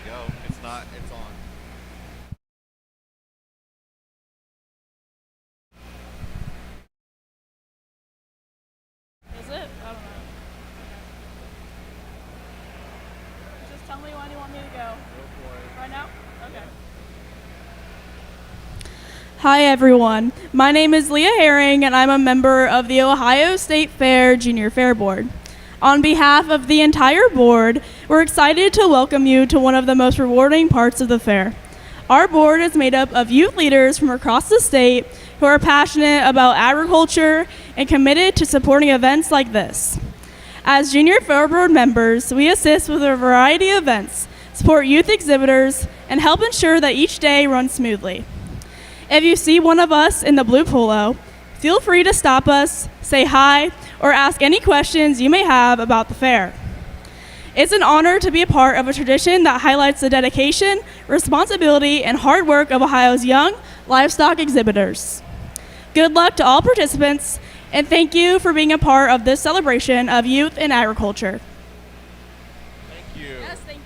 go. It's not. It's on. Is it? I don't know. Just tell me when you want me to go. Right now? Okay. Hi everyone. My name is Leah Herring and I'm a member of the Ohio State Fair Junior Fair Board. On behalf of the entire board, we're excited to welcome you to one of the most rewarding parts of the fair. Our board is made up of youth leaders from across the state who are passionate about agriculture and committed to supporting events like this. As Junior Fair Board members, we assist with a variety of events, support youth exhibitors, and help ensure that each day runs smoothly. If you see one of us in the blue polo, feel free to stop us, say hi, or ask any questions you may have about the fair. It's an honor to be a part of a tradition that highlights the dedication, responsibility, and hard work of Ohio's young livestock exhibitors. Good luck to all participants, and thank you for being a part of this celebration of youth in agriculture. Thank you. Yes, thank you.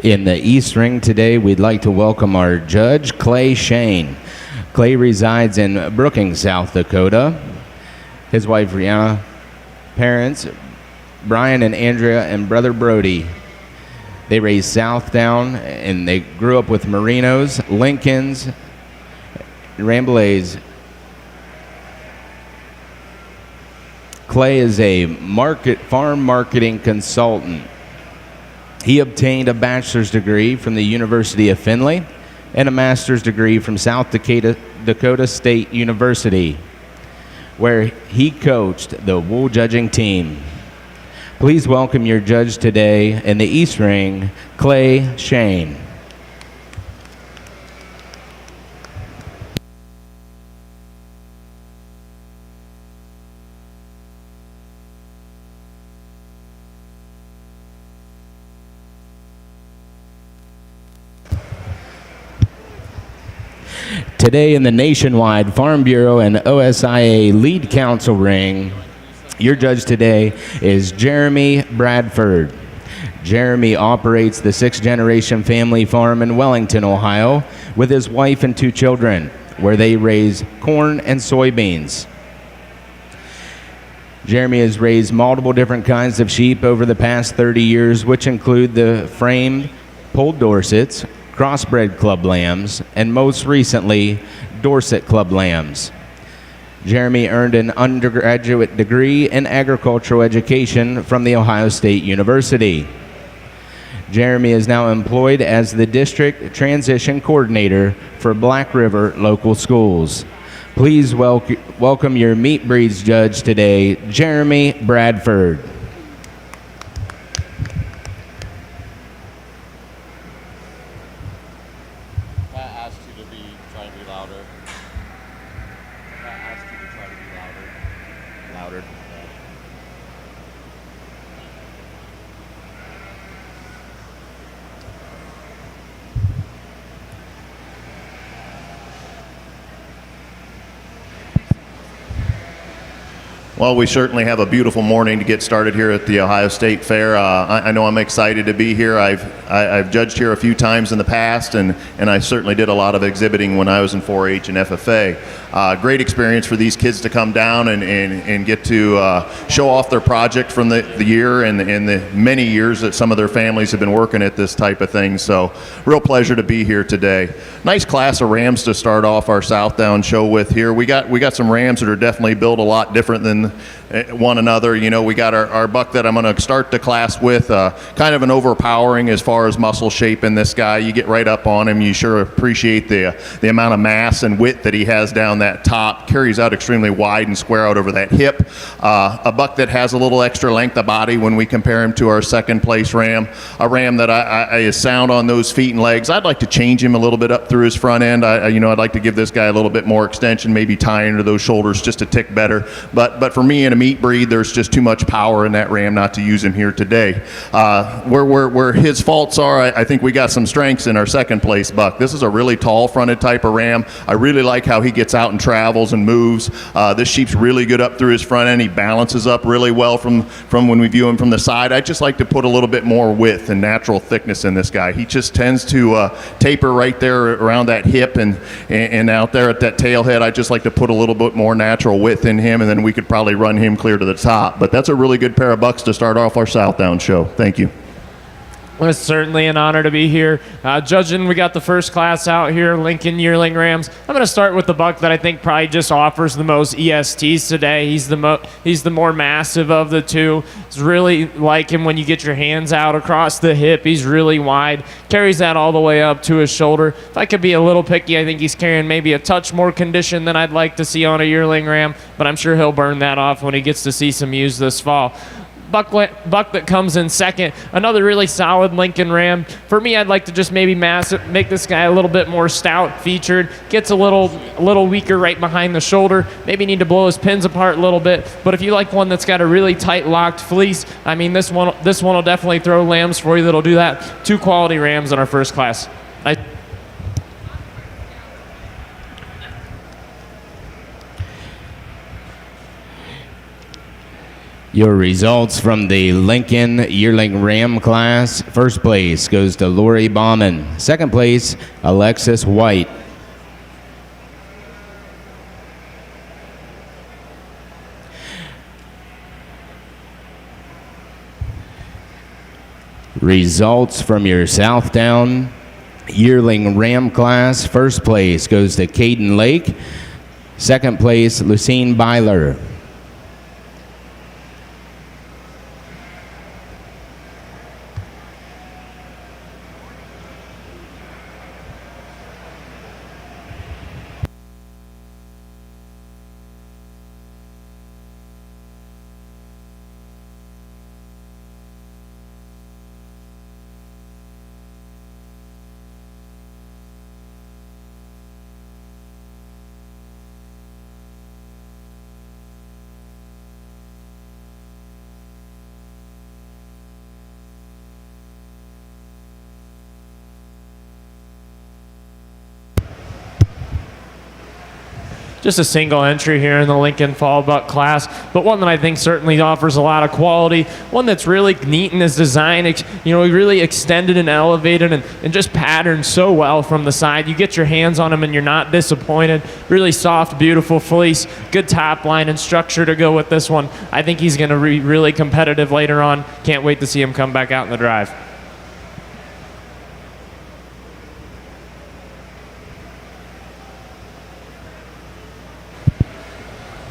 In the East Ring today, we'd like to welcome our judge, Clay Shane. Clay resides in Brookings, South Dakota. His wife, Rihanna, parents, Brian and Andrea, and brother Brody. They raised Southdown, and they grew up with Merinos, Lincolns, Ramblets. Clay is a farm marketing consultant. He obtained a bachelor's degree from the University of Findlay and a master's degree from South Dakota State University, where he coached the wool judging team. Please welcome your judge today in the East Ring, Clay Shane. Today in the Nationwide Farm Bureau and OSIA Lead Counsel Ring, your judge today is Jeremy Bradford. Jeremy operates the sixth-generation family farm in Wellington, Ohio, with his wife and 2 children, where they raise corn and soybeans. Jeremy has raised multiple different kinds of sheep over the past 30 years, which include the framed polled Dorsets, crossbred club lambs, and most recently, Dorset club lambs. Jeremy earned an undergraduate degree in agricultural education from The Ohio State University. Jeremy is now employed as the district transition coordinator for Black River Local Schools. Please welcome your meat breeds judge today, Jeremy Bradford. Well, we certainly have a beautiful morning to get started here at the Ohio State Fair. I know I'm excited to be here. I've judged here a few times in the past, and I certainly did a lot of exhibiting when I was in 4-H and FFA. Great experience for these kids to come down and get to show off their project from the year and the many years that some of their families have been working at this type of thing. So, real pleasure to be here today. Nice class of rams to start off our Southdown show with here. We got some rams that are definitely built a lot different than one another. You know, we got our buck that I'm going to start the class with, kind of an overpowering as far as muscle shape in this guy. You get right up on him, you sure appreciate the amount of mass and width that he has down that top. Carries out extremely wide and square out over that hip. A buck that has a little extra length of body when we compare him to our second place ram. A ram that I is sound on those feet and legs. I'd like to change him a little bit up through his front end. I'd like to give this guy a little bit more extension, maybe tie into those shoulders just a tick better. But for me, in a meat breed, there's just too much power in that ram not to use him here today. Where his faults are, I think we got some strengths in our second place buck. This is a really tall fronted type of ram. I really like how he gets out and travels and moves. This sheep's really good up through his front end. He balances up really well from when we view him from the side. I just like to put a little bit more width and natural thickness in this guy. He just tends to taper right there around that hip and out there at that tail head. I just like to put a little bit more natural width in him, and then we could probably run him clear to the top. But that's a really good pair of bucks to start off our Southdown show. Thank you. Well, it's certainly an honor to be here. Judging, we got the first class out here, Lincoln Yearling Rams. I'm going to start with the buck that I think probably just offers the most ESTs today. He's the more massive of the two. It's really like him when you get your hands out across the hip. He's really wide. Carries that all the way up to his shoulder. If I could be a little picky, I think he's carrying maybe a touch more condition than I'd like to see on a yearling ram, but I'm sure he'll burn that off when he gets to see some ewes this fall. Buck that comes in second, another really solid Lincoln Ram. For me, I'd like to just maybe make this guy a little bit more stout featured. Gets a little weaker right behind the shoulder. Maybe need to blow his pins apart a little bit. But if you like one that's got a really tight locked fleece, I mean, this one will definitely throw lambs for you that'll do that. 2 quality rams in our first class. Your results from the Lincoln Yearling Ram class. First place goes to Lori Bauman. Second place, Alexis White. Results from your Southdown Yearling Ram class. First place goes to Caden Lake. Second place, Lucine Byler. Just a single entry here in the Lincoln Fall Buck class, but one that I think certainly offers a lot of quality, one that's really neat in his design. Really extended and elevated and just patterned so well from the side. You get your hands on him and you're not disappointed. Really soft, beautiful fleece, good top line and structure to go with this one. I think he's going to be really competitive later on. Can't wait to see him come back out in the drive.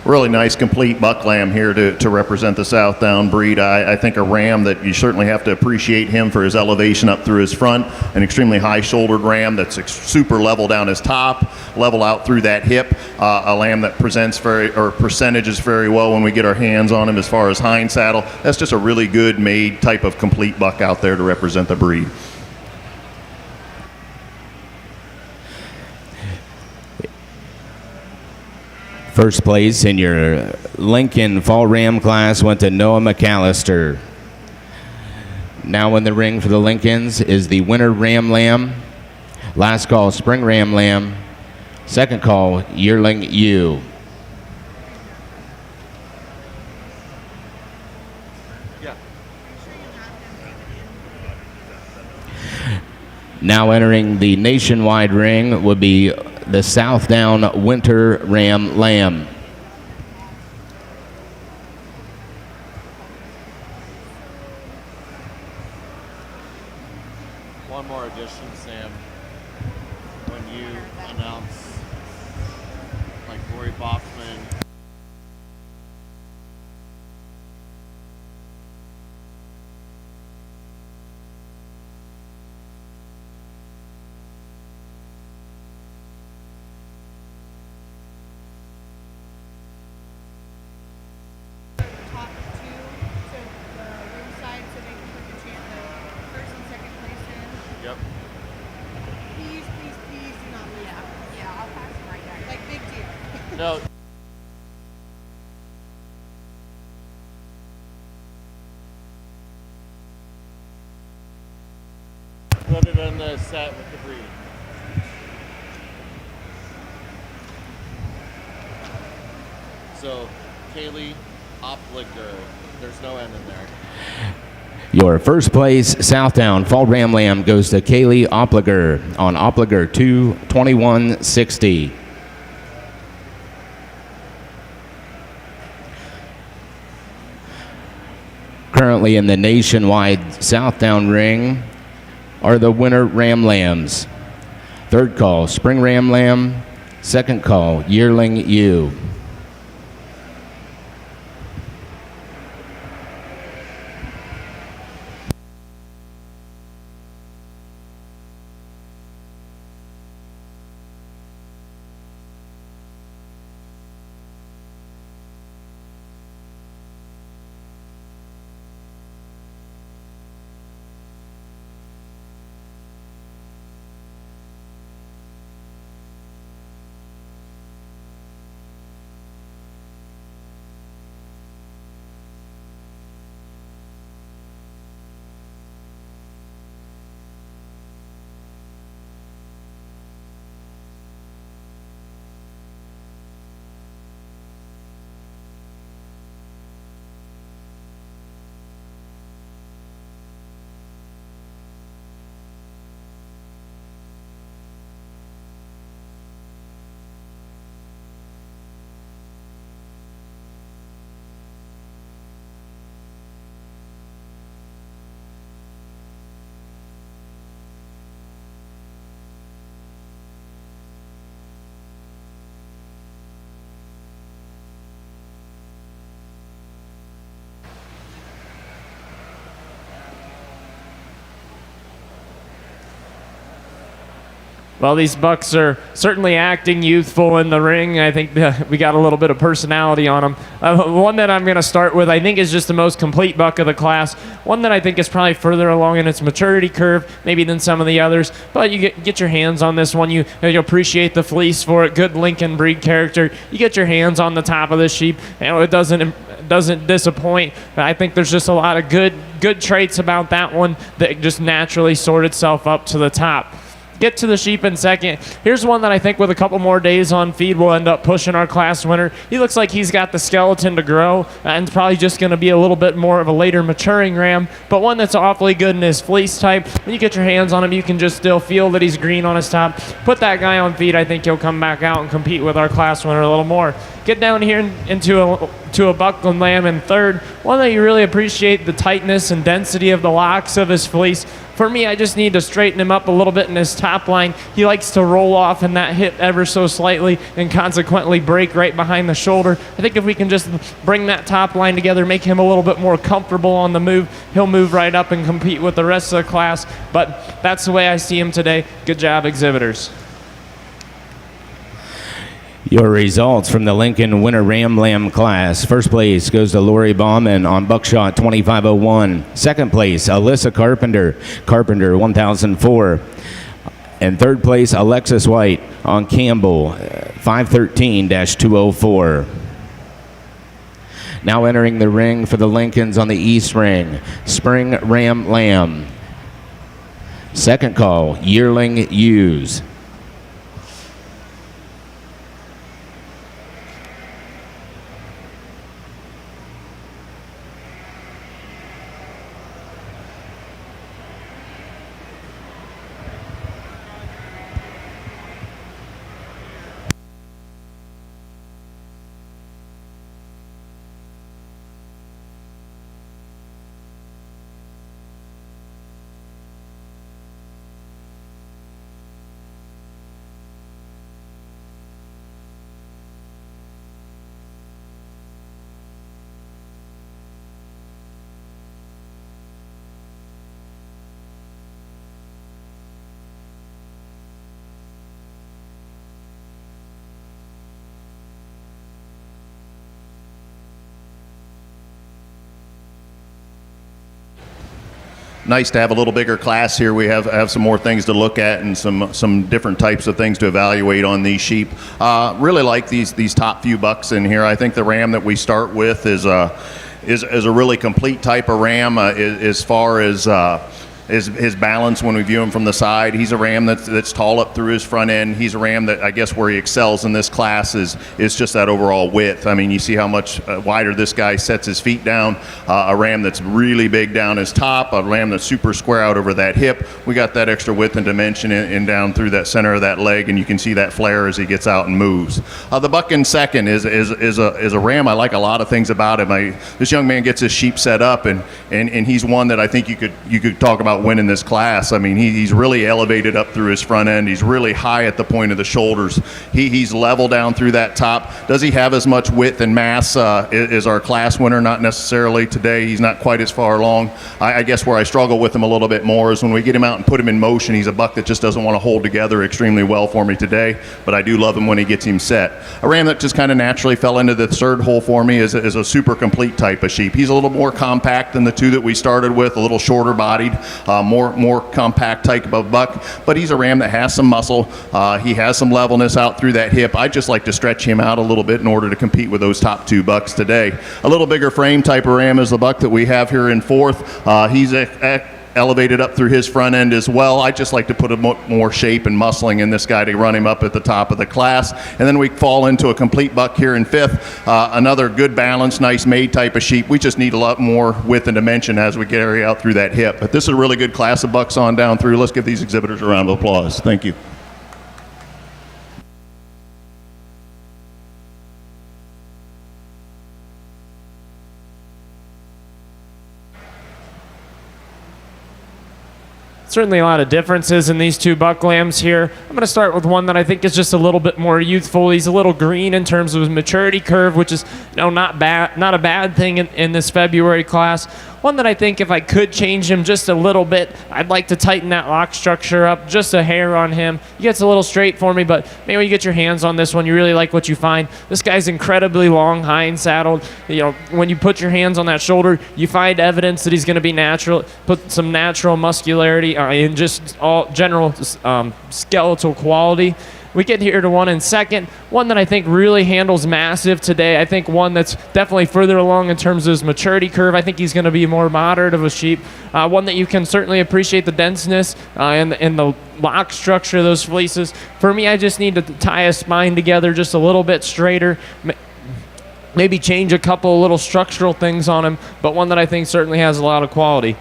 Really nice complete buck lamb here to represent the Southdown breed. I think a ram that you certainly have to appreciate him for his elevation up through his front, an extremely high shouldered ram that's super level down his top, level out through that hip, a lamb that percentages very well when we get our hands on him as far as hind saddle. That's just a really good made type of complete buck out there to represent the breed. First place in your Lincoln Fall Ram class went to Noah McAllister. Now in the ring for the Lincolns is the winner Ram Lamb. Last call, Spring Ram Lamb. Second call, Yearling Ewe. Now entering the nationwide ring would be the Southdown Winter Ram Lamb. One more addition, Sam. When you announce, like Lori Bauman, Please, please, please do not lose. Yeah, I'll pass it right there. Like, big deal. No. Put it in the set with the breed. So, Kaylee Opliger. There's no N in there. Your first place Southtown Fall Ram Lamb goes to Kaylee Opliger on Opliger 22160. Currently in the nationwide Southtown ring are the winner Ram Lambs. Third call, Spring Ram Lamb. Second call, Yearling Ewe. Well, these bucks are certainly acting youthful in the ring. I think we got a little bit of personality on them. One that I'm going to start with, I think, is just the most complete buck of the class. One that I think is probably further along in its maturity curve, maybe than some of the others. But you get your hands on this one. You appreciate the fleece for it. Good Lincoln breed character. You get your hands on the top of this sheep. It doesn't disappoint. I think there's just a lot of good traits about that one that just naturally sort itself up to the top. Get to the sheep in second. Here's one that I think with a couple more days on feed will end up pushing our class winner. He looks like he's got the skeleton to grow and probably just going to be a little bit more of a later maturing ram, but one that's awfully good in his fleece type. When you get your hands on him, you can just still feel that he's green on his top. Put that guy on feed, I think he'll come back out and compete with our class winner a little more. Get down here into a Buckland lamb in third. One that you really appreciate the tightness and density of the locks of his fleece. For me, I just need to straighten him up a little bit in his top line. He likes to roll off in that hip ever so slightly and consequently break right behind the shoulder. I think if we can just bring that top line together, make him a little bit more comfortable on the move, he'll move right up and compete with the rest of the class. But that's the way I see him today. Good job, exhibitors. Your results from the Lincoln Winter Ram Lamb class. First place goes to Lori Bauman on Buckshot 2501. Second place, Alyssa Carpenter, 1004. And third place, Alexis White on Campbell, 513-204. Now entering the ring for the Lincolns on the East Ring, Spring Ram Lamb. Second call, Yearling Ewes. nice to have a little bigger class here. We have some more things to look at and some different types of things to evaluate on these sheep. Really like these top few bucks in here. I think the ram that we start with is a really complete type of ram as far as his balance when we view him from the side. He's a ram that's tall up through his front end. He's a ram that I guess where he excels in this class is just that overall width. I mean, you see how much wider this guy sets his feet down. A ram that's really big down his top, a ram that's super square out over that hip. We got that extra width and dimension in down through that center of that leg, and you can see that flare as he gets out and moves. The buck in second is a ram. I like a lot of things about him. This young man gets his sheep set up, and he's one that I think you could talk about winning this class. I mean, he's really elevated up through his front end. He's really high at the point of the shoulders. He's level down through that top. Does he have as much width and mass as our class winner? Not necessarily today. He's not quite as far along. I guess where I struggle with him a little bit more is when we get him out and put him in motion. He's a buck that just doesn't want to hold together extremely well for me today, but I do love him when he gets him set. A ram that just kind of naturally fell into the third hole for me is a super complete type of sheep. He's a little more compact than the two that we started with, a little shorter bodied. More compact type of buck, but he's a ram that has some muscle. He has some levelness out through that hip. I just like to stretch him out a little bit in order to compete with those top two bucks today. A little bigger frame type of ram is the buck that we have here in fourth. He's elevated up through his front end as well. I just like to put more shape and muscling in this guy to run him up at the top of the class. And then we fall into a complete buck here in fifth. Another good balance, nice made type of sheep. We just need a lot more width and dimension as we carry out through that hip. But this is a really good class of bucks on down through. Let's give these exhibitors a round of applause. Thank you. Certainly a lot of differences in these two buck lambs here. I'm going to start with one that I think is just a little bit more youthful. He's a little green in terms of his maturity curve, which is not a bad thing in this February class. One that I think if I could change him just a little bit, I'd like to tighten that lock structure up just a hair on him. He gets a little straight for me, but maybe when you get your hands on this one, you really like what you find. This guy's incredibly long, hind saddled. You know, when you put your hands on that shoulder, you find evidence that he's going to be natural, put some natural muscularity and just all general skeletal quality. We get here to one in second, one that I think really handles massive today. I think one that's definitely further along in terms of his maturity curve. I think he's going to be more moderate of a sheep. One that you can certainly appreciate the denseness and the lock structure of those fleeces. For me, I just need to tie a spine together just a little bit straighter. Maybe change a couple of little structural things on him, but one that I think certainly has a lot of quality.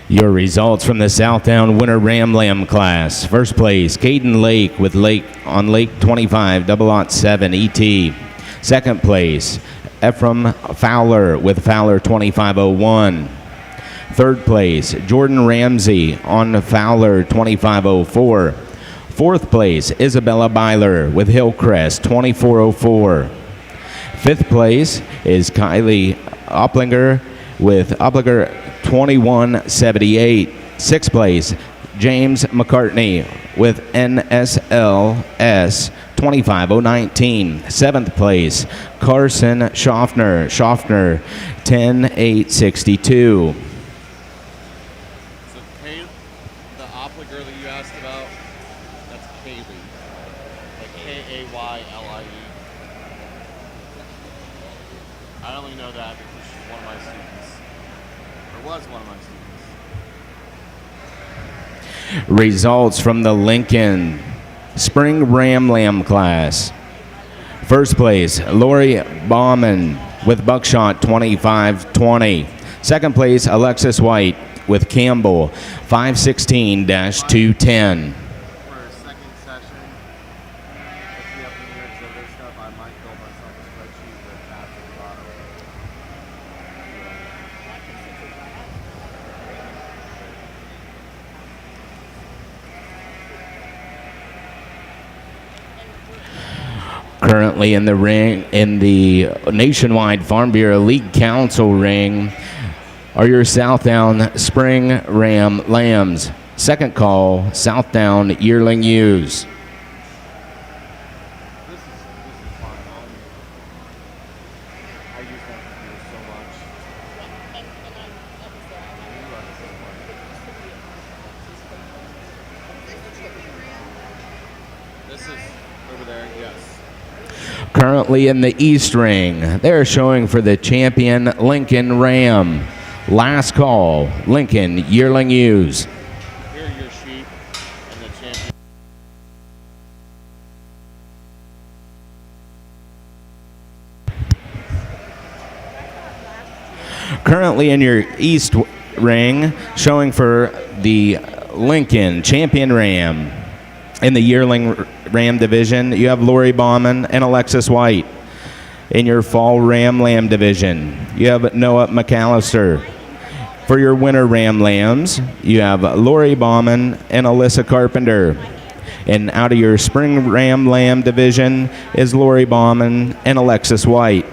Your results from the Southdown Winter Ram Lamb class. First place, Caden Lake with Lake 25 007 ET. Second place, Ephraim Fowler with Fowler 2501. Third place, Jordan Ramsey on Fowler 2504. Fourth place, Isabella Byler with Hillcrest 2404. Fifth place is Kylie Oplinger with Oplinger 2178. Sixth place, James McCartney with NSLS 25019. Seventh place, Carson Schaffner 10862. So the Opliger that you asked about, that's Kaylee. Like Kaylie. I only know that because she's one of my students. Or was one of my students. Results from the Lincoln Spring Ram Lamb class. First place, Lori Bauman with Buckshot 2520. Second place, Alexis White with Campbell 516-210. For a second session, if you have any exhibit stuff, I might build myself a spreadsheet with half of the bottom. Currently in the ring, in the Nationwide Farm Bureau League Council ring, are your Southdown Spring Ram Lambs. Second call, Southdown Yearling Ewes. This is fine. I use that computer so much. This is over there, yes. Currently in the East Ring, they're showing for the champion Lincoln Ram. Last call, Lincoln Yearling Ewes. Here are your sheep and the champion. Currently in your East Ring, showing for the Lincoln Champion Ram. In the Yearling Ram division, you have Lori Bauman and Alexis White. In your Fall Ram Lamb division, you have Noah McAllister. For your Winter Ram Lambs, you have Lori Bauman and Alyssa Carpenter. And out of your Spring Ram Lamb division is Lori Bauman and Alexis White.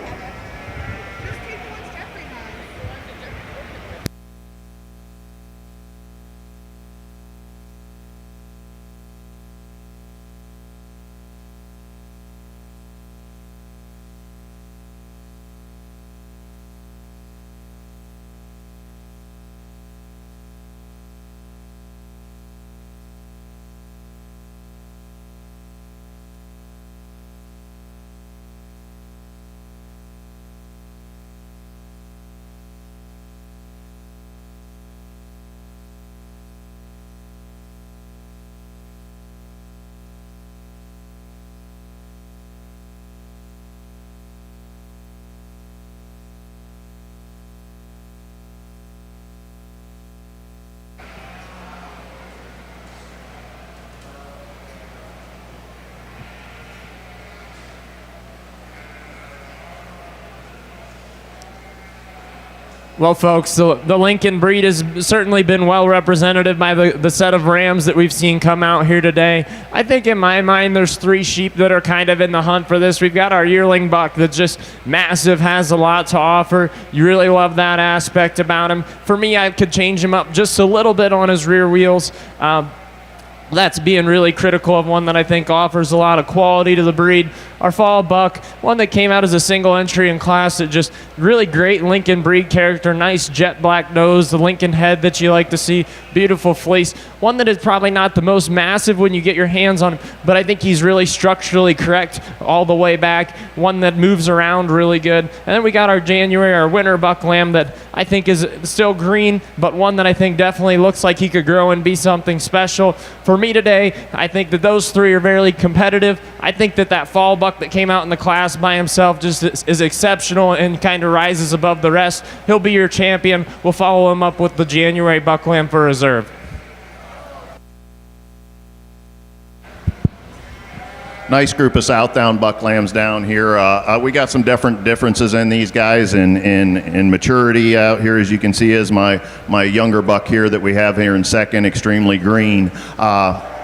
Well, folks, the Lincoln breed has certainly been well represented by the set of rams that we've seen come out here today. I think in my mind there's three sheep that are kind of in the hunt for this. We've got our yearling buck that's just massive, has a lot to offer. You really love that aspect about him. For me, I could change him up just a little bit on his rear wheels. That's being really critical of one that I think offers a lot of quality to the breed. Our fall buck, one that came out as a single entry in class, that just really great Lincoln breed character, nice jet black nose, the Lincoln head that you like to see, beautiful fleece. One that is probably not the most massive when you get your hands on him, but I think he's really structurally correct all the way back. One that moves around really good. And then we got our winter buck lamb that I think is still green, but one that I think definitely looks like he could grow and be something special. For me today, I think that those three are very competitive. I think that fall buck that came out in the class by himself just is exceptional and kind of rises above the rest. He'll be your champion. We'll follow him up with the January buck lamb for reserve. Nice group of Southdown buck lambs down here. We got some differences in these guys in maturity out here. As you can see, is my younger buck here that we have here in second, extremely green.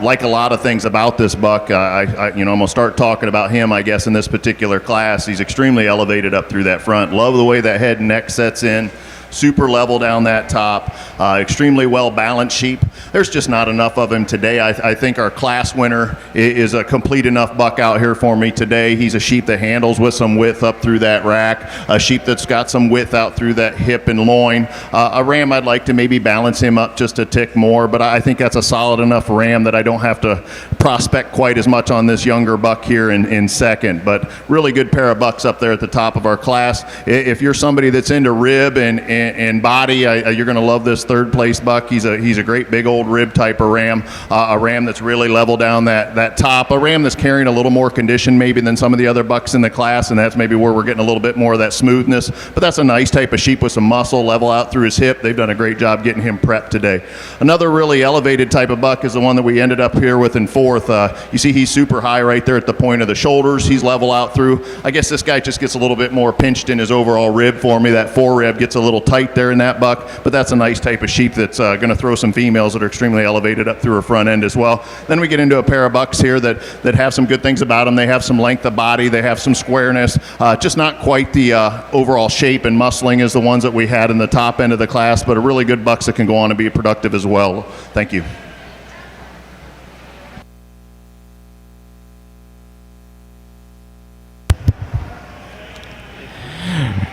Like a lot of things about this buck, I'm going to start talking about him, I guess, in this particular class. He's extremely elevated up through that front. Love the way that head and neck sets in. Super level down that top, extremely well balanced sheep. There's just not enough of him today. I think our class winner is a complete enough buck out here for me today. He's a sheep that handles with some width up through that rack, a sheep that's got some width out through that hip and loin. A ram I'd like to maybe balance him up just a tick more, but I think that's a solid enough ram that I don't have to prospect quite as much on this younger buck here in second. But really good pair of bucks up there at the top of our class. If you're somebody that's into rib and body, you're going to love this third place buck. He's a great big old rib type of ram, a ram that's really level down that top, a ram that's carrying a little more condition maybe than some of the other bucks in the class, and that's maybe where we're getting a little bit more of that smoothness. But that's a nice type of sheep with some muscle, level out through his hip. They've done a great job getting him prepped today. Another really elevated type of buck is the one that we ended up here with in fourth. You see he's super high right there at the point of the shoulders. He's level out through. I guess this guy just gets a little bit more pinched in his overall rib for me. That forerib gets a little tight there in that buck, but that's a nice type of sheep that's going to throw some females that are extremely elevated up through her front end as well. Then we get into a pair of bucks here that have some good things about them. They have some length of body, they have some squareness, just not quite the overall shape and muscling as the ones that we had in the top end of the class, but a really good bucks that can go on and be productive as well. Thank you.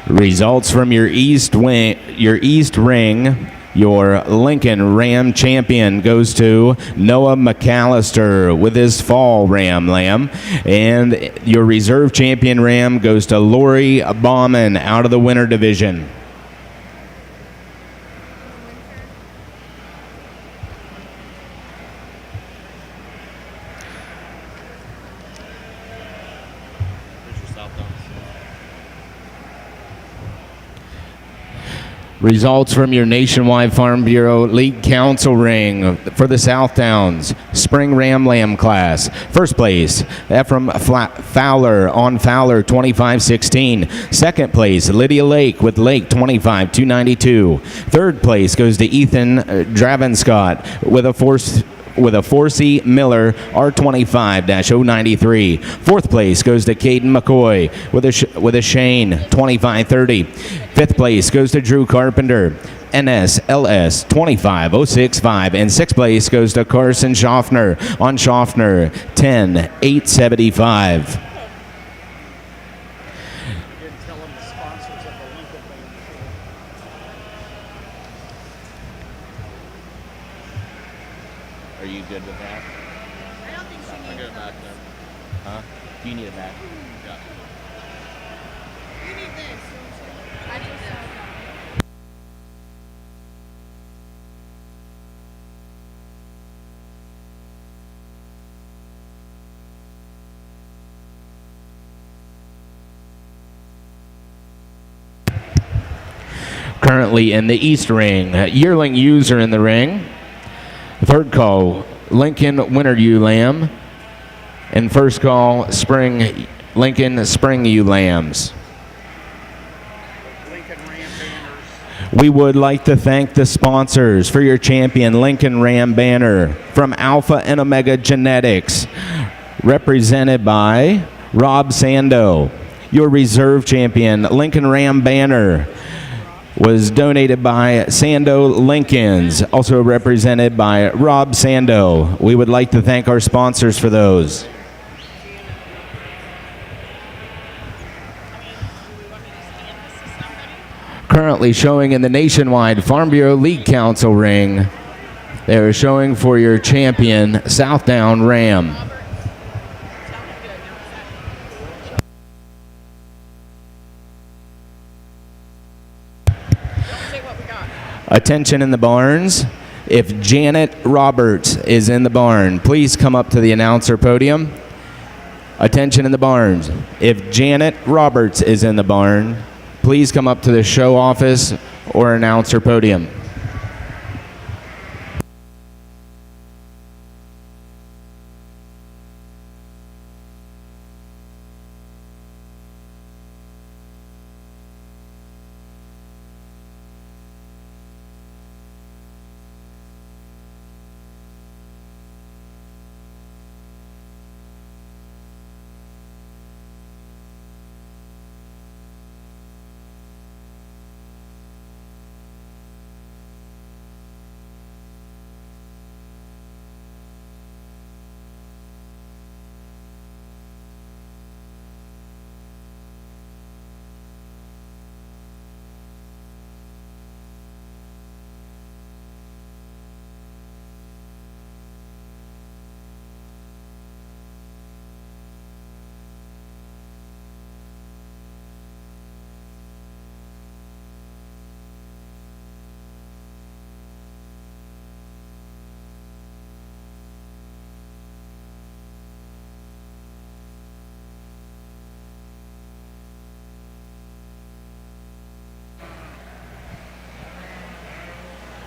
Results from your East Ring. Your Lincoln Ram champion goes to Noah McAllister with his fall Ram lamb. And your reserve champion Ram goes to Lori Bauman out of the winter division. Results from your Nationwide Farm Bureau League Council ring for the South Downs Spring Ram Lamb class. First place, Ephraim Fowler on Fowler 25-16. Second place, Lydia Lake with Lake 25-292. Third place goes to Ethan Dravenscott with a Forsey Miller R25-093. Fourth place goes to Caden McCoy with a Shane 25-30. Fifth place goes to Drew Carpenter NSLS 25065. And sixth place goes to Carson Schaffner on Schaffner 10-875. Are you good with that? I don't think she needs them. Huh? Do you need a bag? You need this. I need this. Currently in the East Ring, yearling ewes are in the ring. Third call, Lincoln Winter Ewe Lamb. And first call, Lincoln Spring Ewe Lambs. We would like to thank the sponsors for your champion, Lincoln Ram banner from Alpha and Omega Genetics, represented by Rob Sando. Your reserve champion, Lincoln Ram banner, was donated by Sando Lincolns, also represented by Rob Sando. We would like to thank our sponsors for those. Currently showing in the Nationwide Farm Bureau League Council ring, they are showing for your champion, Southdown Ram. Attention in the barns. If Janet Roberts is in the barn, please come up to the announcer podium. Attention in the barns. If Janet Roberts is in the barn, please come up to the show office or announcer podium.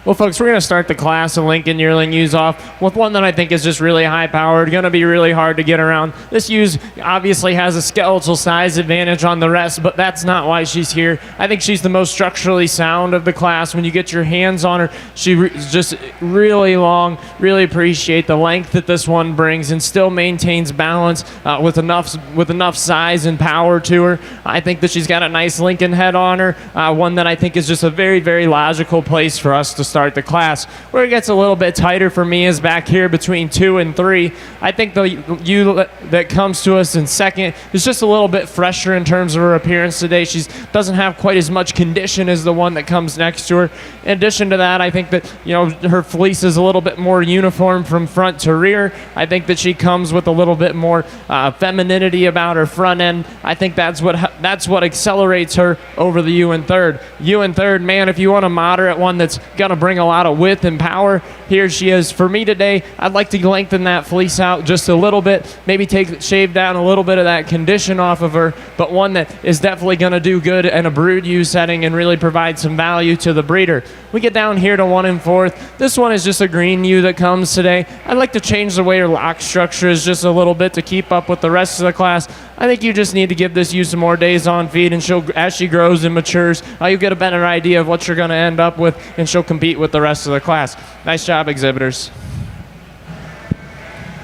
Well, folks, we're going to start the class of Lincoln yearling ewes off with one that I think is just really high-powered, going to be really hard to get around. This ewe obviously has a skeletal size advantage on the rest, but that's not why she's here. I think she's the most structurally sound of the class. When you get your hands on her, she's just really long. Really appreciate the length that this one brings and still maintains balance with enough size and power to her. I think that she's got a nice Lincoln head on her, one that I think is just a very, very logical place for us to start start the class. Where it gets a little bit tighter for me is back here between 2 and 3. I think the ewe that comes to us in second is just a little bit fresher in terms of her appearance today. She doesn't have quite as much condition as the one that comes next to her. In addition to that, I think that her fleece is a little bit more uniform from front to rear. I think that she comes with a little bit more femininity about her front end. I think that's what accelerates her over the ewe in third. Ewe in third, man, if you want a moderate one that's going to bring a lot of width and power, here she is. For me today, I'd like to lengthen that fleece out just a little bit, maybe shave down a little bit of that condition off of her, but one that is definitely going to do good in a brood ewe setting and really provide some value to the breeder. We get down here to 1 and 4th. This one is just a green ewe that comes today. I'd like to change the way her lock structure is just a little bit to keep up with the rest of the class. I think you just need to give this ewe some more days on feed, and as she grows and matures, you'll get a better idea of what you're going to end up with, and she'll compete with the rest of the class. Nice job, exhibitors.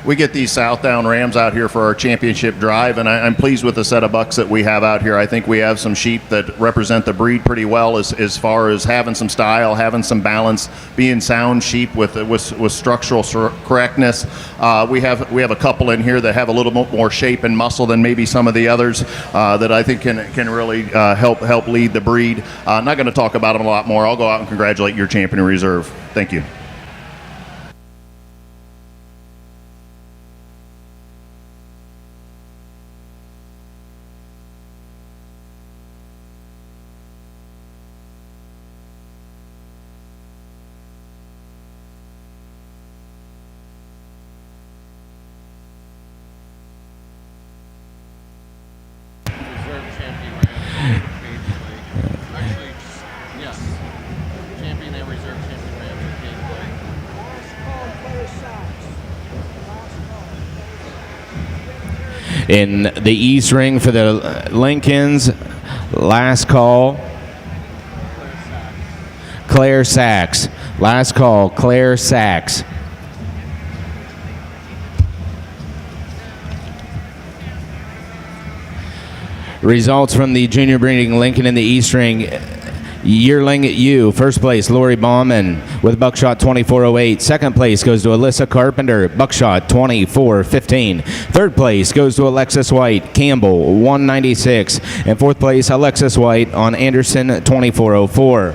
We get these Southdown Rams out here for our championship drive, and I'm pleased with the set of bucks that we have out here. I think we have some sheep that represent the breed pretty well as far as having some style, having some balance, being sound sheep with structural correctness. We have a couple in here that have a little bit more shape and muscle than maybe some of the others that I think can really help lead the breed. I'm not going to talk about them a lot more. I'll go out and congratulate your champion in reserve. Thank you. Reserve champion Rams occasionally. Actually, yes. Champion and reserve champion Rams occasionally. In the East Ring for the Lincolns, last call, Claire Sachs. Last call, Claire Sachs. Results from the junior breeding Lincoln in the East Ring. Yearling ewe, first place, Lori Bauman with buckshot 2408. Second place goes to Alyssa Carpenter, buckshot 2415. Third place goes to Alexis White, Campbell 196. And fourth place, Alexis White on Anderson 2404.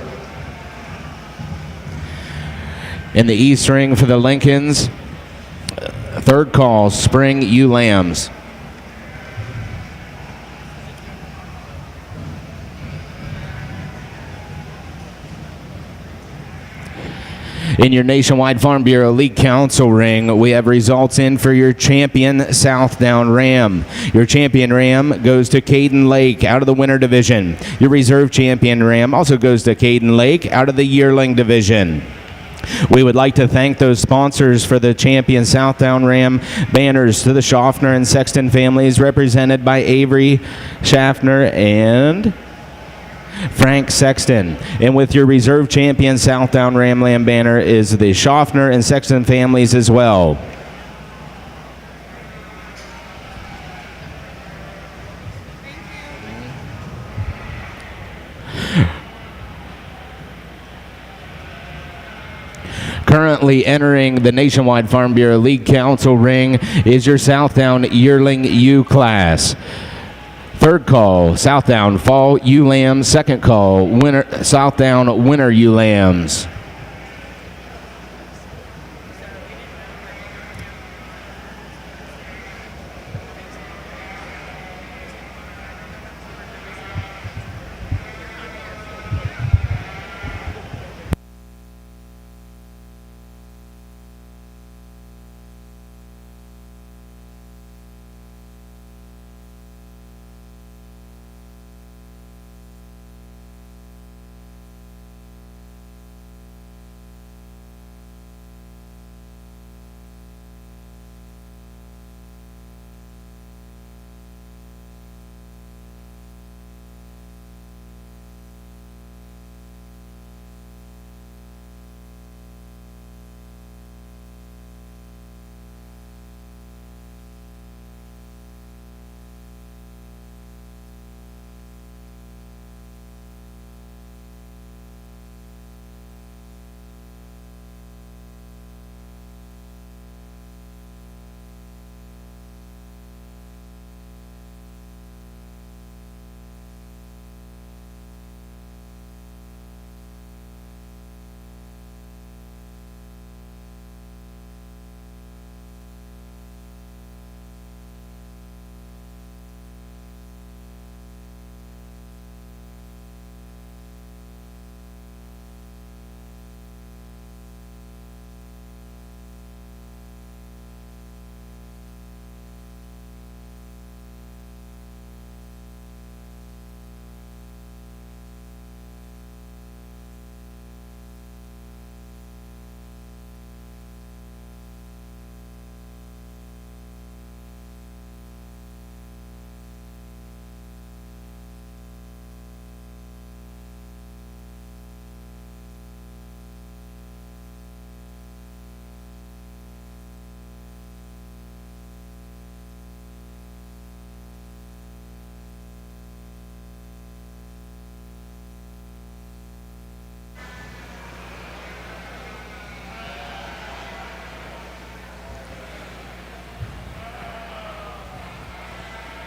In the East Ring for the Lincolns, third call, Spring Ewe Lambs. In your Nationwide Farm Bureau League Council ring, we have results in for your champion Southdown Ram. Your champion Ram goes to Caden Lake out of the winter division. Your reserve champion Ram also goes to Caden Lake out of the yearling division. We would like to thank those sponsors for the champion Southdown Ram banners to the Schaffner and Sexton families, represented by Avery Schaffner and Frank Sexton. And with your reserve champion Southdown Ram Lamb banner is the Schaffner and Sexton families as well. Currently entering the Nationwide Farm Bureau League Council ring is your Southdown Yearling ewe class. Third call, Southdown Fall Ewe Lambs. Second call, Southdown Winter Ewe Lambs.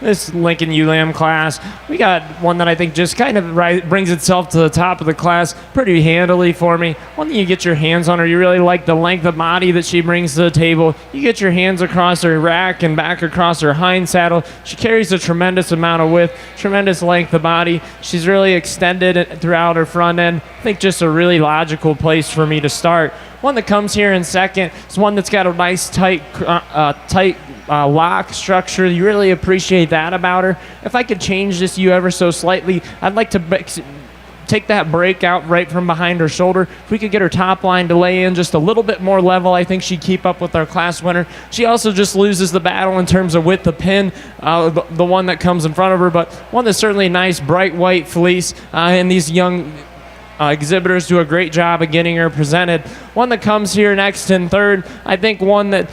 this Lincoln ULAM class, we got one that I think just kind of brings itself to the top of the class pretty handily for me. One that you get your hands on her, you really like the length of body that she brings to the table. You get your hands across her rack and back across her hind saddle. She carries a tremendous amount of width, tremendous length of body. She's really extended throughout her front end. I think just a really logical place for me to start. One that comes here in second is one that's got a nice tight lock structure. You really appreciate that about her. If I could change this you ever so slightly, I'd like to take that break out right from behind her shoulder. If we could get her top line to lay in just a little bit more level, I think she'd keep up with our class winner. She also just loses the battle in terms of width of pin, the one that comes in front of her, but one that's certainly nice, bright white fleece, and these young exhibitors do a great job of getting her presented. One that comes here next in third, I think one that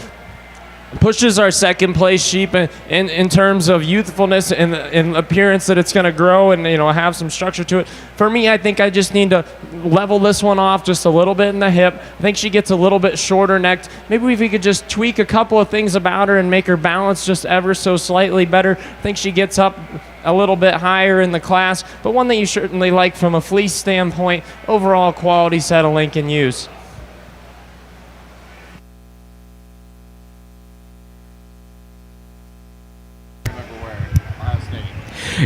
pushes our second place sheep in terms of youthfulness and appearance, that it's going to grow and have some structure to it. For me, I think I just need to level this one off just a little bit in the hip. I think she gets a little bit shorter necked. Maybe if we could just tweak a couple of things about her and make her balance just ever so slightly better. I think she gets up a little bit higher in the class, but one that you certainly like from a fleece standpoint. Overall quality set of Lincoln ewes.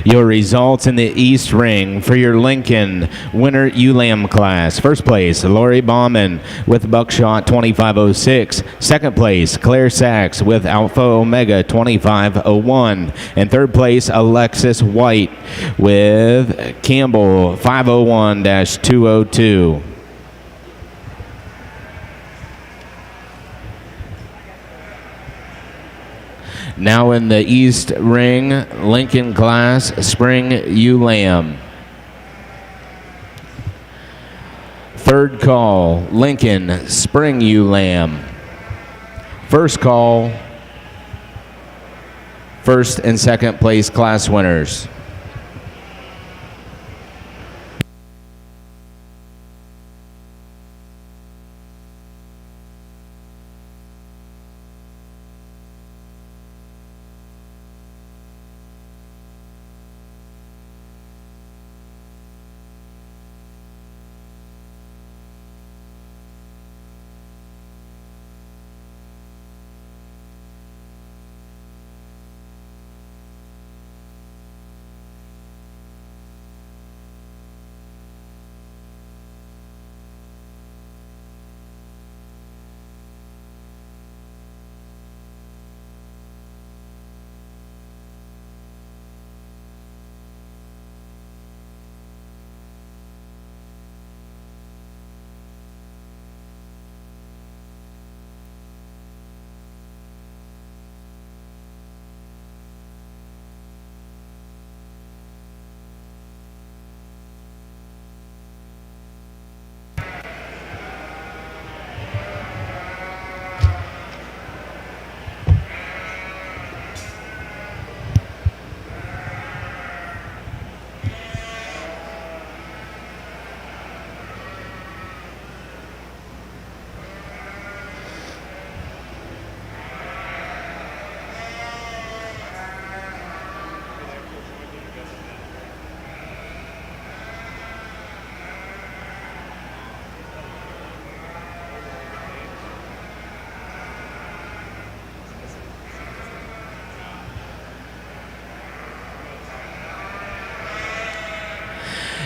Your results in the East Ring for your Lincoln Winter ULAM class. First place, Lori Bauman with Buckshot 2506. Second place, Claire Sachs with Alpha Omega 2501. And third place, Alexis White with Campbell 501-202. Now in the East Ring, Lincoln class, Spring ULAM. Third call, Lincoln, Spring ULAM. First call, first and second place class winners.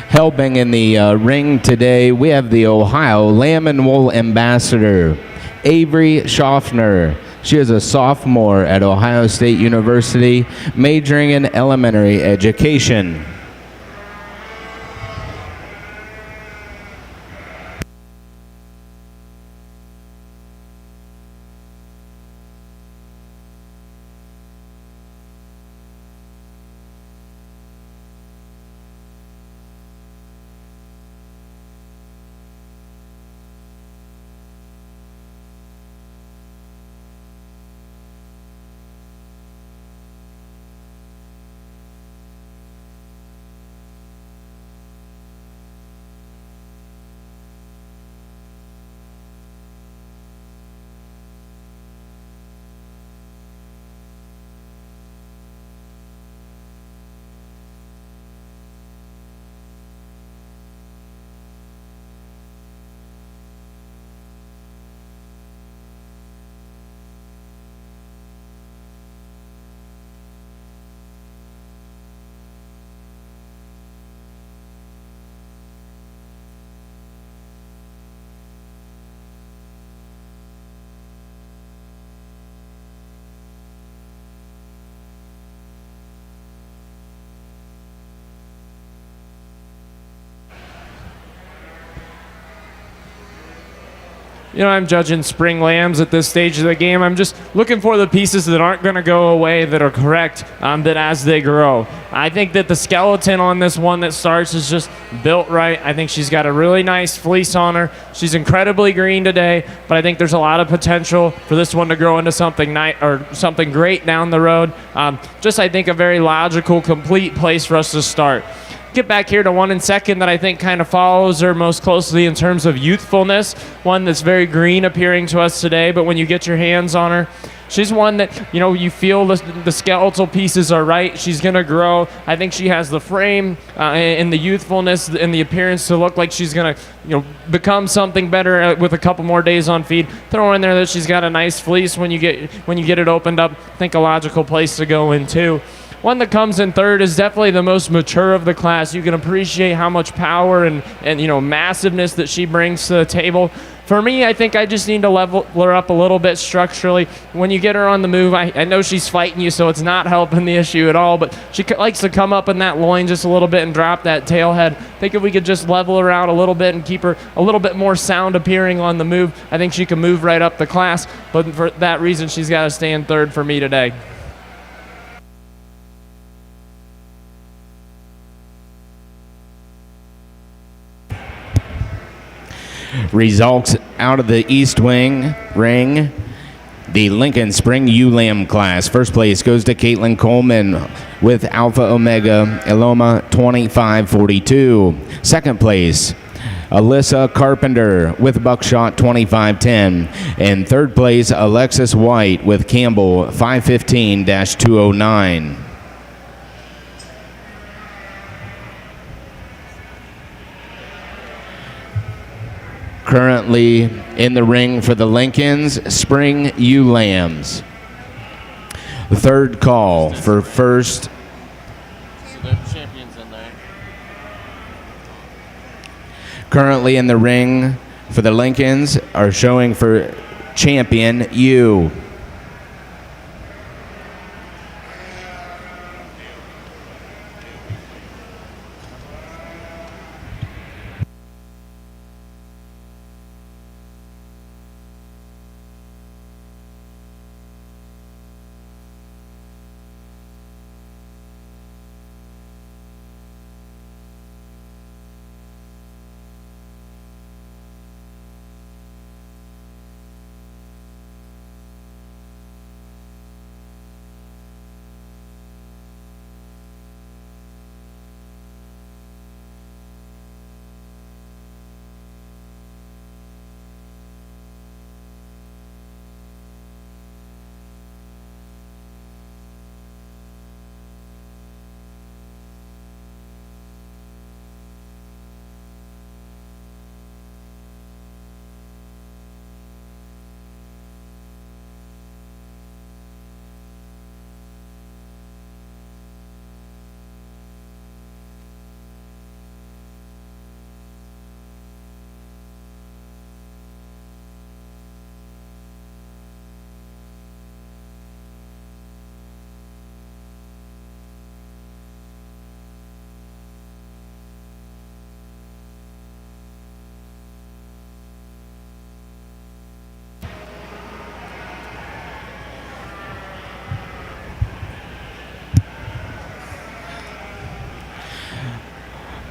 Helping in the ring today, we have the Ohio Lamb and Wool Ambassador, Avery Schaffner. She is a sophomore at Ohio State University, majoring in elementary education. I'm judging spring lambs at this stage of the game. I'm just looking for the pieces that aren't going to go away, that are correct, that as they grow. I think that the skeleton on this one that starts is just built right. I think she's got a really nice fleece on her. She's incredibly green today, but I think there's a lot of potential for this one to grow into something something great down the road. Just, I think, a very logical, complete place for us to start. Get back here to one in second that I think kind of follows her most closely in terms of youthfulness. One that's very green appearing to us today, but when you get your hands on her, she's one that, you feel the skeletal pieces are right. She's going to grow. I think she has the frame and the youthfulness and the appearance to look like she's going to, become something better with a couple more days on feed. Throw in there that she's got a nice fleece when you get it opened up. I think a logical place to go in too. One that comes in third is definitely the most mature of the class. You can appreciate how much power and massiveness that she brings to the table. For me, I think I just need to level her up a little bit structurally. When you get her on the move, I know she's fighting you, so it's not helping the issue at all, but she likes to come up in that loin just a little bit and drop that tail head. I think if we could just level her out a little bit and keep her a little bit more sound appearing on the move, I think she can move right up the class, but for that reason, she's got to stay in third for me today. Results out of the East Wing ring. The Lincoln Spring ULAM class. First place goes to Caitlin Coleman with Alpha Omega Eloma 2542. Second place, Alyssa Carpenter with Buckshot 2510. And third place, Alexis White with Campbell 515-209. Currently in the ring for the Lincolns Spring ULAMs. The third call for first. So the champion's in there. Currently in the ring for the Lincolns are showing for champion U.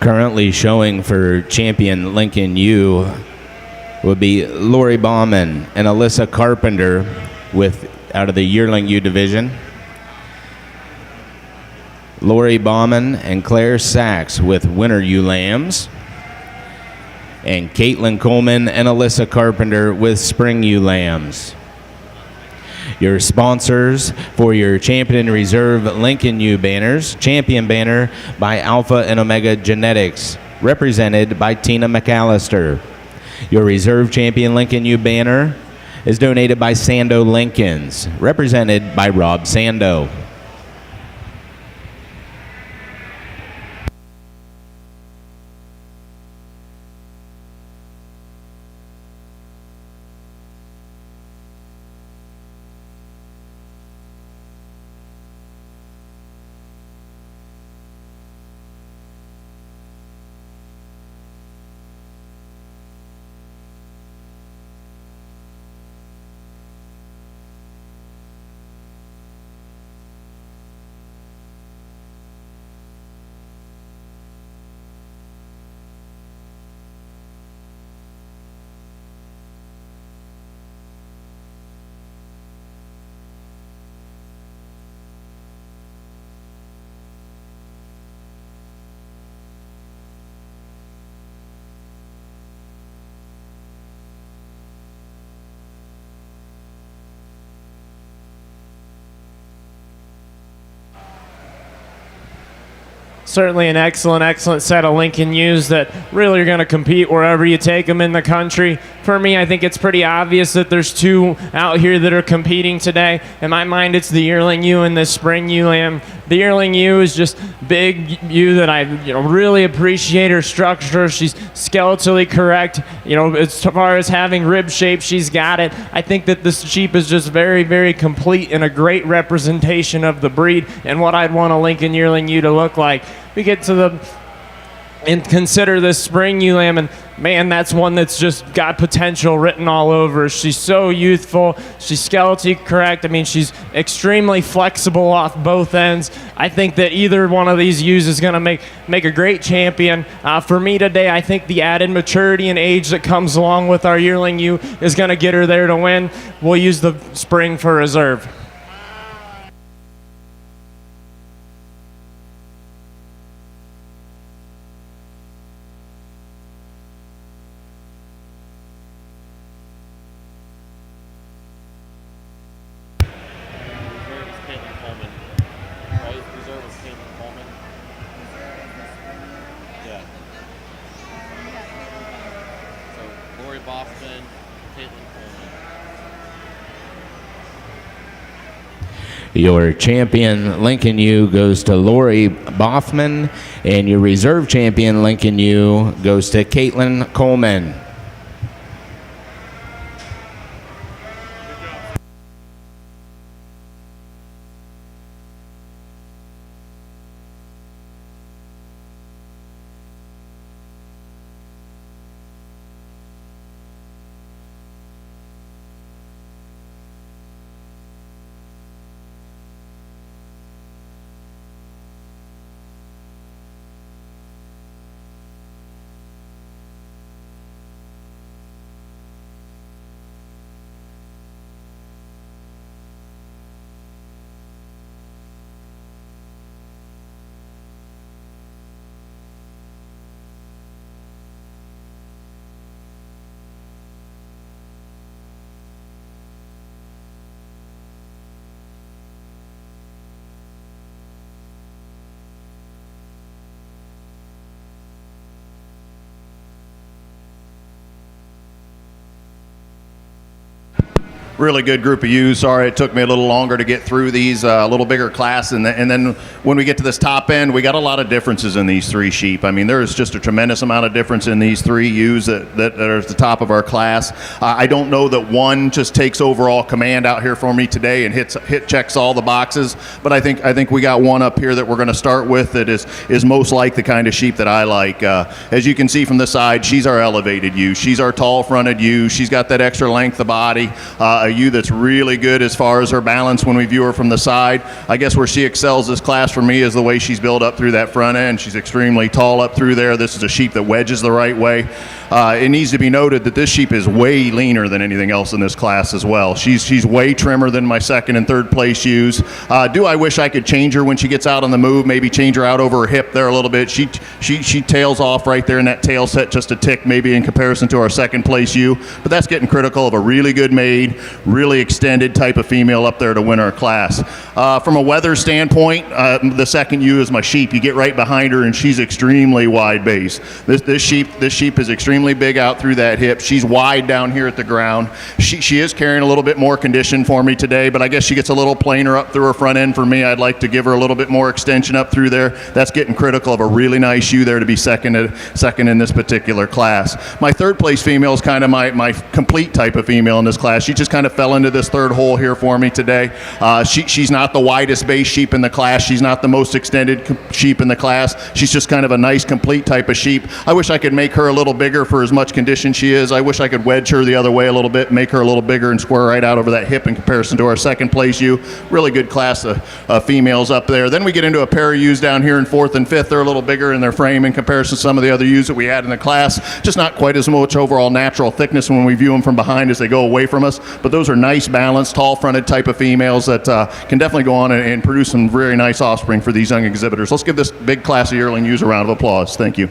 Currently showing for champion Lincoln U would be Lori Bauman and Alyssa Carpenter with out of the yearling U division. Lori Bauman and Claire Sachs with winter U lambs. And Caitlin Coleman and Alyssa Carpenter with spring U lambs. Your sponsors for your Champion Reserve Lincoln U banners, champion banner by Alpha and Omega Genetics, represented by Tina McAllister. Your Reserve Champion Lincoln U banner is donated by Sando Lincolns, represented by Rob Sando. Certainly an excellent set of Lincoln ewes that really are going to compete wherever you take them in the country. For me, I think it's pretty obvious that there's two out here that are competing today. In my mind, it's the yearling ewe and the spring ewe lamb. The yearling ewe is just big ewe that I really appreciate her structure. She's skeletally correct. As far as having rib shape, she's got it. I think that this sheep is just very complete and a great representation of the breed and what I'd want a Lincoln yearling ewe to look like. We get to and consider this spring ewe lamb, and man, that's one that's just got potential written all over her. She's so youthful. She's skeletally correct. I mean, she's extremely flexible off both ends. I think that either one of these ewes is going to make a great champion. For me today, I think the added maturity and age that comes along with our yearling ewe is going to get her there to win. We'll use the spring for reserve. Reserve is Caitlin Coleman. Right? Reserve is Caitlin Coleman. Yeah. So Lori Boffman, Caitlin Coleman. Your champion Lincoln ewe goes to Lori Boffman, and your reserve champion Lincoln ewe goes to Caitlin Coleman. Really good group of ewes. Sorry it took me a little longer to get through these, a little bigger class. And then when we get to this top end, we got a lot of differences in these three sheep. I mean, there's just a tremendous amount of difference in these three ewes that are at the top of our class. I don't know that one just takes overall command out here for me today and checks all the boxes, but I think we got one up here that we're going to start with that is most like the kind of sheep that I like. As you can see from the side, she's our elevated ewe. She's our tall fronted ewe. She's got that extra length of body. A ewe that's really good as far as her balance when we view her from the side. I guess where she excels this class for me is the way she's built up through that front end. She's extremely tall up through there. This is a sheep that wedges the right way. It needs to be noted that this sheep is way leaner than anything else in this class as well. She's way trimmer than my second and third place ewes. Do I wish I could change her when she gets out on the move, maybe change her out over her hip there a little bit. She tails off right there in that tail set just a tick maybe in comparison to our second place ewe, but that's getting critical of a really good made, really extended type of female up there to win our class. From a weather standpoint, the second ewe is my sheep. You get right behind her and she's extremely wide base. This sheep is extremely big out through that hip. She's wide down here at the ground. She is carrying a little bit more condition for me today, but I guess she gets a little plainer up through her front end for me. I'd like to give her a little bit more extension up through there. That's getting critical of a really nice ewe there to be second in this particular class. My third place female is kind of my complete type of female in this class. She just kind of fell into this third hole here for me today. She's not the widest base sheep in the class. She's not the most extended sheep in the class. She's just kind of a nice complete type of sheep. I wish I could make her a little bigger for as much condition she is. I wish I could wedge her the other way a little bit, make her a little bigger and square right out over that hip in comparison to our second place ewe. Really good class of females up there. Then we get into a pair of ewes down here in fourth and fifth. They're a little bigger in their frame in comparison to some of the other ewes that we had in the class. Just not quite as much overall natural thickness when we view them from behind as they go away from us. But those are nice, balanced, tall-fronted type of females that can definitely go on and produce some very nice offspring for these young exhibitors. Let's give this big class of yearling ewes a round of applause. Thank you.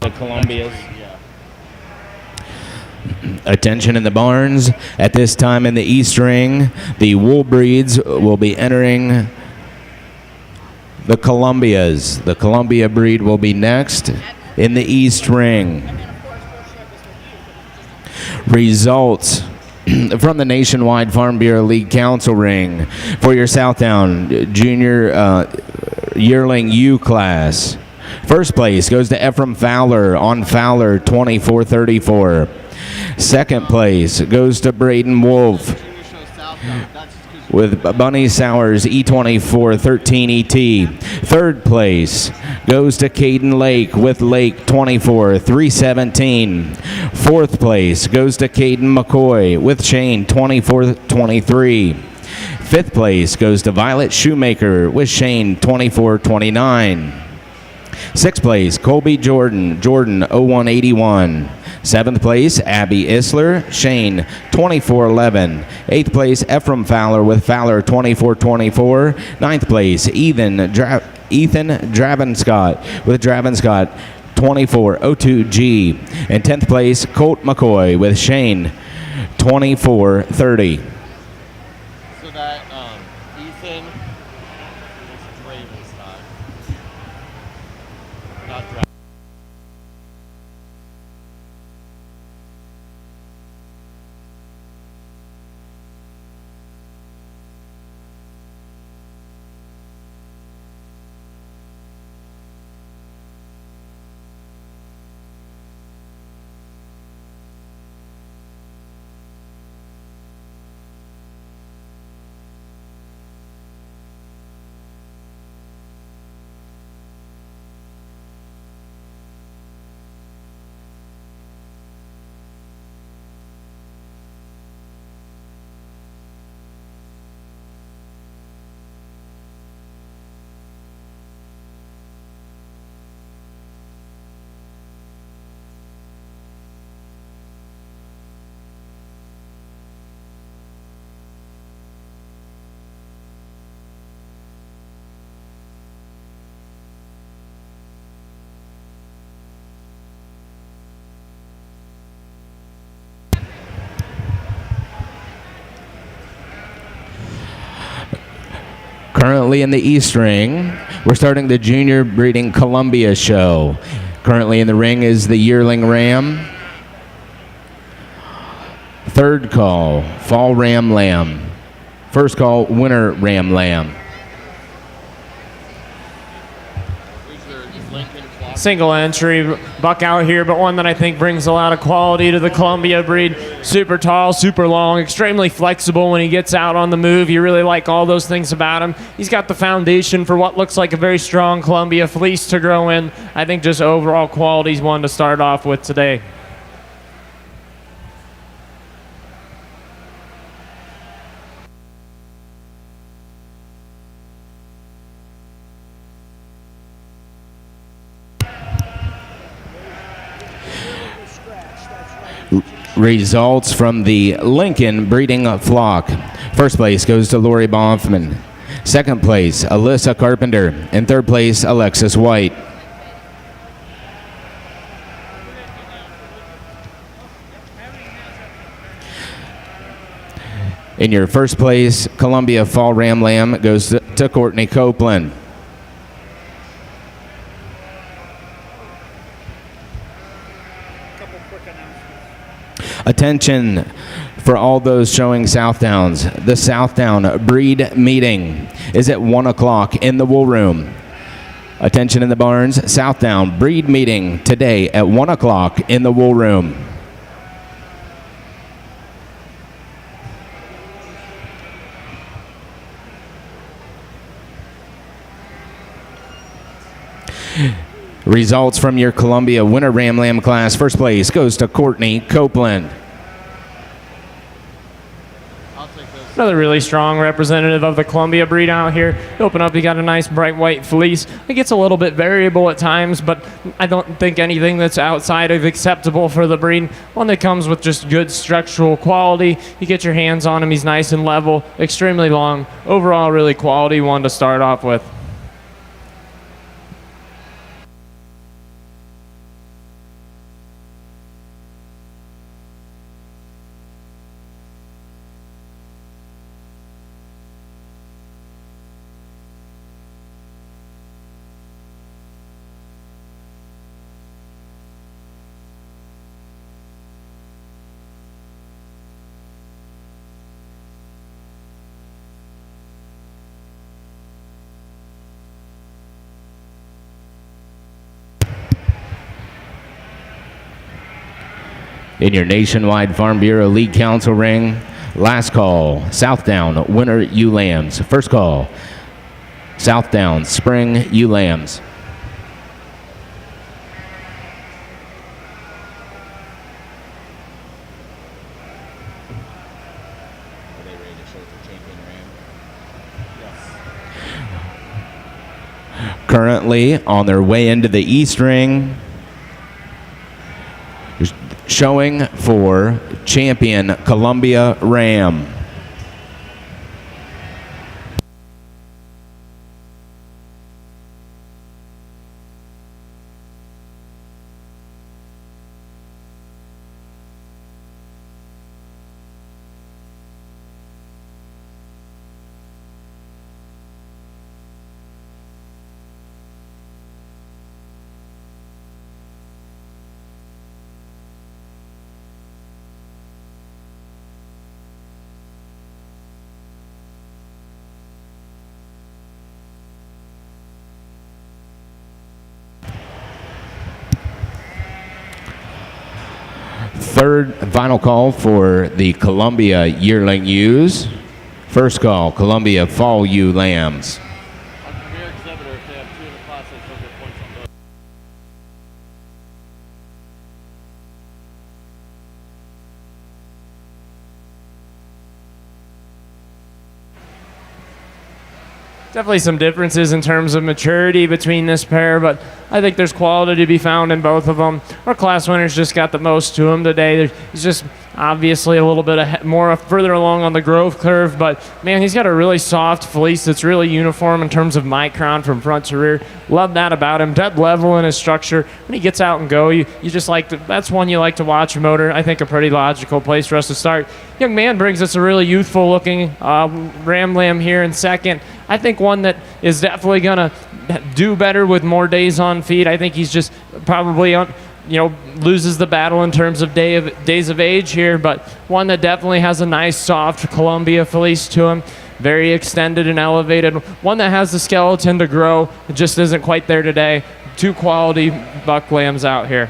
the Columbias. Yeah. Attention in the barns. At this time in the East Ring, the wool breeds will be entering the Columbias. The Columbia breed will be next in the East Ring. Results from the Nationwide Farm Bureau League Council Ring for your Southdown Junior Yearling U class. First place goes to Ephraim Fowler on Fowler 2434. Second place goes to Braden Wolf Junior show Southdown. That's just 'cause with Bunny Sowers E24 13 ET. Third place goes to Caden Lake with Lake 24 317. Fourth place goes to Caden McCoy with Shane 24 23. Fifth place goes to Violet Shoemaker with Shane 24 29. Sixth place Colby Jordan 0181. Seventh place, Abby Isler, Shane, 24-11. Eighth place, Ephraim Fowler with Fowler, 24-24. Ninth place, Ethan Dravenscott with Dravenscott, 24-02G. And 10th place, Colt McCoy with Shane, 24-30. So that Ethan is Dravenstock. Not Draven. Currently in the East Ring, we're starting the Junior Breeding Columbia show. Currently in the ring is the Yearling Ram. Third call, Fall Ram Lamb. First call, Winter Ram Lamb. Single entry buck out here, but one that I think brings a lot of quality to the Columbia breed. Super tall, super long, extremely flexible when he gets out on the move. You really like all those things about him. He's got the foundation for what looks like a very strong Columbia fleece to grow in. I think just overall quality is one to start off with today. Results from the Lincoln breeding flock. First place goes to Lori Bonfman. Second place, Alyssa Carpenter. And third place, Alexis White. In your first place, Columbia Fall Ram Lamb goes to Courtney Copeland. Attention for all those showing Southdowns. The Southdown breed meeting is at 1 o'clock in the wool room. Attention in the barns. Southdown breed meeting today at 1 o'clock in the wool room. Results from your Columbia Winter Ram Lamb class. First place goes to Courtney Copeland. Another really strong representative of the Columbia breed out here. Open up, you got a nice bright white fleece. It gets a little bit variable at times, but I don't think anything that's outside of acceptable for the breed. One that comes with just good structural quality. You get your hands on him, he's nice and level, extremely long. Overall, really quality one to start off with. In your Nationwide Farm Bureau League Council ring, last call, Southdown, winner ewe lambs. First call, Southdown, spring ewe lambs. Currently on their way into the East ring, showing for champion Columbia Ram. Third and final call for the Columbia yearling ewes. First call, Columbia fall ewe lambs. On premier exhibitor, if they have 2 in the class, they still get points on both. Definitely some differences in terms of maturity between this pair, but I think there's quality to be found in both of them. Our class winners just got the most to him today. He's just obviously a little bit more further along on the growth curve, but man, he's got a really soft fleece that's really uniform in terms of micron from front to rear. Love that about him. Dead level in his structure. When he gets out and go, you just like to, that's one you like to watch motor. I think a pretty logical place for us to start. Young man brings us a really youthful looking ram lamb here in second. I think one that is definitely going to do better with more days on feed. I think he's just probably loses the battle in terms of days of age here, but one that definitely has a nice soft Columbia fleece to him. Very extended and elevated. One that has the skeleton to grow. It just isn't quite there today. 2 quality buck lambs out here.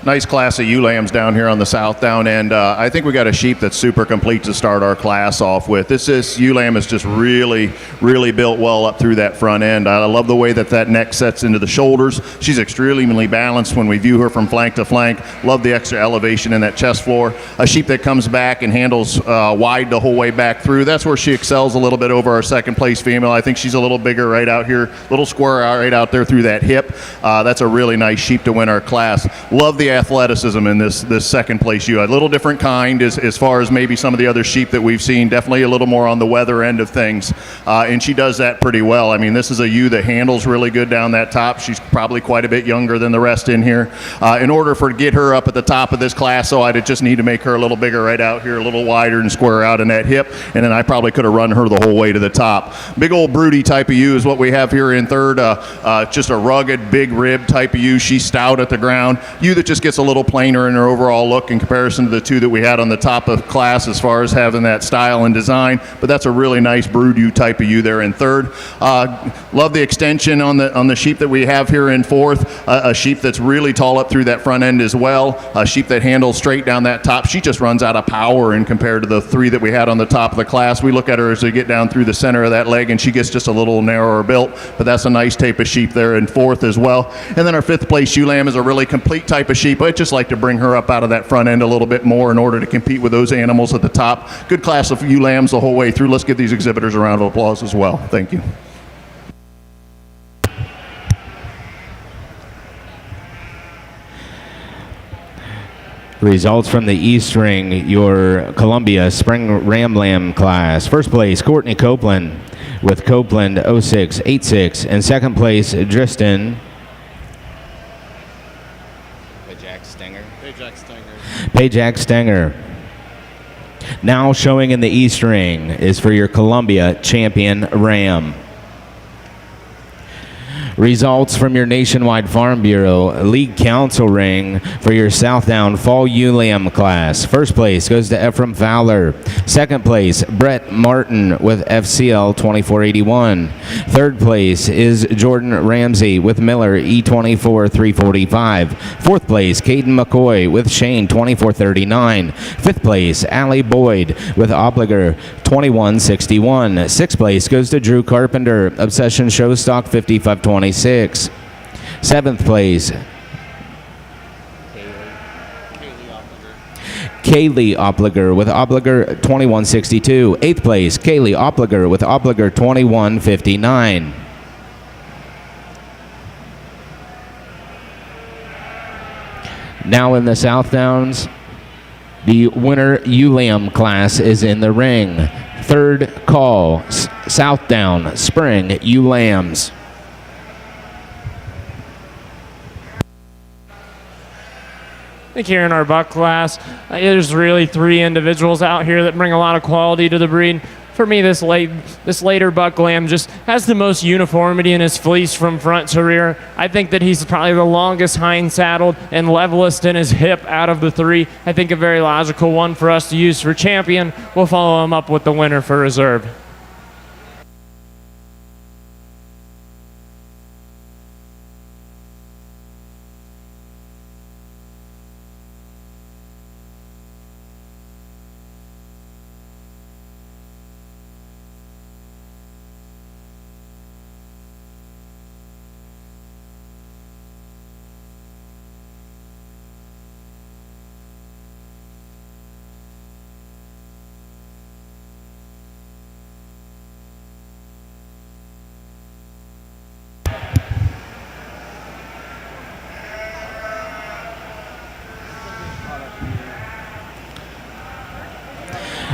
Nice class of ewe lambs down here on the Southdown end. I think we got a sheep that's super complete to start our class off with. This ewe lamb is just really, really built well up through that front end. I love the way that neck sets into the shoulders. She's extremely balanced when we view her from flank to flank. Love the extra elevation in that chest floor. A sheep that comes back and handles wide the whole way back through. That's where she excels a little bit over our second place female. I think she's a little bigger right out here, little square right out there through that hip. That's a really nice sheep to win our class. Love the athleticism in this second place ewe. A little different kind as far as maybe some of the other sheep that we've seen. Definitely a little more on the weather end of things, and she does that pretty well. I mean, this is a ewe that handles really good down that top. She's probably quite a bit younger than the rest in here. In order to get her up at the top of this class, so I'd just need to make her a little bigger right out here, a little wider and square out in that hip, and then I probably could have run her the whole way to the top. Big old broody type of ewe is what we have here in third. Just a rugged, big rib type of ewe. She's stout at the ground. Ewe that just gets a little plainer in her overall look in comparison to the 2 that we had on the top of class as far as having that style and design, but that's a really nice brood ewe type of ewe there in third. Love the extension on the sheep that we have here in fourth. A sheep that's really tall up through that front end as well. A sheep that handles straight down that top. She just runs out of power in compared to the 3 that we had on the top of the class. We look at her as we get down through the center of that leg and she gets just a little narrower built, but that's a nice type of sheep there in fourth as well. And then our 5th place ewe lamb is a really complete type of sheep. I just like to bring her up out of that front end a little bit more in order to compete with those animals at the top. Good class of ewe lambs the whole way through. Let's give these exhibitors a round of applause as well. Thank you. Results from the East Ring, your Columbia Spring Ram Lamb class. First place, Courtney Copeland with Copeland 0686. And second place, Driston Pajak Stenger. Now showing in the East Ring is for your Columbia champion Ram. Results from your Nationwide Farm Bureau League Council ring for your Southdown Fall ULAM class. First place goes to Ephraim Fowler. Second place, Brett Martin with FCL 2481. Third place is Jordan Ramsey with Miller E24 345. Fourth place, Caden McCoy with Shane 2439. Fifth place, Allie Boyd with Obliger 2161. Sixth place goes to Drew Carpenter, Obsession Showstock 5526. Seventh place, Kaylee Opliger with Obliger 2162. Eighth place, Kaylee Opliger with Obliger 2159. Now in the South Downs, the winner ULAM class is in the ring. Third call, South Down Spring ULAMs. I think here in our buck class, there's really three individuals out here that bring a lot of quality to the breed. For me, this later buck lamb just has the most uniformity in his fleece from front to rear. I think that he's probably the longest hind saddled and levelest in his hip out of the three. I think a very logical one for us to use for champion. We'll follow him up with the winner for reserve.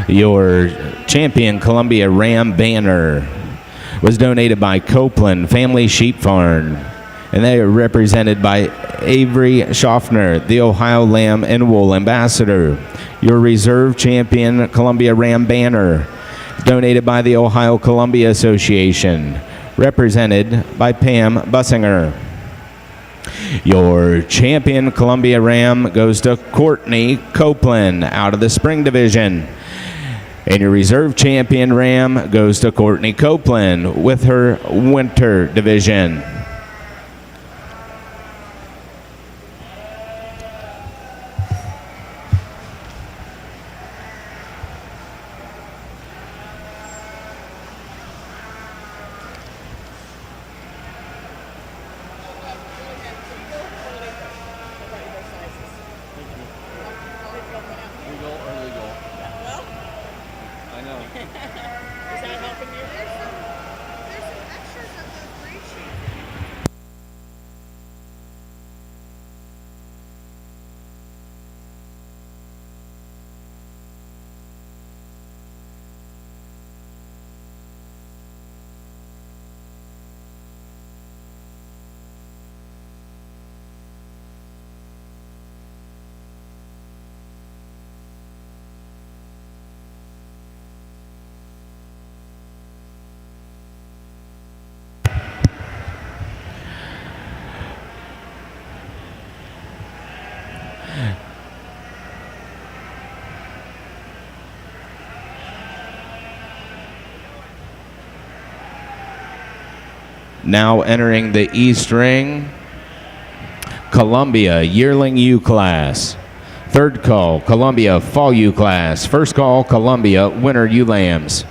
Your champion Columbia Ram banner was donated by Copeland Family Sheep Farm, and they are represented by Avery Schaffner, the Ohio Lamb and Wool Ambassador. Your reserve champion Columbia Ram banner, donated by the Ohio Columbia Association, represented by Pam Bussinger. Your champion Columbia Ram goes to Courtney Copeland out of the Spring Division. And your reserve champion Ram goes to Courtney Copeland with her Winter Division. Legal or legal? I know. Is that helping you? There's some extras of the free sheet. Now entering the East Ring, Columbia Yearling U class. Third call, Columbia Fall U class. First call, Columbia Winter U Lambs.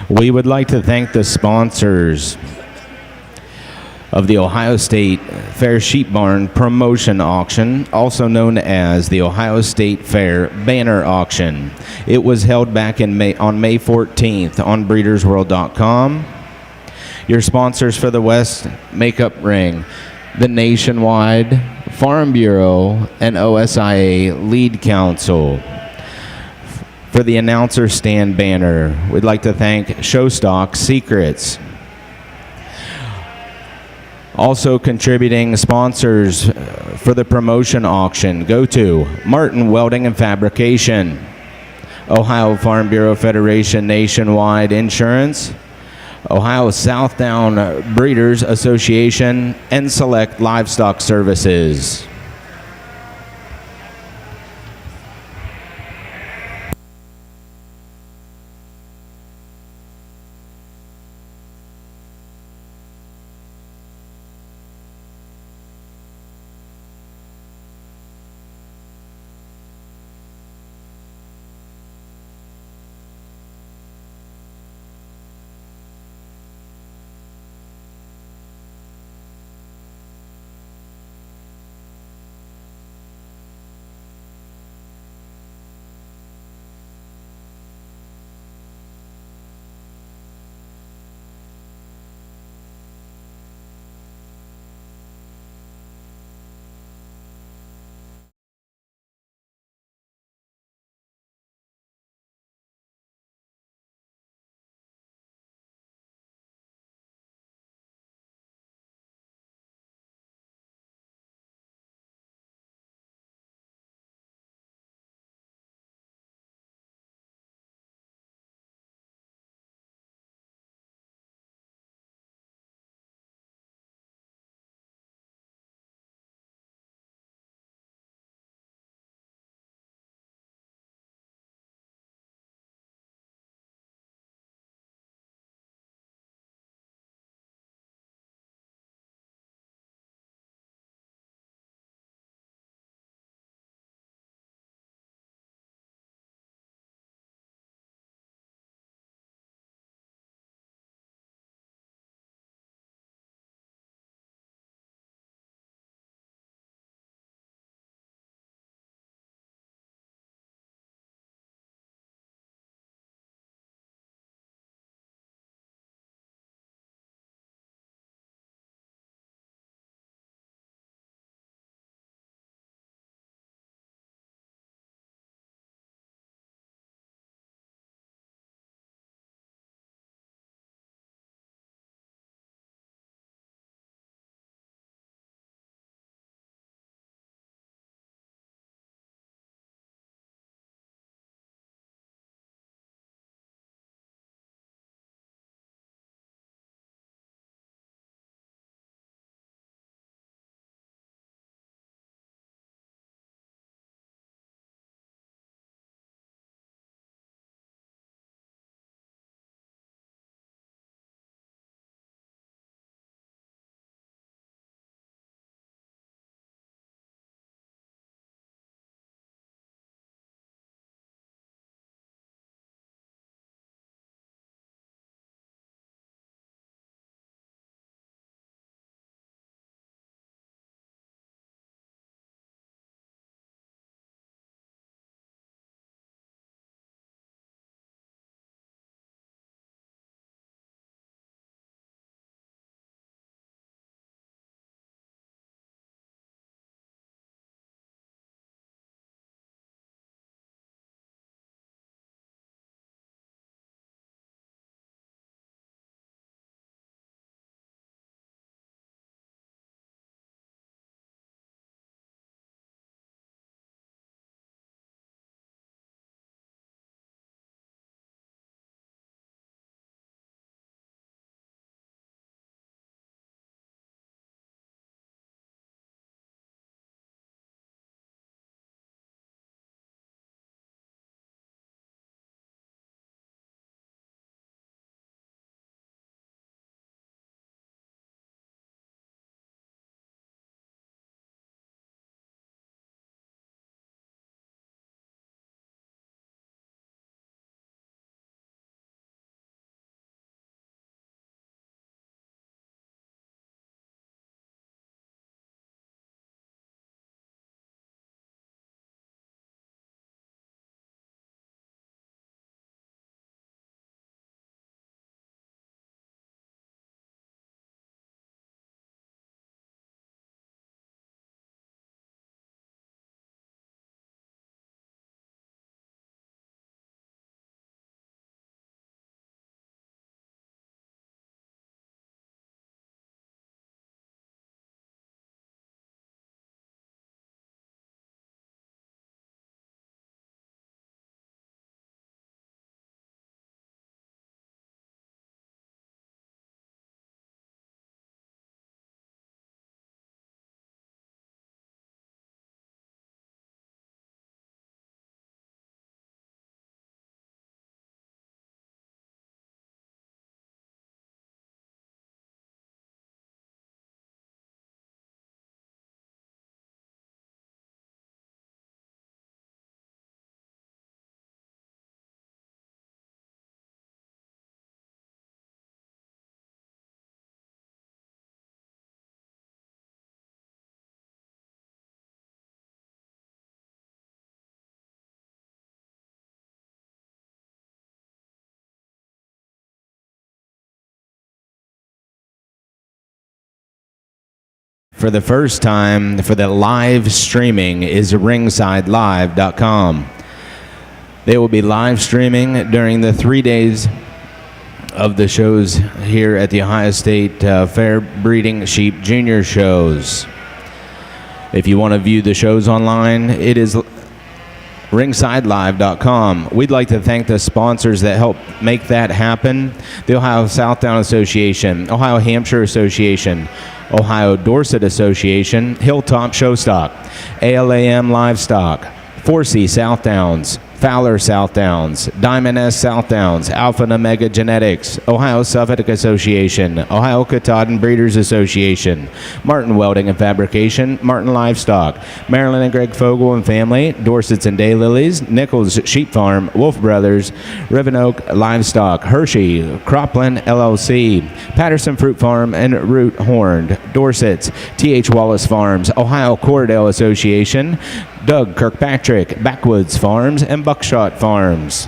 We would like to thank the sponsors of the Ohio State Fair Sheep Barn Promotion Auction, also known as the Ohio State Fair Banner Auction. It was held back on May 14th on breedersworld.com. Your sponsors for the West Makeup Ring, the Nationwide Farm Bureau, and OSIA Lead Counsel. For the announcer stand banner, we'd like to thank Showstock Secrets. Also contributing sponsors for the promotion auction go to Martin Welding and Fabrication, Ohio Farm Bureau Federation Nationwide Insurance, Ohio Southdown Breeders Association, and Select Livestock Services. for the first time for the live streaming is ringsidelive.com. They will be live streaming during the 3 days of the shows here at the Ohio State Fair Breeding Sheep Junior Shows. If you want to view the shows online, it is ringsidelive.com. We'd like to thank the sponsors that help make that happen: the Ohio Southdown Association, Ohio Hampshire Association, Ohio Dorset Association, Hilltop Showstock, ALAM Livestock, 4C Southdowns, Fowler Southdowns, Diamond S Southdowns, Alpha and Omega Genetics, Ohio Suffolk Association, Ohio Katahdin Breeders Association, Martin Welding and Fabrication, Martin Livestock, Marilyn and Greg Fogel and Family, Dorset's and Daylilies, Nichols Sheep Farm, Wolf Brothers, Rivenoak Livestock, Hershey, Cropland LLC, Patterson Fruit Farm and Root Horned, Dorset's, T.H. Wallace Farms, Ohio Cordell Association, Doug Kirkpatrick, Backwoods Farms, and Buckshot Farms.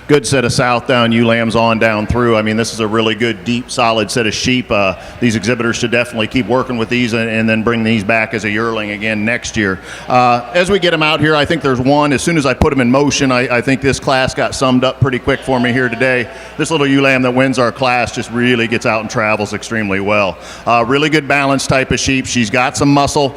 Good set of Southdown ewe lambs on down through. I mean, this is a really good, deep, solid set of sheep. These exhibitors should definitely keep working with these and then bring these back as a yearling again next year. As we get them out here, I think there's one. As soon as I put them in motion, I think this class got summed up pretty quick for me here today. This little ewe lamb that wins our class just really gets out and travels extremely well. Really good balanced type of sheep. She's got some muscle.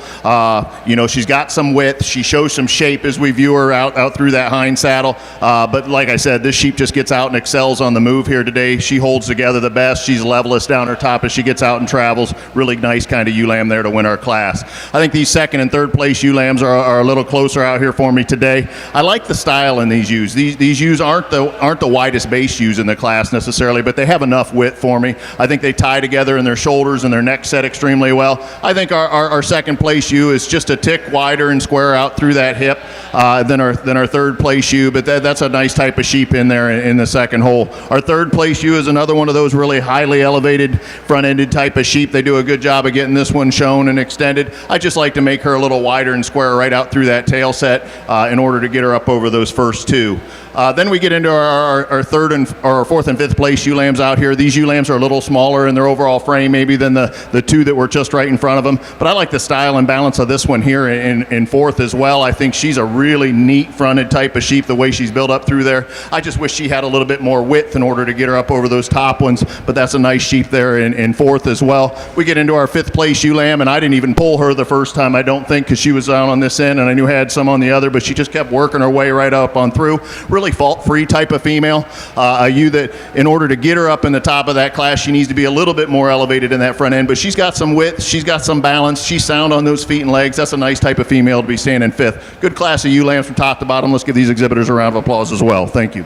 She's got some width. She shows some shape as we view her out through that hind saddle. But like I said, this sheep just gets out and excels on the move here today. She holds together the best. She's levelest down her top as she gets out and travels. Really nice kind of ewe lamb there to win our class. I think these second and third place ewe lambs are a little closer out here for me today. I like the style in these ewes. These ewes aren't the widest base ewes in the class necessarily, but they have enough width for me. I think they tie together in their shoulders and their neck set extremely well. I think our second place ewe is just a tick wider and square out through that hip than our third place ewe, but that's a nice type of sheep in there in the second hole. Our third place ewe is another one of those really highly elevated front-ended type of sheep. They do a good job of getting this one shown and extended. I just like to make her a little wider and square right out through that tail set in order to get her up over those first two. Then we get into our third and our fourth and fifth place ewe lambs out here. These ewe lambs are a little smaller in their overall frame maybe than the two that were just right in front of them, but I like the style and balance of this one here in fourth as well. I think she's a really neat fronted type of sheep the way she's built up through there. I just wish she had a little bit more width in order to get her up over those top ones, but that's a nice sheep there in fourth as well. We get into our fifth place ewe lamb, and I didn't even pull her the first time, I don't think, because she was down on this end and I knew I had some on the other, but she just kept working her way right up on through. Really fault-free type of female, a ewe that in order to get her up in the top of that class, she needs to be a little bit more elevated in that front end, but she's got some width, she's got some balance, she's sound on those feet and legs. That's a nice type of female to be standing fifth. Good class of ewe lambs from top to bottom. Let's give these exhibitors a round of applause as well. Thank you.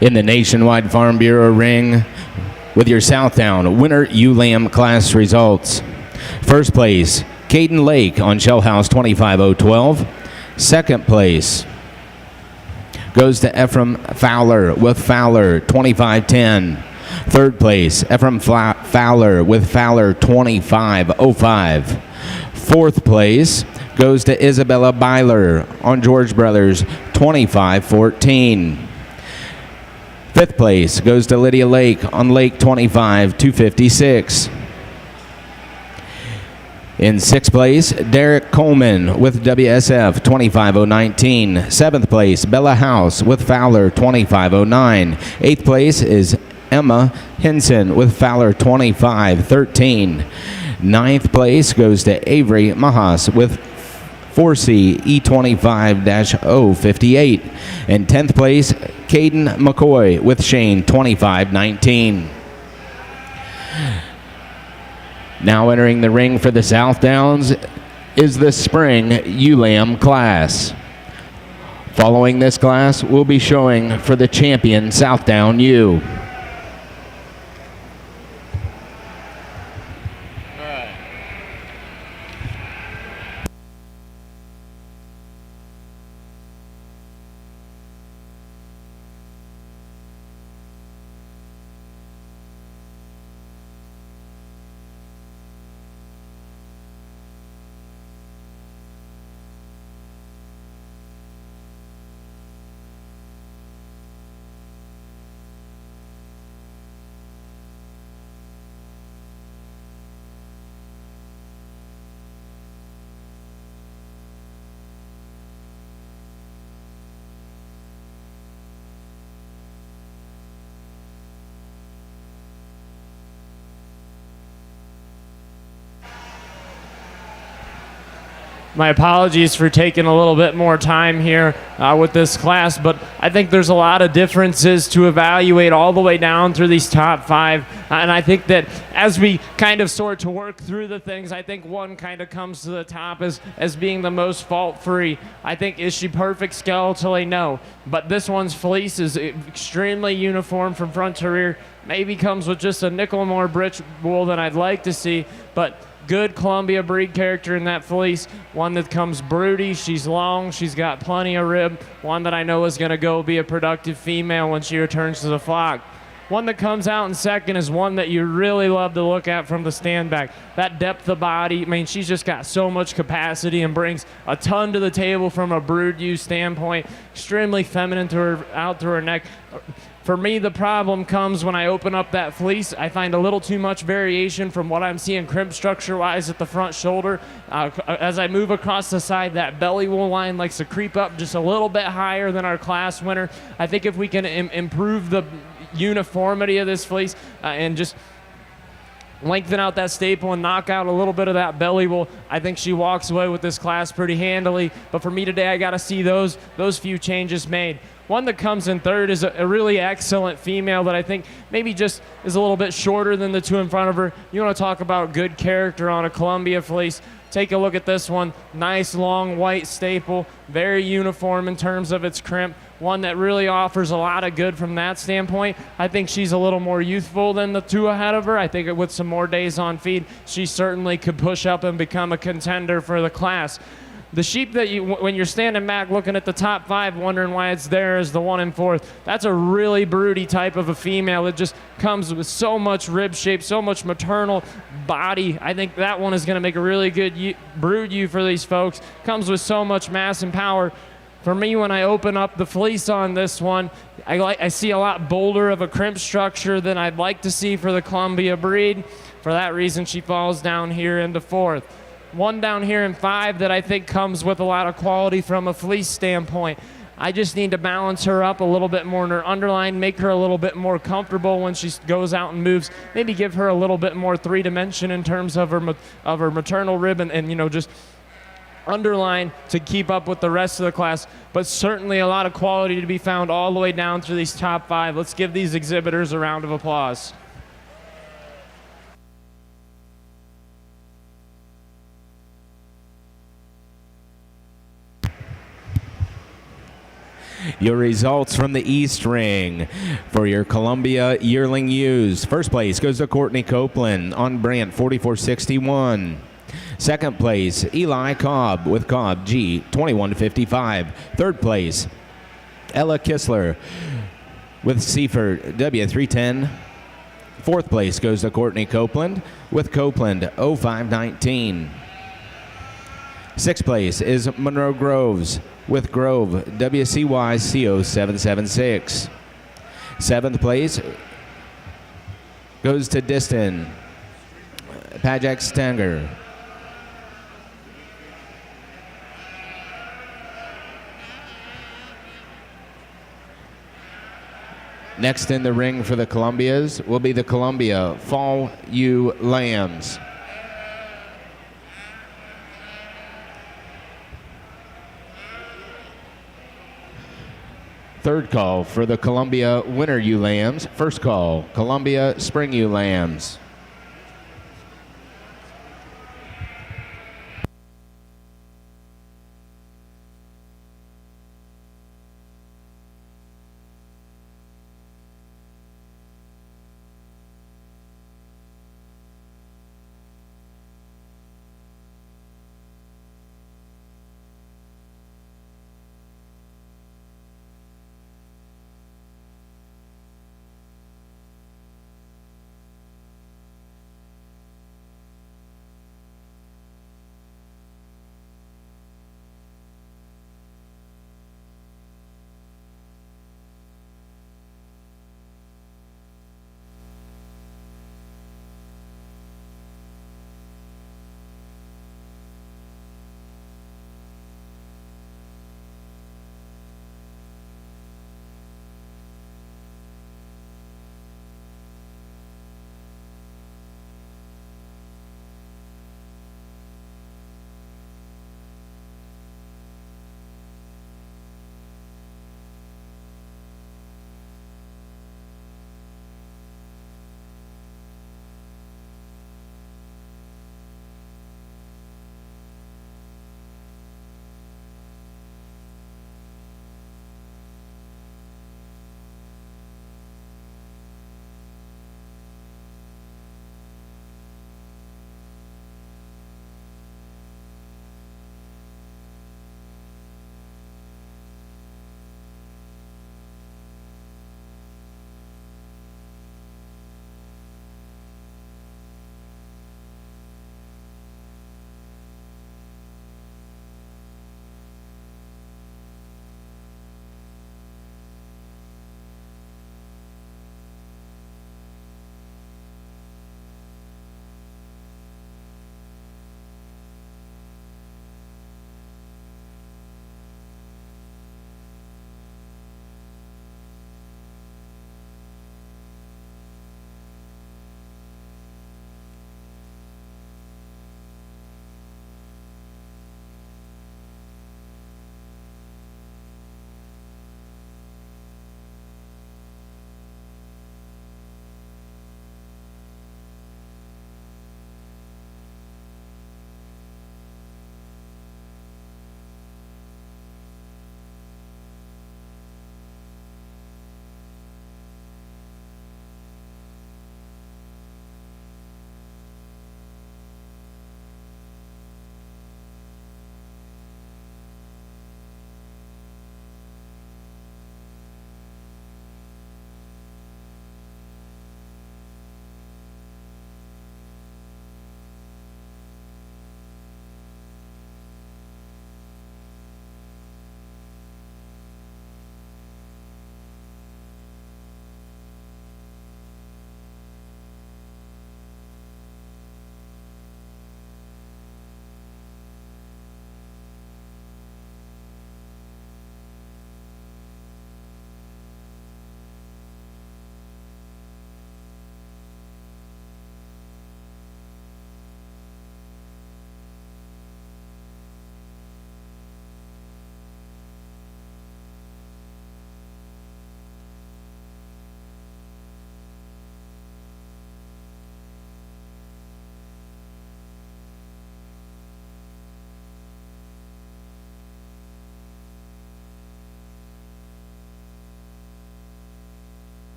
In the Nationwide Farm Bureau ring with your Southdown winter ewe lamb class results. First place, Caden Lake on Shell House 25012. Second place goes to Ephraim Fowler with Fowler 2510. Third place, Ephraim Fowler with Fowler 2505. Fourth place goes to Isabella Byler on George Brothers 2514. Fifth place goes to Lydia Lake on Lake 25256. In sixth place, Derek Coleman with WSF 25019. Seventh place, Bella House with Fowler 2509. Eighth place is Emma Henson with Fowler 2513. Ninth place goes to Avery Mahas with 4C E25-058. And 10th place, Caden McCoy with Shane 2519. Now entering the ring for the South Downs is the Spring ULAM class. Following this class, we'll be showing for the champion Southdown U. My apologies for taking a little bit more time here with this class, but I think there's a lot of differences to evaluate all the way down through these top 5. And I think that as we kind of sort to work through the things, I think one kind of comes to the top as being the most fault-free. I think, is she perfect skeletally? No. But this one's fleece is extremely uniform from front to rear. Maybe comes with just a nickel more britch wool than I'd like to see, but good Columbia breed character in that fleece. One that comes broody. She's long. She's got plenty of rib. One that I know is going to go be a productive female when she returns to the flock. One that comes out in second is one that you really love to look at from the stand back. That depth of body, I mean, she's just got so much capacity and brings a ton to the table from a brood use standpoint. Extremely feminine out through her neck. For me, the problem comes when I open up that fleece. I find a little too much variation from what I'm seeing crimp structure-wise at the front shoulder. As I move across the side, that belly wool line likes to creep up just a little bit higher than our class winner. I think if we can improve the uniformity of this fleece and just lengthen out that staple and knock out a little bit of that belly wool, I think she walks away with this class pretty handily. But for me today, I got to see those few changes made. One that comes in third is a really excellent female that I think maybe just is a little bit shorter than the two in front of her. You want to talk about good character on a Columbia fleece. Take a look at this one. Nice long white staple, very uniform in terms of its crimp. One that really offers a lot of good from that standpoint. I think she's a little more youthful than the two ahead of her. I think with some more days on feed, she certainly could push up and become a contender for the class. The sheep that when you're standing back looking at the top 5, wondering why it's there is the one in fourth. That's a really broody type of a female. It just comes with so much rib shape, so much maternal body. I think that one is going to make a really good brood ewe for these folks. Comes with so much mass and power. For me, when I open up the fleece on this one, I see a lot bolder of a crimp structure than I'd like to see for the Columbia breed. For that reason, she falls down here into fourth. One down here in 5 that I think comes with a lot of quality from a fleece standpoint. I just need to balance her up a little bit more in her underline, make her a little bit more comfortable when she goes out and moves. Maybe give her a little bit more 3-dimension in terms of her maternal rib and you know, just underline to keep up with the rest of the class. But certainly a lot of quality to be found all the way down through these top 5. Let's give these exhibitors a round of applause. Your results from the East Ring for your Columbia yearling ewes. First place goes to Courtney Copeland on Brant 4461. Second place, Eli Cobb with Cobb G 2155. Third place, Ella Kistler with Seaford W310. Fourth place goes to Courtney Copeland with Copeland 0519. Sixth place is Monroe Groves with Grove WCY CO776. Seventh place goes to Diston Pajak Stanger. Next in the ring for the Columbias will be the Columbia Fall Ewe Lambs. Third call for the Columbia Winter Ewe Lambs. First call, Columbia Spring Ewe Lambs.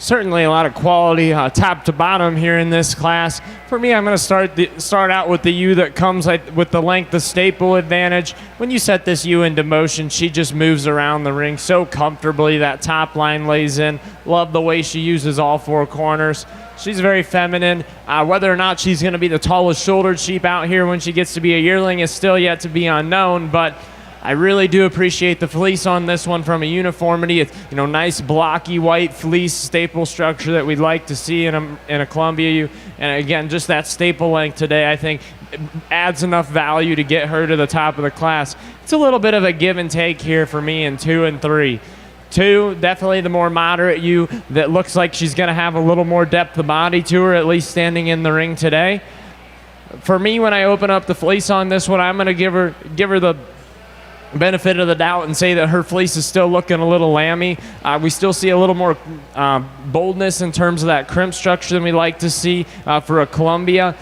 certainly a lot of quality top to bottom here in this class. For me, I'm going to start out with the ewe that comes with the length of staple advantage. When you set this ewe into motion, she just moves around the ring so comfortably. That top line lays in. Love the way she uses all four corners. She's very feminine. Whether or not she's going to be the tallest shouldered sheep out here when she gets to be a yearling is still yet to be unknown, but I really do appreciate the fleece on this one from a uniformity. It's, nice blocky white fleece staple structure that we'd like to see in a Columbia ewe. And again, just that staple length today, I think, adds enough value to get her to the top of the class. It's a little bit of a give and take here for me in 2 and 3. 2, definitely the more moderate ewe that looks like she's going to have a little more depth of body to her, at least standing in the ring today. For me, when I open up the fleece on this one, I'm going to give her the benefit of the doubt and say that her fleece is still looking a little lammy. We still see a little more boldness in terms of that crimp structure than we like to see for a Columbia.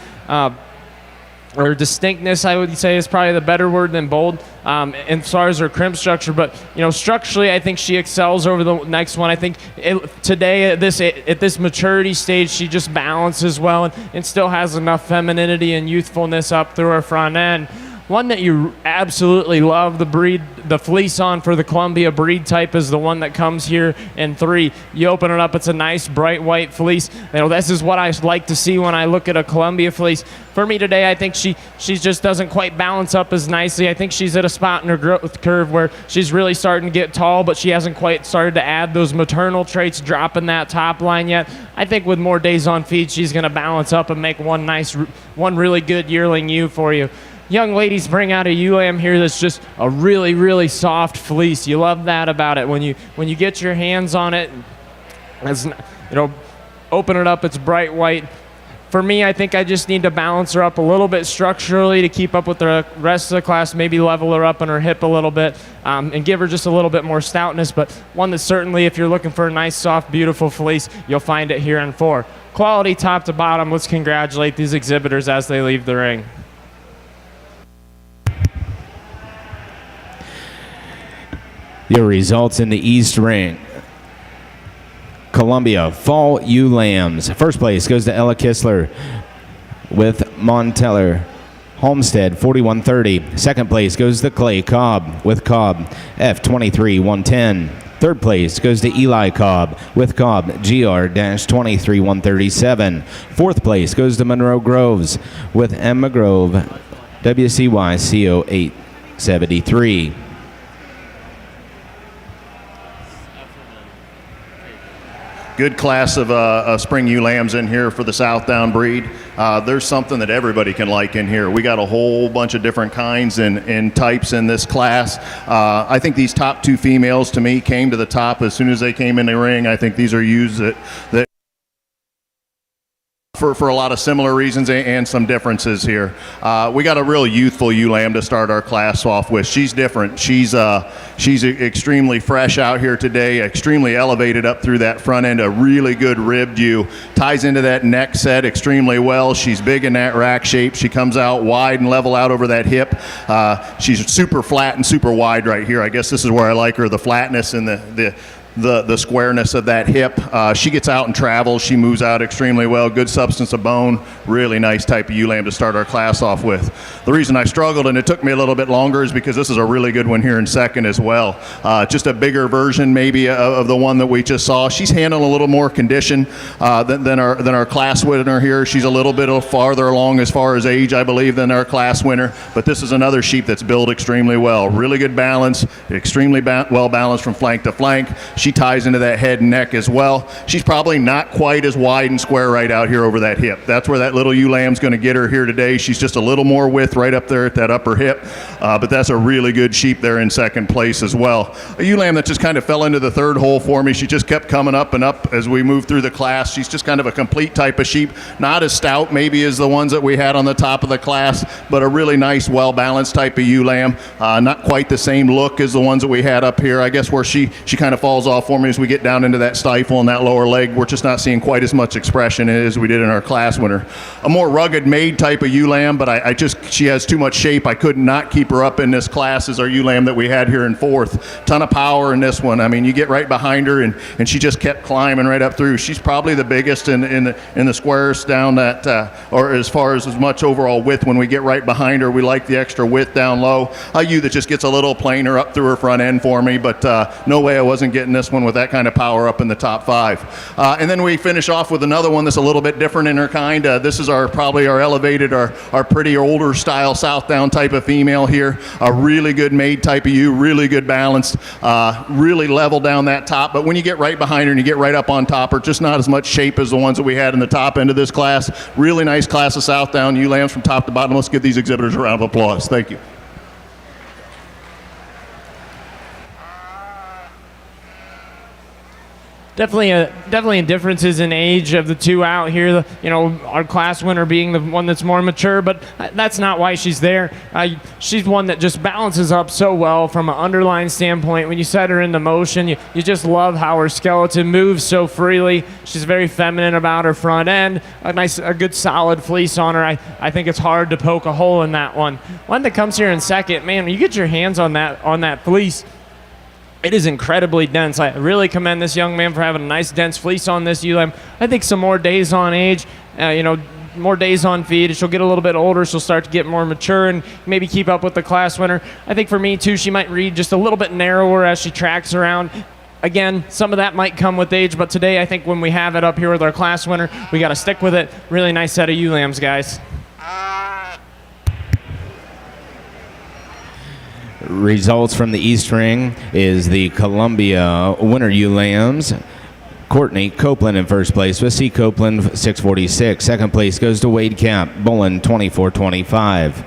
Or distinctness, I would say, is probably the better word than bold, as far as her crimp structure. But structurally, I think she excels over the next one. I think today at this maturity stage, she just balances well and still has enough femininity and youthfulness up through her front end. One that you absolutely love the fleece on for the Columbia breed type is the one that comes here in 3. You open it up, it's a nice bright white fleece. This is what I like to see when I look at a Columbia fleece. For me today, I think she just doesn't quite balance up as nicely. I think she's at a spot in her growth curve where she's really starting to get tall, but she hasn't quite started to add those maternal traits, dropping that top line yet. I think with more days on feed, she's going to balance up and make one really good yearling ewe for you. Young ladies bring out a ewe lamb here that's just a really, really soft fleece. You love that about it. When you get your hands on it, open it up, it's bright white. For me, I think I just need to balance her up a little bit structurally to keep up with the rest of the class, maybe level her up on her hip a little bit, and give her just a little bit more stoutness, but one that certainly, if you're looking for a nice, soft, beautiful fleece, you'll find it here in 4. Quality top to bottom. Let's congratulate these exhibitors as they leave the ring. Your results in the East Ring. Columbia Fall Ewe Lambs. First place goes to Ella Kistler with Monteller Homestead 4130. Second place goes to Clay Cobb with Cobb F23 110. Third place goes to Eli Cobb with Cobb GR-23 137. Fourth place goes to Monroe Groves with Emma Grove WCY CO 873. Good class of spring ewe lambs in here for the Southdown breed. There's something that everybody can like in here. We got a whole bunch of different kinds and types in this class. I think these top 2 females, to me, came to the top as soon as they came in the ring. I think these are ewes that for a lot of similar reasons and some differences here. We got a real youthful ewe lamb to start our class off with. She's different. She's extremely fresh out here today, extremely elevated up through that front end, a really good ribbed ewe. Ties into that neck set extremely well. She's big in that rack shape. She comes out wide and level out over that hip. She's super flat and super wide right here. I guess this is where I like her, the flatness and the squareness of that hip. She gets out and travels. She moves out extremely well. Good substance of bone. Really nice type of ewe lamb to start our class off with. The reason I struggled and it took me a little bit longer is because this is a really good one here in second as well. Just a bigger version maybe of the one that we just saw. She's handling a little more condition than our class winner here. She's a little bit farther along as far as age, I believe, than our class winner. But this is another sheep that's built extremely well. Really good balance. Extremely well balanced from flank to flank. She ties into that head and neck as well. She's probably not quite as wide and square right out here over that hip. That's where that little ewe lamb's going to get her here today. She's just a little more width right up there at that upper hip, but that's a really good sheep there in second place as well. A ewe lamb that just kind of fell into the third hole for me. She just kept coming up and up as we moved through the class. She's just kind of a complete type of sheep. Not as stout maybe as the ones that we had on the top of the class, but a really nice, well-balanced type of ewe lamb. Not quite the same look as the ones that we had up here. I guess where she kind of falls off for me as we get down into that stifle and that lower leg. We're just not seeing quite as much expression as we did in our class winner. A more rugged maid type of ewe lamb, but she has too much shape. I could not keep her up in this class as our ewe lamb that we had here in fourth. Ton of power in this one. I mean, you get right behind her and she just kept climbing right up through. She's probably the biggest in the squares down that, or as far as much overall width. When we get right behind her, we like the extra width down low. A ewe that just gets a little plainer up through her front end for me, but no way I wasn't getting this one with that kind of power up in the top 5. And then we finish off with another one that's a little bit different in her kind. This is probably our elevated, our pretty older style Southdown type of female here. A really good maid type of ewe, really good balanced, really level down that top. But when you get right behind her and you get right up on top her, just not as much shape as the ones that we had in the top end of this class. Really nice class of Southdown ewe lambs from top to bottom. Let's give these exhibitors a round of applause. Thank you. Definitely differences in age of the two out here. Our class winner being the one that's more mature, but that's not why she's there. She's one that just balances up so well from an underline standpoint. When you set her into motion, you just love how her skeleton moves so freely. She's very feminine about her front end. A good solid fleece on her. I think it's hard to poke a hole in that one. One that comes here in second, man, when you get your hands on that fleece, it is incredibly dense. I really commend this young man for having a nice dense fleece on this ewe lamb. I think some more days on age, more days on feed. She'll get a little bit older. She'll start to get more mature and maybe keep up with the class winner. I think for me, too, she might read just a little bit narrower as she tracks around. Again, some of that might come with age, but today I think when we have it up here with our class winner, we got to stick with it. Really nice set of ewe lambs, guys. Results from the East Ring is the Columbia winner ewe lambs. Courtney Copeland in first place with C. Copeland 646. Second place goes to Wade Cap Bullen 2425.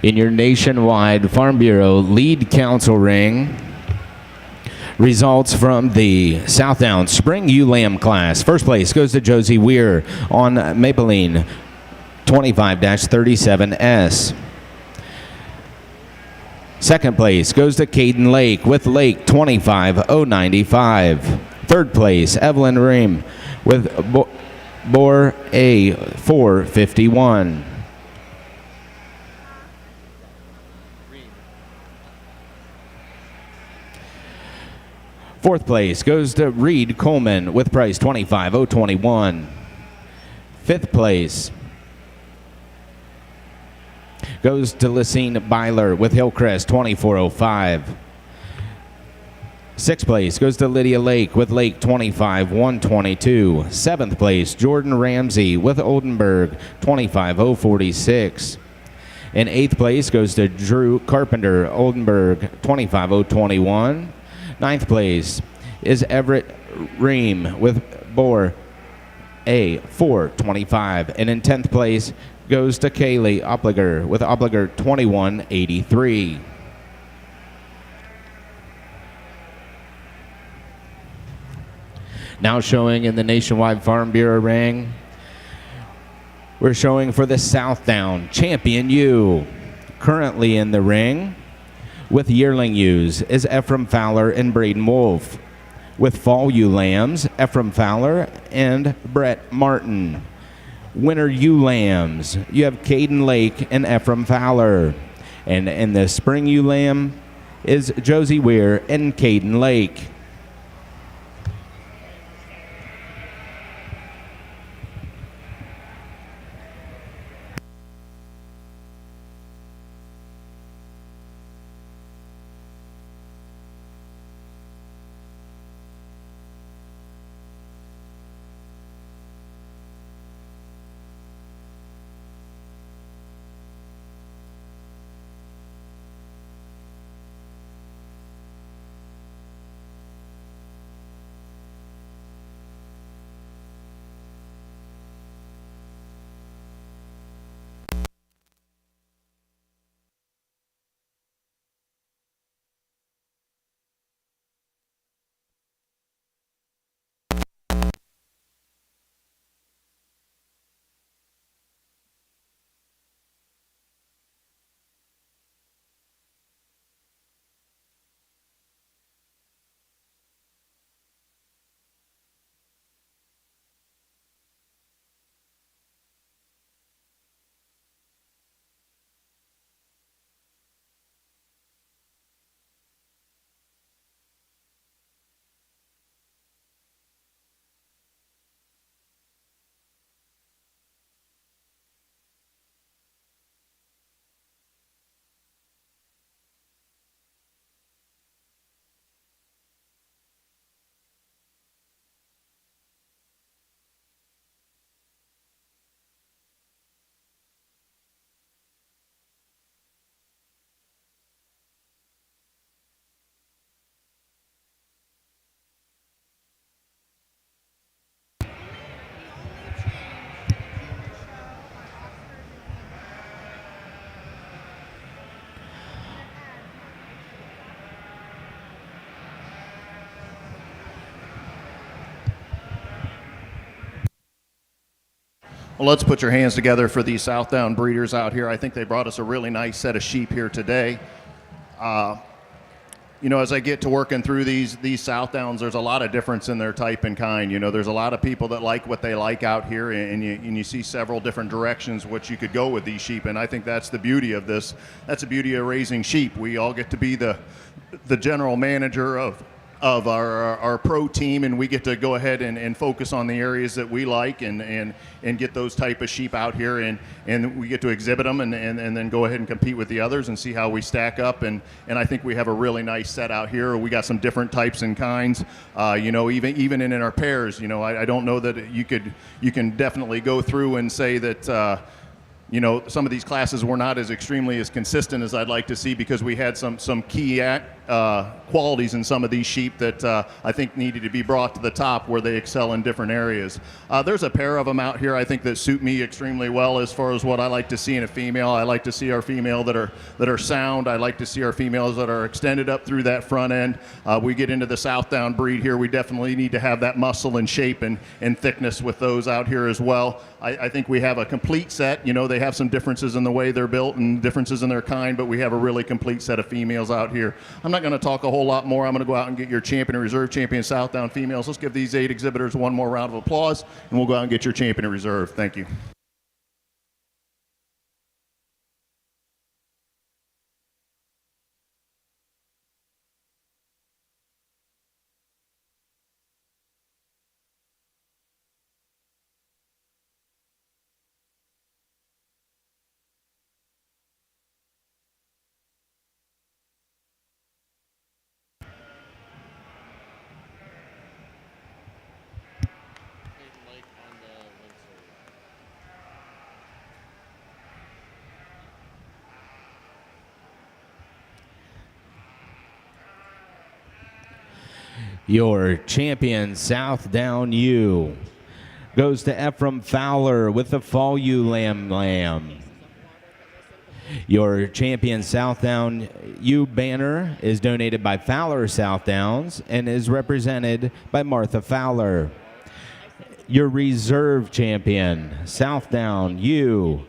In your nationwide Farm Bureau lead council ring, results from the Southdown Spring Ewe Lamb class. First place goes to Josie Weir on Mapeline 25-37S. Second place goes to Caden Lake with Lake 25095. Third place, Evelyn Ream with Bore A 451. Fourth place goes to Reed Coleman with price 25021. Fifth place goes to Lysine Byler with Hillcrest 2405. Sixth place goes to Lydia Lake with Lake 25122. Seventh place, Jordan Ramsey with Oldenburg 25046. And eighth place goes to Drew Carpenter, Oldenburg 25021. Ninth place is Everett Ream with Bore A 425. And in 10th place goes to Kaylee Obliger with Obliger 2183. Now showing in the Nationwide Farm Bureau ring, we're showing for the Southdown Champion ewe. Currently in the ring with yearling ewes is Ephraim Fowler and Braden Wolf. With fall ewe lambs, Ephraim Fowler and Brett Martin. Winter ewe lambs, you have Caden Lake and Ephraim Fowler. And in the spring ewe lamb is Josie Weir and Caden Lake. Well, let's put your hands together for these Southdown breeders out here. I think they brought us a really nice set of sheep here today. You know, as I get to working through these Southdowns, there's a lot of difference in their type and kind. You know, there's a lot of people that like what they like out here, and you see several different directions which you could go with these sheep. And I think that's the beauty of this. That's the beauty of raising sheep. We all get to be the general manager of our pro team, and we get to go ahead and focus on the areas that we like and get those type of sheep out here, and we get to exhibit them and then go ahead and compete with the others and see how we stack up, and I think we have a really nice set out here. We got some different types and kinds, you know, even in our pairs. You know, I don't know that you can definitely go through and say that you know, some of these classes were not as extremely as consistent as I'd like to see, because we had some key qualities in some of these sheep that I think needed to be brought to the top where they excel in different areas. There's a pair of them out here I think that suit me extremely well as far as what I like to see in a female. I like to see our female that are sound. I like to see our females that are extended up through that front end. We get into the Southdown breed here, we definitely need to have that muscle and shape and thickness with those out here as well. I think we have a complete set. You know, they have some differences in the way they're built and differences in their kind, but we have a really complete set of females out here. I'm not going to talk a whole lot more. I'm going to go out and get your champion and reserve champion Southdown females. Let's give these 8 exhibitors one more round of applause, and we'll go out and get your champion and reserve. Thank you. Hit Mike on the Windsor. Your champion, Southdown U, goes to Ephraim Fowler with the Fall U Lamb. Your champion, Southdown U banner is donated by Fowler Southdowns and is represented by Martha Fowler. Your reserve champion, Southdown U,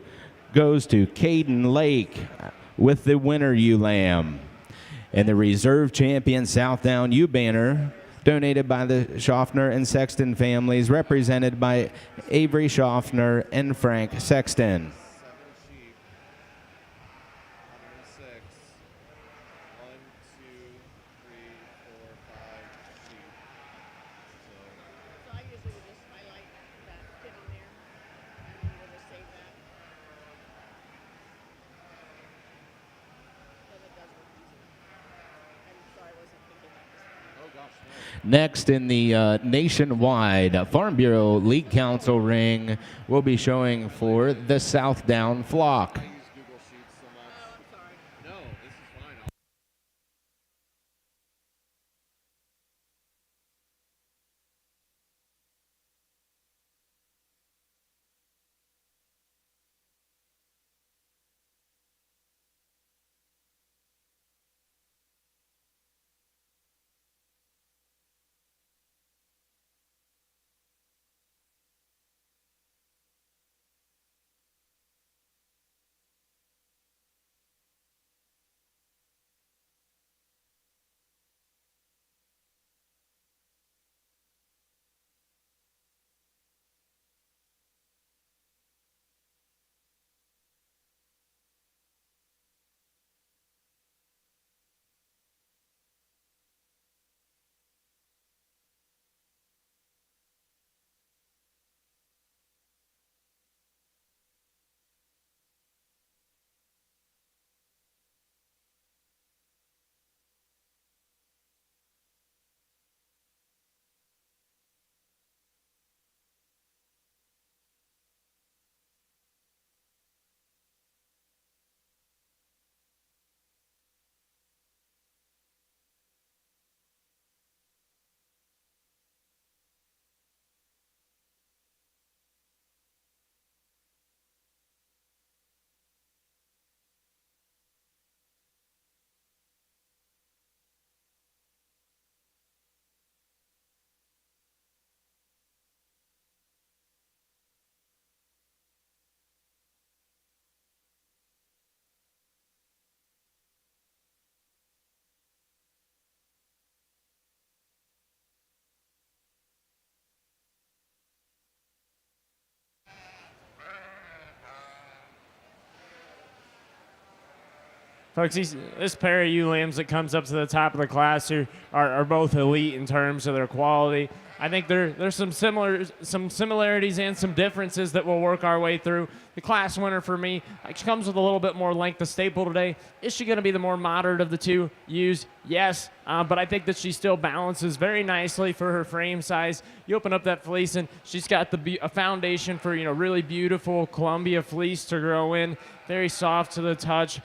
goes to Caden Lake with the Winter U Lamb. And the reserve champion, Southdown U banner, donated by the Schaffner and Sexton families, represented by Avery Schaffner and Frank Sexton. 7 sheep. 106. 1, 2, 3, 4, 5 sheep. So I usually would just highlight that pin on there, and then we'll just save that. Because it does work easy. I'm sorry, I wasn't thinking that this time. Oh gosh, no. Next in the nationwide Farm Bureau League Council ring, we'll be showing for the Southdown flock. I use Google Sheets so much. Oh, I'm sorry. No, this is fine. Folks, this pair of ewe lambs that comes up to the top of the class here are both elite in terms of their quality. I think there's some similarities and some differences that we'll work our way through. The class winner for me, she comes with a little bit more length to staple today. Is she going to be the more moderate of the two ewes? Yes, but I think that she still balances very nicely for her frame size. You open up that fleece and she's got a foundation for really beautiful Columbia fleece to grow in, very soft to the touch.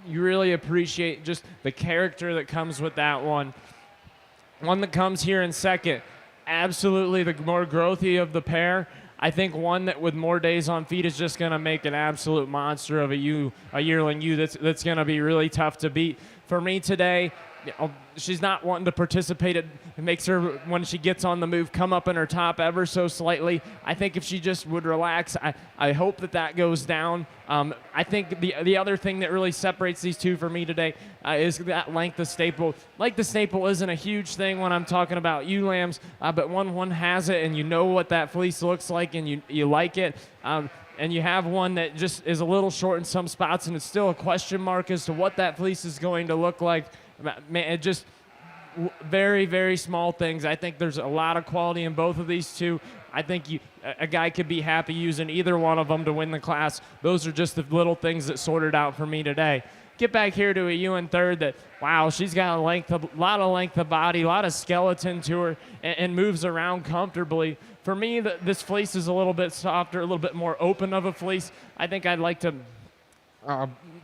You really appreciate just the character that comes with that one. One that comes here in second, absolutely the more growthy of the pair. I think one that with more days on feed is just going to make an absolute monster of a yearling ewe that's going to be really tough to beat. For me today, she's not wanting to participate. It makes her, when she gets on the move, come up in her top ever so slightly. I think if she just would relax, I hope that goes down. I think the other thing that really separates these two for me today is that length of staple. Length of staple isn't a huge thing when I'm talking about ewe lambs, but one has it and you know what that fleece looks like and you like it. And you have one that just is a little short in some spots and it's still a question mark as to what that fleece is going to look like. Man, it just very, very small things. I think there's a lot of quality in both of these two. I think a guy could be happy using either one of them to win the class. Those are just the little things that sorted out for me today. Get back here to a ewe in third that, wow, she's got a lot of length of body, a lot of skeleton to her, and moves around comfortably. For me, this fleece is a little bit softer, a little bit more open of a fleece. I think I'd like to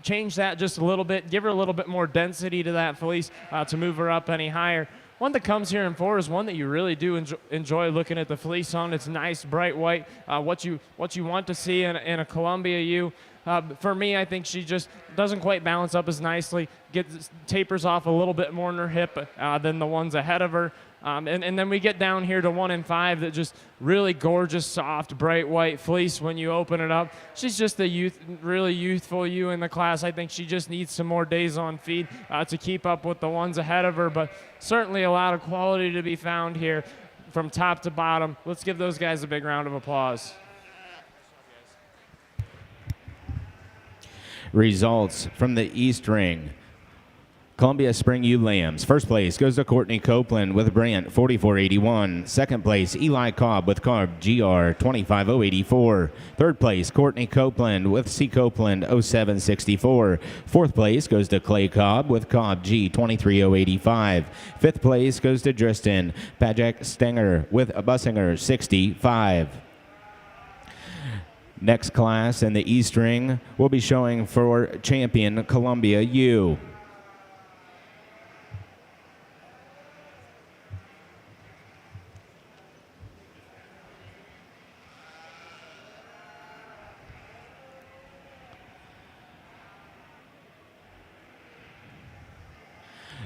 change that just a little bit, give her a little bit more density to that fleece to move her up any higher. One that comes here in four is one that you really do enjoy looking at the fleece on. It's nice, bright white, what you want to see in a Columbia ewe. For me, I think she just doesn't quite balance up as nicely, tapers off a little bit more in her hip than the ones ahead of her. And then we get down here to 1 and 5 that just really gorgeous, soft, bright white fleece when you open it up. She's just a really youthful ewe in the class. I think she just needs some more days on feed to keep up with the ones ahead of her, but certainly a lot of quality to be found here from top to bottom. Let's give those guys a big round of applause. Results from the East Ring. Columbia Spring Ewe Lambs. First place goes to Courtney Copeland with Brant 4481. Second place, Eli Cobb with Cobb GR 25084. Third place, Courtney Copeland with C. Copeland 0764. Fourth place goes to Clay Cobb with Cobb G 23085. Fifth place goes to Dristan Pajak Stenger with Bussinger 65. Next class in the East Ring will be showing for champion Columbia ewe.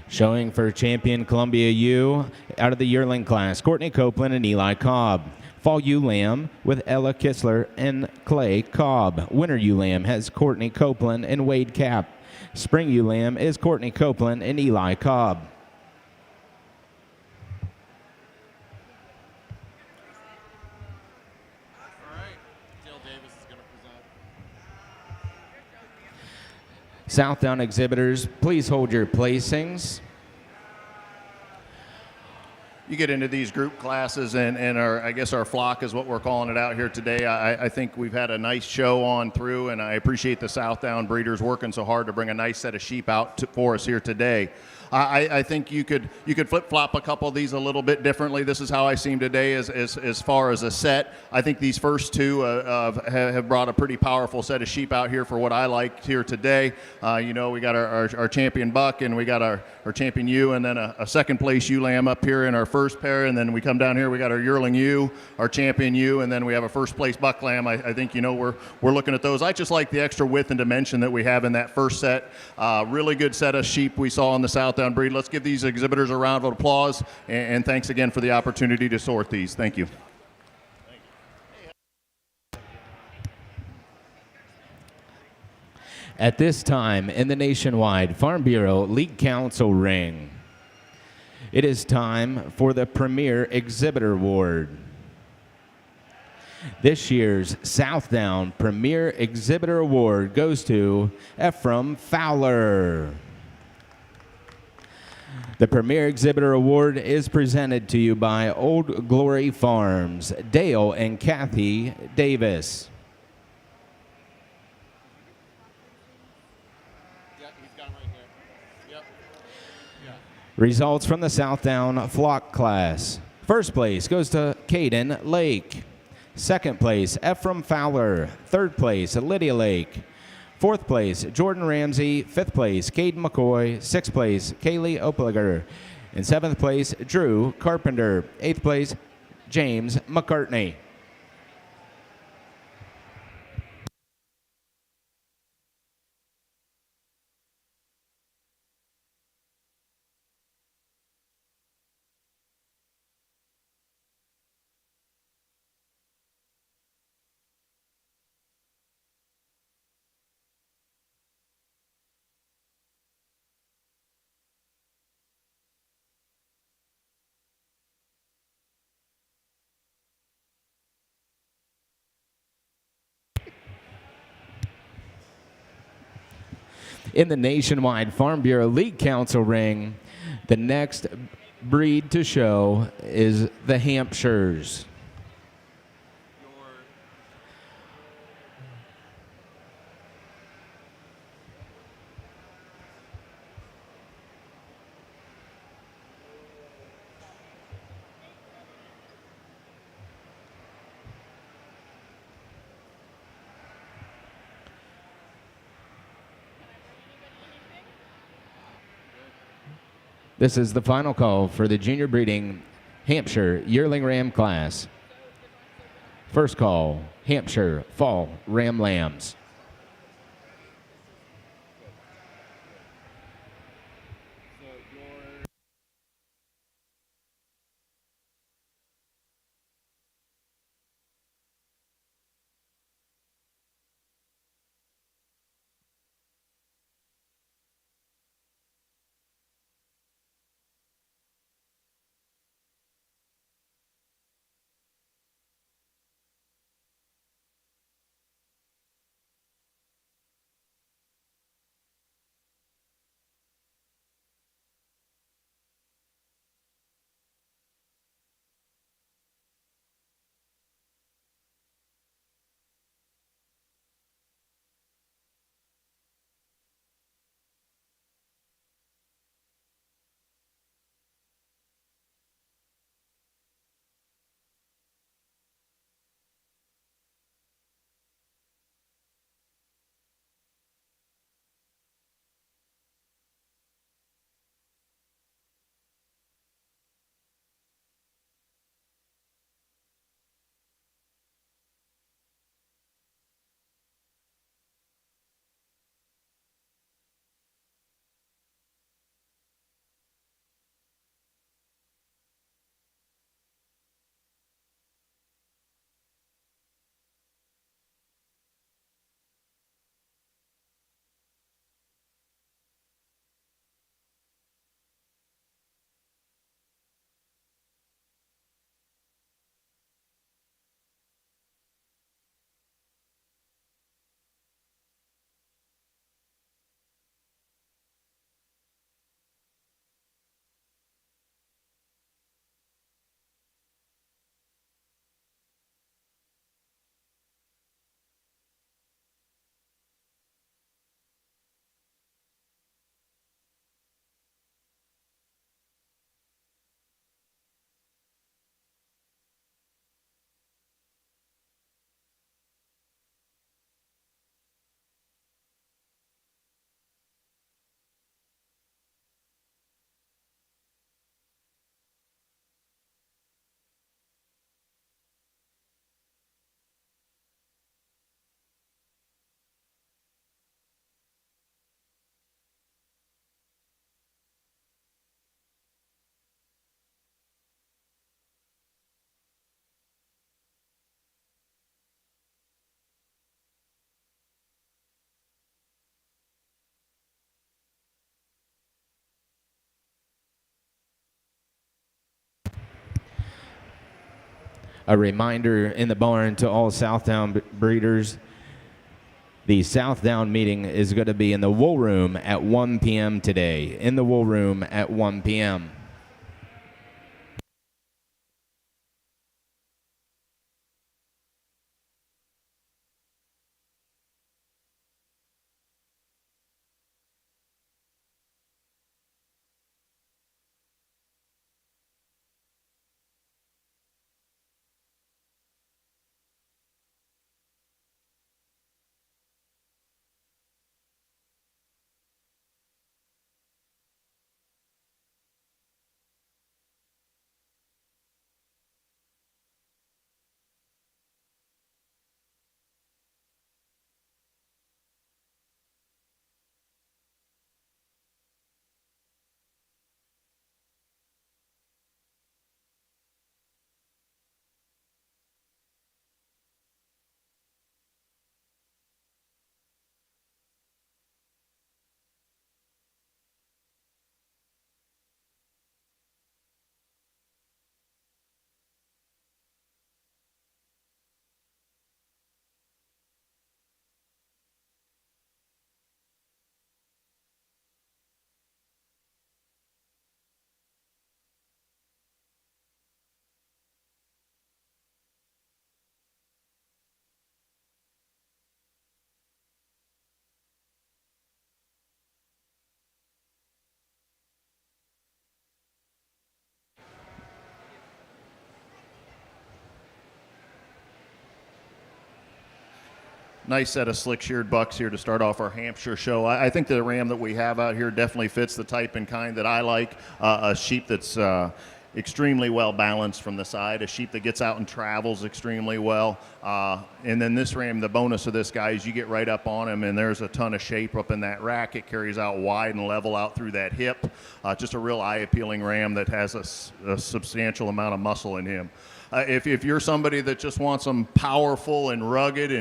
Showing for champion Columbia ewe out of the yearling class, Courtney Copeland and Eli Cobb. Fall ewe lamb with Ella Kistler and Clay Cobb. Winter ewe lamb has Courtney Copeland and Wade Cap. Spring ewe lamb is Courtney Copeland and Eli Cobb. All right, Dale Davis is going to present. Southdown exhibitors, please hold your placings. You get into these group classes and I guess our flock is what we're calling it out here today. I think we've had a nice show on through, and I appreciate the Southdown breeders working so hard to bring a nice set of sheep out for us here today. I think you could flip-flop a couple of these a little bit differently. This is how I see them today as far as a set. I think these first two have brought a pretty powerful set of sheep out here for what I liked here today. We got our champion buck, and we got our champion ewe, and then a second place ewe lamb up here in our first pair, and then we come down here, we got our yearling ewe, our champion ewe, and then we have a first place buck lamb. I think we're looking at those. I just like the extra width and dimension that we have in that first set. Really good set of sheep we saw in the Southdown breed. Let's give these exhibitors a round of applause, and thanks again for the opportunity to sort these. Thank you. At this time in the Nationwide Farm Bureau League Council Ring, it is time for the Premier Exhibitor Award. This year's Southdown Premier Exhibitor Award goes to Ephraim Fowler. The Premier Exhibitor Award is presented to you by Old Glory Farms, Dale and Kathy Davis. Yeah, he's got him right here. Yep. Yeah. Results from the Southdown Flock class. First place goes to Caden Lake. Second place, Ephraim Fowler. Third place, Lydia Lake. Fourth place, Jordan Ramsey. Fifth place, Caden McCoy. Sixth place, Kaylee Opliger. And seventh place, Drew Carpenter. Eighth place, James McCartney. In the Nationwide Farm Bureau League Council ring, the next breed to show is the Hampshires. This is the final call for the junior breeding Hampshire yearling ram class. First call, Hampshire fall ram lambs. A reminder in the barn to all Southdown breeders, the Southdown meeting is going to be in the wool room at 1 p.m. today. In the wool room at 1 p.m. Nice set of slick-sheared bucks here to start off our Hampshire show. I think the ram that we have out here definitely fits the type and kind that I like. A sheep that's extremely well balanced from the side, a sheep that gets out and travels extremely well. And then this ram, the bonus of this guy is you get right up on him and there's a ton of shape up in that rack. It carries out wide and level out through that hip. Just a real eye-appealing ram that has a substantial amount of muscle in him. If you're somebody that just wants them powerful and rugged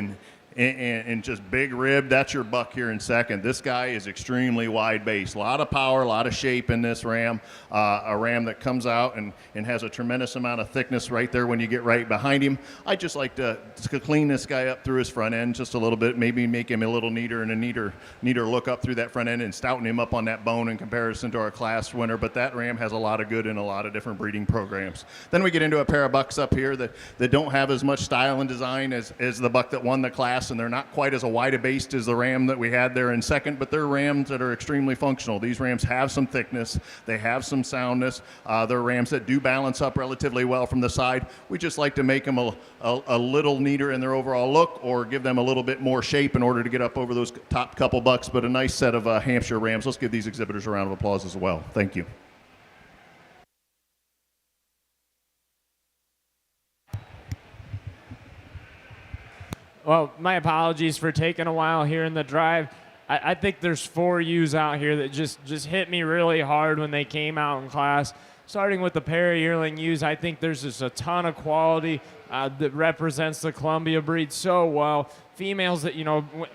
and just big rib, that's your buck here in second. This guy is extremely wide base. A lot of power, a lot of shape in this ram. A ram that comes out and has a tremendous amount of thickness right there when you get right behind him. I just like to clean this guy up through his front end just a little bit, maybe make him a little neater and a neater look up through that front end and stouten him up on that bone in comparison to our class winner. But that ram has a lot of good in a lot of different breeding programs. Then we get into a pair of bucks up here that don't have as much style and design as the buck that won the class, and they're not quite as wide a based as the ram that we had there in second, but they're rams that are extremely functional. These rams have some thickness, they have some soundness. They're rams that do balance up relatively well from the side. We just like to make them a little neater in their overall look, or give them a little bit more shape in order to get up over those top couple bucks. But a nice set of Hampshire rams. Let's give these exhibitors a round of applause as well. Thank you. Well, my apologies for taking a while here in the drive. I think there's 4 ewes out here that just hit me really hard when they came out in class. Starting with the pair of yearling ewes, I think there's just a ton of quality that represents the Columbia breed so well. Females that,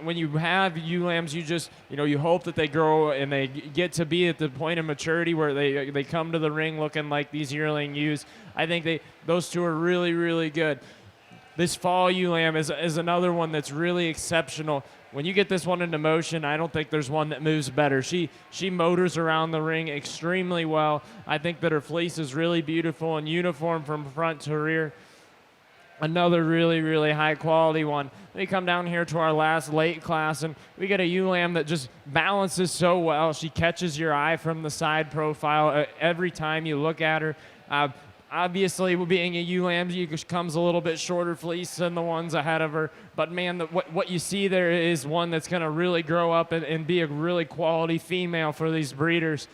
when you have ewe lambs, you just, you hope that they grow and they get to be at the point of maturity where they come to the ring looking like these yearling ewes. I think those two are really, really good. This fall ewe lamb is another one that's really exceptional. When you get this one into motion, I don't think there's one that moves better. She motors around the ring extremely well. I think that her fleece is really beautiful and uniform from front to rear. Another really, really high quality one. We come down here to our last late class, and we get a ewe lamb that just balances so well. She catches your eye from the side profile every time you look at her. Obviously, being a ewe lamb, she comes a little bit shorter fleece than the ones ahead of her. But man, what you see there is one that's going to really grow up and be a really quality female for these breeders.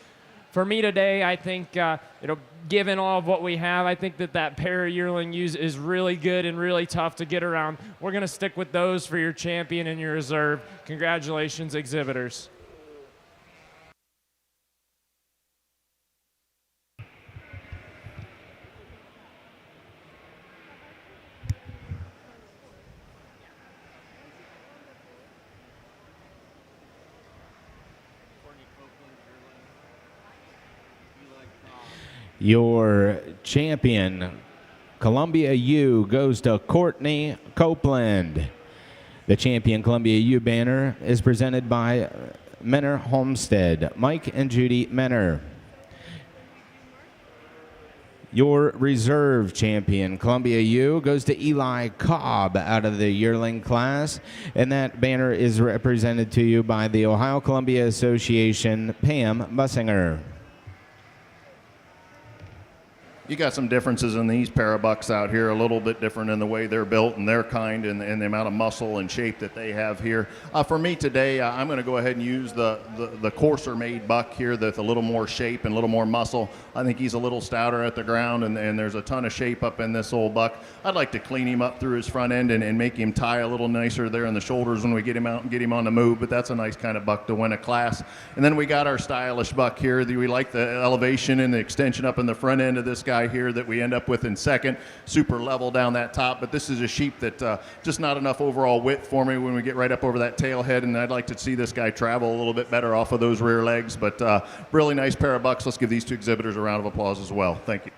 For me today, I think, given all of what we have, I think that pair of yearling ewes is really good and really tough to get around. We're going to stick with those for your champion and your reserve. Congratulations, exhibitors. Your champion Columbia U goes to Courtney Copeland. The champion Columbia U banner is presented by Menor Homestead, Mike and Judy Menor. Your reserve champion, Columbia U, goes to Eli Cobb out of the yearling class, and that banner is represented to you by the Ohio Columbia Association, Pam Bussinger. You got some differences in these pair of bucks out here, a little bit different in the way they're built and their kind and the amount of muscle and shape that they have here. For me today, I'm going to go ahead and use the coarser made buck here that's a little more shape and a little more muscle. I think he's a little stouter at the ground, and there's a ton of shape up in this old buck. I'd like to clean him up through his front end and make him tie a little nicer there in the shoulders when we get him out and get him on the move, but that's a nice kind of buck to win a class. And then we got our stylish buck here. We like the elevation and the extension up in the front end of this guy here that we end up with in second. Super level down that top, but this is a sheep that just not enough overall width for me when we get right up over that tail head, and I'd like to see this guy travel a little bit better off of those rear legs, but really nice pair of bucks. Let's give these two exhibitors a round of applause as well. Thank you.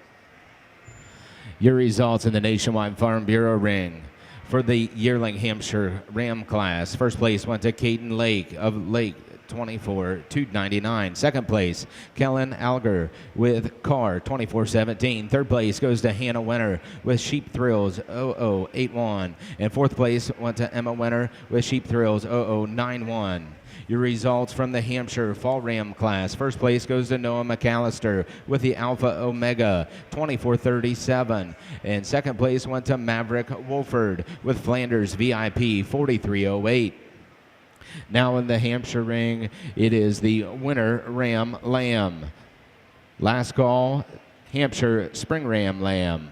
Your results in the Nationwide Farm Bureau ring. For the yearling Hampshire Ram class, first place went to Caden Lake of Lake 24-299. Second place, Kellen Alger with Car 24-17. Third place goes to Hannah Winter with Sheep Thrills 0081. And fourth place went to Emma Winter with Sheep Thrills 0091. Your results from the Hampshire Fall Ram class. First place goes to Noah McAllister with the Alpha Omega 2437. And second place went to Maverick Wolford with Flanders VIP 4308. Now in the Hampshire ring, it is the winner Ram Lamb. Last call, Hampshire Spring Ram Lamb.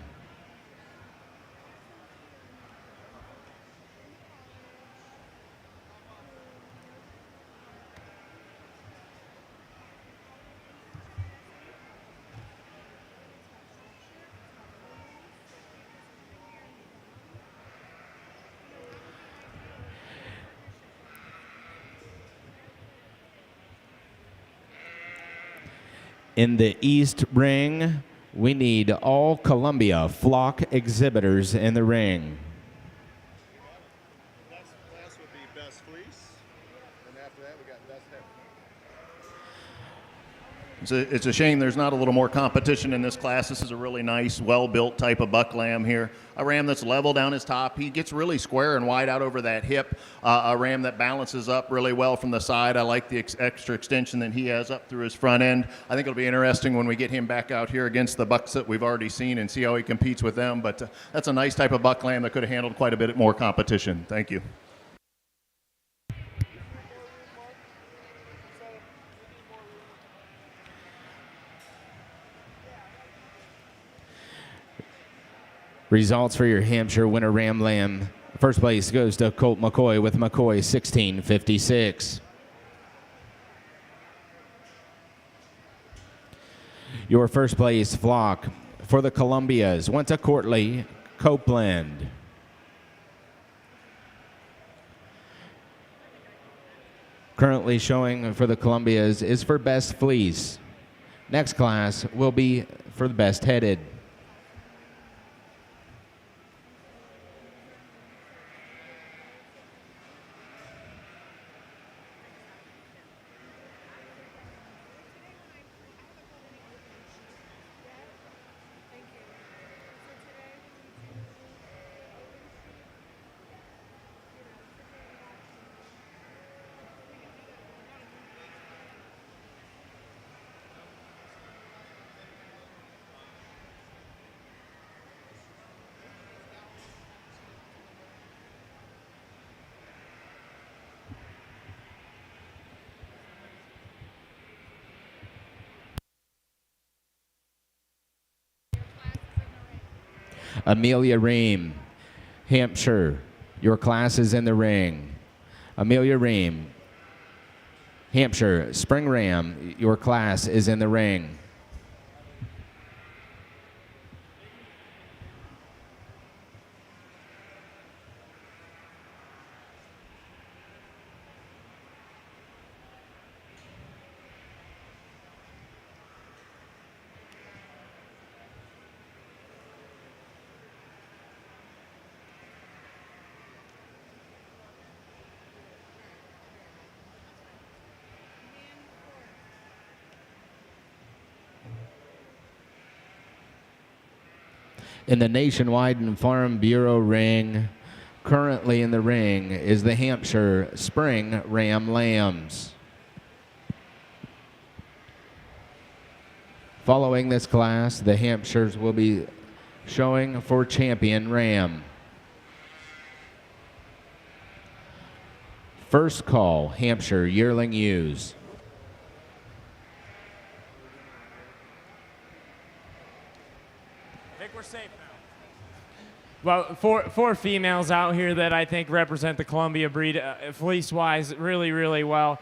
In the East ring, we need all Columbia flock exhibitors in the ring. Next class would be best fleece, and after that we got best head. It's a shame there's not a little more competition in this class. This is a really nice, well-built type of buck lamb here. A ram that's level down his top. He gets really square and wide out over that hip. A ram that balances up really well from the side. I like the extra extension that he has up through his front end. I think it'll be interesting when we get him back out here against the bucks that we've already seen and see how he competes with them. But that's a nice type of buck lamb that could have handled quite a bit more competition. Thank you. Results for your Hampshire Winter Ram Lamb. First place goes to Colt McCoy with McCoy 1656. Your first place flock for the Columbias went to Courtney Copeland. Currently showing for the Columbias is for best fleece. Next class will be for the best headed. Amelia Ream, Hampshire, your class is in the ring. Amelia Ream, Hampshire, Spring Ram, your class is in the ring. In the Nationwide and Farm Bureau ring, currently in the ring is the Hampshire Spring Ram Lambs. Following this class, the Hampshires will be showing for Champion Ram. First call, Hampshire Yearling Ewes. I think we're safe now. Well, four females out here that I think represent the Columbia breed, fleece-wise, really, really well.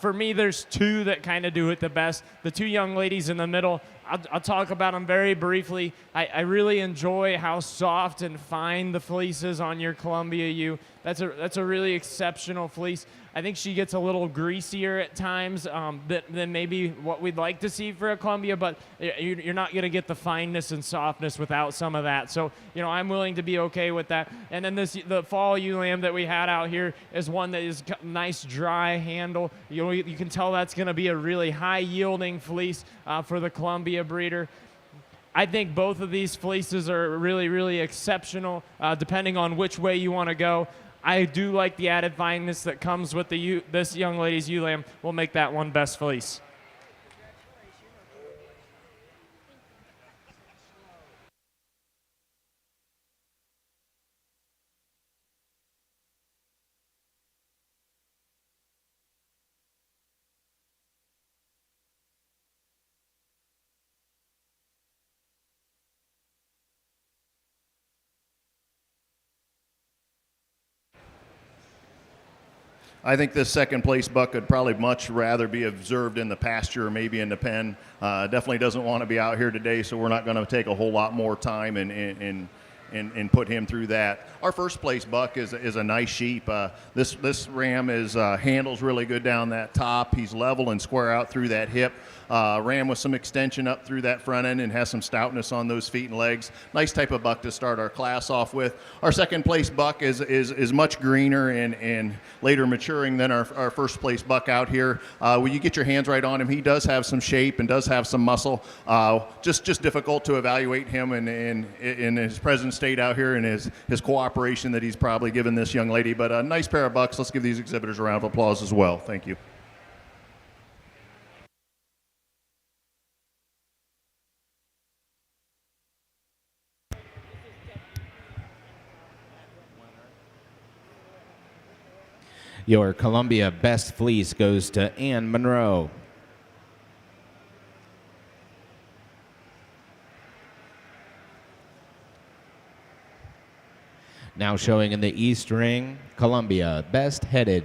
For me, there's two that kind of do it the best. The two young ladies in the middle, I'll talk about them very briefly. I really enjoy how soft and fine the fleece is on your Columbia ewe. That's a really exceptional fleece. I think she gets a little greasier at times than maybe what we'd like to see for a Columbia, but you're not going to get the fineness and softness without some of that. So, I'm willing to be okay with that. And then the fall ewe lamb that we had out here is one that is nice, dry handle. You can tell that's going to be a really high-yielding fleece for the Columbia breeder. I think both of these fleeces are really, really exceptional, depending on which way you want to go. I do like the added fineness that comes with this young lady's ewe lamb. We'll make that one best fleece. I think this second place buck would probably much rather be observed in the pasture or maybe in the pen. Definitely doesn't want to be out here today, so we're not going to take a whole lot more time and put him through that. Our first place buck is a nice sheep. This ram handles really good down that top. He's level and square out through that hip. Ram with some extension up through that front end and has some stoutness on those feet and legs. Nice type of buck to start our class off with. Our second place buck is much greener and later maturing than our first place buck out here. When you get your hands right on him, he does have some shape and does have some muscle. Just difficult to evaluate him in his present state out here and his cooperation that he's probably given this young lady. But a nice pair of bucks. Let's give these exhibitors a round of applause as well. Thank you. Your Columbia Best Fleece goes to Ann Monroe. Now showing in the East Ring, Columbia Best Headed.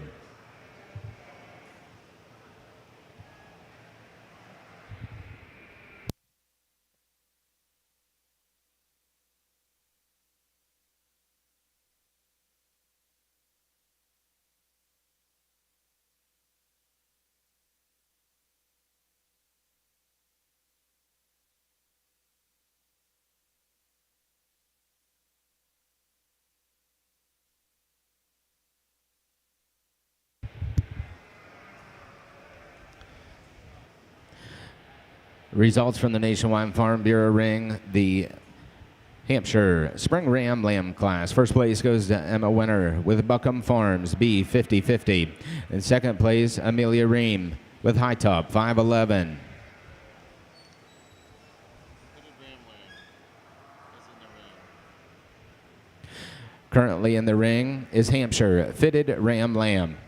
Results from the Nationwide Farm Bureau ring, the Hampshire Spring Ram Lamb class. First place goes to Emma Winter with Buckham Farms, B5050. In second place, Amelia Ream with High Top, 511. Currently in the ring is Hampshire Fitted Ram Lamb.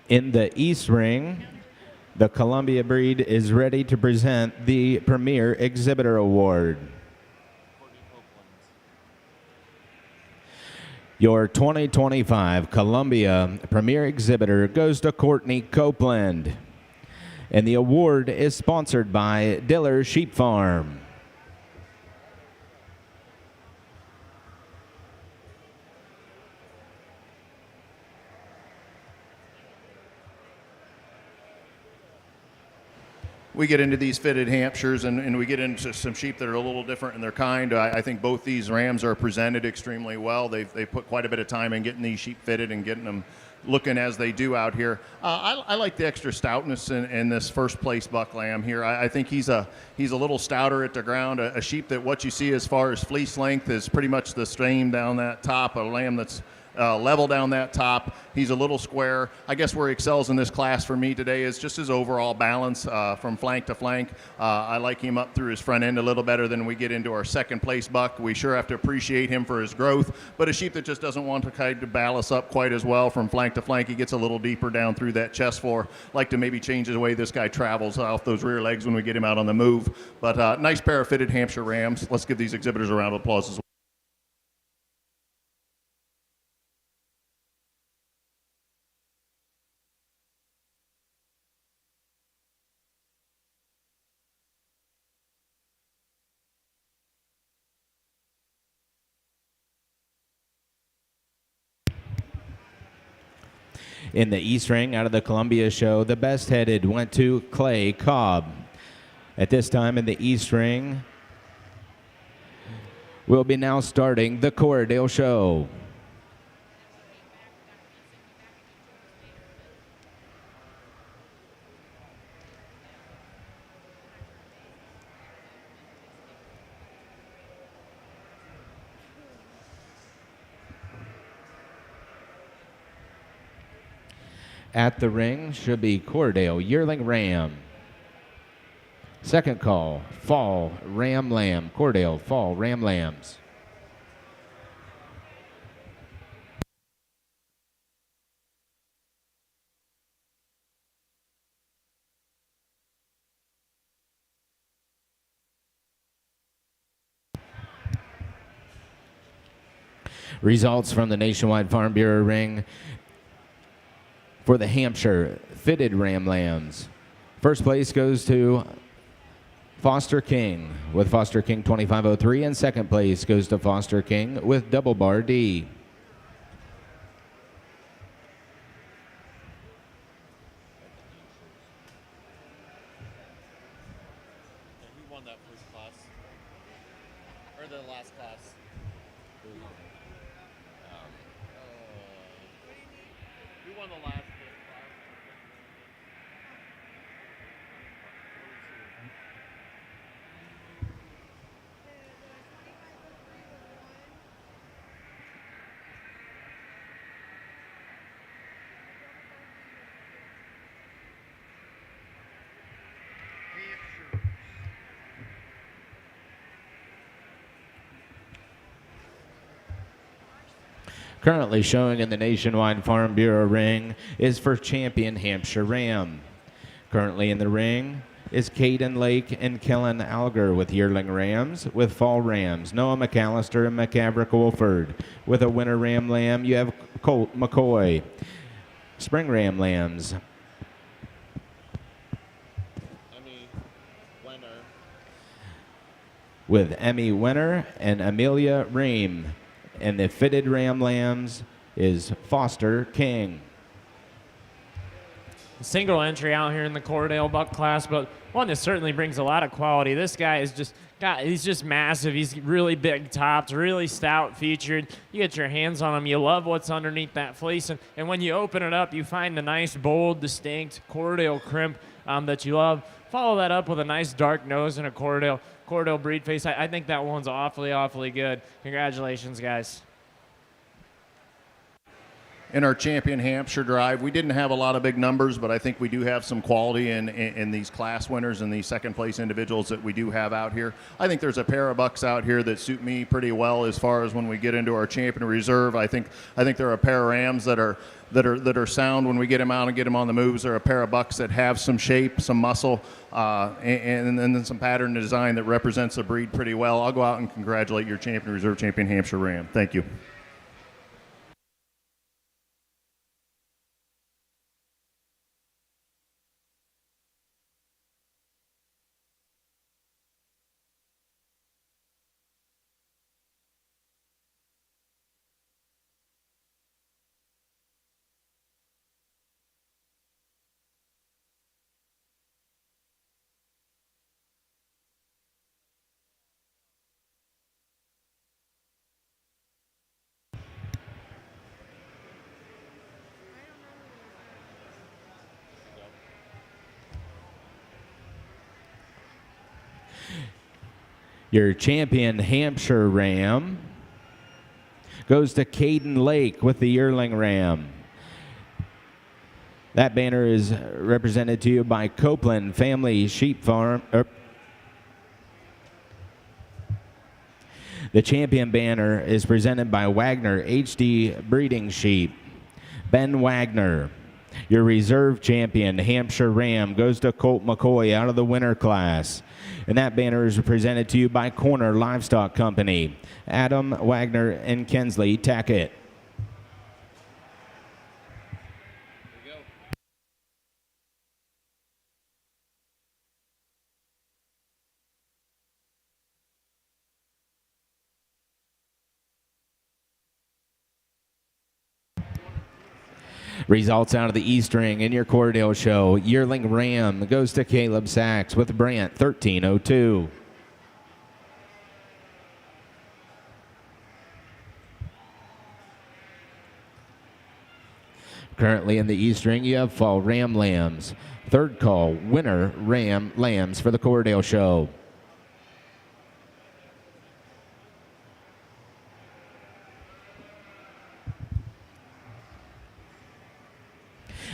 In the East Ring, the Columbia breed is ready to present the Premier Exhibitor Award. Courtney Copeland. Your 2025 Columbia Premier Exhibitor goes to Courtney Copeland. And the award is sponsored by Diller Sheep Farm. We get into these fitted Hampshires and we get into some sheep that are a little different in their kind. I think both these rams are presented extremely well. They've put quite a bit of time in getting these sheep fitted and getting them looking as they do out here. I like the extra stoutness in this first place buck lamb here. I think he's a little stouter at the ground, a sheep that what you see as far as fleece length is pretty much the same down that top, a lamb that's level down that top. He's a little square. I guess where he excels in this class for me today is just his overall balance from flank to flank. I like him up through his front end a little better than we get into our second place buck. We sure have to appreciate him for his growth, but a sheep that just doesn't want to kind of balance up quite as well from flank to flank. He gets a little deeper down through that chest floor. Like to maybe change the way this guy travels off those rear legs when we get him out on the move. But nice pair of fitted Hampshire rams. Let's give these exhibitors a round of applause as well. In the East Ring, out of the Columbia show, the best headed went to Clay Cobb. At this time in the East Ring, we'll be now starting the Corriedale show. At the ring should be Corriedale Yearling Ram. Second call, Fall Ram Lamb. Corriedale Fall Ram Lambs. Results from the Nationwide Farm Bureau ring for the Hampshire Fitted Ram Lambs. First place goes to Foster King with Foster King 2503, and second place goes to Foster King with Double Bar D. And who won that first class? Or the last class? Who won the last class? Currently showing in the Nationwide Farm Bureau ring is for champion Hampshire Ram. Currently in the ring is Caden Lake and Kellen Alger with yearling rams. With fall rams, Noah McAllister and McCaverick Wolford. With a winter ram lamb, you have Colt McCoy. Spring ram lambs, Emmy Wenner. with Emmy Winner and Amelia Ream. And the fitted ram lambs is Foster King. Single entry out here in the Corriedale buck class, but one that certainly brings a lot of quality. This guy is he's just massive. He's really big topped, really stout featured. You get your hands on him, you love what's underneath that fleece, and when you open it up, you find the nice, bold, distinct Corriedale crimp that you love. Follow that up with a nice dark nose and a Corriedale breed face. I think that one's awfully, awfully good. Congratulations, guys. in our Champion Hampshire drive. We didn't have a lot of big numbers, but I think we do have some quality in these class winners and these second place individuals that we do have out here. I think there's a pair of bucks out here that suit me pretty well as far as when we get into our Champion Reserve. I think there are a pair of Rams that are sound when we get them out and get them on the moves. There are a pair of bucks that have some shape, some muscle, and then some pattern design that represents the breed pretty well. I'll go out and congratulate your Champion Reserve Champion Hampshire Ram. Thank you. Your Champion Hampshire Ram goes to Caden Lake with the yearling ram. That banner is represented to you by Copeland Family Sheep Farm. The champion banner is presented by Wagner HD Breeding Sheep. Ben Wagner. Your reserve champion, Hampshire Ram, goes to Colt McCoy out of the winter class. And that banner is presented to you by Corner Livestock Company, Adam Wagner and Kensley Tackett. Results out of the East Ring in your Cordell show. Yearling Ram goes to Caleb Sachs with Brant 1302. Currently in the East Ring, you have Fall Ram Lambs. Third call, winner Ram Lambs for the Cordell show.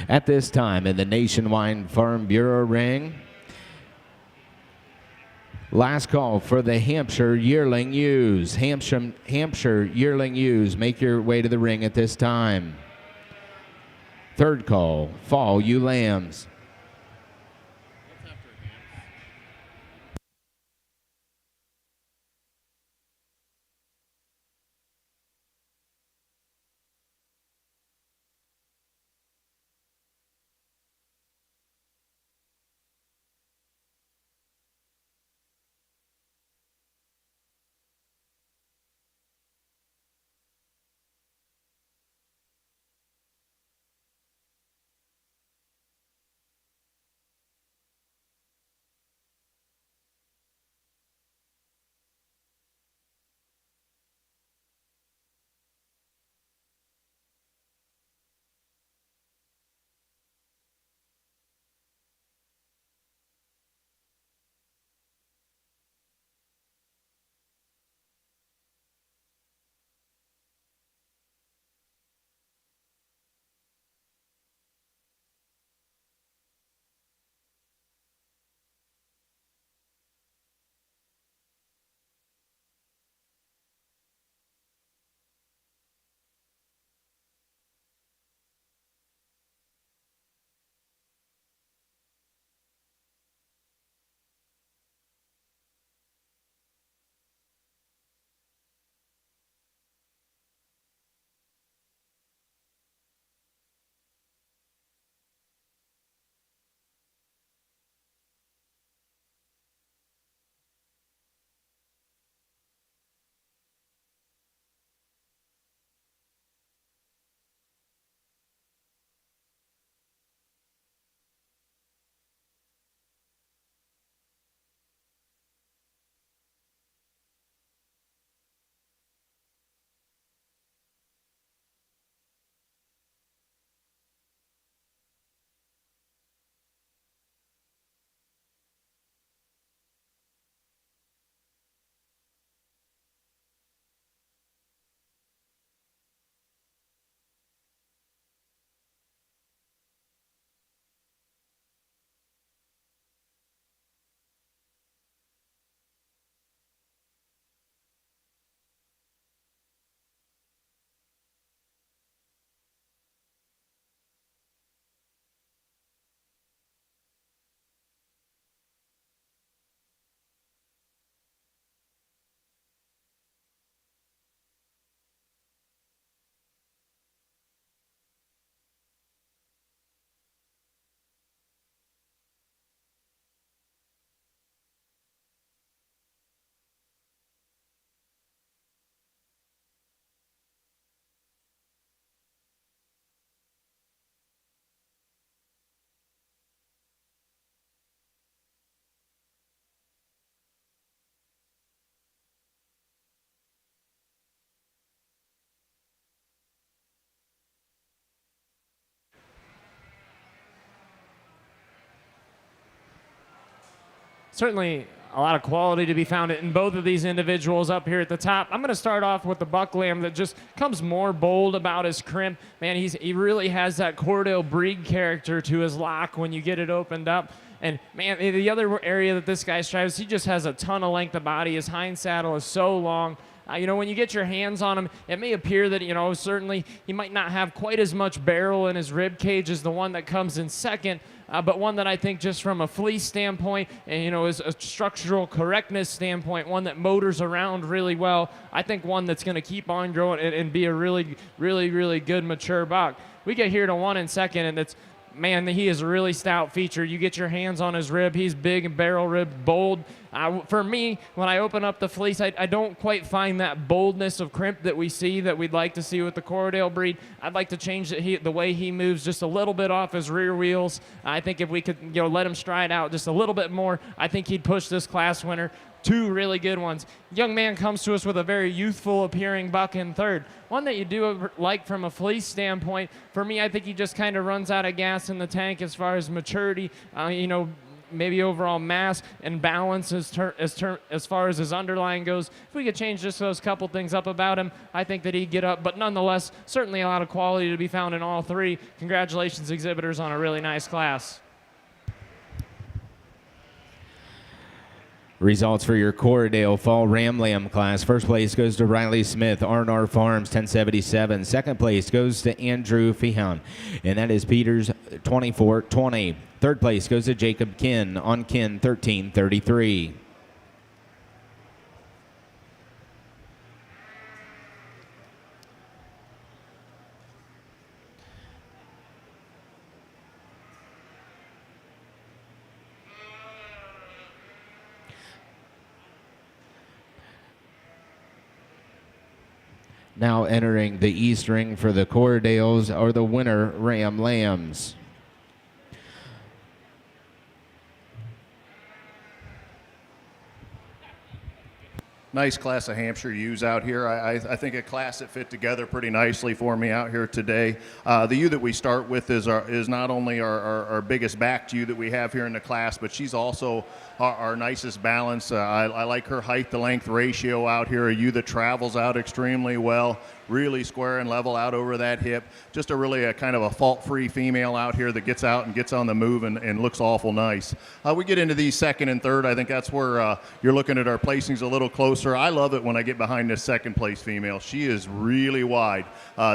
At this time in the Nationwide Farm Bureau ring, last call for the Hampshire Yearling Ewes. Hampshire Yearling Ewes, make your way to the ring at this time. Third call, Fall Ewe Lambs. certainly a lot of quality to be found in both of these individuals up here at the top. I'm going to start off with the buck lamb that just comes more bold about his crimp. Man, he really has that Cordell breed character to his lock when you get it opened up. And man, the other area that this guy strives, he just has a ton of length of body. His hind saddle is so long. When you get your hands on him, it may appear that, certainly he might not have quite as much barrel in his rib cage as the one that comes in second, but one that I think just from a fleece standpoint and, is a structural correctness standpoint, one that motors around really well. I think one that's going to keep on growing and be a really, really, really good mature buck. We get here to one in second, and it's, man, he is a really stout feature. You get your hands on his rib. He's big and barrel ribbed, bold. For me, when I open up the fleece, I don't quite find that boldness of crimp that we see that we'd like to see with the Cordell breed. I'd like to change the way he moves just a little bit off his rear wheels. I think if we could let him stride out just a little bit more, I think he'd push this class winner. Two really good ones. Young man comes to us with a very youthful appearing buck in third. One that you do like from a fleece standpoint. For me, I think he just kind of runs out of gas in the tank as far as maturity, maybe overall mass and balance as far as his underlying goes. If we could change just those couple things up about him, I think that he'd get up. But nonetheless, certainly a lot of quality to be found in all three. Congratulations, exhibitors, on a really nice class. Results for your Cordell Fall Ram Lamb class. First place goes to Riley Smith, R&R Farms, 1077. Second place goes to Andrew Fehan, and that is Peters, 2420. Third place goes to Jacob Kin on Kin, 1333. Now entering the East Ring for the Cordells are the winner Ram Lambs. Nice class of Hampshire ewes out here. I think a class that fit together pretty nicely for me out here today. The ewe that we start with is not only our biggest backed ewe that we have here in the class, but she's also our nicest balance. I like her height to length ratio out here. A ewe that travels out extremely well, really square and level out over that hip. Just a kind of a fault-free female out here that gets out and gets on the move and looks awful nice. We get into these second and third. I think that's where you're looking at our placings a little closer. I love it when I get behind this second place female. She is really wide.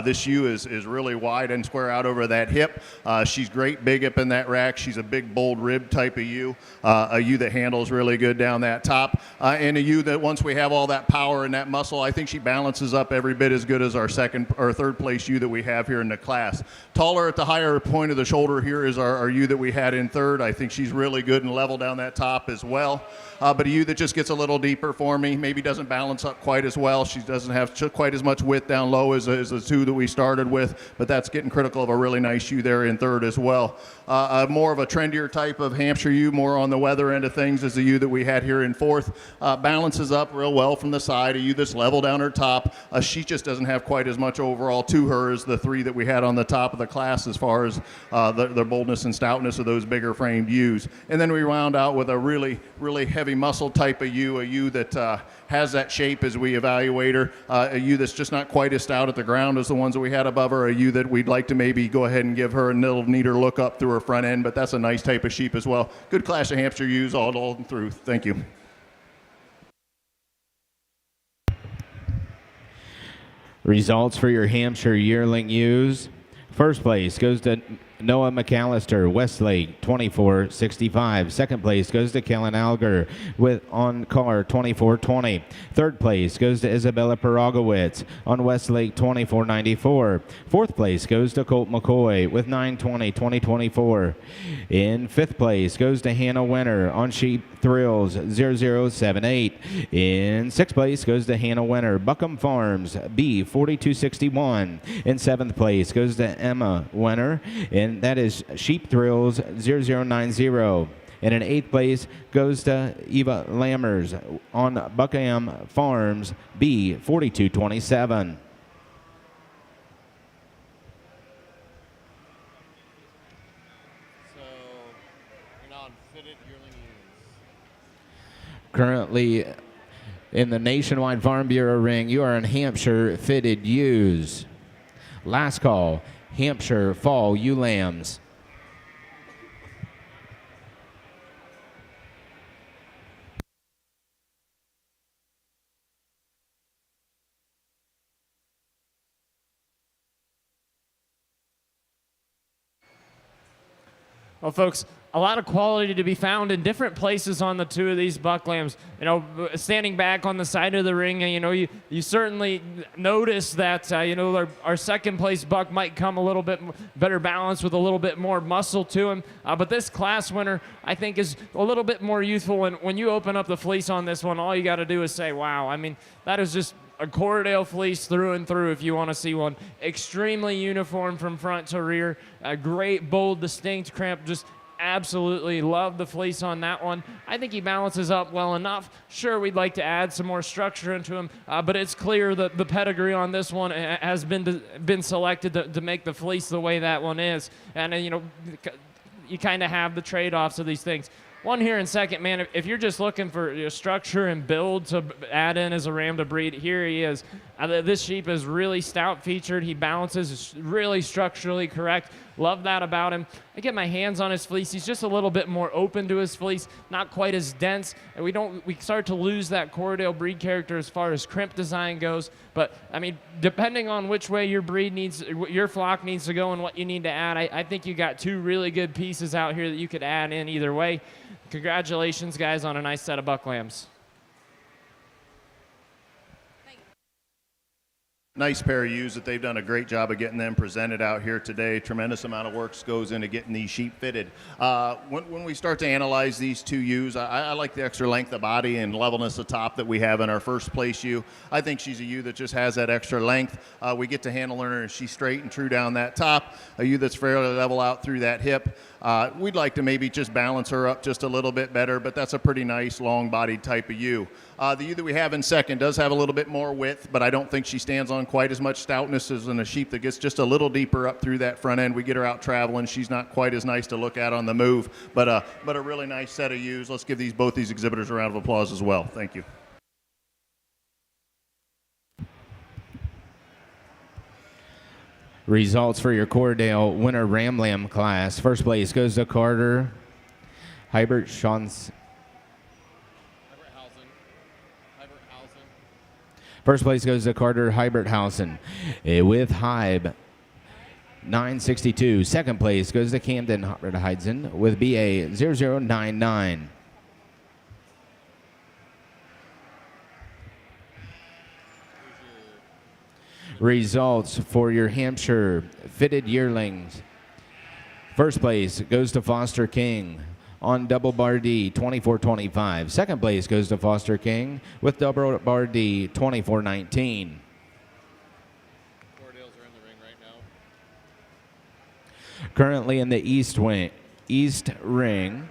This ewe is really wide and square out over that hip. She's great big up in that rack. She's a big bold rib type of ewe. A ewe that handles really good down that top. And a ewe that once we have all that power and that muscle, I think she balances up every bit as good as our second or third place ewe that we have here in the class. Taller at the higher point of the shoulder here is our ewe that we had in third. I think she's really good and level down that top as well. But a ewe that just gets a little deeper for me, maybe doesn't balance up quite as well. She doesn't have quite as much width down low as the two that we started with, but that's getting critical of a really nice ewe there in third as well. More of a trendier type of Hampshire ewe, more on the weather end of things, is the ewe that we had here in fourth. Balances up real well from the side, a ewe that's level down her top. She just doesn't have quite as much overall to her as the three that we had on the top of the class as far as the boldness and stoutness of those bigger framed ewes. And then we round out with a really, really heavy muscle type of ewe, a ewe that has that shape as we evaluate her, a ewe that's just not quite as stout at the ground as the ones that we had above her, a ewe that we'd like to maybe go ahead and give her a little neater look up through her front end, but that's a nice type of sheep as well. Good class of Hampshire ewes all through. Thank you. Results for your Hampshire yearling ewes. First place goes to Noah McAllister, Westlake, 2465. Second place goes to Kellen Alger with on car 2420. Third place goes to Isabella Paragowitz on Westlake 2494. Fourth place goes to Colt McCoy with 920 2024. In fifth place goes to Hannah Winter on Sheep Thrills 0078. In sixth place goes to Hannah Winter, Buckham Farms B 4261. In seventh place goes to Emma Winter, and that is Sheep Thrills 0090. And in eighth place goes to Eva Lammers on Buckham Farms B 4227. So, you're not fitted yearling ewes. Currently in the Nationwide Farm Bureau ring, you are in Hampshire fitted ewes. Last call, Hampshire fall ewe lambs. Well, folks, a lot of quality to be found in different places on the two of these buck lambs. You know, standing back on the side of the ring, you know, you certainly notice that, you know, our second place buck might come a little bit better balanced with a little bit more muscle to him. But this class winner, I think, is a little bit more youthful. And when you open up the fleece on this one, all you got to do is say, wow. I mean, that is just a Cordale fleece through and through if you want to see one. Extremely uniform from front to rear. A great, bold, distinct crimp. Just absolutely love the fleece on that one. I think he balances up well enough. Sure, we'd like to add some more structure into him, but it's clear that the pedigree on this one has been selected to make the fleece the way that one is. And, you know, you kind of have the trade-offs of these things. One here in second, man, if you're just looking for structure and build to add in as a ram to breed, here he is. This sheep is really stout featured. He balances, is really structurally correct. Love that about him. I get my hands on his fleece. He's just a little bit more open to his fleece, not quite as dense. And we start to lose that Cordale breed character as far as crimp design goes. But, I mean, depending on which way your flock needs to go and what you need to add, I think you got two really good pieces out here that you could add in either way. Congratulations, guys, on a nice set of buck lambs. Nice pair of ewes that they've done a great job of getting them presented out here today. Tremendous amount of work goes into getting these sheep fitted. When we start to analyze these two ewes, I like the extra length of body and levelness of top that we have in our first place ewe. I think she's a ewe that just has that extra length. We get to handle her and she's straight and true down that top. A ewe that's fairly level out through that hip. We'd like to maybe just balance her up just a little bit better, but that's a pretty nice long-bodied type of ewe. The ewe that we have in second does have a little bit more width, but I don't think she stands on quite as much stoutness as in a sheep that gets just a little deeper up through that front end. We get her out traveling. She's not quite as nice to look at on the move, but a really nice set of ewes. Let's give both these exhibitors a round of applause as well. Thank you. Results for your Cordale winter Ram Lamb class. First place goes to Carter Hybert Schons. First place goes to Carter Hyberthausen with Hybe 962. Second place goes to Camden Hyberthausen with BA 0099. Results for your Hampshire fitted yearlings. First place goes to Foster King on Double Bar D 2425. Second place goes to Foster King with Double Bar D 2419. Cordales are in the ring right now. Currently in the East ring.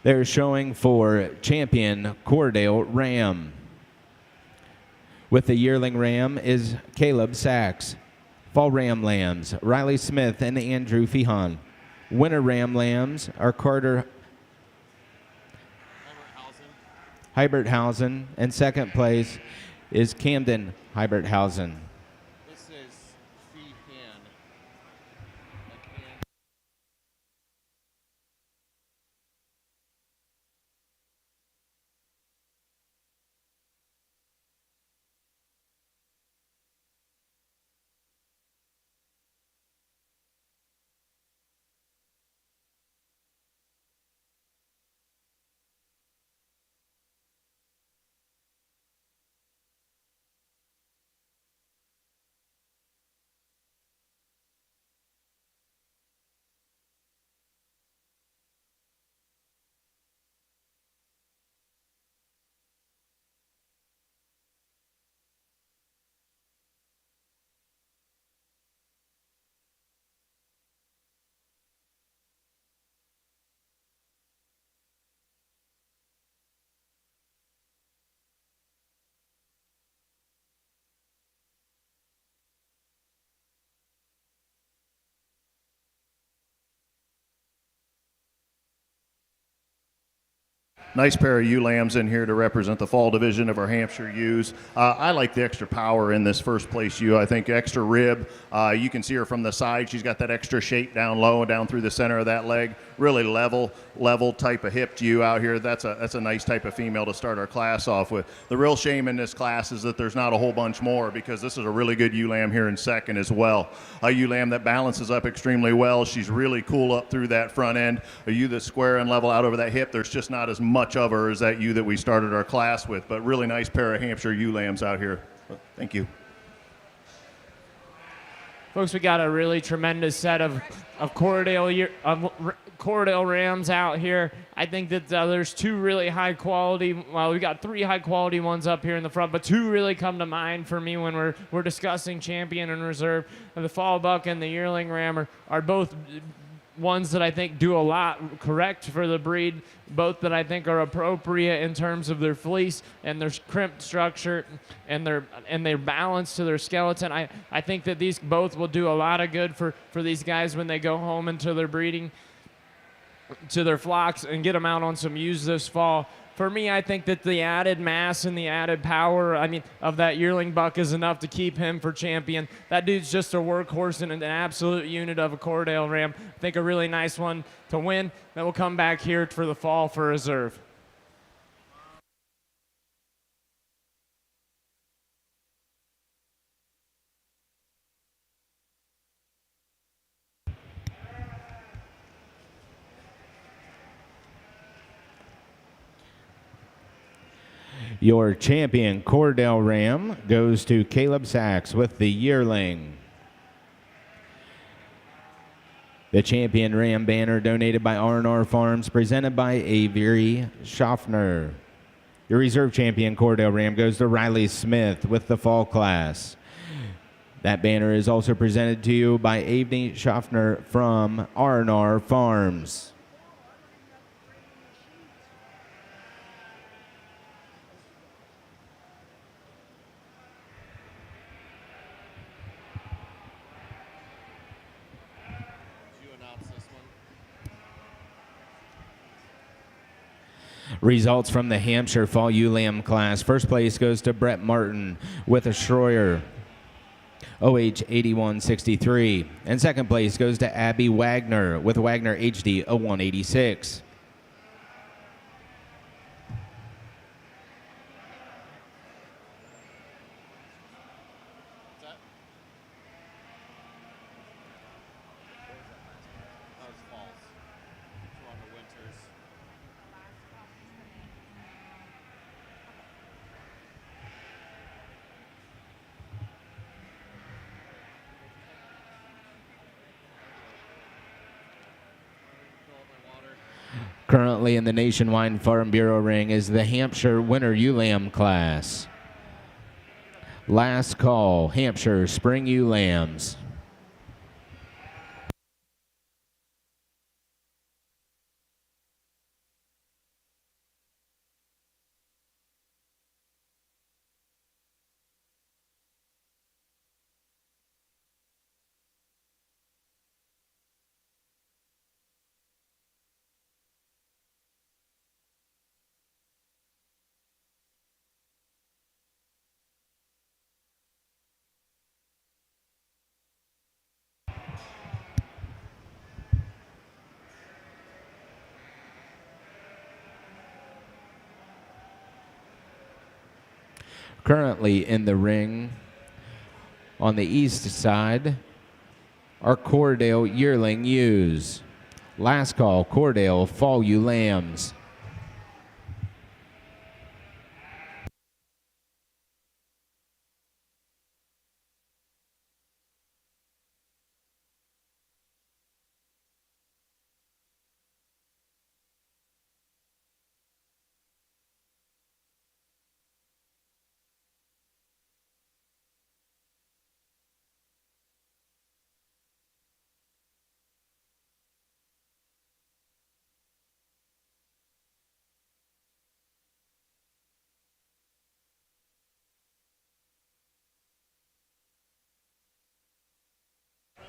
They're showing for champion Cordale Ram. With the yearling ram is Caleb Sachs. Fall ram lambs, Riley Smith and Andrew Fehan. Winter ram lambs are Carter Hyberthausen, and second place is Camden Hyberthausen. This is Feehan. Nice pair of ewe lambs in here to represent the fall division of our Hampshire ewes. I like the extra power in this first place ewe. I think extra rib. You can see her from the side. She's got that extra shape down low and down through the center of that leg. Really level type of hipped ewe out here. That's a nice type of female to start our class off with. The real shame in this class is that there's not a whole bunch more, because this is a really good ewe lamb here in second as well. A ewe lamb that balances up extremely well. She's really cool up through that front end. A ewe that's square and level out over that hip. There's just not as much of her as that ewe that we started our class with, but really nice pair of Hampshire ewe lambs out here. Thank you. Folks, we got a really tremendous set of Cordell rams out here. I think that there's two really high quality. Well, we got three high quality ones up here in the front, but two really come to mind for me when we're discussing champion and reserve. And the fall buck and the yearling ram are both ones that I think do a lot correct for the breed, both that I think are appropriate in terms of their fleece and their crimped structure and their balance to their skeleton. I think that these both will do a lot of good for these guys when they go home into their breeding, to their flocks, and get them out on some ewes this fall. For me, I think that the added mass and the added power, of that yearling buck is enough to keep him for champion. That dude's just a workhorse and an absolute unit of a Cordell ram. I think a really nice one to win. Then we'll come back here for the fall for reserve. Your champion Cordell ram goes to Caleb Sachs with the yearling. The champion ram banner donated by R&R Farms, presented by Avery Schaffner. Your reserve champion Cordell ram goes to Riley Smith with the fall class. That banner is also presented to you by Avery Schaffner from R&R Farms. Results from the Hampshire Fall Ewe Lamb class. First place goes to Brett Martin with a Schroyer OH 8163. And second place goes to Abby Wagner with a Wagner HD 0186. That was false. We're on the winters. Fill up my water. Currently in the Nationwide Farm Bureau ring is the Hampshire Winter Ewe Lamb class. Last call, Hampshire Spring Ewe Lambs. Currently in the ring on the east side are Cordell yearling ewes. Last call, Cordell Fall Ewe Lambs.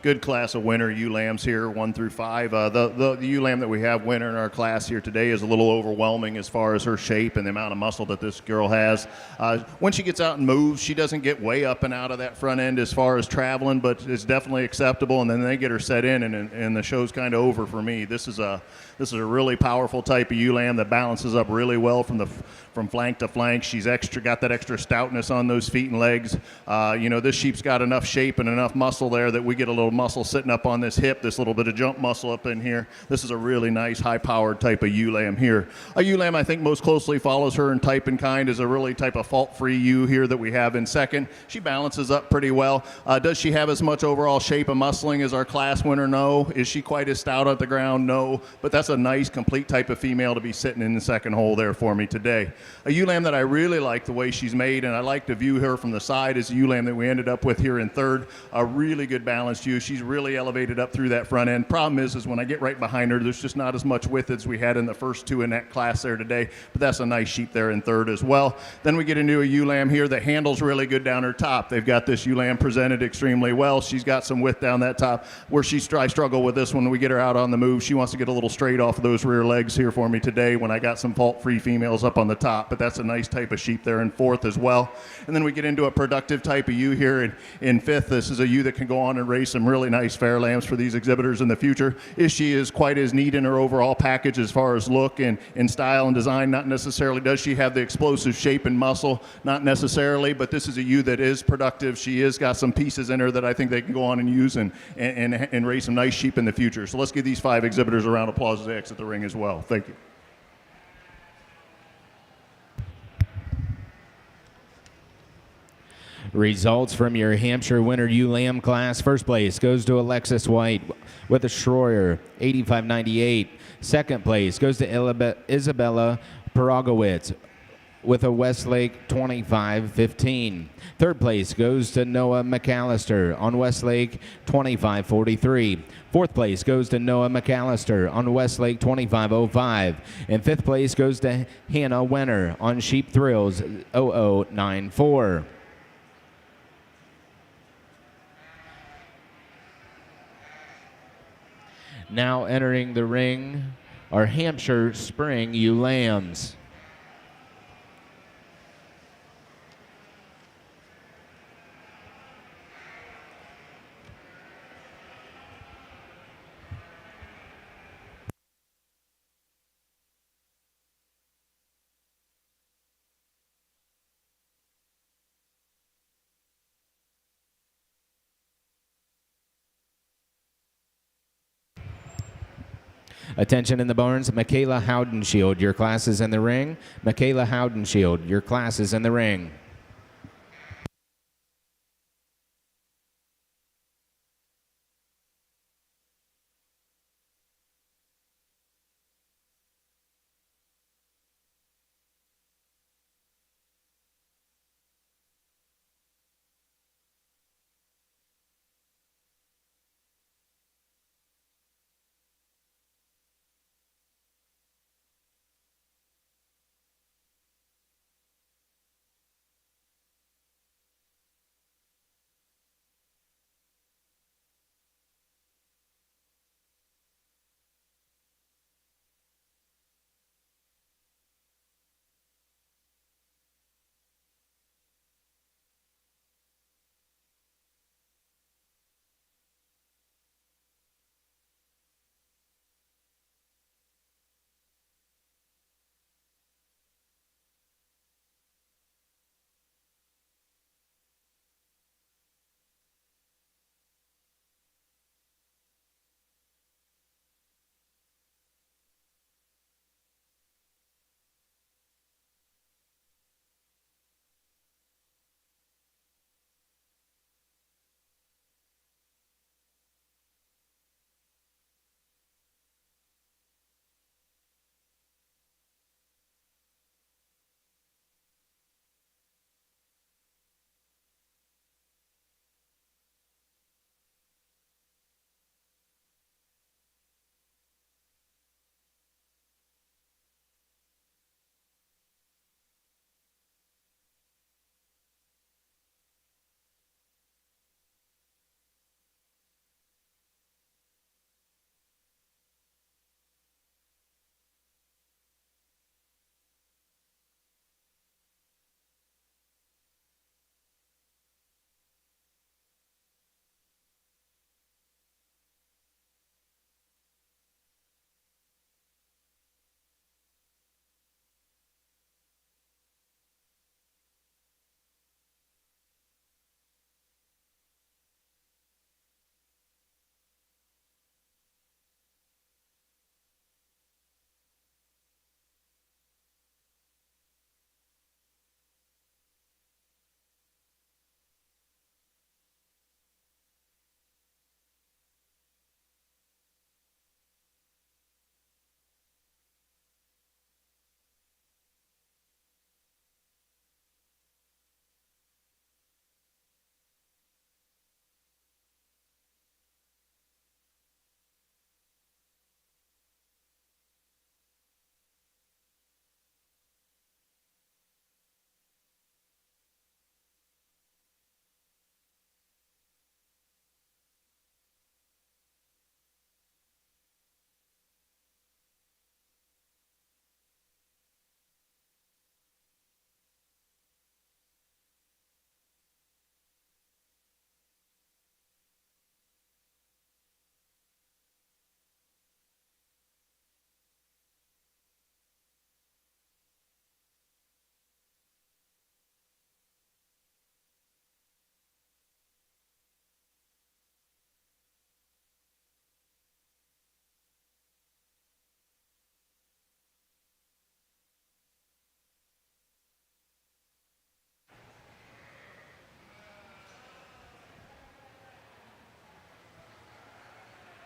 good class of winter ewe lambs here, 1 through 5. The ewe lamb that we have winter in our class here today is a little overwhelming as far as her shape and the amount of muscle that this girl has. When she gets out and moves, she doesn't get way up and out of that front end as far as traveling, but it's definitely acceptable. And then they get her set in, and the show's kind of over for me. This is a really powerful type of ewe lamb that balances up really well from flank to flank. She's got that extra stoutness on those feet and legs. This sheep's got enough shape and enough muscle there that we get a little muscle sitting up on this hip, this little bit of jump muscle up in here. This is a really nice, high-powered type of ewe lamb here. A ewe lamb I think most closely follows her in type and kind is a really type of fault-free ewe here that we have in second. She balances up pretty well. Does she have as much overall shape and muscling as our class winner? No. Is she quite as stout at the ground? No. But that's a nice, complete type of female to be sitting in the second hole there for me today. A ewe lamb that I really like the way she's made, and I like to view her from the side, is a ewe lamb that we ended up with here in third. A really good balanced ewe. She's really elevated up through that front end. Problem is when I get right behind her, there's just not as much width as we had in the first two in that class there today, but that's a nice sheep there in third as well. Then we get into a ewe lamb here that handles really good down her top. They've got this ewe lamb presented extremely well. She's got some width down that top. Where I struggle with this when we get her out on the move. She wants to get a little straight off of those rear legs here for me today when I got some fault-free females up on the top, but that's a nice type of sheep there in fourth as well. And then we get into a productive type of ewe here in fifth. This is a ewe that can go on and raise some really nice fair lambs for these exhibitors in the future. She is quite as neat in her overall package as far as look and style and design. Not necessarily does she have the explosive shape and muscle, not necessarily, but this is a ewe that is productive. She has got some pieces in her that I think they can go on and use and raise some nice sheep in the future. So let's give these 5 exhibitors a round of applause as they exit the ring as well. Thank you. Results from your Hampshire Winter Ewe Lamb class. First place goes to Alexis White with a Schroyer, 85.98. Second place goes to Isabella Paragowitz with a Westlake, 25.15. Third place goes to Noah McAllister on Westlake, 25.43. Fourth place goes to Noah McAllister on Westlake, 25.05. And fifth place goes to Hannah Wenner on Sheep Thrills, 0094. Now entering the ring are Hampshire Spring Ewe Lambs. Attention in the barns, Michaela Howdenshield, your class is in the ring. Michaela Howdenshield, your class is in the ring.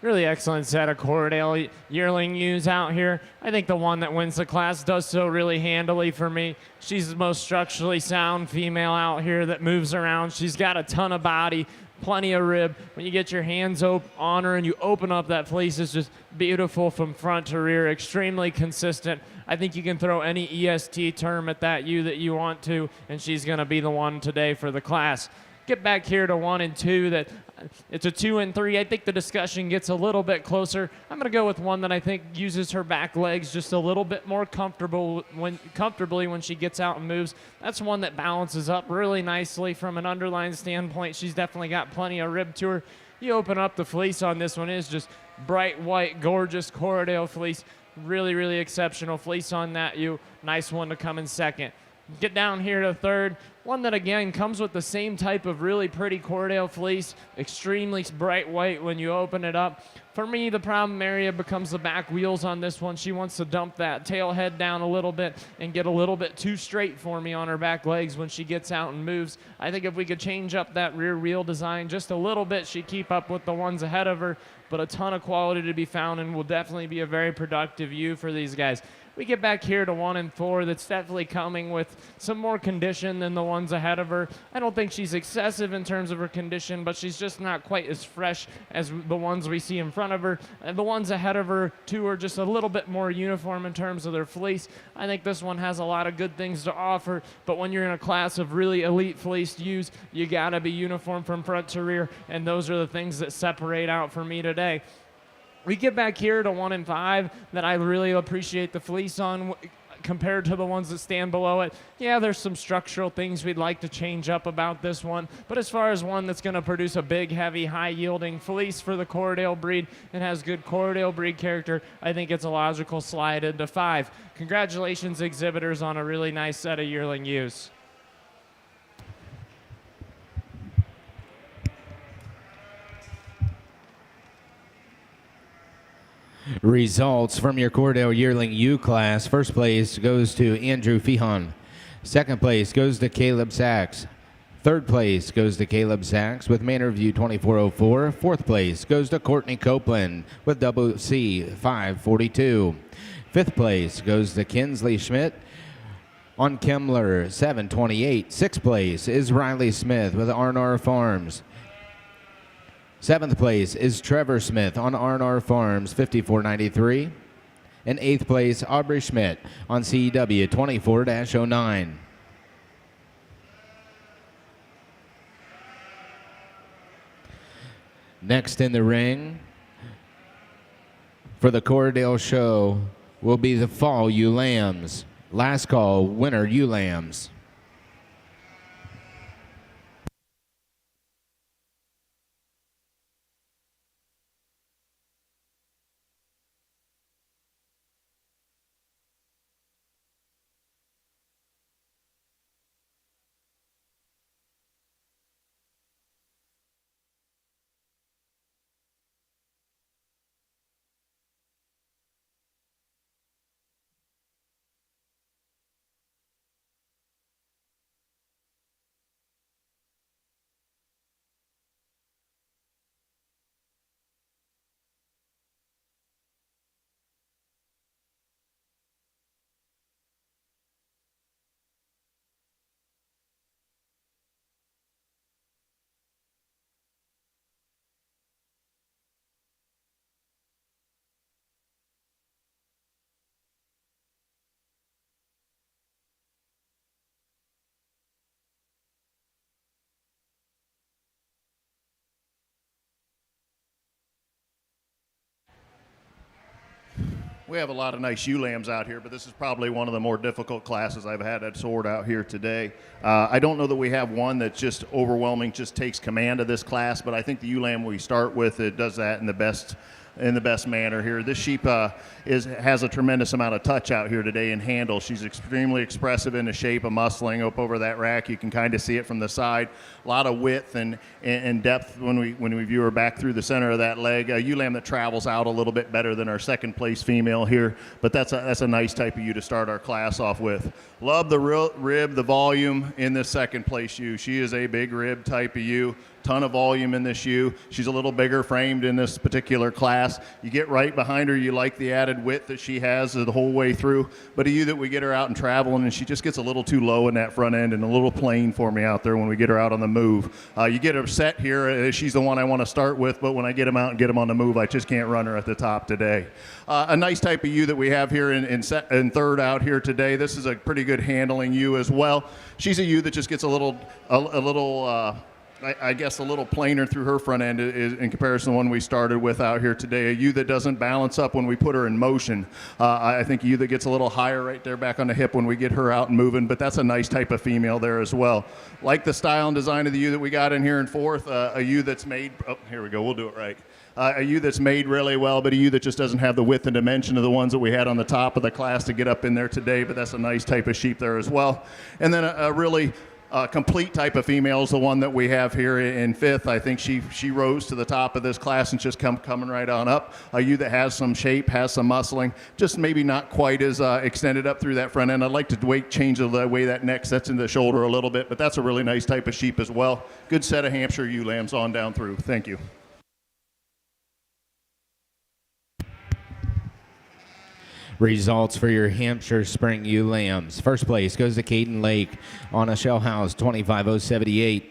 really excellent set of Cordell yearling ewes out here. I think the one that wins the class does so really handily for me. She's the most structurally sound female out here that moves around. She's got a ton of body, plenty of rib. When you get your hands on her and you open up that fleece, it's just beautiful from front to rear, extremely consistent. I think you can throw any EST term at that ewe that you want to, and she's going to be the one today for the class. Get back here to 1 and 2. That it's a 2 and 3. I think the discussion gets a little bit closer. I'm going to go with one that I think uses her back legs just a little bit more comfortably when she gets out and moves. That's one that balances up really nicely from an underline standpoint. She's definitely got plenty of rib to her. You open up the fleece on this one, is just bright white, gorgeous Corriedale fleece. Really, really exceptional fleece on that ewe. Nice one to come in second. Get down here to third. One that, again, comes with the same type of really pretty Cordell fleece. Extremely bright white when you open it up. For me, the problem area becomes the back wheels on this one. She wants to dump that tail head down a little bit and get a little bit too straight for me on her back legs when she gets out and moves. I think if we could change up that rear wheel design just a little bit, she'd keep up with the ones ahead of her. But a ton of quality to be found, and will definitely be a very productive ewe for these guys. We get back here to 1 and 4. That's definitely coming with some more condition than the ones ahead of her. I don't think she's excessive in terms of her condition, but she's just not quite as fresh as the ones we see in front of her. And the ones ahead of her, too, are just a little bit more uniform in terms of their fleece. I think this one has a lot of good things to offer, but when you're in a class of really elite fleeced ewes, you got to be uniform from front to rear, and those are the things that separate out for me today. We get back here to 1 and 5 that I really appreciate the fleece on compared to the ones that stand below it. Yeah, there's some structural things we'd like to change up about this one, but as far as one that's going to produce a big, heavy, high-yielding fleece for the Corriedale breed and has good Corriedale breed character, I think it's a logical slide into 5. Congratulations, exhibitors, on a really nice set of yearling ewes. Results from your Cordell Yearling U class. First place goes to Andrew Fehan. Second place goes to Caleb Sachs. Third place goes to Caleb Sachs with Manor View 2404. Fourth place goes to Courtney Copeland with WC 542. Fifth place goes to Kinsley Schmidt on Kemmler 728. Sixth place is Riley Smith with Arnar Farms. Seventh place is Trevor Smith on Arnar Farms 5493. And eighth place, Aubrey Schmidt on CEW 24-09. Next in the ring for the Corriedale show will be the Fall Ewe Lambs. Last call, winner Ewe Lambs. We have a lot of nice ewe lambs out here, but this is probably one of the more difficult classes I've had to sort out here today. I don't know that we have one that's just overwhelming, just takes command of this class, but I think the ewe lamb we start with, it does that in the best manner here. This sheep has a tremendous amount of touch out here today in handle. She's extremely expressive in the shape of muscling up over that rack. You can kind of see it from the side. A lot of width and depth when we view her back through the center of that leg. A ewe lamb that travels out a little bit better than our second place female here, but that's a nice type of ewe to start our class off with. Love the rib, the volume in this second place ewe. She is a big rib type of ewe. ton of volume in this ewe. She's a little bigger framed in this particular class. You get right behind her, you like the added width that she has the whole way through. But a ewe that we get her out and traveling, and she just gets a little too low in that front end and a little plain for me out there when we get her out on the move. You get her set here. She's the one I want to start with, but when I get them out and get them on the move, I just can't run her at the top today. A nice type of ewe that we have here in third out here today. This is a pretty good handling ewe as well. She's a ewe that just gets a little I guess a little plainer through her front end in comparison to the one we started with out here today. A ewe that doesn't balance up when we put her in motion. I think a ewe that gets a little higher right there back on the hip when we get her out and moving, but that's a nice type of female there as well. Like the style and design of the ewe that we got in here in fourth, a ewe that's made, oh, here we go, we'll do it right. A ewe that's made really well, but a ewe that just doesn't have the width and dimension of the ones that we had on the top of the class to get up in there today, but that's a nice type of sheep there as well. And then a really complete type of female is the one that we have here in fifth. I think she rose to the top of this class and just coming right on up. A ewe that has some shape, has some muscling, just maybe not quite as extended up through that front end. I'd like to change the way that neck sets into the shoulder a little bit, but that's a really nice type of sheep as well. Good set of Hampshire ewe lambs on down through. Thank you. Results for your Hampshire Spring Ewe Lambs. First place goes to Caden Lake on a shell house, 25,078.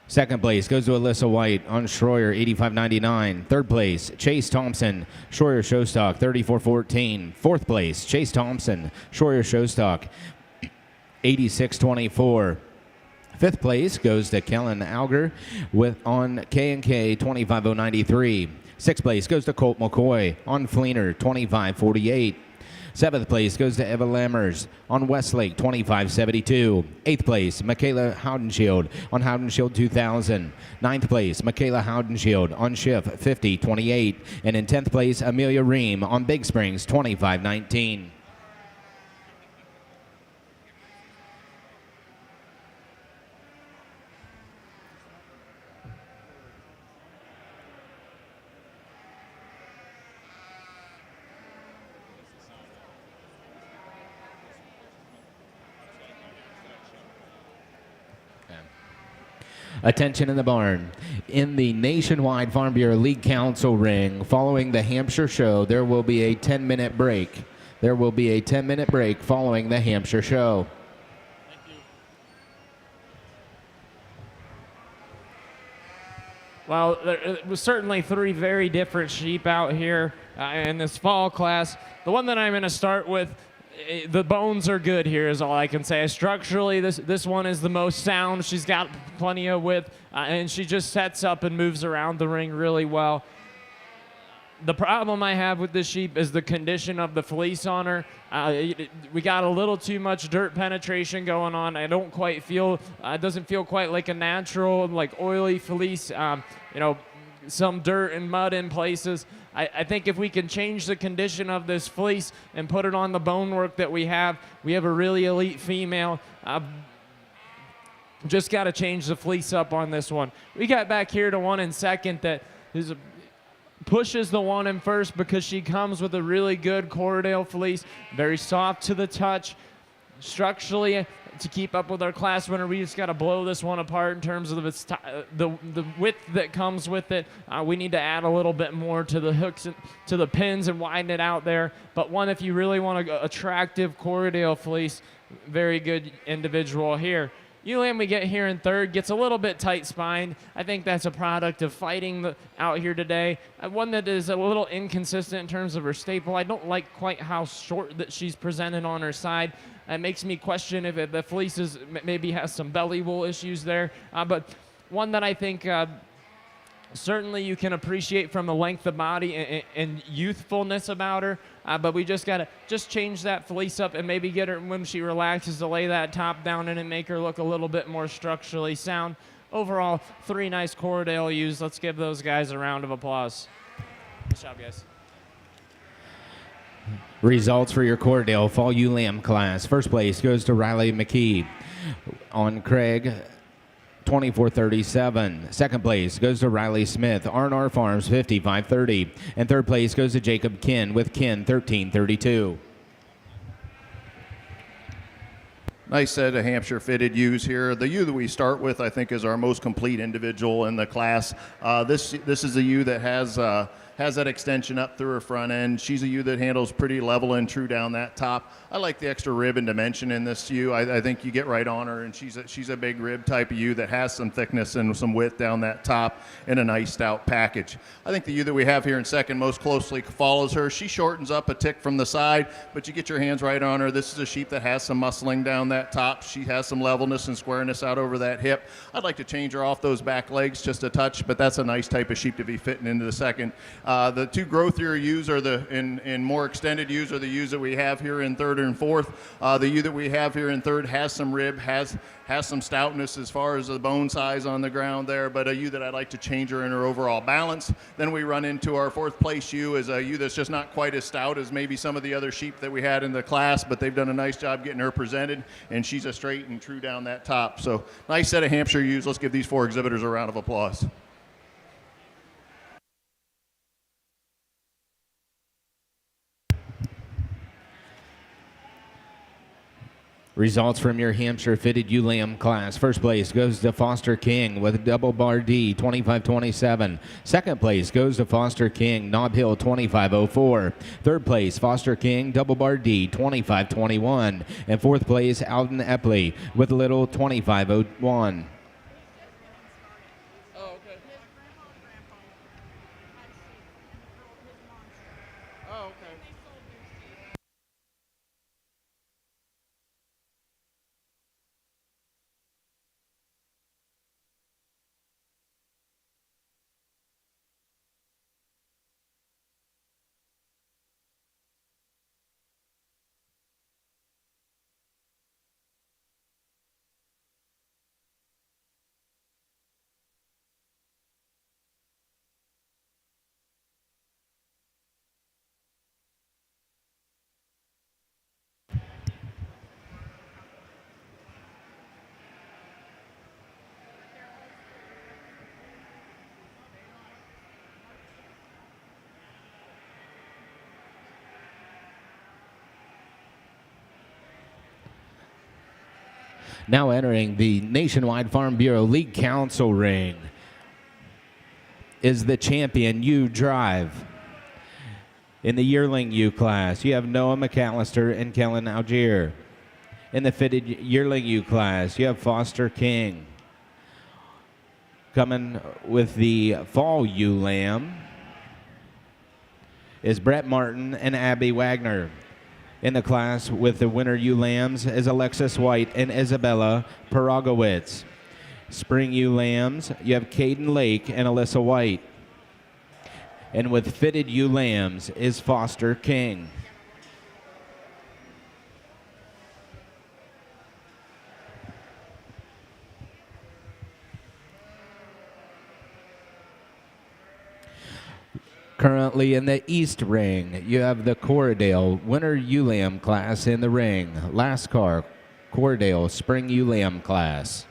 Second place goes to Alyssa White on Schroyer, 85.99. Third place, Chase Thompson, Schroyer Showstock, 34.14. Fourth place, Chase Thompson, Schroyer Showstock, 86.24. Fifth place goes to Kellen Alger on K&K, 25,093. Sixth place goes to Colt McCoy on Fleener, 25.48. Seventh place goes to Eva Lammers on Westlake, 25.72. Eighth place, Michaela Haudenschild on Haudenschild 2000. Ninth place, Michaela Haudenschild on Schiff, 50.28. And in 10th place, Amelia Ream on Big Springs, 25.19. Attention in the barn. In the Nationwide Farm Bureau League Council ring, following the Hampshire show, there will be a 10-minute break. There will be a 10-minute break following the Hampshire show. Thank you. Well, there was certainly three very different sheep out here in this fall class. The one that I'm going to start with, the bones are good here is all I can say. Structurally, this one is the most sound. She's got plenty of width, and she just sets up and moves around the ring really well. The problem I have with this sheep is the condition of the fleece on her. We got a little too much dirt penetration going on. I don't quite feel, it doesn't feel quite like a natural, like oily fleece. Some dirt and mud in places. I think if we can change the condition of this fleece and put it on the bone work that we have a really elite female. Just got to change the fleece up on this one. We got back here to one in second that pushes the one in first because she comes with a really good Corriedale fleece, very soft to the touch. Structurally, to keep up with our class winner, we just got to blow this one apart in terms of its the width that comes with it. We need to add a little bit more to the hooks, and to the pins, and widen it out there. But one, if you really want an attractive Corriedale fleece, very good individual here. Ewe lamb we get here in third gets a little bit tight spined. I think that's a product of fighting out here today. One that is a little inconsistent in terms of her staple. I don't like quite how short that she's presented on her side. It makes me question if the fleece maybe has some belly wool issues there. But one that I think certainly you can appreciate from the length of body and youthfulness about her. But we just got to change that fleece up and maybe get her, when she relaxes, to lay that top down in and make her look a little bit more structurally sound. Overall, three nice Corriedale ewes. Let's give those guys a round of applause. Good job, guys. Results for your Corriedale Fall Ewe Lamb class. First place goes to Riley McKee on Craig, 24.37. Second place goes to Riley Smith, R&R Farms, 55.30. And third place goes to Jacob Kin with Kin, 13.32. Nice set of Hampshire fitted ewes here. The ewe that we start with, I think, is our most complete individual in the class. This is a ewe that has that extension up through her front end. She's a ewe that handles pretty level and true down that top. I like the extra rib and dimension in this ewe. I think you get right on her, and she's a big rib type of ewe that has some thickness and some width down that top in a nice stout package. I think the ewe that we have here in second most closely follows her. She shortens up a tick from the side, but you get your hands right on her. This is a sheep that has some muscling down that top. She has some levelness and squareness out over that hip. I'd like to change her off those back legs just a touch, but that's a nice type of sheep to be fitting into the second. The two growthier ewes are in more extended ewes are the ewes that we have here in third and fourth. The ewe that we have here in third has some rib, has some stoutness as far as the bone size on the ground there, but a ewe that I'd like to change her in her overall balance. Then we run into our fourth place ewe as a ewe that's just not quite as stout as maybe some of the other sheep that we had in the class, but they've done a nice job getting her presented, and she's a straight and true down that top. So nice set of Hampshire ewes. Let's give these four exhibitors a round of applause. Results from your Hampshire fitted ewe lamb class. First place goes to Foster King with Double Bar D 2527. Second place goes to Foster King Nob Hill 2504. Third place Foster King Double Bar D 2521. And fourth place Alden Epley with Little 2501. Oh, okay. His grandma and grandpa had sheep, and the girl, his mom sheep. Oh, okay. They sold their sheep. Now entering the Nationwide Farm Bureau League Council ring is the champion ewe drive. In the yearling ewe class, you have Noah McAllister and Kellen Algier. In the fitted yearling ewe class, you have Foster King. Coming with the fall ewe lamb is Brett Martin and Abby Wagner. In the class with the winter ewe lambs is Alexis White and Isabella Paragowitz. Spring ewe lambs, you have Caden Lake and Alyssa White. And with fitted ewe lambs is Foster King. Currently in the East Ring, you have the Corriedale Winter Ewe Lamb class in the ring. Lascar, Corriedale Spring Ewe Lamb class.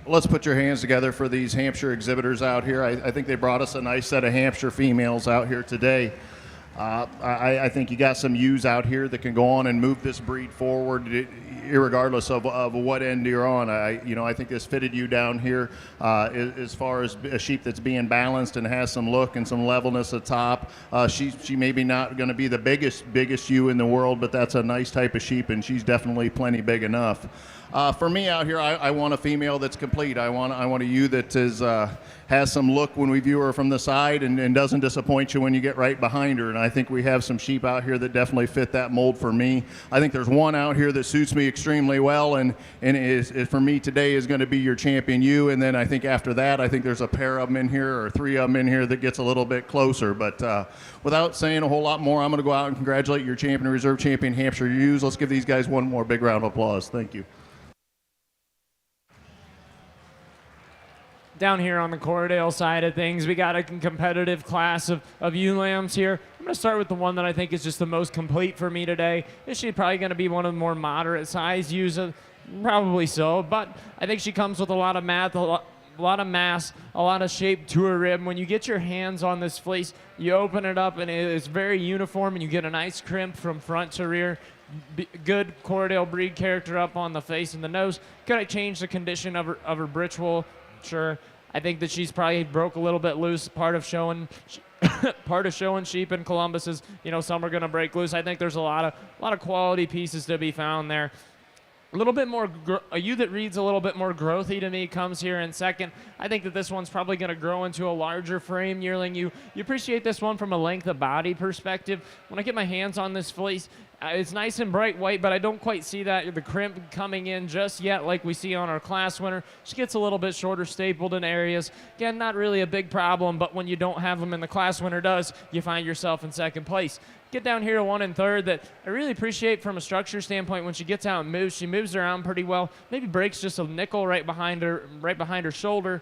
Let's put your hands together for these Hampshire exhibitors out here. I think they brought us a nice set of Hampshire females out here today. I think you got some ewes out here that can go on and move this breed forward, irregardless of what end you're on. I think this fitted you down here as far as a sheep that's being balanced and has some look and some levelness at top. She maybe not going to be the biggest ewe in the world, but that's a nice type of sheep, and she's definitely plenty big enough. For me out here, I want a female that's complete. I want a ewe that has some look when we view her from the side and doesn't disappoint you when you get right behind her. And I think we have some sheep out here that definitely fit that mold for me. I think there's one out here that suits me extremely well, and is for me today is going to be your champion ewe. And then I think after that, I think there's a pair of them in here or three of them in here that gets a little bit closer. But without saying a whole lot more, I'm going to go out and congratulate your champion, reserve champion Hampshire ewes. Let's give these guys one more big round of applause. Thank you. Down here on the Cordale side of things, we got a competitive class of ewe lambs here. I'm going to start with the one that I think is just the most complete for me today. Is she probably going to be one of the more moderate size ewes? Probably so, but I think she comes with a lot of mass, a lot of shape to her rib. When you get your hands on this fleece, you open it up and it is very uniform, and you get a nice crimp from front to rear. Good Cordale breed character up on the face and the nose. Could I change the condition of her britch wool? Sure. I think that she's probably broke a little bit loose. Part of showing sheep in Columbus is, some are going to break loose. I think there's a lot of quality pieces to be found there. A little bit more, a ewe that reads a little bit more growthy to me comes here in second. I think that this one's probably going to grow into a larger frame yearling ewe. You appreciate this one from a length of body perspective. When I get my hands on this fleece, it's nice and bright white, but I don't quite see the crimp coming in just yet like we see on our class winner. She gets a little bit shorter stapled in areas. Again, not really a big problem, but when you don't have them and the class winner does, you find yourself in second place. Get down here to 1 and 3rd that I really appreciate from a structure standpoint. When she gets out and moves, she moves around pretty well. Maybe breaks just a nickel right behind her shoulder.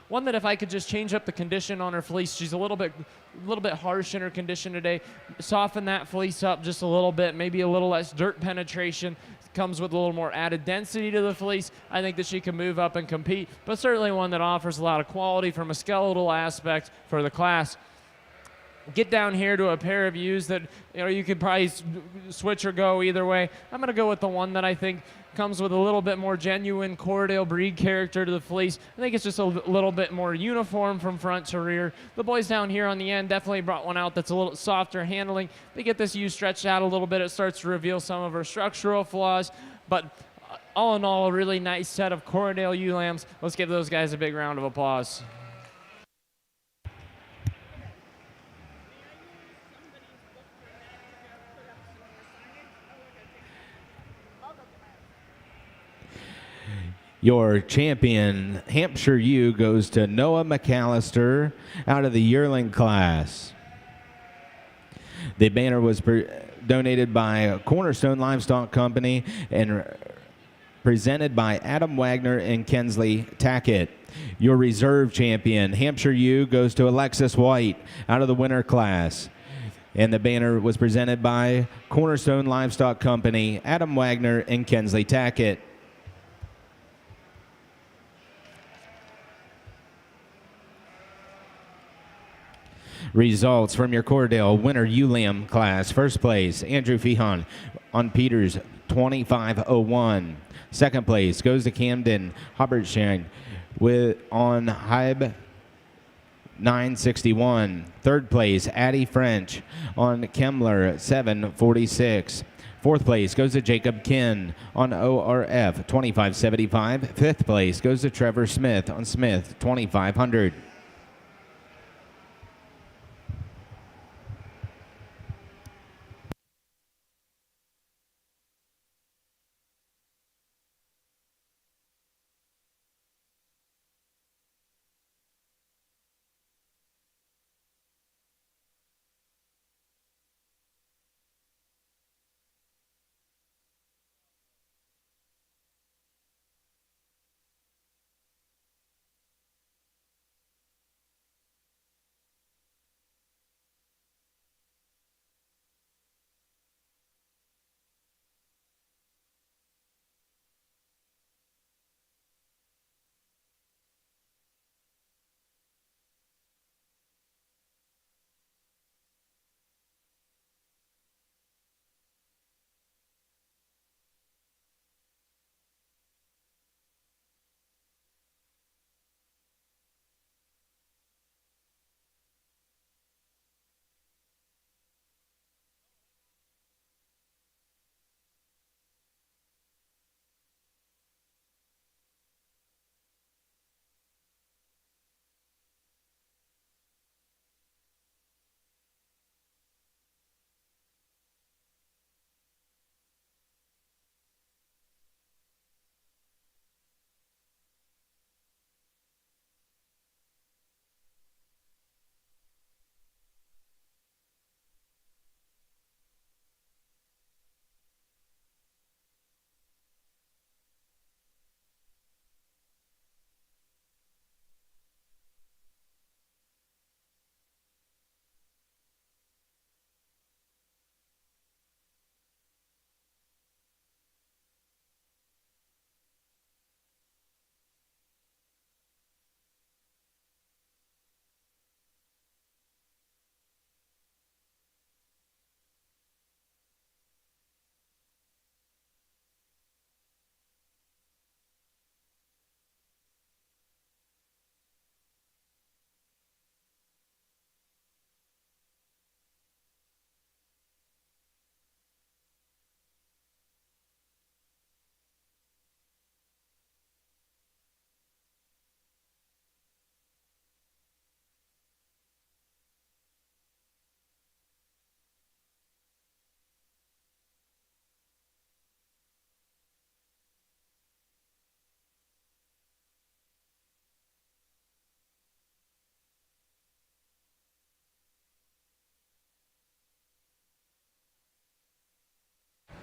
One that if I could just change up the condition on her fleece, she's a little bit harsh in her condition today. Soften that fleece up just a little bit, maybe a little less dirt penetration. Comes with a little more added density to the fleece. I think that she can move up and compete, but certainly one that offers a lot of quality from a skeletal aspect for the class. Get down here to a pair of ewes that you could probably switch or go either way. I'm going to go with the one that I think comes with a little bit more genuine Cordale breed character to the fleece. I think it's just a little bit more uniform from front to rear. The boys down here on the end definitely brought one out that's a little softer handling. They get this ewe stretched out a little bit. It starts to reveal some of her structural flaws, but all in all, a really nice set of Cordale ewe lambs. Let's give those guys a big round of applause. Your champion Hampshire ewe goes to Noah McAllister out of the yearling class. The banner was donated by Cornerstone Livestock Company and presented by Adam Wagner and Kensley Tackett. Your reserve champion Hampshire ewe goes to Alexis White out of the winter class. And the banner was presented by Cornerstone Livestock Company, Adam Wagner and Kensley Tackett. Results from your Cordale Winter ewe lamb class. First place, Andrew Fehan on Peters, 2501. Second place goes to Camden Hubertshine on Hybe, 961. Third place, Addie French on Kemmler, 746. Fourth place goes to Jacob Kinn on ORF, 2575. Fifth place goes to Trevor Smith on Smith, 2500.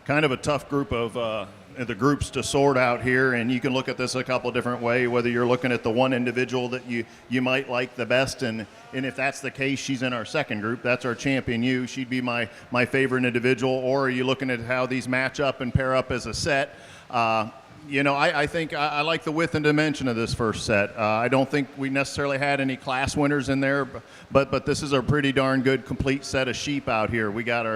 kind of a tough group of the groups to sort out here, and you can look at this a couple different ways, whether you're looking at the one individual that you might like the best, and if that's the case, she's in our second group. That's our champion U. She'd be my favorite individual. Or are you looking at how these match up and pair up as a set? I think I like the width and dimension of this first set. I don't think we necessarily had any class winners in there, but this is a pretty darn good complete set of sheep out here. We got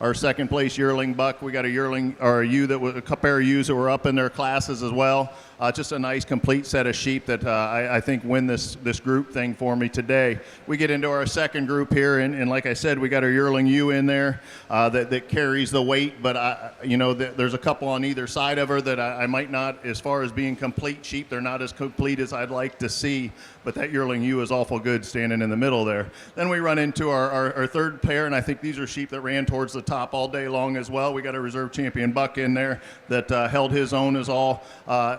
our second place yearling buck. We got a yearling or a ewe that was a pair of ewes that were up in their classes as well. Just a nice complete set of sheep that I think win this group thing for me today. We get into our second group here, and like I said, we got our yearling ewe in there that carries the weight, but there's a couple on either side of her that I might not, as far as being complete sheep, they're not as complete as I'd like to see, but that yearling ewe is awful good standing in the middle there. Then we run into our third pair, and I think these are sheep that ran towards the top all day long as well. We got a reserve champion buck in there that held his own as all.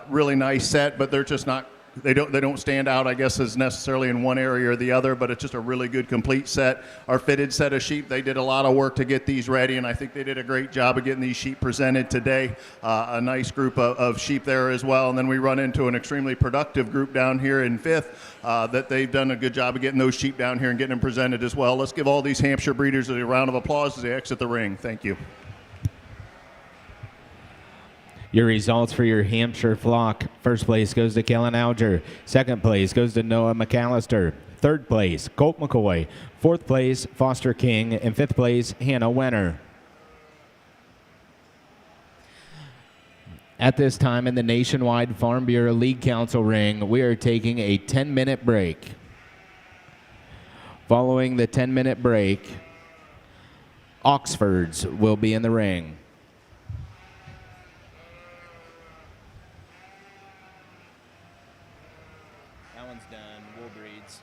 Really nice set, but they're just not, they don't stand out, I guess, as necessarily in one area or the other, but it's just a really good complete set. Our fitted set of sheep, they did a lot of work to get these ready, and I think they did a great job of getting these sheep presented today. A nice group of sheep there as well. And then we run into an extremely productive group down here in fifth that they've done a good job of getting those sheep down here and getting them presented as well. Let's give all these Hampshire breeders a round of applause as they exit the ring. Thank you. Your results for your Hampshire flock. First place goes to Kellen Alger. Second place goes to Noah McAllister. Third place, Colt McCoy. Fourth place, Foster King. And fifth place, Hannah Wenner. At this time in the Nationwide Farm Bureau League Council ring, we are taking a 10-minute break. Following the 10-minute break, Oxfords will be in the ring. That one's done. Wool breeds.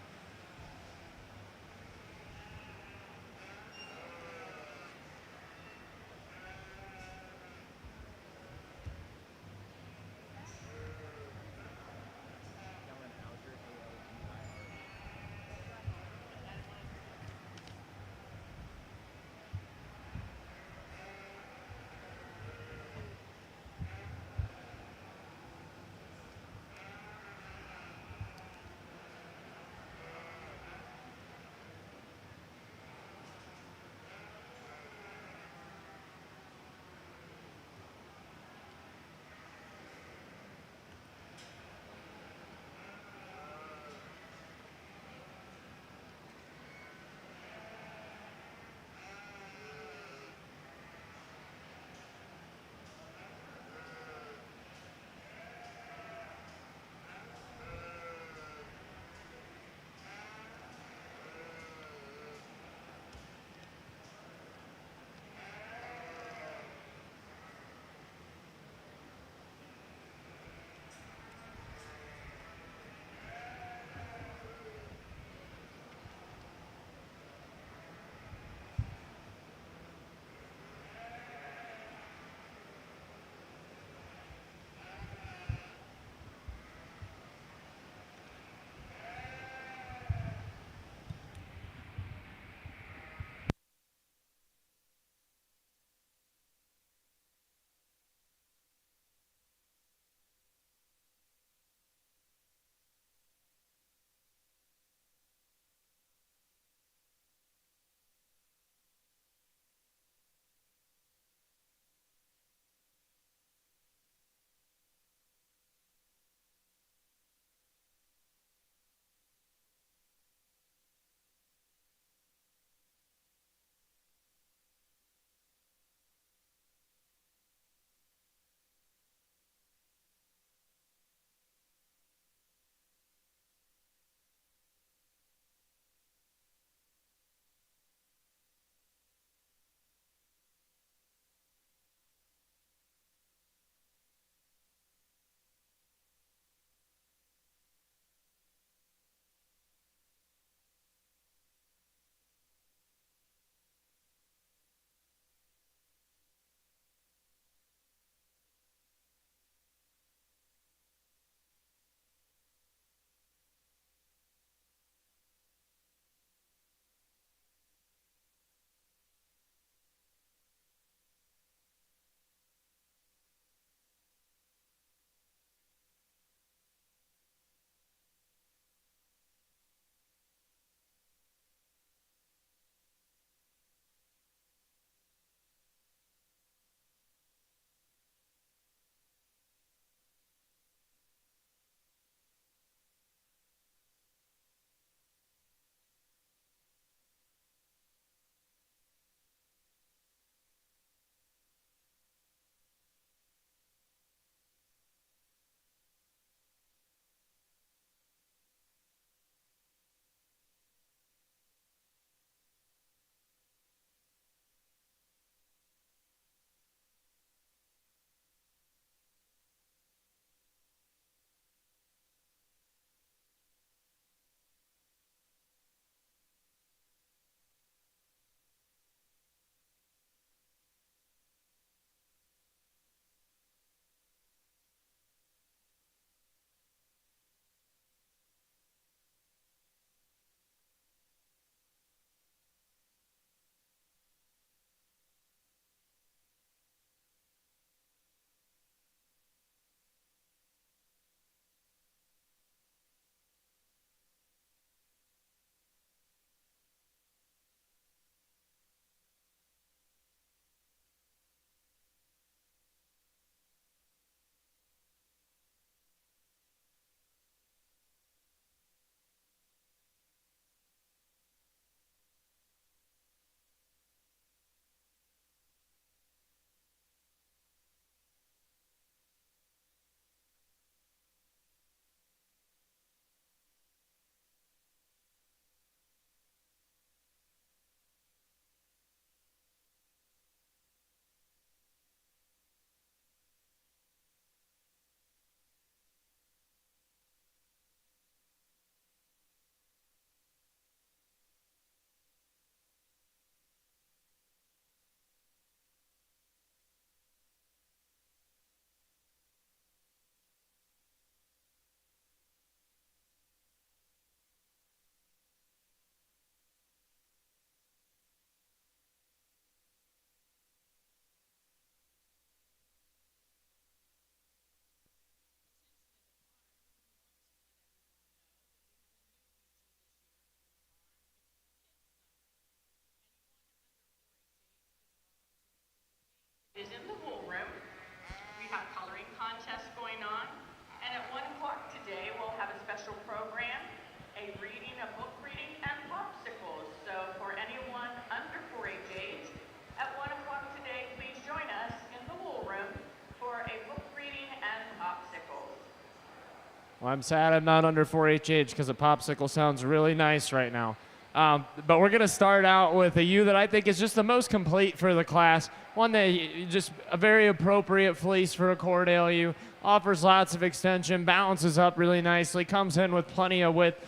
I'm sad I'm not under 4-H age because a popsicle sounds really nice right now. But we're going to start out with a ewe that I think is just the most complete for the class. One that just a very appropriate fleece for a Cordale ewe. Offers lots of extension, balances up really nicely, comes in with plenty of width.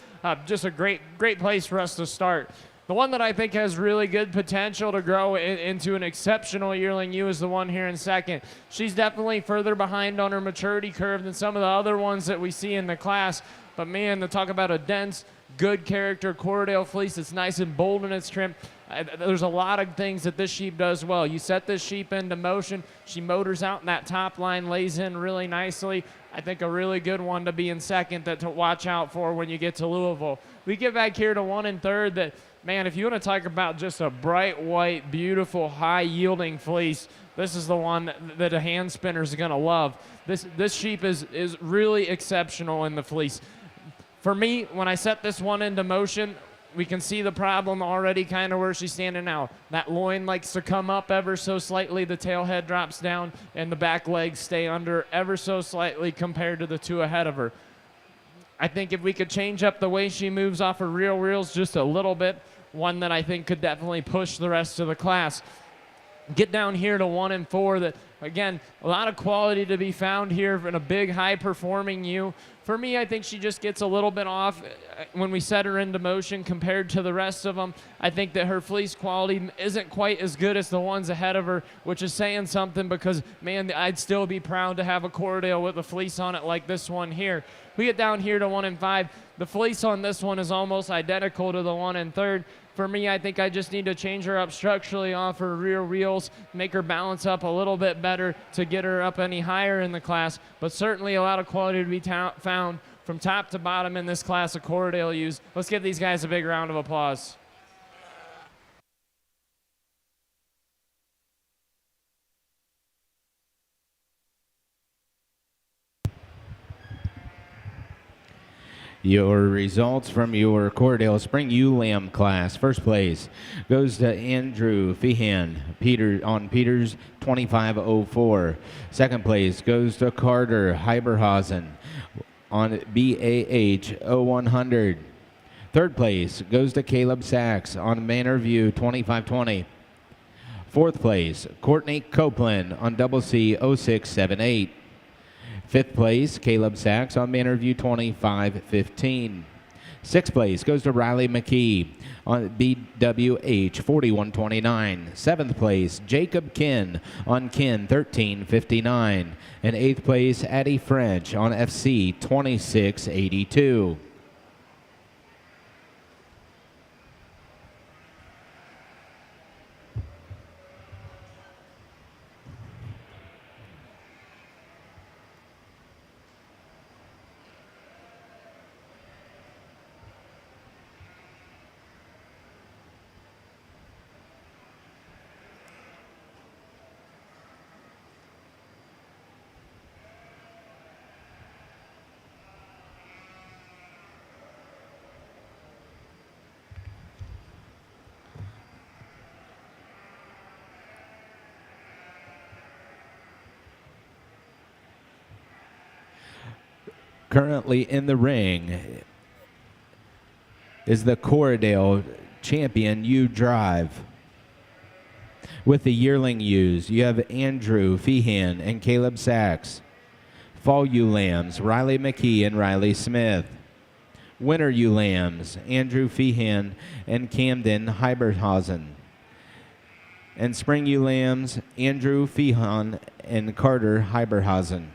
Just a great place for us to start. The one that I think has really good potential to grow into an exceptional yearling ewe is the one here in second. She's definitely further behind on her maturity curve than some of the other ones that we see in the class. But man, to talk about a dense, good character Cordale fleece that's nice and bold in its trim, there's a lot of things that this sheep does well. You set this sheep into motion, she motors out in that top line, lays in really nicely. I think a really good one to be in second to watch out for when you get to Louisville. We get back here to 1 and third that, man, if you want to talk about just a bright white, beautiful, high-yielding fleece, this is the one that a hand spinner is going to love. This sheep is really exceptional in the fleece. For me, when I set this one into motion, we can see the problem already kind of where she's standing now. That loin likes to come up ever so slightly, the tail head drops down, and the back legs stay under ever so slightly compared to the two ahead of her. I think if we could change up the way she moves off her rear wheels just a little bit, one that I think could definitely push the rest of the class. Get down here to 1 and 4 that, again, a lot of quality to be found here in a big, high-performing ewe. For me, I think she just gets a little bit off when we set her into motion compared to the rest of them. I think that her fleece quality isn't quite as good as the ones ahead of her, which is saying something because, man, I'd still be proud to have a Cordale with a fleece on it like this one here. We get down here to 1 and 5. The fleece on this one is almost identical to the one in third. For me, I think I just need to change her up structurally off her rear wheels, make her balance up a little bit better to get her up any higher in the class. But certainly a lot of quality to be found from top to bottom in this class of Cordale ewes. Let's give these guys a big round of applause. Your results from your Cordale Spring Ewe Lamb class. First place goes to Andrew Feehan, on Peters 2504. Second place goes to Carter Hyberhausen on BAH 0100. Third place goes to Caleb Sachs on Manor View 2520. Fourth place, Courtney Copeland on Double C 0678. Fifth place, Caleb Sachs on Manor View 2515. Sixth place goes to Riley McKee on BWH 4129. Seventh place, Jacob Kin on Kin 1359. And eighth place, Addie French on FC 2682. Currently in the ring is the Cordale champion ewe drive. With the yearling ewes, you have Andrew Feehan and Caleb Sachs. Fall ewe lambs, Riley McKee and Riley Smith. Winter ewe lambs, Andrew Feehan and Camden Hyberhausen. And spring ewe lambs, Andrew Feehan and Carter Hyberhausen.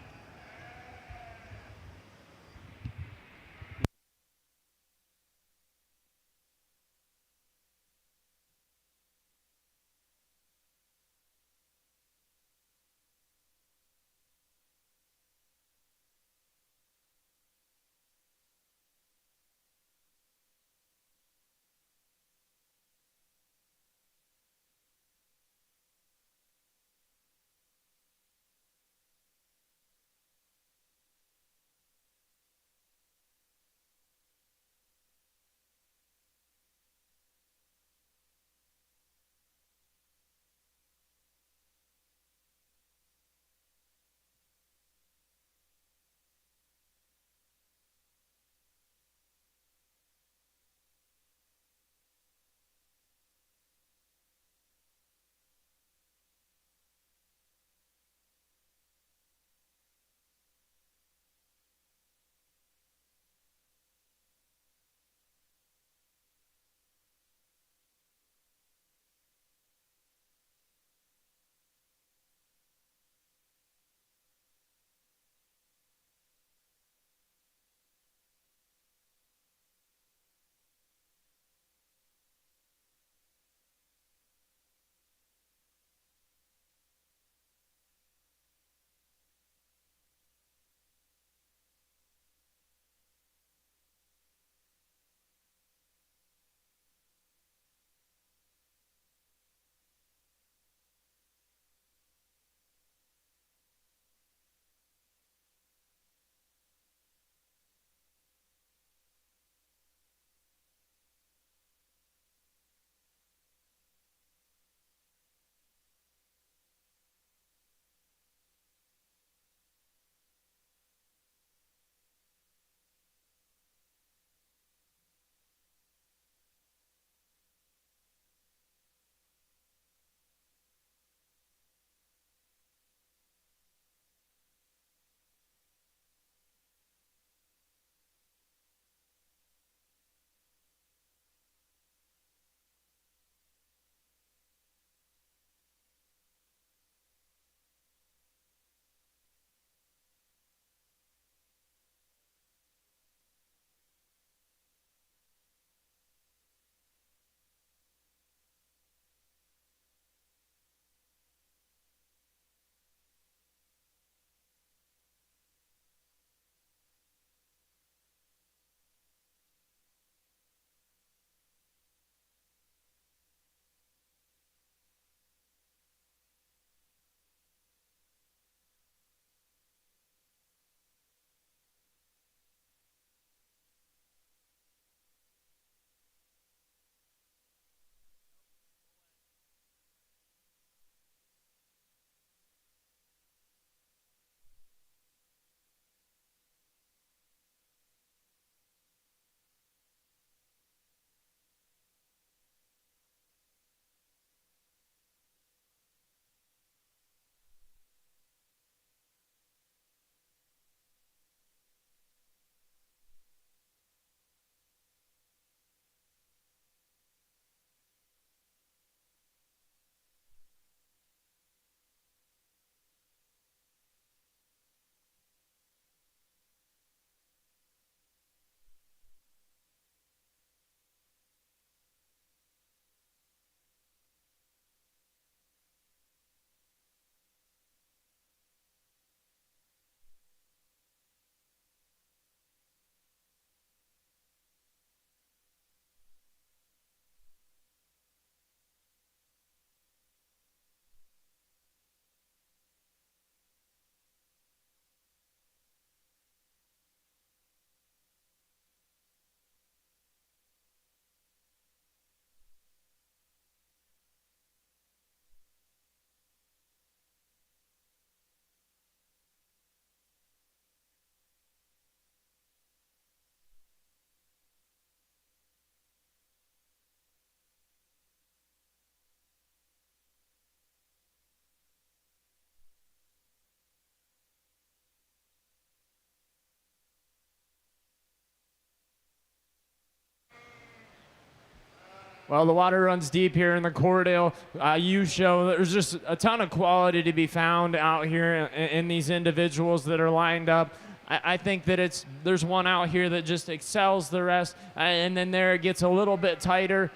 Well, the water runs deep here in the Cordell U show. There's just a ton of quality to be found out here in these individuals that are lined up. I think that there's one out here that just excels the rest, and then there it gets a little bit tighter.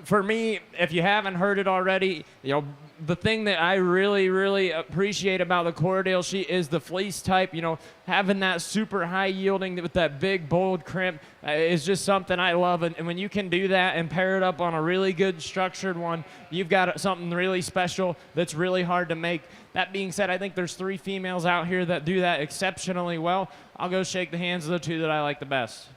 For me, if you haven't heard it already, the thing that I really, really appreciate about the Cordell sheet is the fleece type. Having that super high yielding with that big, bold crimp is just something I love. And when you can do that and pair it up on a really good structured one, you've got something really special that's really hard to make. That being said, I think there's 3 females out here that do that exceptionally well. I'll go shake the hands of the 2 that I like the best.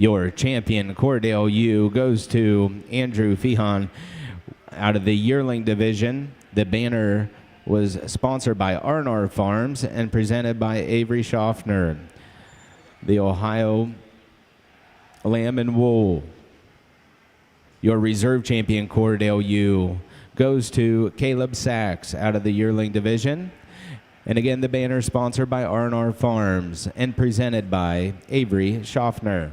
Your champion, Cordell U, goes to Andrew Fehan out of the yearling division. The banner was sponsored by Arnar Farms and presented by Avery Schaffner. The Ohio Lamb and Wool. Your reserve champion, Cordell U, goes to Caleb Sachs out of the yearling division. And again, the banner sponsored by Arnar Farms and presented by Avery Schaffner.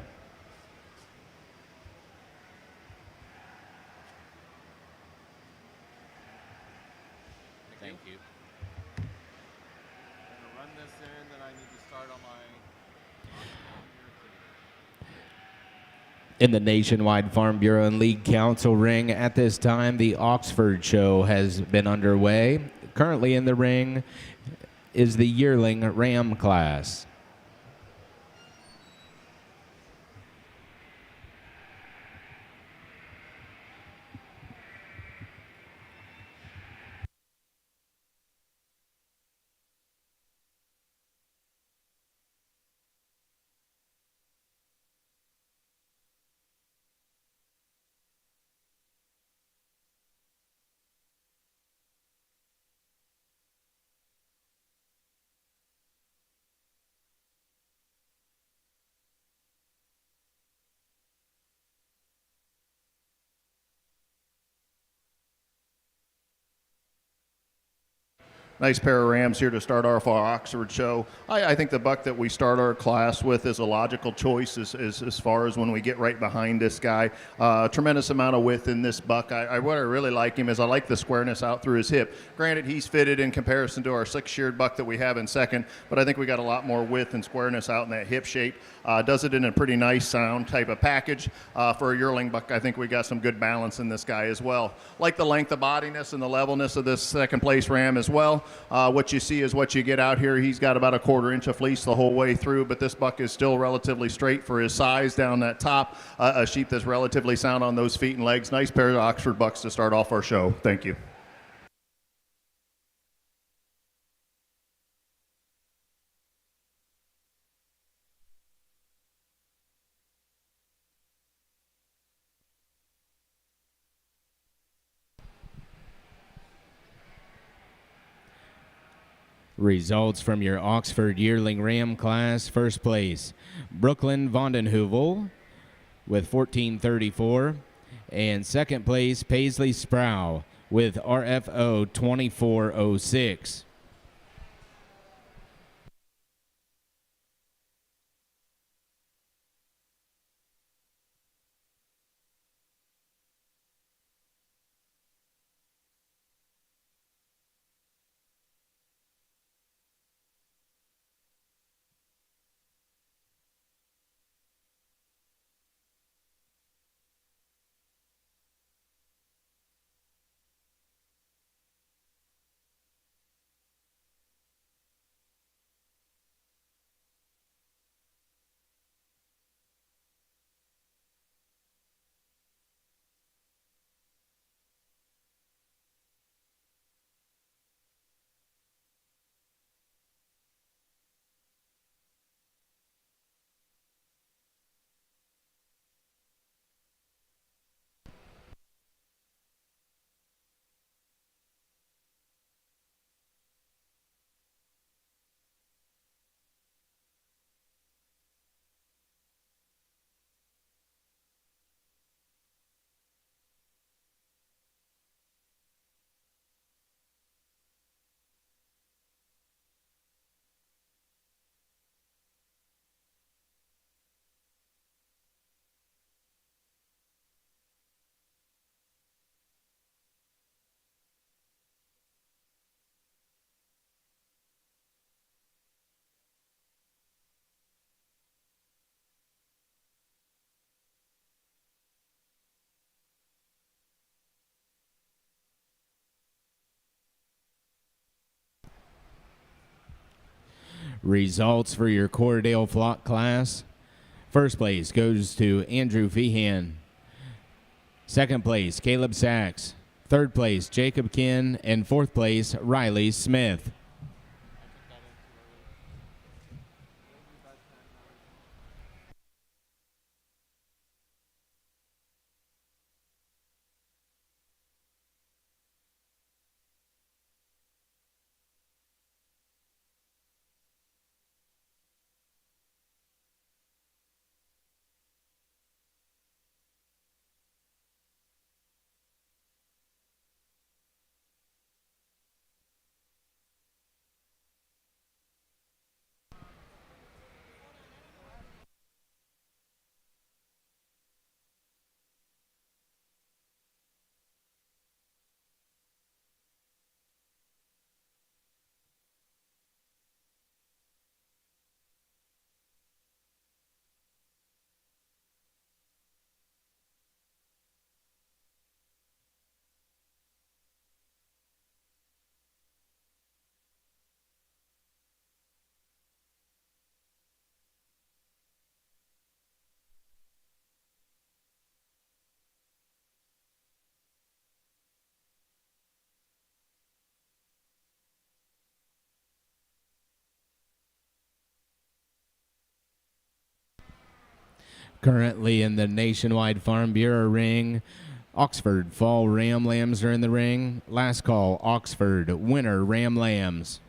Thank you. I'm gonna run this in, then I need to start on my In the Nationwide Farm Bureau and League Council ring at this time, the Oxford Show has been underway. Currently in the ring is the yearling Ram class. Nice pair of Rams here to start off our Oxford show. I think the buck that we start our class with is a logical choice as far as when we get right behind this guy. Tremendous amount of width in this buck. What I really like him is I like the squareness out through his hip. Granted, he's fitted in comparison to our 6-sheared buck that we have in second, but I think we got a lot more width and squareness out in that hip shape. Does it in a pretty nice sound type of package. For a yearling buck, I think we got some good balance in this guy as well. Like the length of bodiness and the levelness of this second place Ram as well. What you see is what you get out here. He's got about a 1/4 inch of fleece the whole way through, but this buck is still relatively straight for his size down that top. A sheep that's relatively sound on those feet and legs. Nice pair of Oxford bucks to start off our show. Thank you. Results from your Oxford Yearling Ram class. First place, Brooklyn Vondenheuvel with 1434. And second place, Paisley Sproul with RFO 2406. Results for your Cordale Flock class. First place goes to Andrew Feehan. Second place, Caleb Sachs. Third place, Jacob Kinn. And fourth place, Riley Smith. Currently in the Nationwide Farm Bureau ring, Oxford Fall Ram Lambs are in the ring. Last call, Oxford, winner, Ram Lambs.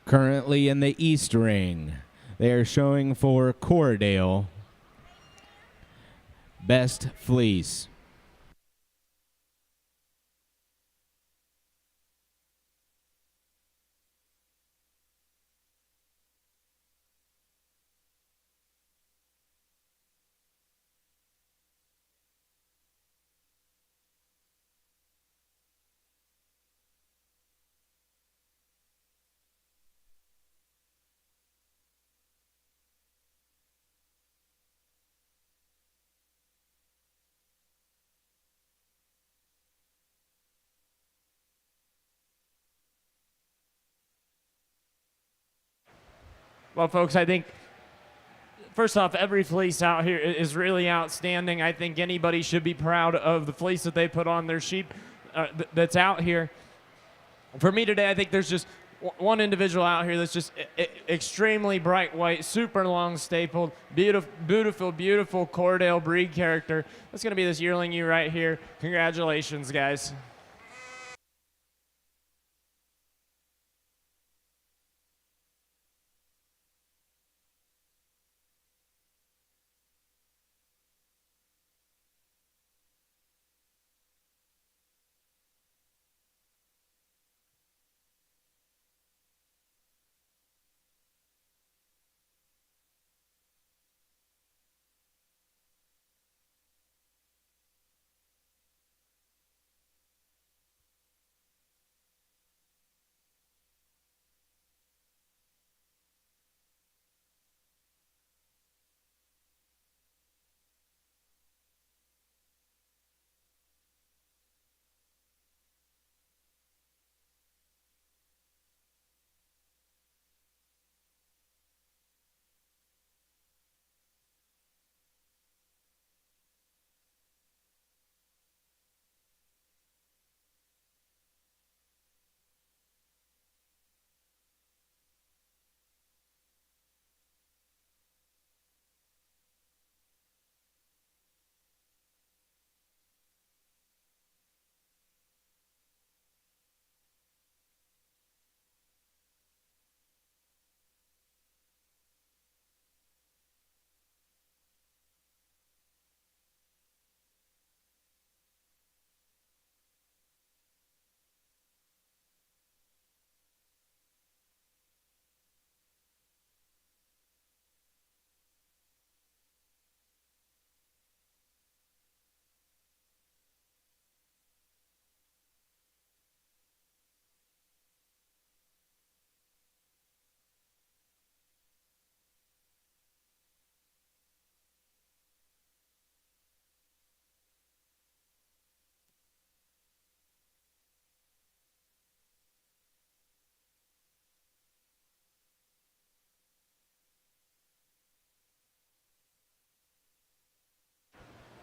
Currently in the East ring, they are showing for Cordale, Best Fleece. Well, folks, I think first off, every fleece out here is really outstanding. I think anybody should be proud of the fleece that they put on their sheep that's out here. For me today, I think there's just one individual out here that's just extremely bright white, super long stapled, beautiful Cordale breed character. That's going to be this yearling ewe right here. Congratulations, guys.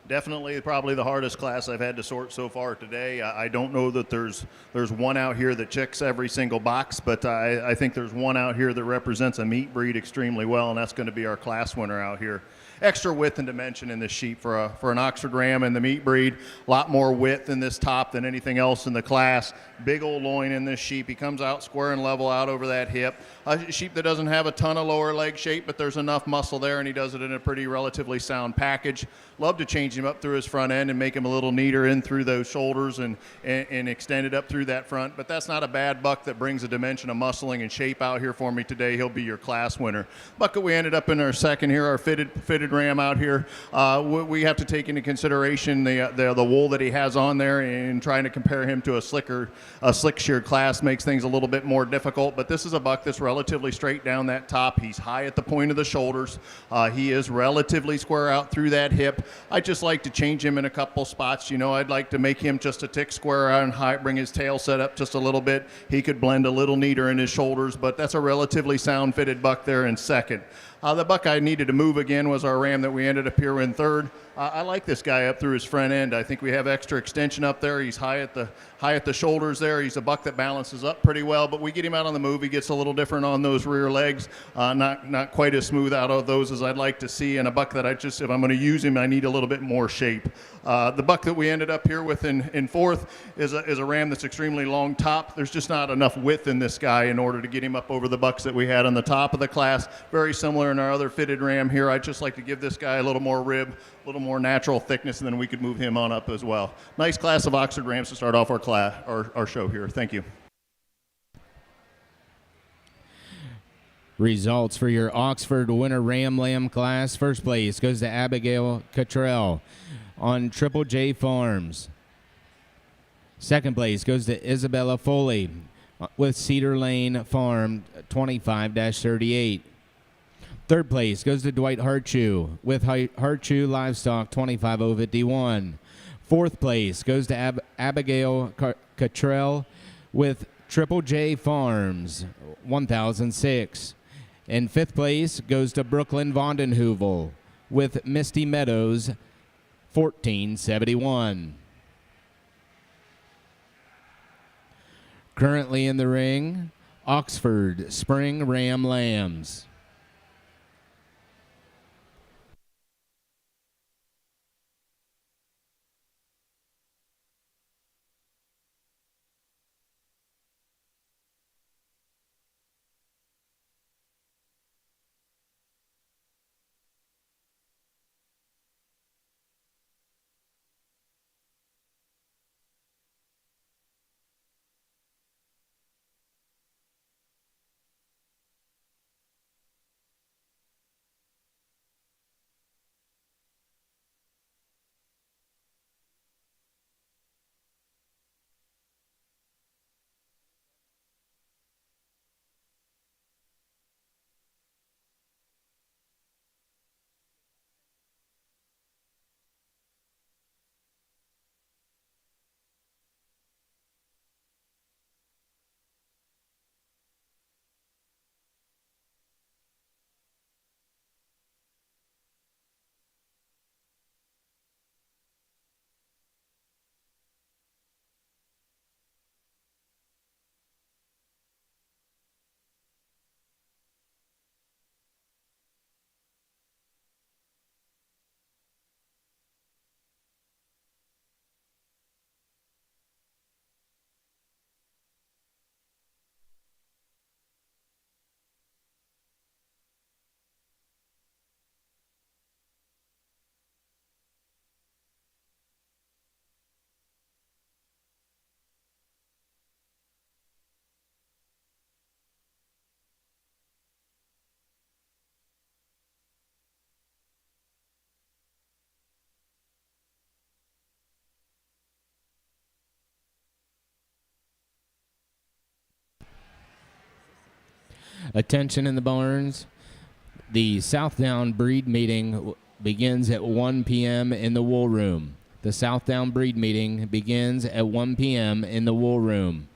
Definitely, probably the hardest class I've had to sort so far today. I don't know that there's one out here that checks every single box, but I think there's one out here that represents a meat breed extremely well, and that's going to be our class winner out here. Extra width and dimension in this sheep for an Oxford Ram and the meat breed. A lot more width in this top than anything else in the class. Big old loin in this sheep. He comes out square and level out over that hip. A sheep that doesn't have a ton of lower leg shape, but there's enough muscle there, and he does it in a pretty relatively sound package. Love to change him up through his front end and make him a little neater in through those shoulders and extend it up through that front. But that's not a bad buck that brings a dimension of muscling and shape out here for me today. He'll be your class winner. Buck that we ended up in our second here, our fitted ram out here. We have to take into consideration the wool that he has on there, and trying to compare him to a slick sheared class makes things a little bit more difficult. But this is a buck that's relatively straight down that top. He's high at the point of the shoulders. He is relatively square out through that hip. I just like to change him in a couple spots. You know, I'd like to make him just a tick square out and high, bring his tail set up just a little bit. He could blend a little neater in his shoulders, but that's a relatively sound fitted buck there in second. The buck I needed to move again was our ram that we ended up here in third. I like this guy up through his front end. I think we have extra extension up there. He's high at the shoulders there. He's a buck that balances up pretty well, but we get him out on the move. He gets a little different on those rear legs. Not quite as smooth out of those as I'd like to see. And a buck that if I'm going to use him, I need a little bit more shape. The buck that we ended up here with in fourth is a ram that's extremely long top. There's just not enough width in this guy in order to get him up over the bucks that we had on the top of the class. Very similar in our other fitted ram here. I'd just like to give this guy a little more rib, a little more natural thickness, and then we could move him on up as well. Nice class of Oxford Rams to start off our show here. Thank you. Results for your Oxford Winter Ram Lamb class. First place goes to Abigail Cottrell on Triple J Farms. Second place goes to Isabella Foley with Cedar Lane Farm 25-38. Third place goes to Dwight Harchu with Harchu Livestock 25051. Fourth place goes to Abigail Cottrell with Triple J Farms 1006. And fifth place goes to Brooklyn Vondenheuvel with Misty Meadows 1471. Currently in the ring, Oxford Spring Ram Lambs. Attention in the barns. The Southdown breed meeting begins at 1 p.m. in the wool room. The Southdown breed meeting begins at 1 p.m. in the wool room.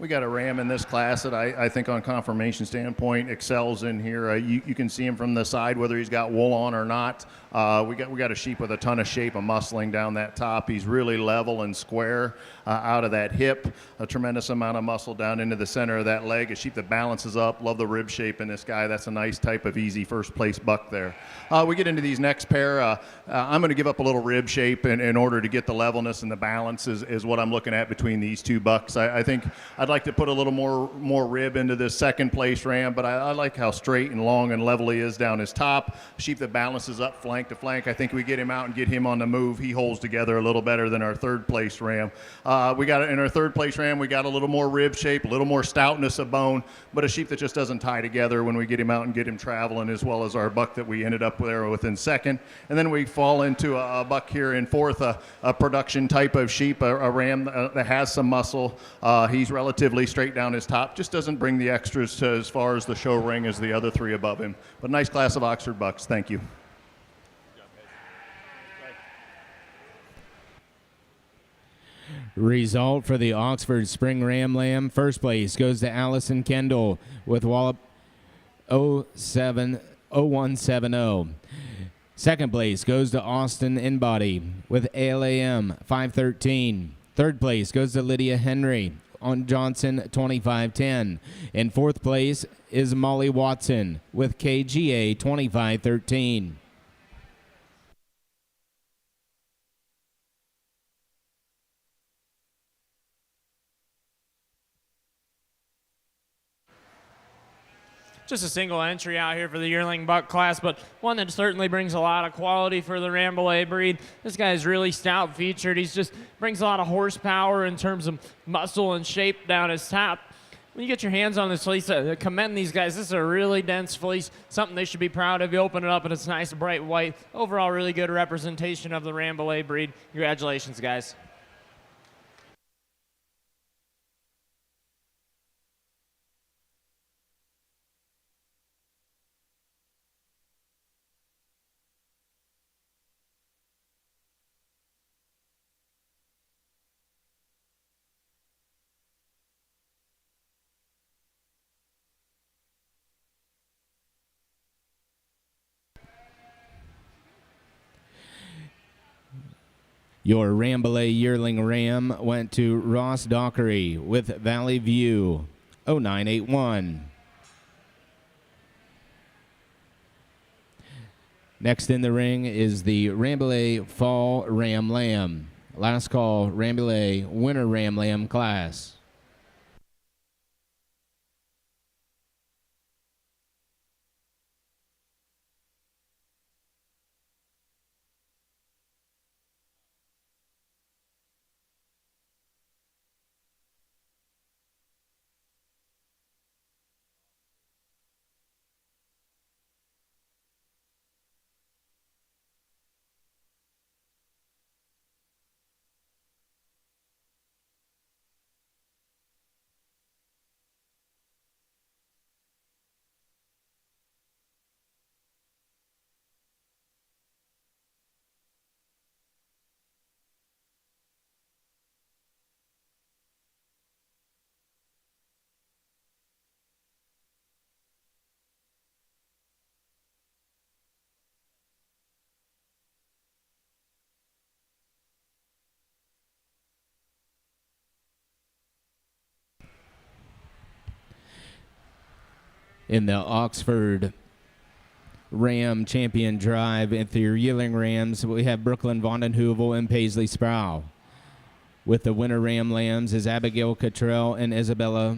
We got a ram in this class that I think on conformation standpoint excels in here. You can see him from the side whether he's got wool on or not. We got a sheep with a ton of shape, a muscling down that top. He's really level and square out of that hip. A tremendous amount of muscle down into the center of that leg. A sheep that balances up. Love the rib shape in this guy. That's a nice type of easy first place buck there. We get into these next pair. I'm going to give up a little rib shape in order to get the levelness and the balance is what I'm looking at between these two bucks. I think I'd like to put a little more rib into this second place ram, but I like how straight and long and level he is down his top. Sheep that balances up flank to flank. I think we get him out and get him on the move. He holds together a little better than our third place ram. We got in our third place ram, we got a little more rib shape, a little more stoutness of bone, but a sheep that just doesn't tie together when we get him out and get him traveling, as well as our buck that we ended up there within second. And then we fall into a buck here in fourth, a production type of sheep, a ram that has some muscle. He's relatively straight down his top, just doesn't bring the extras to as far as the show ring as the other three above him. But nice class of Oxford bucks. Thank you. Result for the Oxford Spring Ram Lamb. First place goes to Allison Kendall with Wallop 0170. Second place goes to Austin Inbody with ALAM 513. Third place goes to Lydia Henry on Johnson 2510. In fourth place is Molly Watson with KGA 2513. Just a single entry out here for the yearling buck class, but one that certainly brings a lot of quality for the Rambouillet breed. This guy is really stout featured. He's just brings a lot of horsepower in terms of muscle and shape down his top. When you get your hands on this fleece, commend these guys. This is a really dense fleece, something they should be proud of. You open it up and it's nice, bright white. Overall, really good representation of the Rambouillet breed. Congratulations, guys. Your Rambouillet yearling ram went to Ross Dockery with Valley View 0981. Next in the ring is the Rambouillet Fall Ram Lamb. Last call, Rambouillet Winter Ram Lamb class. In the Oxford Ram Champion Drive at the yearling Rams, we have Brooklyn Vondenheuvel and Paisley Sproul. With the Winter Ram Lambs is Abigail Cottrell and Isabella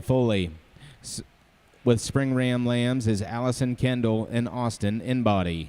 Foley. With Spring Ram Lambs is Allison Kendall and Austin Inbody.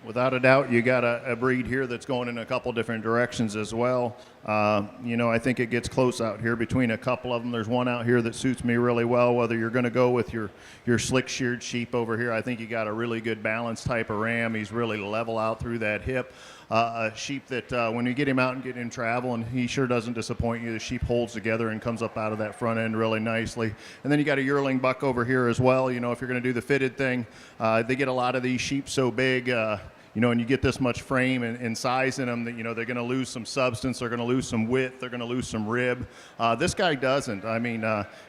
Without a doubt, you got a breed here that's going in a couple different directions as well. I think it gets close out here between a couple of them. There's one out here that suits me really well. Whether you're going to go with your slick sheared sheep over here, I think you got a really good balanced type of ram. He's really level out through that hip. A sheep that when you get him out and get him traveling, he sure doesn't disappoint you. The sheep holds together and comes up out of that front end really nicely. And then you got a yearling buck over here as well. If you're going to do the fitted thing, they get a lot of these sheep so big. And you get this much frame and size in them that, they're going to lose some substance, they're going to lose some width, they're going to lose some rib. This guy doesn't. I mean,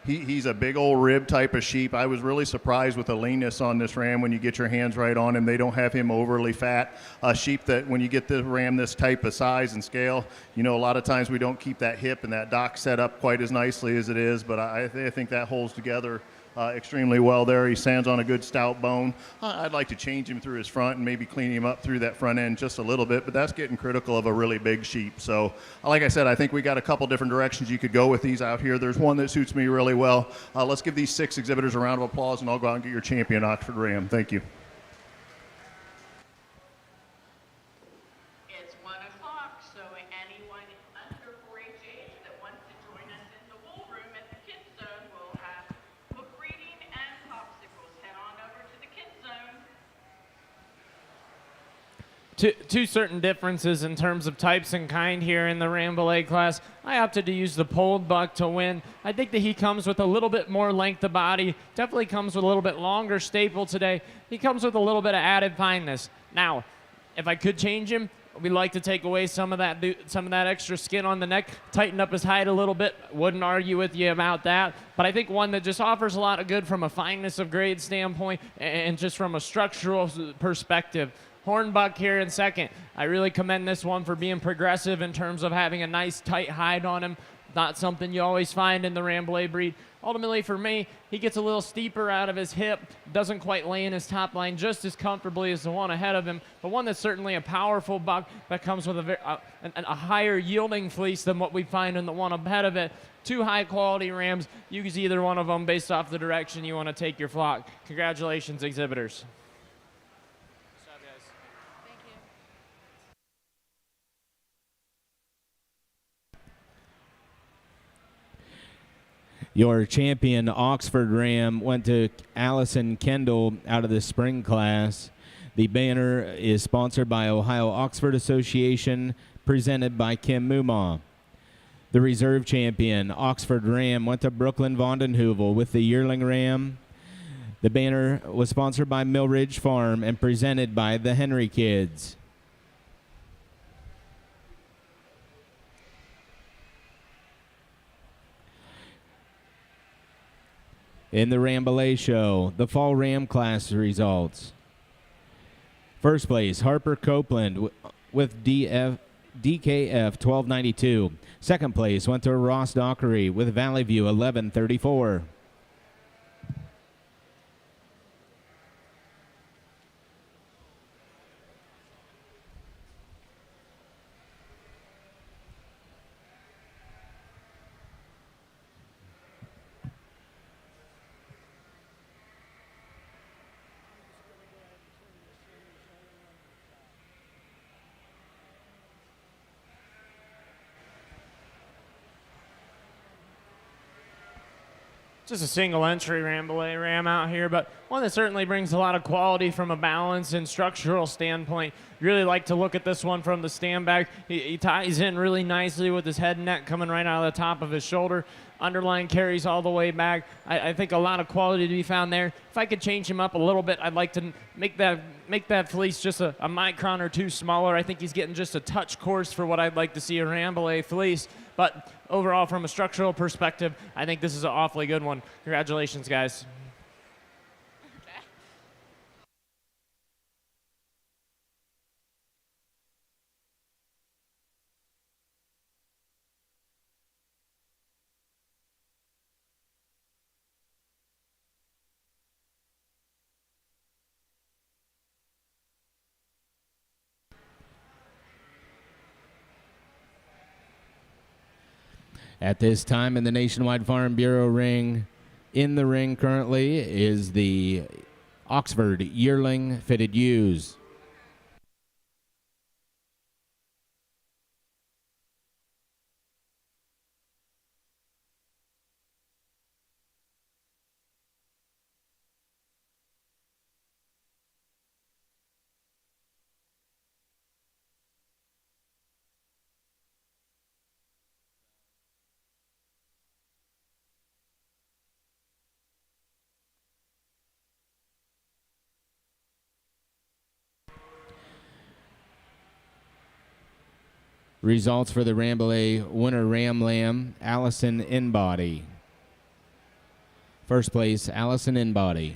he's a big old rib type of sheep. I was really surprised with the leanness on this ram when you get your hands right on him. They don't have him overly fat. A sheep that when you get the ram this type of size and scale, a lot of times we don't keep that hip and that dock set up quite as nicely as it is, but I think that holds together extremely well there. He stands on a good stout bone. I'd like to change him through his front and maybe clean him up through that front end just a little bit, but that's getting critical of a really big sheep. So, like I said, I think we got a couple different directions you could go with these out here. There's one that suits me really well. Let's give these 6 exhibitors a round of applause, and I'll go out and get your champion Oxford Ram. Thank you. It's 1 o'clock, so anyone under 4-H age that wants to join us in the wool room at the kids zone will have book reading and popsicles. Head on over to the kids zone. Two certain differences in terms of types and kind here in the Rambouillet class. I opted to use the polled buck to win. I think that he comes with a little bit more length of body, definitely comes with a little bit longer staple today. He comes with a little bit of added fineness. Now, if I could change him, we'd like to take away some of that extra skin on the neck, tighten up his hide a little bit. Wouldn't argue with you about that. But I think one that just offers a lot of good from a fineness of grade standpoint and just from a structural perspective. Hornbuck here in second. I really commend this one for being progressive in terms of having a nice tight hide on him. Not something you always find in the Rambouillet breed. Ultimately, for me, he gets a little steeper out of his hip, doesn't quite lay in his top line just as comfortably as the one ahead of him, but one that's certainly a powerful buck that comes with a higher yielding fleece than what we find in the one ahead of it. 2 high-quality rams. You use either one of them based off the direction you want to take your flock. Congratulations, exhibitors. Your champion Oxford Ram went to Allison Kendall out of the spring class. The banner is sponsored by Ohio Oxford Association, presented by Kim Mumaw. The reserve champion Oxford Ram went to Brooklyn Vondenheuvel with the yearling ram. The banner was sponsored by Millridge Farm and presented by the Henry Kids. In the Rambouillet show, the fall ram class results. First place, Harper Copeland with DKF 1292. Second place went to Ross Dockery with Valley View 1134. Just a single entry Rambouillet ram out here, but one that certainly brings a lot of quality from a balance and structural standpoint. Really like to look at this one from the stand back. He ties in really nicely with his head and neck coming right out of the top of his shoulder. Underline carries all the way back. I think a lot of quality to be found there. If I could change him up a little bit, I'd like to make that fleece just a micron or 2 smaller. I think he's getting just a touch coarse for what I'd like to see a Rambouillet fleece. But overall, from a structural perspective, I think this is an awfully good one. Congratulations, guys. At this time in the Nationwide Farm Bureau ring, in the ring currently is the Oxford Yearling Fitted Ewes. Results for the Rambouillet winner Ram Lamb, Allison Inbody. First place, Allison Inbody.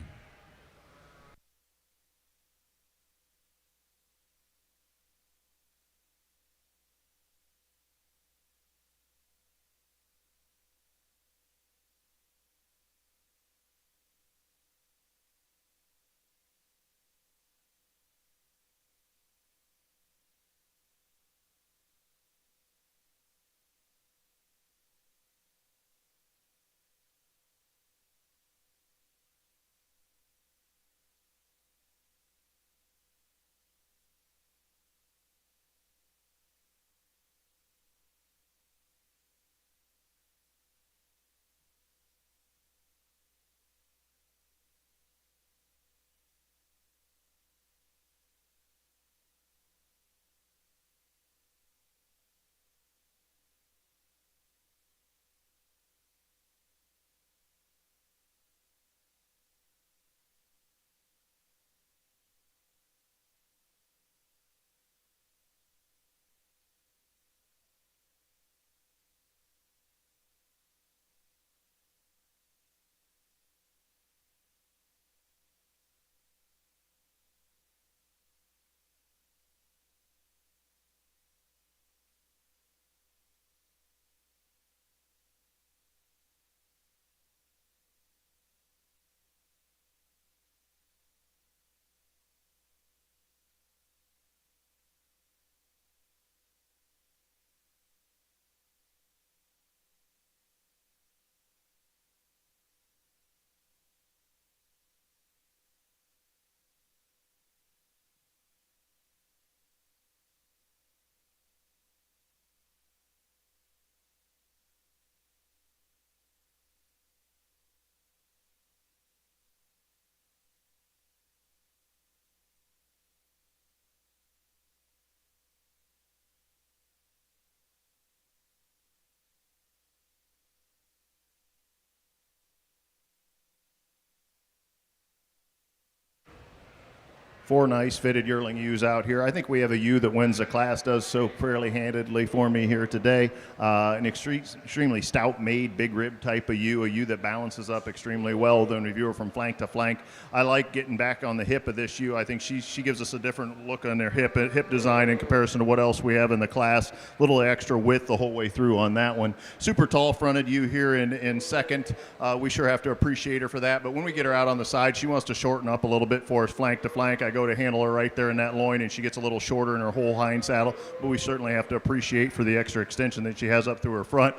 Four nice fitted yearling ewes out here. I think we have a ewe that wins the class, does so fairly handedly for me here today. An extremely stout made, big rib type of ewe, a ewe that balances up extremely well when we view her from flank to flank. I like getting back on the hip of this ewe. I think she gives us a different look on their hip design in comparison to what else we have in the class. A little extra width the whole way through on that one. Super tall fronted ewe here in second. We sure have to appreciate her for that. But when we get her out on the side, she wants to shorten up a little bit for us flank to flank. I go to handle her right there in that loin, and she gets a little shorter in her whole hind saddle, but we certainly have to appreciate for the extra extension that she has up through her front.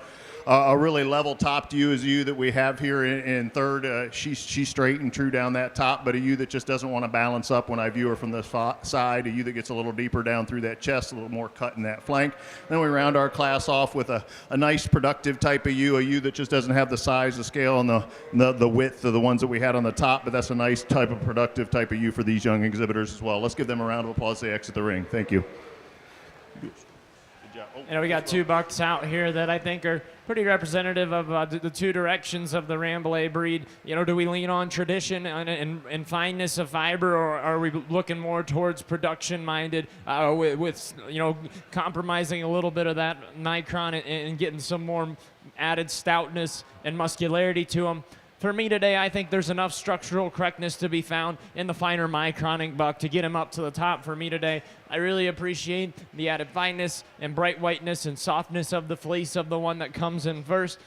A really level topped ewe is a ewe that we have here in third. She's straight and true down that top, but a ewe that just doesn't want to balance up when I view her from the side, a ewe that gets a little deeper down through that chest, a little more cut in that flank. Then we round our class off with a nice productive type of ewe, a ewe that just doesn't have the size, the scale, and the width of the ones that we had on the top, but that's a nice type of productive type of ewe for these young exhibitors as well. Let's give them a round of applause as they exit the ring. Thank you. We got two bucks out here that I think are pretty representative of the two directions of the Rambouillet breed. Do we lean on tradition and fineness of fiber, or are we looking more towards production-minded with compromising a little bit of that micron and getting some more added stoutness and muscularity to them? For me today, I think there's enough structural correctness to be found in the finer micronic buck to get him up to the top for me today. I really appreciate the added fineness and bright whiteness and softness of the fleece of the one that comes in first.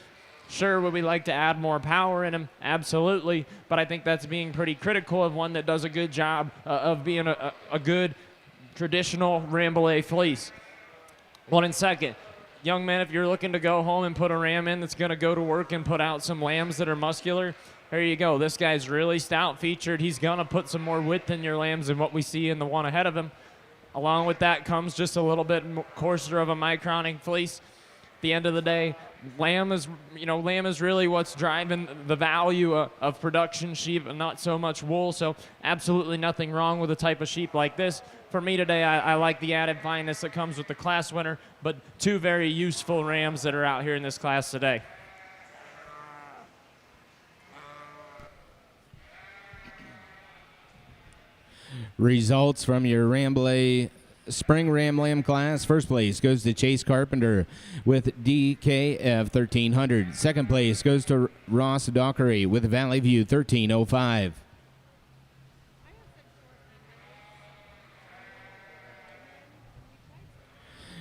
Sure, would we like to add more power in him? Absolutely, but I think that's being pretty critical of one that does a good job of being a good traditional Rambouillet fleece. One in second. Young man, if you're looking to go home and put a ram in that's going to go to work and put out some lambs that are muscular, there you go. This guy's really stout featured. He's going to put some more width in your lambs than what we see in the one ahead of him. Along with that comes just a little bit coarser of a micronic fleece. At the end of the day, lamb is really what's driving the value of production sheep and not so much wool. So absolutely nothing wrong with a type of sheep like this. For me today, I like the added fineness that comes with the class winner, but two very useful rams that are out here in this class today. Results from your Rambouillet Spring Ram Lamb class, first place goes to Chase Carpenter with DKF 1300. Second place goes to Ross Dockery with Valley View 1305.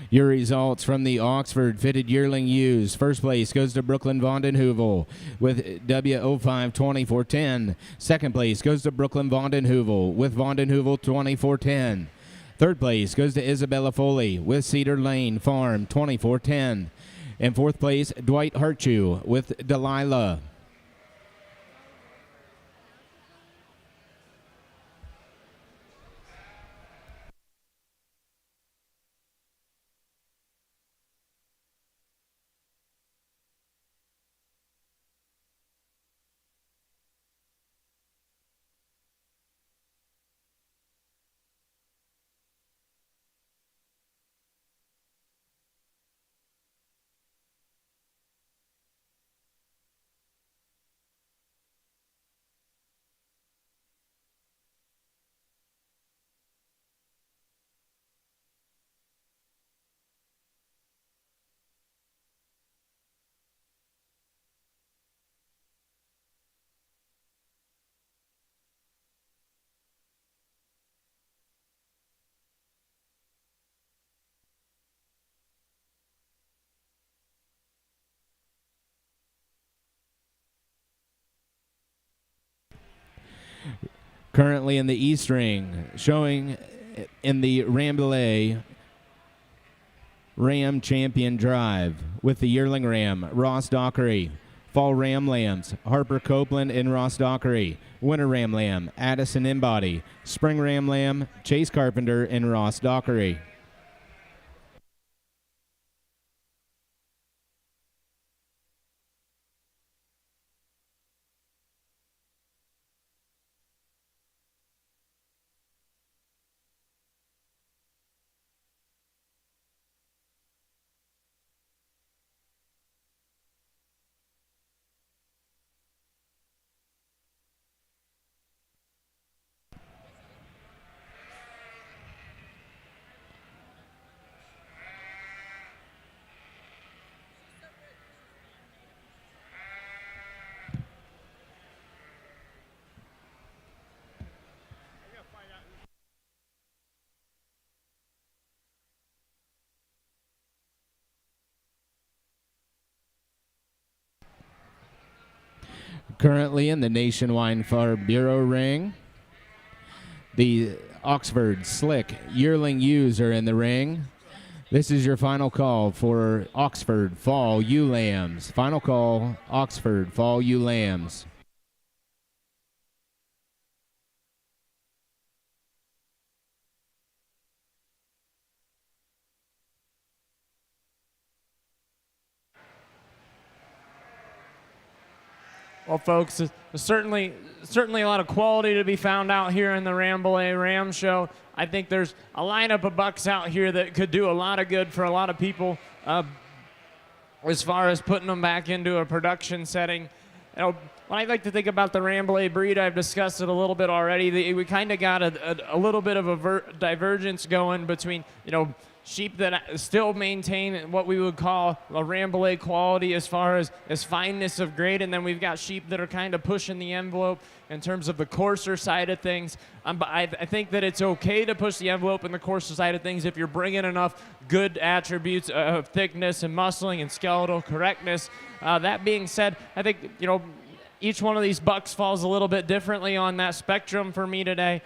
Your results from the Oxford Fitted Yearling Ewes. First place goes to Brooklyn Vondenheuvel with W05 2410. Second place goes to Brooklyn Vondenheuvel with Vondenheuvel 2410. Third place goes to Isabella Foley with Cedar Lane Farm 2410. And fourth place, Dwight Harchu with Delilah. Currently in the East Ring, showing in the Rambouillet Ram Champion Drive with the Yearling Ram, Ross Dockery. Fall Ram Lambs, Harper Copeland and Ross Dockery. Winter Ram Lamb, Addison Embody. Spring Ram Lamb, Chase Carpenter and Ross Dockery. Currently in the Nationwide Farm Bureau ring, the Oxford Slick Yearling Ewes are in the ring. This is your final call for Oxford Fall Ewe Lambs. Final call, Oxford Fall Ewe Lambs. Well, folks, there's certainly a lot of quality to be found out here in the Rambouillet Ram Show. I think there's a lineup of bucks out here that could do a lot of good for a lot of people as far as putting them back into a production setting. You know, when I like to think about the Rambouillet breed, I've discussed it a little bit already. We kind of got a little bit of a divergence going between, you know, sheep that still maintain what we would call a Rambouillet quality as far as fineness of grade, and then we've got sheep that are kind of pushing the envelope in terms of the coarser side of things. But I think that it's okay to push the envelope in the coarser side of things if you're bringing enough good attributes of thickness and muscling and skeletal correctness. That being said, I think, you know, each one of these bucks falls a little bit differently on that spectrum for me today.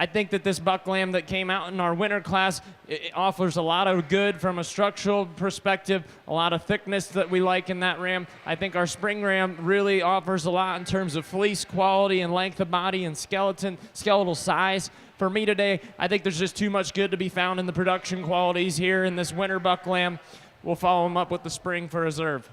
I think that this buck lamb that came out in our winter class, it offers a lot of good from a structural perspective, a lot of thickness that we like in that ram. I think our spring ram really offers a lot in terms of fleece quality and length of body and skeletal size. For me today, I think there's just too much good to be found in the production qualities here in this winter buck lamb. We'll follow them up with the spring for reserve.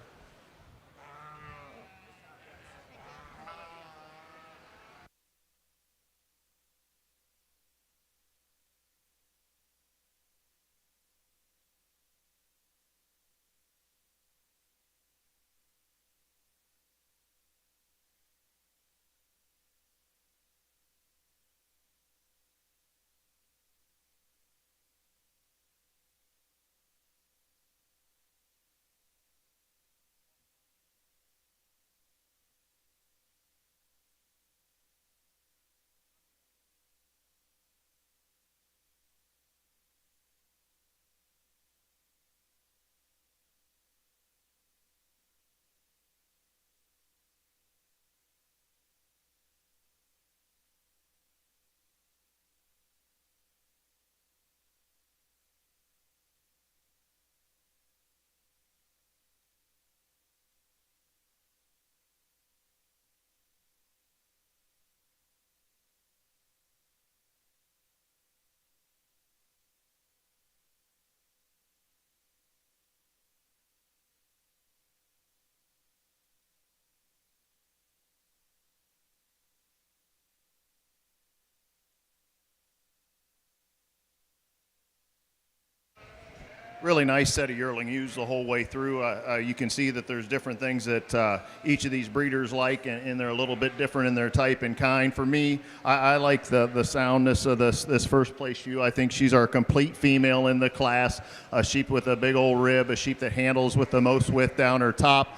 really nice set of yearling ewes the whole way through. You can see that there's different things that each of these breeders like, and they're a little bit different in their type and kind. For me, I like the soundness of this first place ewe. I think she's our complete female in the class, a sheep with a big old rib, a sheep that handles with the most width down her top.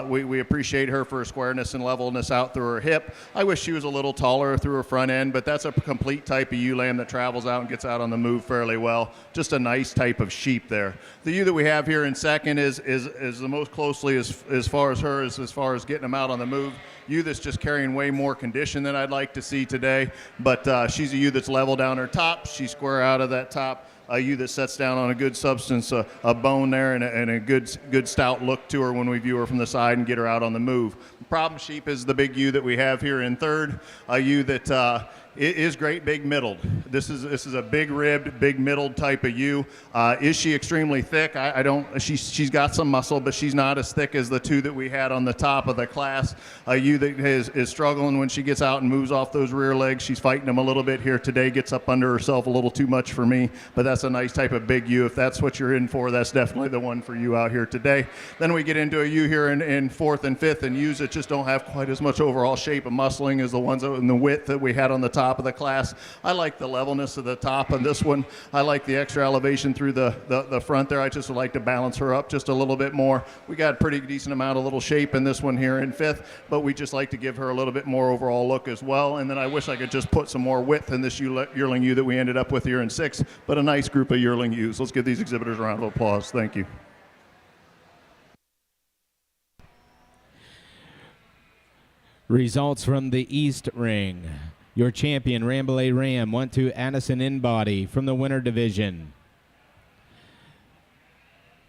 We appreciate her for her squareness and levelness out through her hip. I wish she was a little taller through her front end, but that's a complete type of ewe lamb that travels out and gets out on the move fairly well. Just a nice type of sheep there. The ewe that we have here in second is the most closely as far as her as far as getting them out on the move. Ewe that's just carrying way more condition than I'd like to see today, but she's a ewe that's level down her top. She's square out of that top. A ewe that sets down on a good substance, a bone there, and a good stout look to her when we view her from the side and get her out on the move. Problem sheep is the big ewe that we have here in third, a ewe that is great big middled. This is a big ribbed, big middled type of ewe. Is she extremely thick? I don't. She's got some muscle, but she's not as thick as the two that we had on the top of the class. A ewe that is struggling when she gets out and moves off those rear legs. She's fighting them a little bit here today. Gets up under herself a little too much for me, but that's a nice type of big ewe. If that's what you're in for, that's definitely the one for you out here today. Then we get into a ewe here in fourth and fifth, and ewes that just don't have quite as much overall shape and muscling as the ones in the width that we had on the top of the class. I like the levelness of the top on this one. I like the extra elevation through the front there. I just would like to balance her up just a little bit more. We got a pretty decent amount of little shape in this one here in fifth, but we just like to give her a little bit more overall look as well. And then I wish I could just put some more width in this yearling ewe that we ended up with here in sixth, but a nice group of yearling ewes. Let's give these exhibitors a round of applause. Thank you. Results from the East Ring. Your champion, Rambouillet Ram, went to Addison Inbody from the winter division.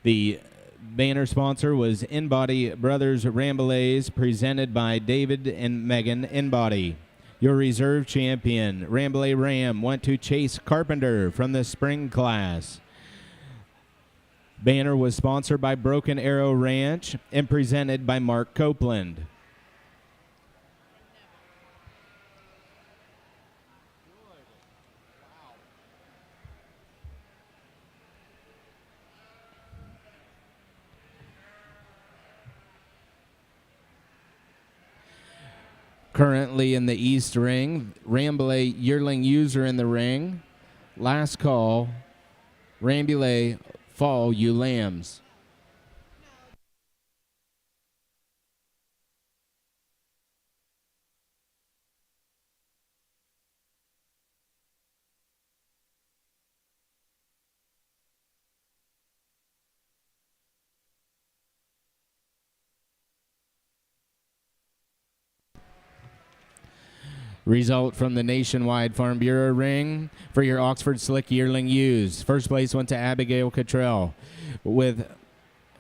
The banner sponsor was Inbody Brothers Rambouillets, presented by David and Megan Inbody. Your reserve champion, Rambouillet Ram, went to Chase Carpenter from the spring class. Banner was sponsored by Broken Arrow Ranch and presented by Mark Copeland. Currently in the East Ring, Rambouillet yearling user in the ring. Last call, Rambouillet fall ewe lambs. Result from the Nationwide Farm Bureau ring for your Oxford Slick yearling ewes. First place went to Abigail Cottrell with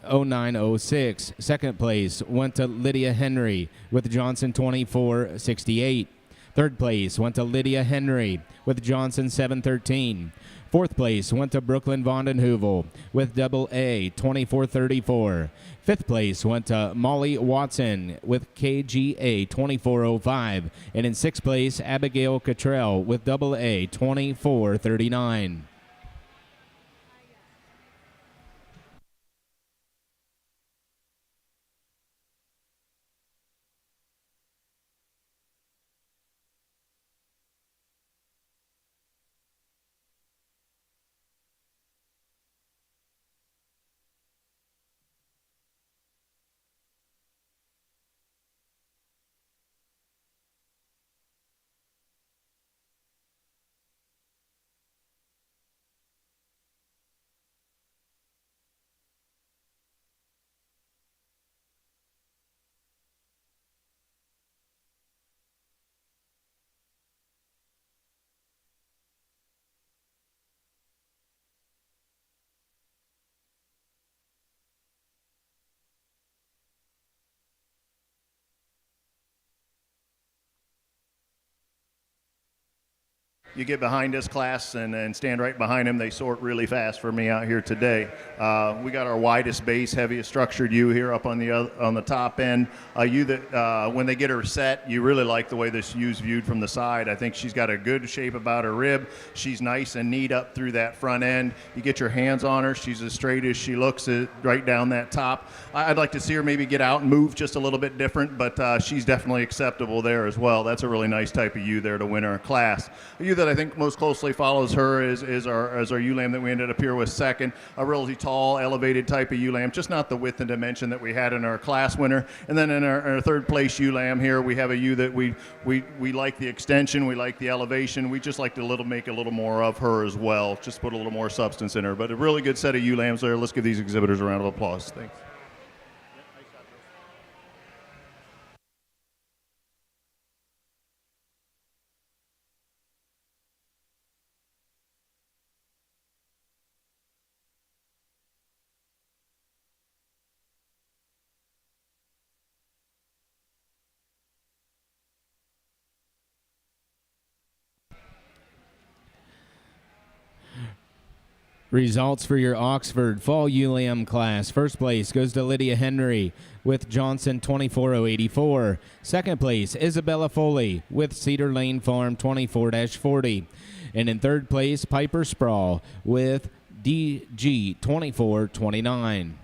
0906. Second place went to Lydia Henry with Johnson 2468. Third place went to Lydia Henry with Johnson 713. Fourth place went to Brooklyn Vondenheuvel with double A 2434. Fifth place went to Molly Watson with KGA 2405. And in sixth place, Abigail Cottrell with double A 2439. You get behind this class and stand right behind them. They sort really fast for me out here today. We got our widest base, heaviest structured ewe here up on the top end. A ewe that when they get her set, you really like the way this ewe's viewed from the side. I think she's got a good shape about her rib. She's nice and neat up through that front end. You get your hands on her. She's as straight as she looks right down that top. I'd like to see her maybe get out and move just a little bit different, but she's definitely acceptable there as well. That's a really nice type of ewe there to win our class. A ewe that I think most closely follows her is our ewe lamb that we ended up here with second. A really tall, elevated type of ewe lamb, just not the width and dimension that we had in our class winner. And then in our third place ewe lamb here, we have a ewe that we like the extension, we like the elevation. We just like to make a little more of her as well, just put a little more substance in her. But a really good set of ewe lambs there. Let's give these exhibitors a round of applause. Thanks. Results for your Oxford Fall Ewe Lamb class. First place goes to Lydia Henry with Johnson 24084. Second place, Isabella Foley with Cedar Lane Farm 24-40. And in third place, Piper Sprawl with DG 2429.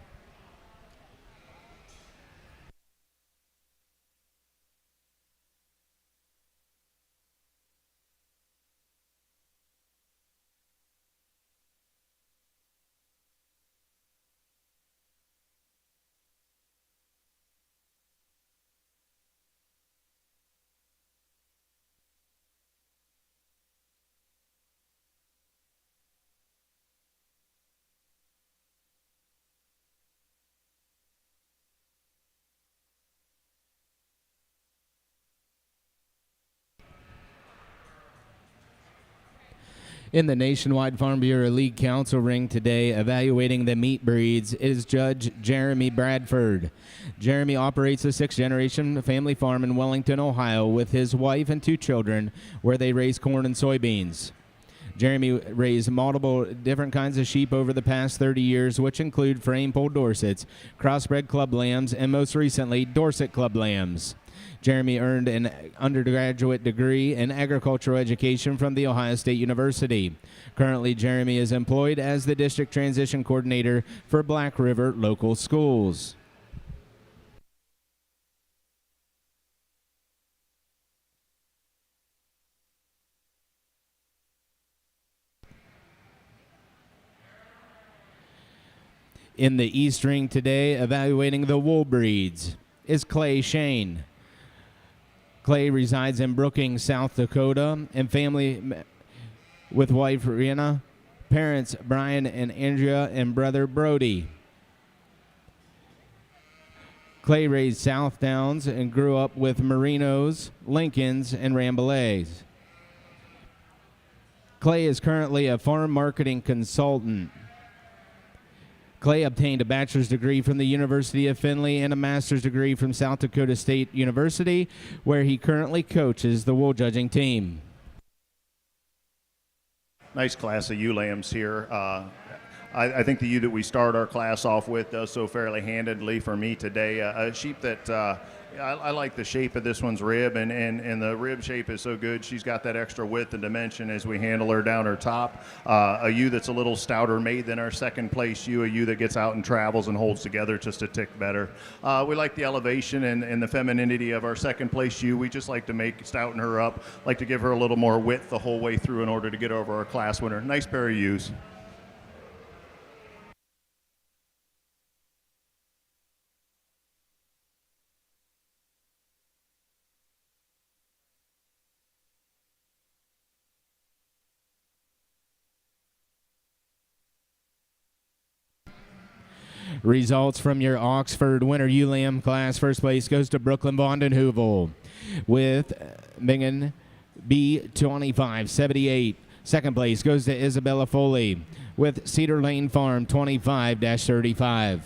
In the Nationwide Farm Bureau League Council ring today, evaluating the meat breeds, is Judge Jeremy Bradford. Jeremy operates a sixth-generation family farm in Wellington, Ohio, with his wife and two children, where they raise corn and soybeans. Jeremy raised multiple different kinds of sheep over the past 30 years, which include frame-polled Dorsets, crossbred club lambs, and most recently, Dorset club lambs. Jeremy earned an undergraduate degree in agricultural education from The Ohio State University. Currently, Jeremy is employed as the district transition coordinator for Black River Local Schools. In the East Ring today, evaluating the wool breeds, is Clay Shane. Clay resides in Brookings, South Dakota, and family with wife Rihanna, parents Brian and Andrea, and brother Brody. Clay raised Southdowns and grew up with Merinos, Lincolns, and Rambouillets. Clay is currently a farm marketing consultant. Clay obtained a bachelor's degree from the University of Findlay and a master's degree from South Dakota State University, where he currently coaches the wool judging team. Nice class of ewe lambs here. I think the ewe that we start our class off with does so fairly handedly for me today. A sheep that I like the shape of this one's rib, and the rib shape is so good. She's got that extra width and dimension as we handle her down her top. A ewe that's a little stouter made than our second place ewe, a ewe that gets out and travels and holds together just a tick better. We like the elevation and the femininity of our second place ewe. We just like to stouten her up, like to give her a little more width the whole way through in order to get over our class winner. Nice pair of ewes. Results from your Oxford Winter Ewe Lamb class. First place goes to Brooklyn Bond and Hoovel with Bingen B2578. Second place goes to Isabella Foley with Cedar Lane Farm 25-35.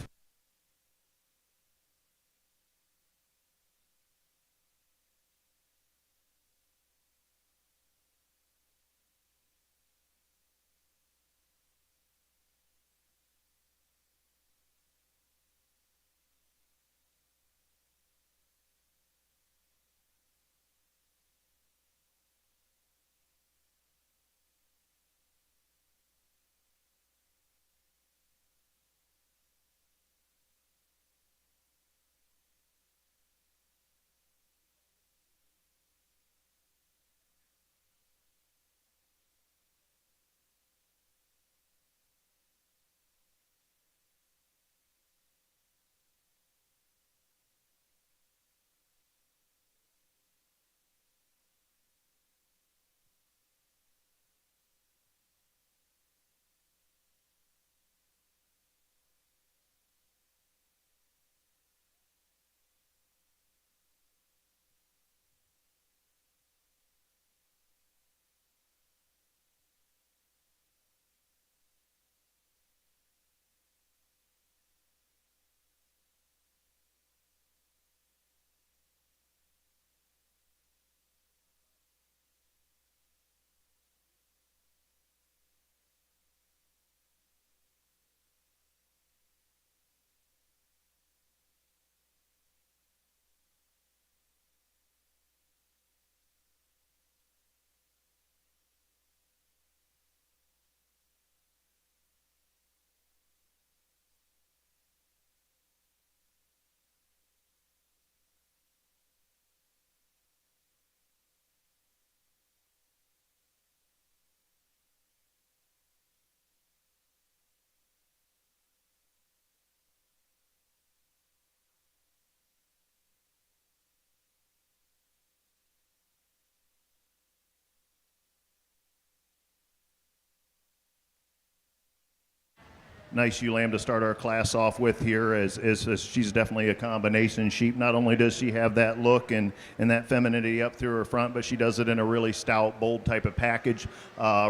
nice ewe lamb to start our class off with here, as she's definitely a combination sheep. Not only does she have that look and that femininity up through her front, but she does it in a really stout, bold type of package,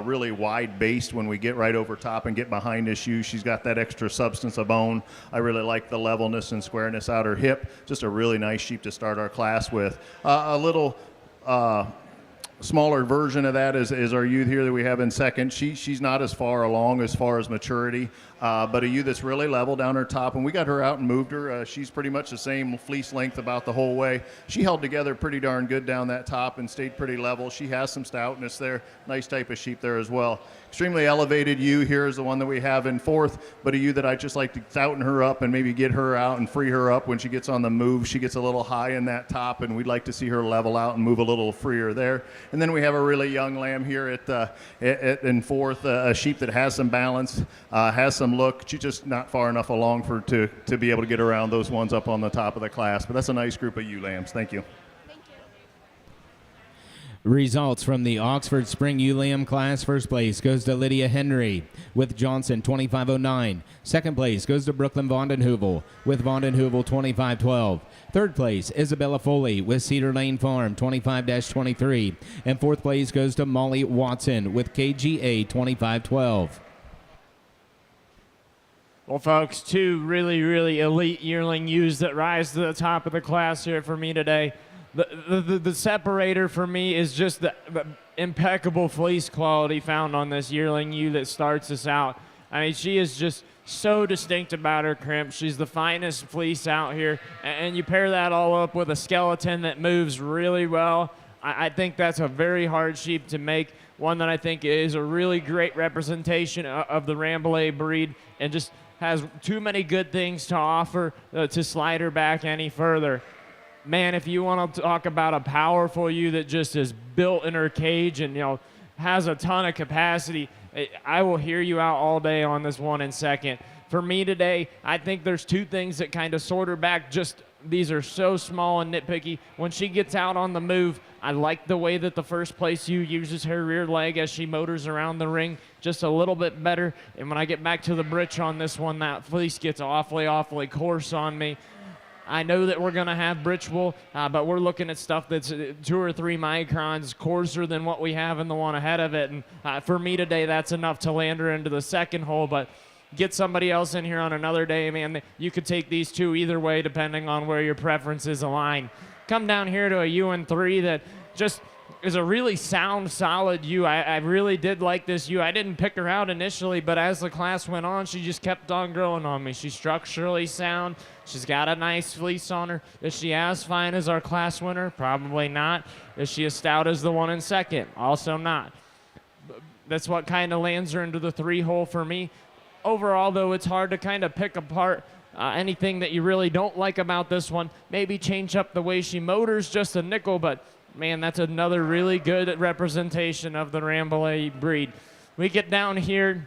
really wide based when we get right over top and get behind this ewe. She's got that extra substance of bone. I really like the levelness and squareness out her hip. Just a really nice sheep to start our class with. A little smaller version of that is our ewe here that we have in second. She's not as far along as far as maturity, but a ewe that's really level down her top. When we got her out and moved her, she's pretty much the same fleece length about the whole way. She held together pretty darn good down that top and stayed pretty level. She has some stoutness there. Nice type of sheep there as well. Extremely elevated ewe here is the one that we have in fourth, but a ewe that I just like to stouten her up and maybe get her out and free her up when she gets on the move. She gets a little high in that top, and we'd like to see her level out and move a little freer there. And then we have a really young lamb here in fourth, a sheep that has some balance, has some look. She's just not far enough along to be able to get around those ones up on the top of the class. But that's a nice group of ewe lambs. Thank you. Results from the Oxford Spring Ewe Lamb class. First place goes to Lydia Henry with Johnson 2509. Second place goes to Brooklyn Vondenheuvel with Vondenheuvel 2512. Third place, Isabella Foley with Cedar Lane Farm 25-23. And fourth place goes to Molly Watson with KGA 2512. Well, folks, two really, really elite yearling ewes that rise to the top of the class here for me today. The separator for me is just the impeccable fleece quality found on this yearling ewe that starts us out. I mean, she is just so distinct about her crimp. She's the finest fleece out here, and you pair that all up with a skeleton that moves really well. I think that's a very hard sheep to make, one that I think is a really great representation of the Rambouillet breed and just has too many good things to offer to slide her back any further. Man, if you want to talk about a powerful ewe that just is built in her cage and, has a ton of capacity, I will hear you out all day on this one in second. For me today, I think there's two things that kind of sort her back. Just these are so small and nitpicky. When she gets out on the move, I like the way that the first place ewe uses her rear leg as she motors around the ring just a little bit better. And when I get back to the britch on this one, that fleece gets awfully coarse on me. I know that we're going to have britch wool, but we're looking at stuff that's 2 or 3 microns coarser than what we have in the one ahead of it. And for me today, that's enough to land her into the second hole. But get somebody else in here on another day, man. You could take these two either way depending on where your preferences align. Come down here to a UN3 that just is a really sound, solid ewe. I really did like this ewe. I didn't pick her out initially, but as the class went on, she just kept on growing on me. She's structurally sound. She's got a nice fleece on her. Is she as fine as our class winner? Probably not. Is she as stout as the one in second? Also not. That's what kind of lands her into the 3 hole for me. Overall, though, it's hard to kind of pick apart anything that you really don't like about this one. Maybe change up the way she motors just a nickel, but man, that's another really good representation of the Rambouillet breed. We get down here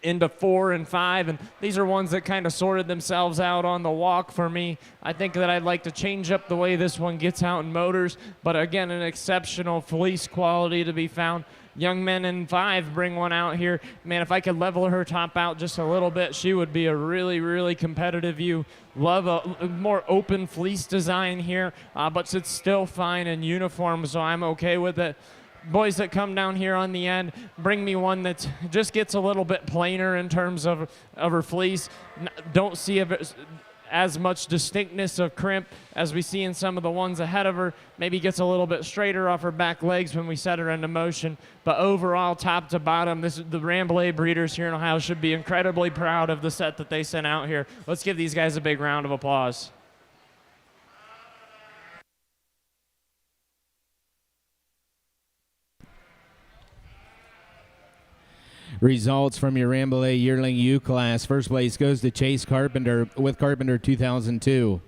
into 4 and 5, and these are ones that kind of sorted themselves out on the walk for me. I think that I'd like to change up the way this one gets out in motors, but again, an exceptional fleece quality to be found. Young men in 5 bring one out here. Man, if I could level her top out just a little bit, she would be a really competitive ewe. Love a more open fleece design here, but it's still fine and uniform, so I'm okay with it. Boys that come down here on the end, bring me one that just gets a little bit plainer in terms of her fleece. Don't see as much distinctness of crimp as we see in some of the ones ahead of her. Maybe gets a little bit straighter off her back legs when we set her into motion. But overall, top to bottom, the Rambouillet breeders here in Ohio should be incredibly proud of the set that they sent out here. Let's give these guys a big round of applause. Results from your Rambouillet Yearling U class. First place goes to Chase Carpenter with Carpenter 2002.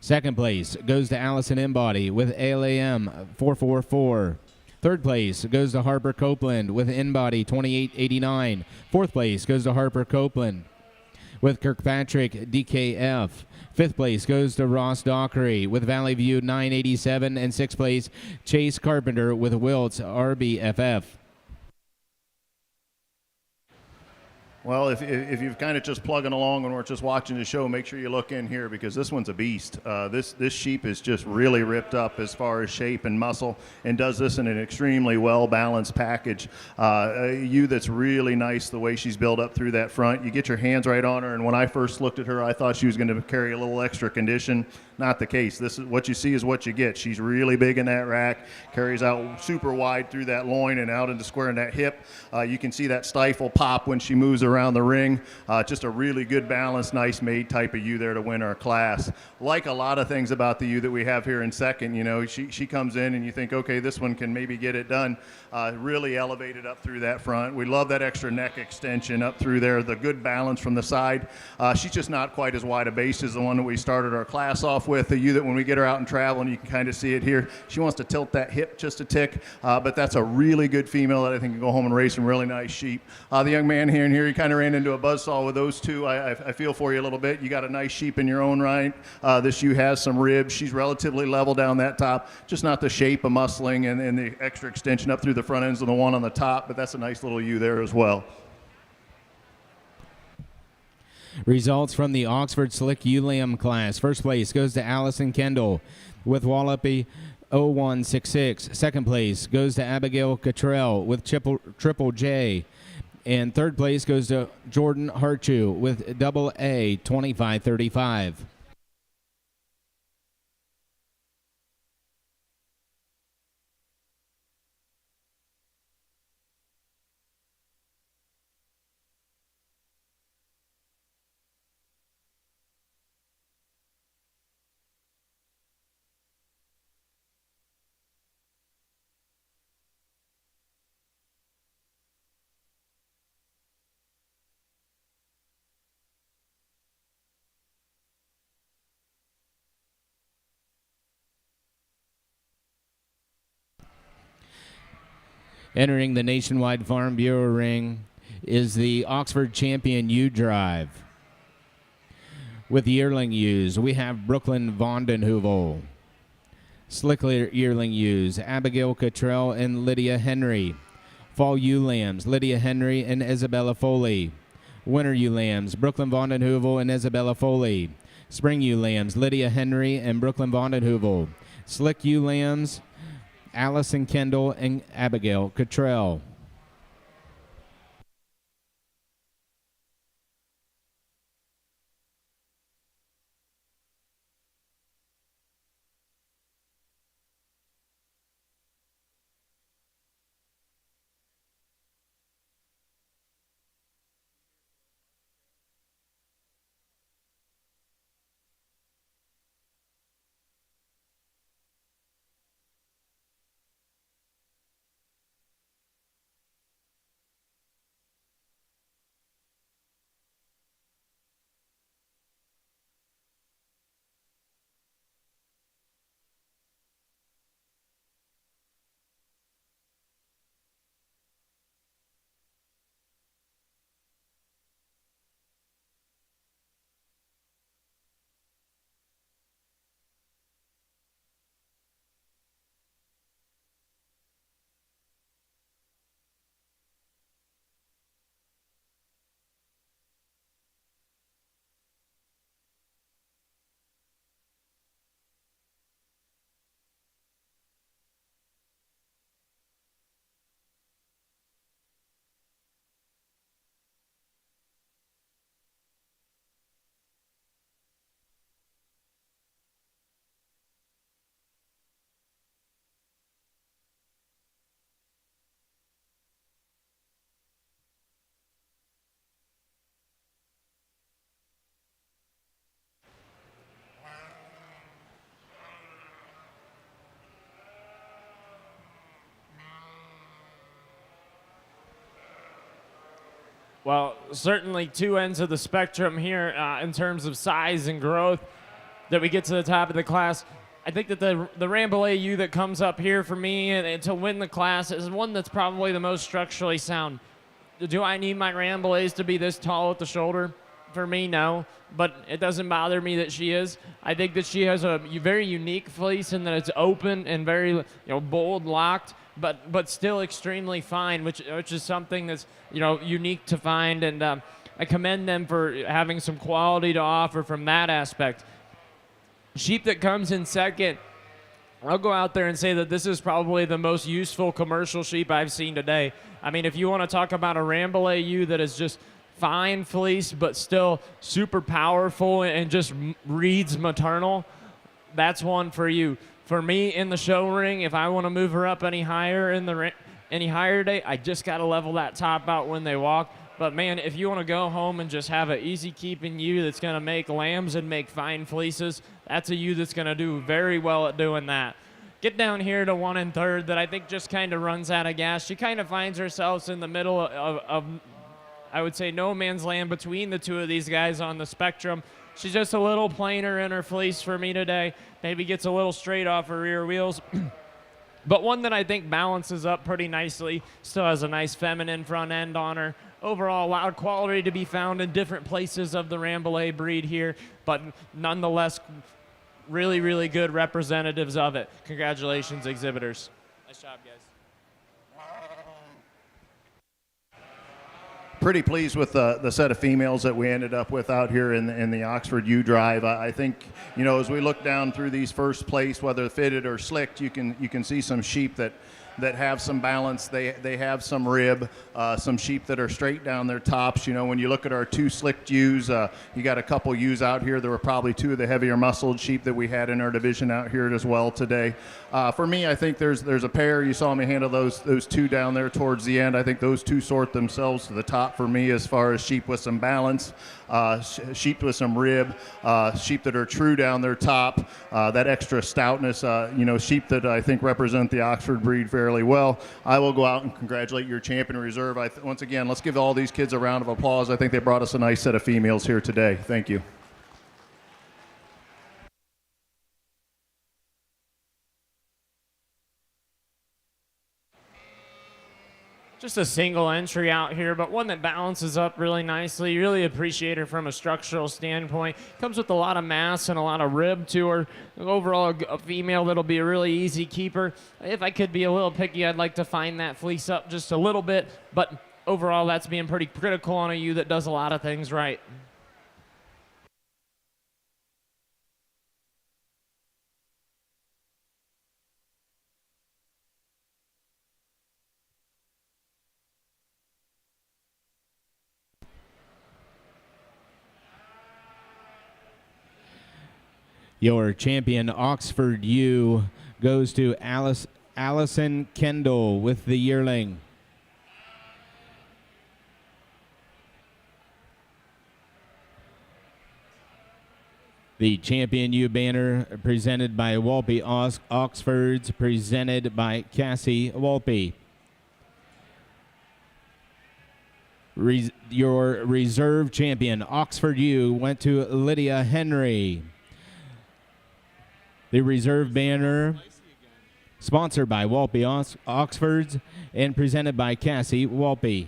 Second place goes to Allison Embody with ALAM 444. Third place goes to Harper Copeland with Embody 2889. Fourth place goes to Harper Copeland with Kirkpatrick DKF. Fifth place goes to Ross Dockery with Valley View 987. And sixth place, Chase Carpenter with Wiltz RBFF. Well, if you've kind of just plugging along and we're just watching the show, make sure you look in here because this one's a beast. This sheep is just really ripped up as far as shape and muscle, and does this in an extremely well balanced package. A ewe that's really nice the way she's built up through that front. You get your hands right on her, and when I first looked at her, I thought she was going to carry a little extra condition. Not the case. This is what you see is what you get. She's really big in that rack, carries out super wide through that loin and out into square in that hip. You can see that stifle pop when she moves around the ring. Just a really good balanced, nice made type of ewe there to win our class. Like a lot of things about the ewe that we have here in second, you know, she comes in and you think, okay, this one can maybe get it done. Really elevated up through that front. We love that extra neck extension up through there, the good balance from the side. She's just not quite as wide a base as the one that we started our class off with. The ewe that when we get her out and travel, and you can kind of see it here, she wants to tilt that hip just a tick, but that's a really good female that I think can go home and raise some really nice sheep. The young man here and here, he kind of ran into a buzzsaw with those two. I feel for you a little bit. You got a nice sheep in your own right. This ewe has some ribs. She's relatively level down that top, just not the shape of muscling and the extra extension up through the front ends of the one on the top, but that's a nice little ewe there as well. Results from the Oxford Slick Ewe Lamb class. First place goes to Allison Kendall with Wallopy 0166. Second place goes to Abigail Cottrell with Triple J. And third place goes to Jordan Harchu with Double A 2535. Entering the Nationwide Farm Bureau ring is the Oxford Champion Ewe Drive. With yearling ewes, we have Brooklyn Vondenheuvel. Slick yearling ewes, Abigail Cottrell and Lydia Henry. Fall ewe lambs, Lydia Henry and Isabella Foley. Winter ewe lambs, Brooklyn Vondenheuvel and Isabella Foley. Spring ewe lambs, Lydia Henry and Brooklyn Vondenheuvel. Slick ewe lambs, Allison Kendall and Abigail Cottrell. Well, certainly two ends of the spectrum here in terms of size and growth that we get to the top of the class. I think that the Rambouillet ewe that comes up here for me and to win the class is one that's probably the most structurally sound. Do I need my Rambouillets to be this tall at the shoulder? For me, no, but it doesn't bother me that she is. I think that she has a very unique fleece in that it's open and very bold locked. but still extremely fine, which is something that's unique to find, and I commend them for having some quality to offer from that aspect. Sheep that comes in second, I'll go out there and say that this is probably the most useful commercial sheep I've seen today. I mean, if you want to talk about a Rambouillet ewe that is just fine fleece but still super powerful and just reads maternal, that's one for you. For me in the show ring, if I want to move her up any higher today, I just got to level that top out when they walk. But man, if you want to go home and just have an easy keeping ewe that's going to make lambs and make fine fleeces, that's a ewe that's going to do very well at doing that. Get down here to 1 1/3 that I think just kind of runs out of gas. She kind of finds herself in the middle of I would say no man's land between the two of these guys on the spectrum. She's just a little plainer in her fleece for me today. Maybe gets a little straight off her rear wheels. But one that I think balances up pretty nicely. Still has a nice feminine front end on her. Overall, a lot of quality to be found in different places of the Rambouillet breed here, but nonetheless, really, really good representatives of it. Congratulations, exhibitors. Nice job, guys. Pretty pleased with the set of females that we ended up with out here in the Oxford U Drive. I think, as we look down through these first place, whether fitted or slicked, you can see some sheep that have some balance. They have some rib, some sheep that are straight down their tops. When you look at our 2 slicked ewes, you got a couple ewes out here. There were probably 2 of the heavier muscled sheep that we had in our division out here as well today. For me, I think there's a pair. You saw me handle those 2 down there towards the end. I think those 2 sort themselves to the top for me as far as sheep with some balance, sheep with some rib, sheep that are true down their top, that extra stoutness, sheep that I think represent the Oxford breed fairly well. I will go out and congratulate your champion reserve. Once again, let's give all these kids a round of applause. I think they brought us a nice set of females here today. Thank you. Just a single entry out here, but one that balances up really nicely. You really appreciate her from a structural standpoint. Comes with a lot of mass and a lot of rib to her. Overall, a female that'll be a really easy keeper. If I could be a little picky, I'd like to find that fleece up just a little bit, but overall, that's being pretty critical on a ewe that does a lot of things right. Your champion Oxford ewe goes to Allison Kendall with the yearling. The champion ewe banner presented by Walpy Oxfords, presented by Cassie Walpy. Your reserve champion Oxford ewe went to Lydia Henry. The reserve banner, sponsored by Walpy Oxfords and presented by Cassie Walpy.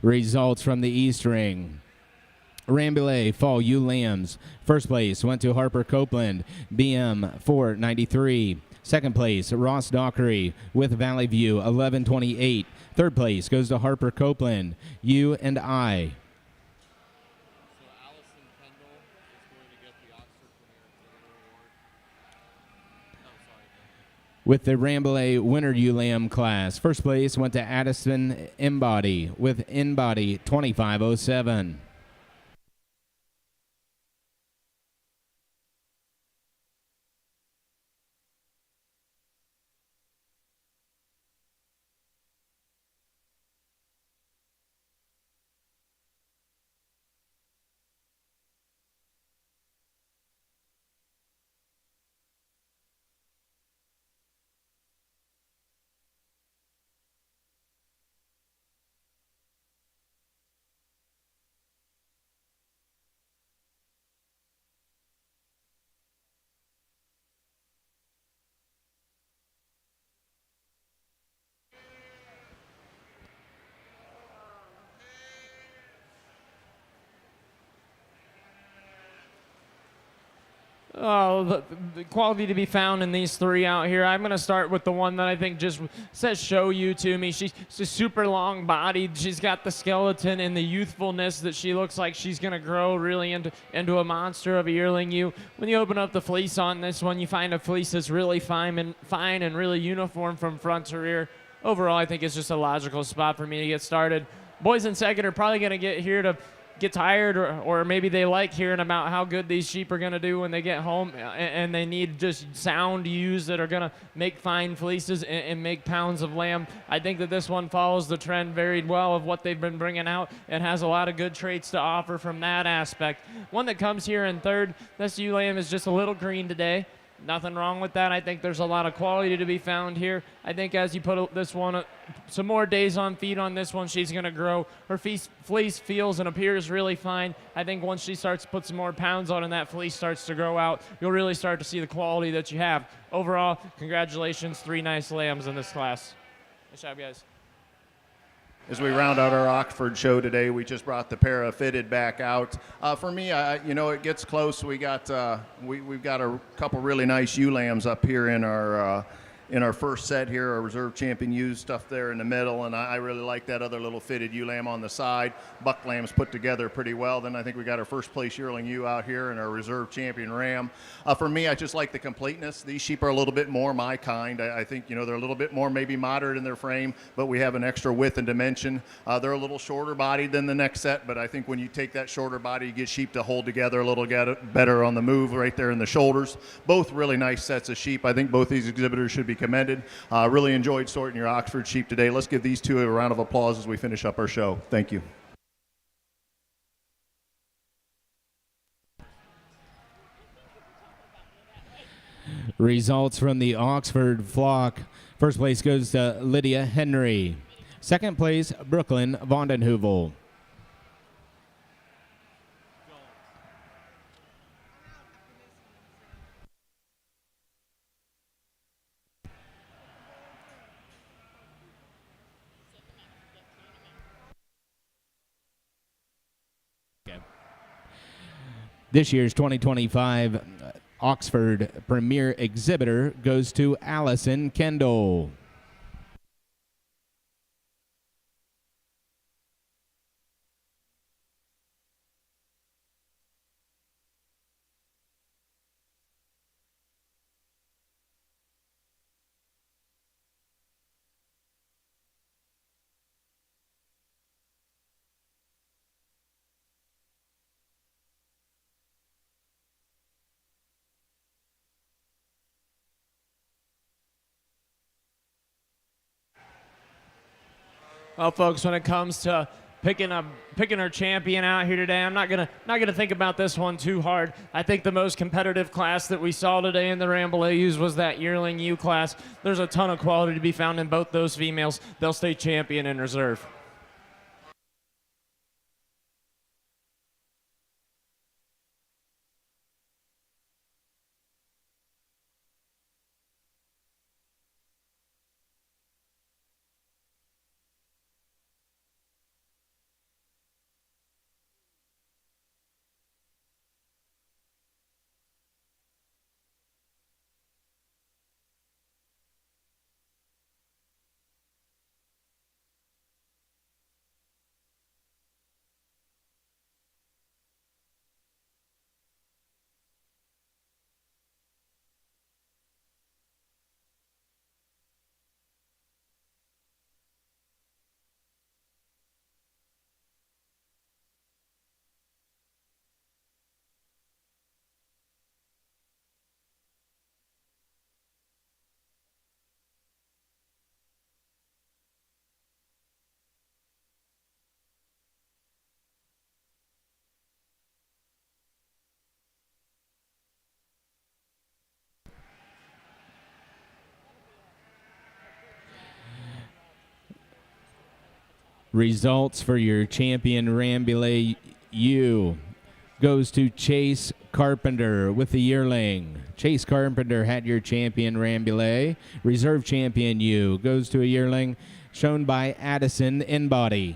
Results from the East Ring. Rambouillet Fall Ewe Lambs. First place went to Harper Copeland, BM 493. Second place, Ross Dockery with Valley View 1128. Third place goes to Harper Copeland, You and I. So Allison Kendall is going to get the Oxford Premier Exhibitor Award. No, sorry. With the Rambouillet Winter Ewe Lamb class. First place went to Addison Embody with Embody 2507. Oh, the quality to be found in these three out here. I'm going to start with the one that I think just says show you to me. She's super long bodied. She's got the skeleton and the youthfulness that she looks like she's going to grow really into a monster of a yearling ewe. When you open up the fleece on this one, you find a fleece that's really fine and really uniform from front to rear. Overall, I think it's just a logical spot for me to get started. Boys in second are probably going to get here to get tired, or maybe they like hearing about how good these sheep are going to do when they get home, and they need just sound ewes that are going to make fine fleeces and make pounds of lamb. I think that this one follows the trend very well of what they've been bringing out and has a lot of good traits to offer from that aspect. One that comes here in third, this ewe lamb is just a little green today. Nothing wrong with that. I think there's a lot of quality to be found here. I think as you put this one, some more days on feed on this one, she's going to grow. Her fleece feels and appears really fine. I think once she starts to put some more pounds on and that fleece starts to grow out, you'll really start to see the quality that you have. Overall, congratulations, 3 nice lambs in this class. Nice job, guys. As we round out our Oxford show today, we just brought the para fitted back out. For me, it gets close. We've got a couple really nice ewe lambs up here in our first set here, our reserve champion ewes stuff there in the middle, and I really like that other little fitted ewe lamb on the side. Buck lambs put together pretty well. Then I think we got our first place yearling ewe out here and our reserve champion ram. For me, I just like the completeness. These sheep are a little bit more my kind. I think they're a little bit more maybe moderate in their frame, but we have an extra width and dimension. They're a little shorter bodied than the next set, but I think when you take that shorter body, you get sheep to hold together a little better on the move right there in the shoulders. Both really nice sets of sheep. I think both these exhibitors should be commended. Really enjoyed sorting your Oxford sheep today. Let's give these two a round of applause as we finish up our show. Thank you. Results from the Oxford flock. First place goes to Lydia Henry. Second place, Brooklyn Vondenheuvel. This year's 2025 Oxford Premier Exhibitor goes to Allison Kendall. Well, folks, when it comes to picking our champion out here today, I'm not gonna think about this one too hard. I think the most competitive class that we saw today in the Ramble Ewes was that yearling ewe class. There's a ton of quality to be found in both those females. They'll stay champion in reserve. Results for your champion Rambouillet ewe goes to Chase Carpenter with the yearling. Chase Carpenter had your champion Rambouillet. Reserve champion ewe goes to a yearling shown by Addison Inbody.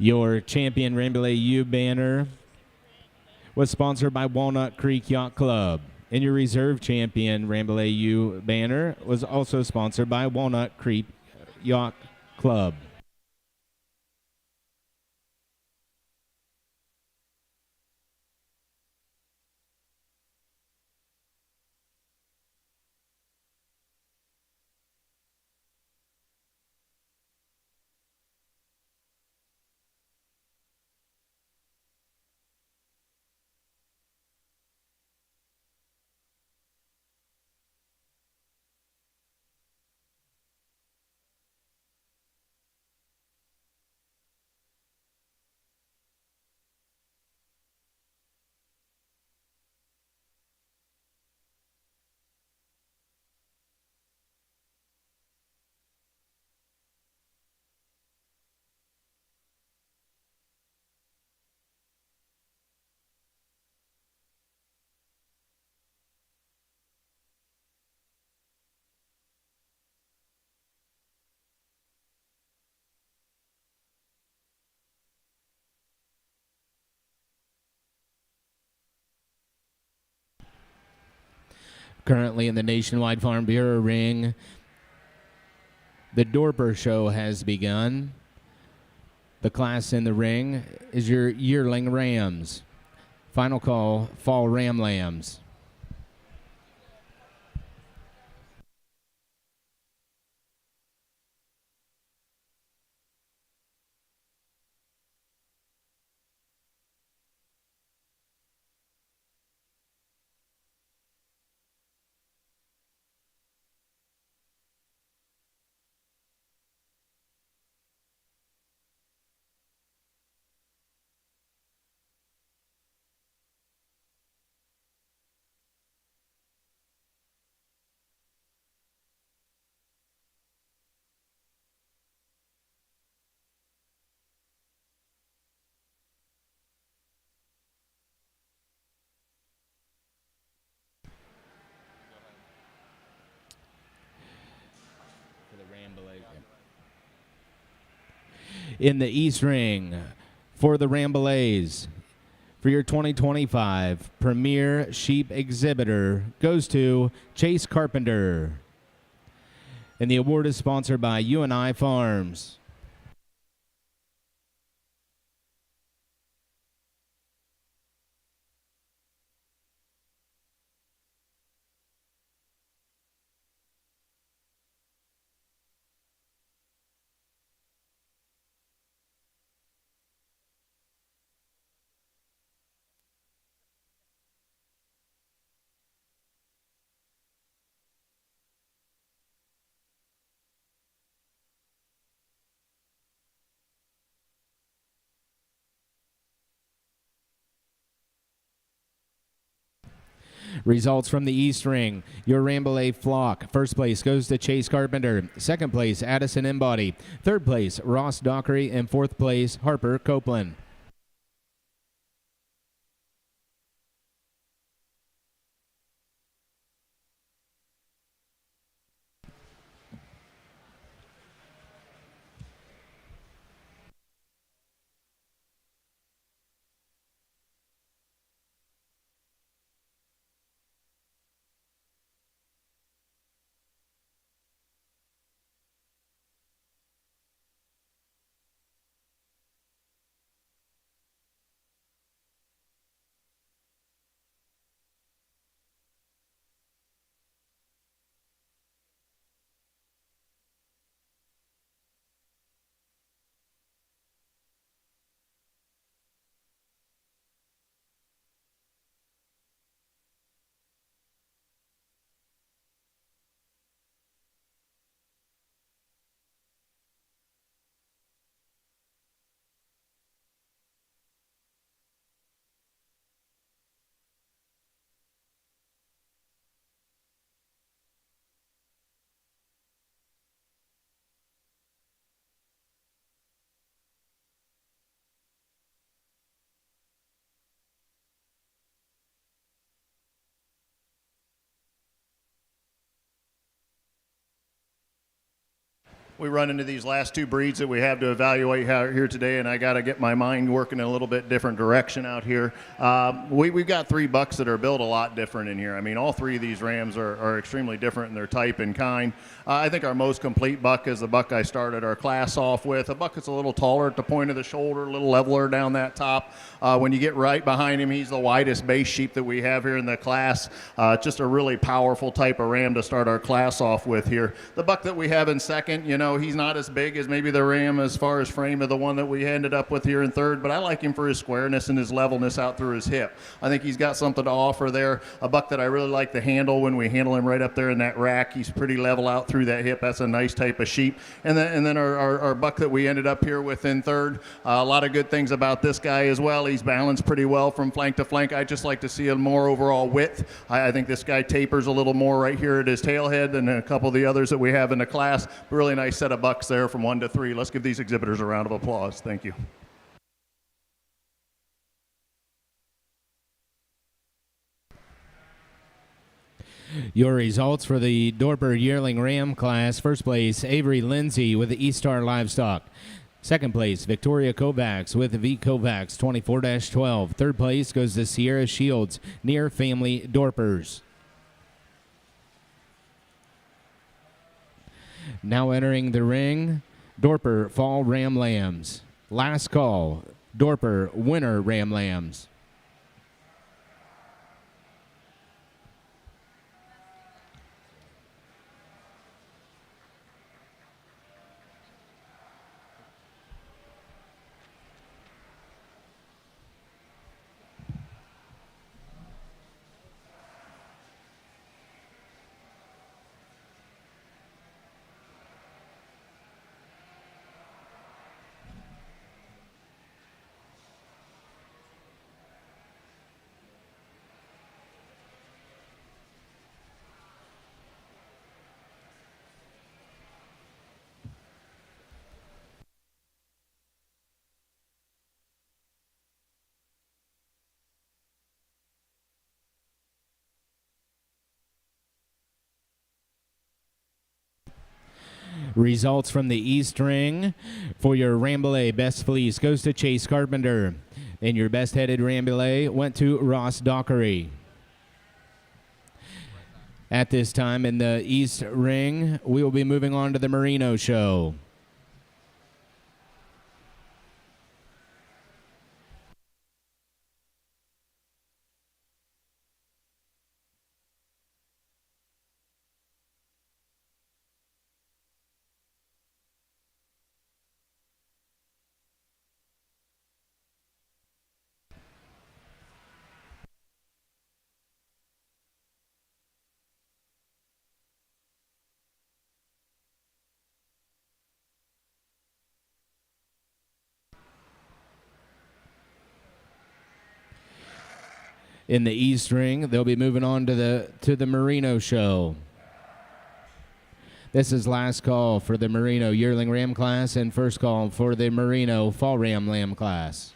Your champion Rambouillet U banner was sponsored by Walnut Creek Yacht Club. And your reserve champion Rambouillet U banner was also sponsored by Walnut Creek Yacht Club. Currently in the Nationwide Farm Bureau ring, the Dorper Show has begun. The class in the ring is your yearling rams. Final call, fall ram lambs. For the Rambouillet. In the East Ring, for the Rambouillets, for your 2025 Premier Sheep Exhibitor goes to Chase Carpenter. And the award is sponsored by UNI Farms. Results from the East Ring. Your Rambouillet flock. First place goes to Chase Carpenter. Second place, Addison Embody. Third place, Ross Dockery. And fourth place, Harper Copeland. we run into these last two breeds that we have to evaluate here today, and I got to get my mind working in a little bit different direction out here. We've got 3 bucks that are built a lot different in here. I mean, all 3 of these rams are extremely different in their type and kind. I think our most complete buck is the buck I started our class off with, a buck that's a little taller at the point of the shoulder, a little leveler down that top. When you get right behind him, he's the widest base sheep that we have here in the class. Just a really powerful type of ram to start our class off with here. The buck that we have in second, you know, he's not as big as maybe the ram as far as frame of the one that we ended up with here in third, but I like him for his squareness and his levelness out through his hip. I think he's got something to offer there. A buck that I really like to handle when we handle him right up there in that rack. He's pretty level out through that hip. That's a nice type of sheep. And then our buck that we ended up here with in third, a lot of good things about this guy as well. He's balanced pretty well from flank to flank. I just like to see a more overall width. I think this guy tapers a little more right here at his tailhead than a couple of the others that we have in the class. Really nice set of bucks there from 1 to 3. Let's give these exhibitors a round of applause. Thank you. Your results for the Dorper Yearling Ram class. First place, Avery Lindsay with the E-Star Livestock. Second place, Victoria Kovacs with V Kovacs 24-12. Third place goes to Sierra Shields, near Family Dorpers. Now entering the ring, Dorper Fall Ram Lambs. Last call, Dorper Winter Ram Lambs. Results from the East Ring for your Rambouillet Best Fleece goes to Chase Carpenter. And your Best Headed Rambouillet went to Ross Dockery. At this time in the East Ring, we will be moving on to the Merino Show. In the East Ring, they'll be moving on to the Merino Show. This is last call for the Merino Yearling Ram class and first call for the Merino Fall Ram Lamb class.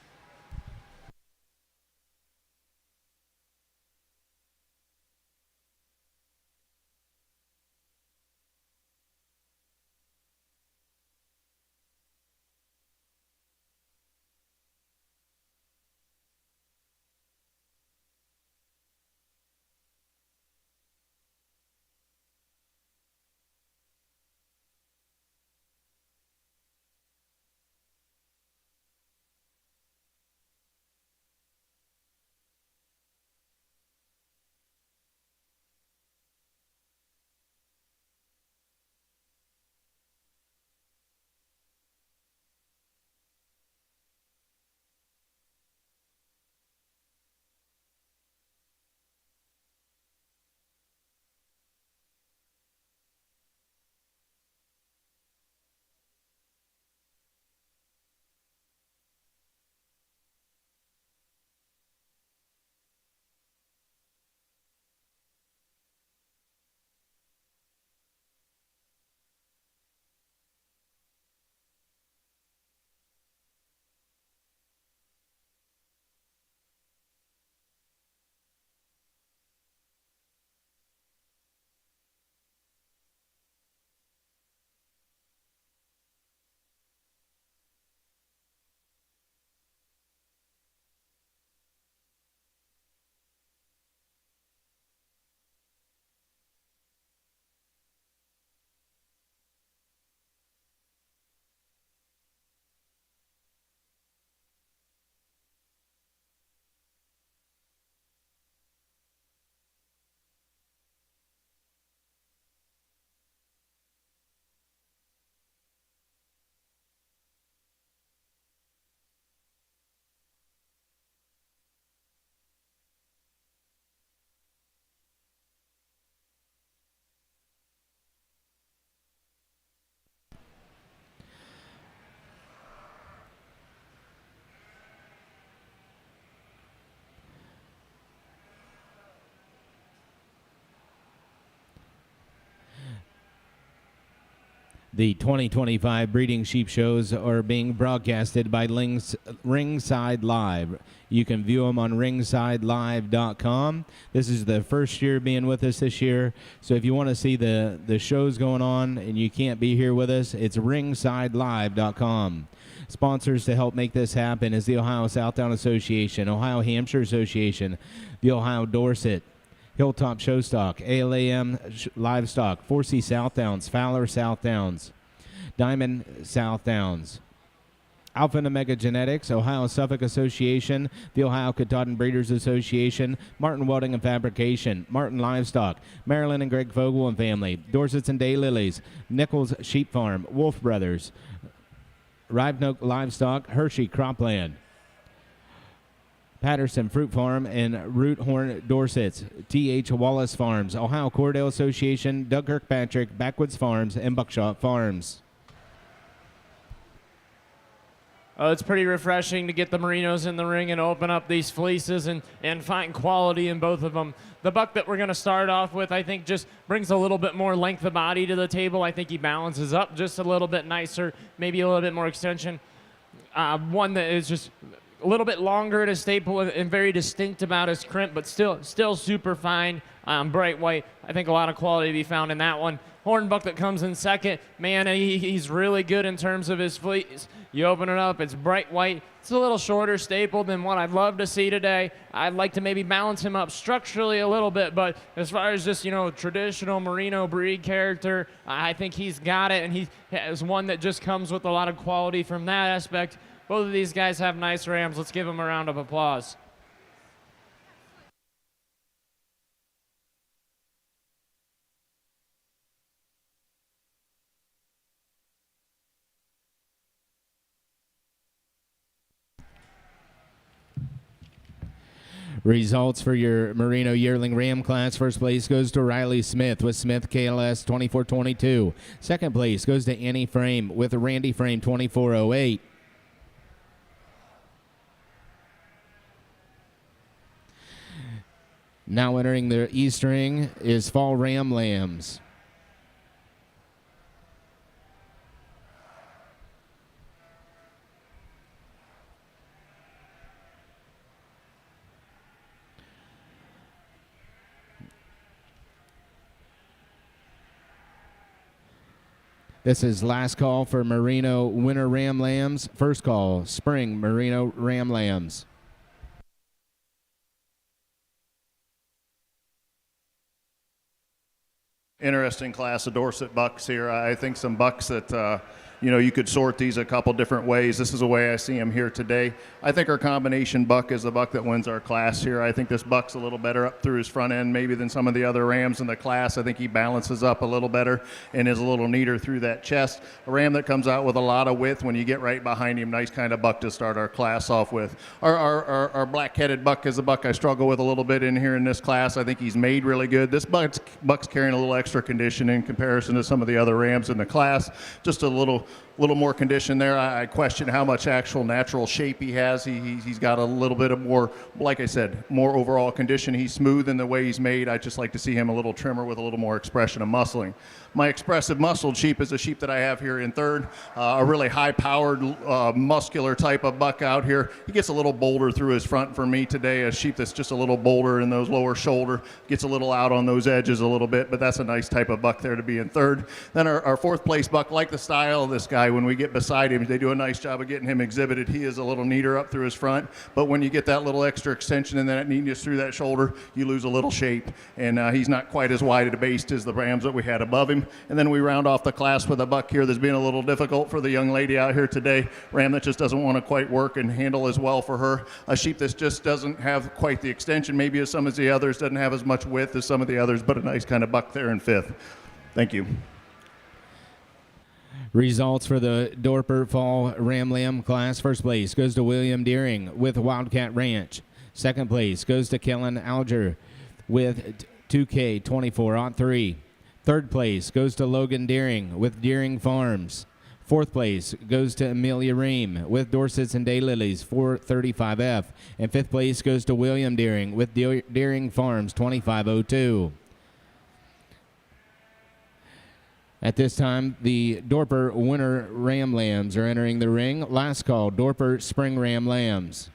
The 2025 breeding sheep shows are being broadcasted by Ringside Live. You can view them on ringsidelive.com. This is the first year being with us this year. So if you want to see the shows going on and you can't be here with us, it's ringsidelive.com. Sponsors to help make this happen is the Ohio Southdown Association, Ohio Hampshire Association, the Ohio Dorset, Hilltop Showstock, ALAM Livestock, 4C Southdowns, Fowler Southdowns, Diamond Southdowns, Alpha and Omega Genetics, Ohio Suffolk Association, the Ohio Katahdin Breeders Association, Martin Welding and Fabrication, Martin Livestock, Marilyn and Greg Vogel and Family, Dorsets and Daylilies, Nichols Sheep Farm, Wolf Brothers, Rivenoak Livestock, Hershey Cropland, Patterson Fruit Farm, and Root Horn Dorsets, T.H. Wallace Farms, Ohio Cordell Association, Doug Kirkpatrick, Backwoods Farms, and Buckshot Farms. It's pretty refreshing to get the Merinos in the ring and open up these fleeces and find quality in both of them. The buck that we're going to start off with, I think, just brings a little bit more length of body to the table. I think he balances up just a little bit nicer, maybe a little bit more extension. One that is just a little bit longer at a staple and very distinct about his crimp, but still super fine, bright white. I think a lot of quality to be found in that one. Hornbuck that comes in second, man, he's really good in terms of his fleece. You open it up, it's bright white. It's a little shorter staple than what I'd love to see today. I'd like to maybe balance him up structurally a little bit, but as far as just, traditional Merino breed character, I think he's got it, and he has one that just comes with a lot of quality from that aspect. Both of these guys have nice rams. Let's give them a round of applause. Results for your Merino Yearling Ram class. First place goes to Riley Smith with Smith KLS 2422. Second place goes to Annie Frame with Randy Frame 2408. Now entering the East Ring is Fall Ram Lambs. This is last call for Merino Winter Ram Lambs. First call, Spring Merino Ram Lambs. Interesting class of Dorset bucks here. I think some bucks that, you could sort these a couple different ways. This is the way I see them here today. I think our combination buck is the buck that wins our class here. I think this buck's a little better up through his front end maybe than some of the other rams in the class. I think he balances up a little better and is a little neater through that chest. A ram that comes out with a lot of width when you get right behind him. Nice kind of buck to start our class off with. Our black-headed buck is a buck I struggle with a little bit in here in this class. I think he's made really good. This buck's carrying a little extra condition in comparison to some of the other rams in the class. Just a little more condition there. I question how much actual natural shape he has. He's got a little bit of more, like I said, more overall condition. He's smooth in the way he's made. I just like to see him a little trimmer with a little more expression of muscling. My expressive muscled sheep is a sheep that I have here in third, a really high-powered, muscular type of buck out here. He gets a little bolder through his front for me today, a sheep that's just a little bolder in those lower shoulder, gets a little out on those edges a little bit, but that's a nice type of buck there to be in third. Then our fourth place buck, like the style of this guy, when we get beside him, they do a nice job of getting him exhibited. He is a little neater up through his front, but when you get that little extra extension and that neatness through that shoulder, you lose a little shape, and he's not quite as wide at a base as the rams that we had above him. And then we round off the class with a buck here that's been a little difficult for the young lady out here today. Ram that just doesn't want to quite work and handle as well for her. A sheep that just doesn't have quite the extension maybe as some of the others, doesn't have as much width as some of the others, but a nice kind of buck there in fifth. Thank you. Results for the Dorper Fall Ram Lamb class. First place goes to William Deering with Wildcat Ranch. Second place goes to Kellen Alger with 2K24-3. Third place goes to Logan Deering with Deering Farms. Fourth place goes to Amelia Ream with Dorsets and Daylilies 435F. And fifth place goes to William Deering with Deering Farms 2502. At this time, the Dorper Winter Ram Lambs are entering the ring. Last call, Dorper Spring Ram Lambs.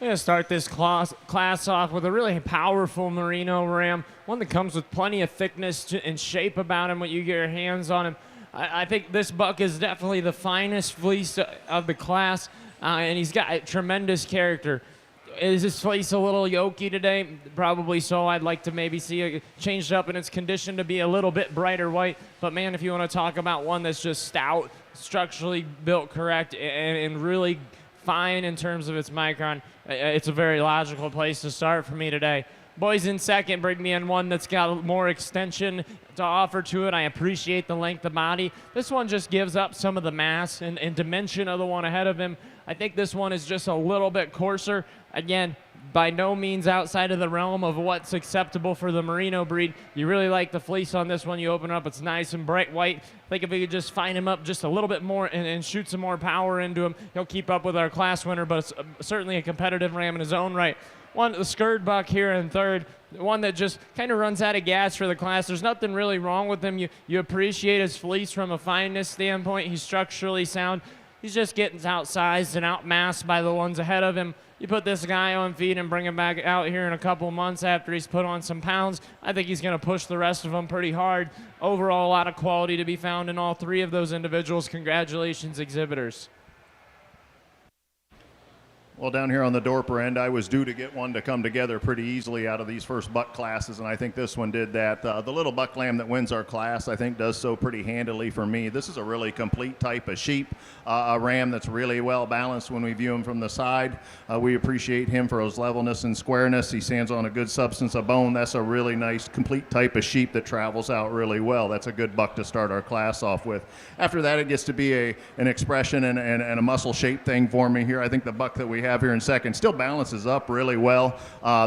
I'm going to start this class off with a really powerful merino ram, one that comes with plenty of thickness and shape about him when you get your hands on him. I think this buck is definitely the finest fleece of the class, and he's got tremendous character. Is this fleece a little yoky today? Probably so. I'd like to maybe see it changed up in its condition to be a little bit brighter white. But man, if you want to talk about one that's just stout, structurally built correct, and really fine in terms of its micron, it's a very logical place to start for me today. Boys in second bring me in one that's got more extension to offer to it. I appreciate the length of body. This one just gives up some of the mass and dimension of the one ahead of him. I think this one is just a little bit coarser. Again, by no means outside of the realm of what's acceptable for the merino breed. You really like the fleece on this one. You open up, it's nice and bright white. I think if we could just fine him up just a little bit more and shoot some more power into him, he'll keep up with our class winner, but it's certainly a competitive ram in his own right. One, the Skurd buck here in third, one that just kind of runs out of gas for the class. There's nothing really wrong with him. You appreciate his fleece from a fineness standpoint. He's structurally sound. He's just getting outsized and outmassed by the ones ahead of him. You put this guy on feed and bring him back out here in a couple months after he's put on some pounds, I think he's going to push the rest of them pretty hard. Overall, a lot of quality to be found in all three of those individuals. Congratulations, exhibitors. Well, down here on the Dorper end, I was due to get one to come together pretty easily out of these first buck classes, and I think this one did that. The little buck lamb that wins our class, I think, does so pretty handily for me. This is a really complete type of sheep, a ram that's really well balanced when we view him from the side. We appreciate him for his levelness and squareness. He stands on a good substance of bone. That's a really nice, complete type of sheep that travels out really well. That's a good buck to start our class off with. After that, it gets to be an expression and a muscle shape thing for me here. I think the buck that we have here in second still balances up really well.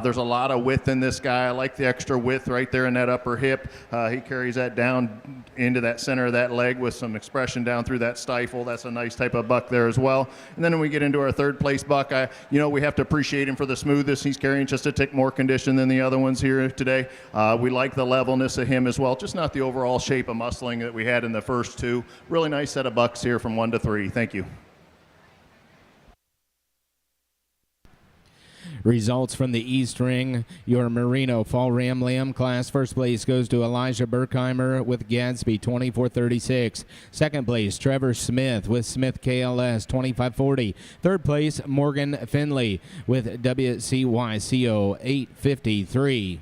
There's a lot of width in this guy. I like the extra width right there in that upper hip. He carries that down into that center of that leg with some expression down through that stifle. That's a nice type of buck there as well. And then when we get into our third place buck, we have to appreciate him for the smoothness. He's carrying just a tick more condition than the other ones here today. We like the levelness of him as well, just not the overall shape of muscling that we had in the first two. Really nice set of bucks here from 1 to 3. Thank you. Results from the East Ring, your Merino Fall Ram Lamb class. First place goes to Elijah Burkheimer with Gadsby, 2436. Second place, Trevor Smith with Smith KLS, 2540. Third place, Morgan Finley with WCYCO, 853.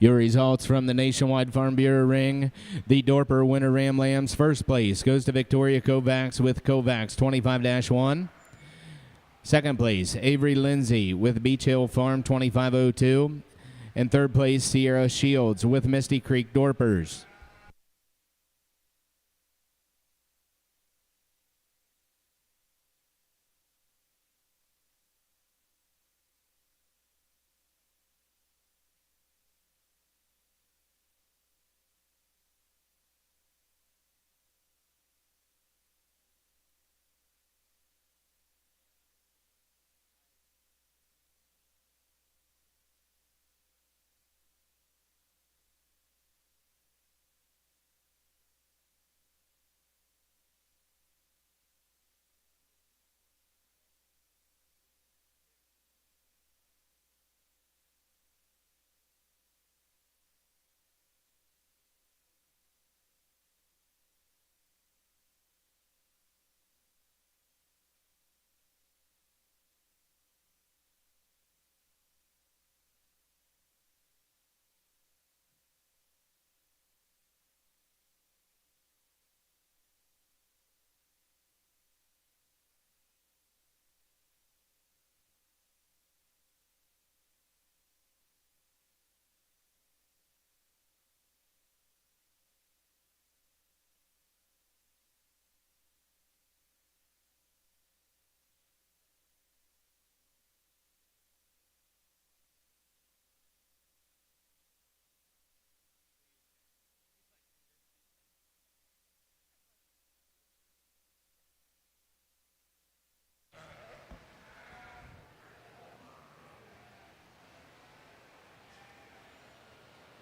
Your results from the Nationwide Farm Bureau Ring. The Dorper Winter Ram Lambs first place goes to Victoria Kovacs with Kovacs 25-1. Second place, Avery Lindsay with Beach Hill Farm 2502. And third place, Sierra Shields with Misty Creek Dorpers.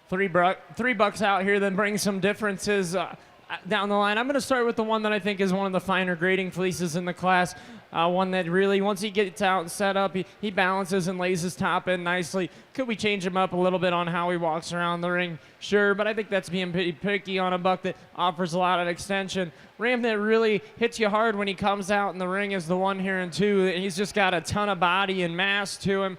Three bucks out here that brings some differences down the line. I'm going to start with the one that I think is one of the finer grading fleeces in the class. One that really, once he gets out and set up, he balances and lays his top in nicely. Could we change him up a little bit on how he walks around the ring? Sure, but I think that's being pretty picky on a buck that offers a lot of extension. Ram that really hits you hard when he comes out in the ring is the one here in two. He's just got a ton of body and mass to him.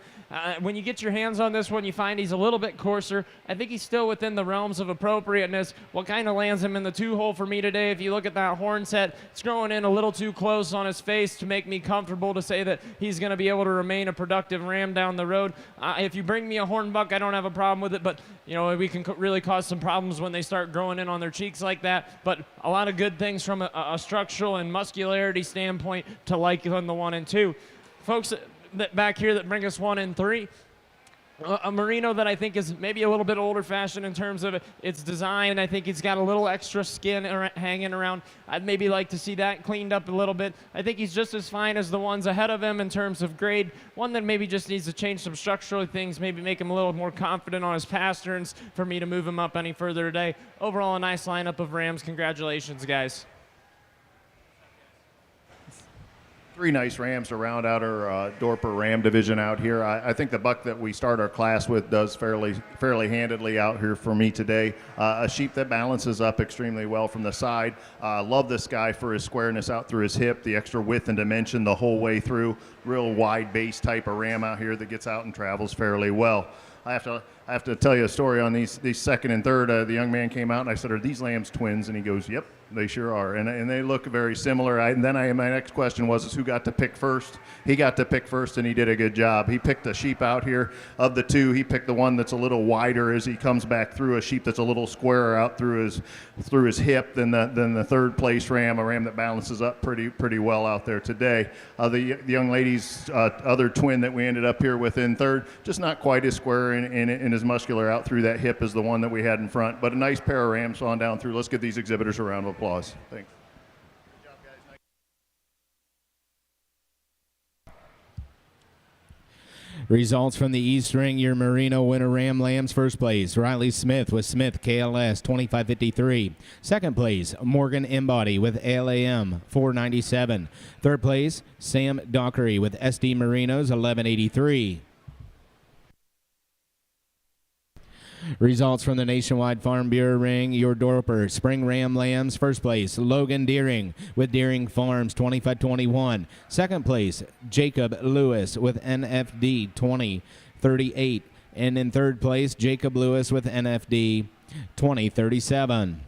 When you get your hands on this one, you find he's a little bit coarser. I think he's still within the realms of appropriateness. What kind of lands him in the two-hole for me today, if you look at that horn set, it's growing in a little too close on his face to make me comfortable to say that he's going to be able to remain a productive ram down the road. If you bring me a horn buck, I don't have a problem with it, but you know we can really cause some problems when they start growing in on their cheeks like that. But a lot of good things from a structural and muscularity standpoint to like on the 1 and 2. Folks that back here that bring us 1 and 3. A merino that I think is maybe a little bit older fashioned in terms of its design. I think it's got a little extra skin hanging around. I'd maybe like to see that cleaned up a little bit. I think he's just as fine as the ones ahead of him in terms of grade. One that maybe just needs to change some structural things, maybe make him a little more confident on his pasterns for me to move him up any further today. Overall, a nice lineup of rams. Congratulations, guys. 3 nice rams to round out our Dorper Ram division out here. I think the buck that we start our class with does fairly handedly out here for me today. A sheep that balances up extremely well from the side. Love this guy for his squareness out through his hip, the extra width and dimension the whole way through. Real wide base type of ram out here that gets out and travels fairly well. I have to tell you a story on these second and third. The young man came out and I said, "Are these lambs twins?" And he goes, "Yep, they sure are." And they look very similar. My next question was who got to pick first. He got to pick first and he did a good job. He picked a sheep out here of the 2. He picked the one that's a little wider as he comes back through, a sheep that's a little squarer out through his hip than the third place ram, a ram that balances up pretty well out there today. The young lady's other twin that we ended up here with in third, just not quite as square and as muscular out through that hip as the one that we had in front, but a nice pair of rams on down through. Let's give these exhibitors a round of applause. Thanks. Good job, guys. Results from the East Ring, your Merino Winter Ram Lambs. First place, Riley Smith with Smith KLS 2553. Second place, Morgan Embody with ALAM 497. Third place, Sam Dockery with SD Merinos 1183. Results from the Nationwide Farm Bureau Ring, your Dorper Spring Ram Lambs. First place, Logan Deering with Deering Farms 2521. Second place, Jacob Lewis with NFD 2038. And in third place, Jacob Lewis with NFD 2037.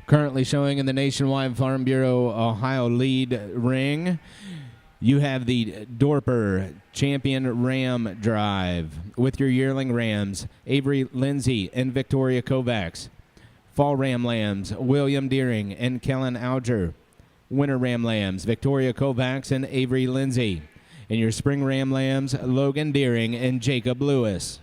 Currently showing in the Nationwide Farm Bureau Ohio lead ring, you have the Dorper Champion Ram Drive with your yearling rams, Avery Lindsay and Victoria Kovacs. Fall Ram Lambs, William Deering and Kellen Alger. Winter Ram Lambs, Victoria Kovacs and Avery Lindsay. And your Spring Ram Lambs, Logan Deering and Jacob Lewis.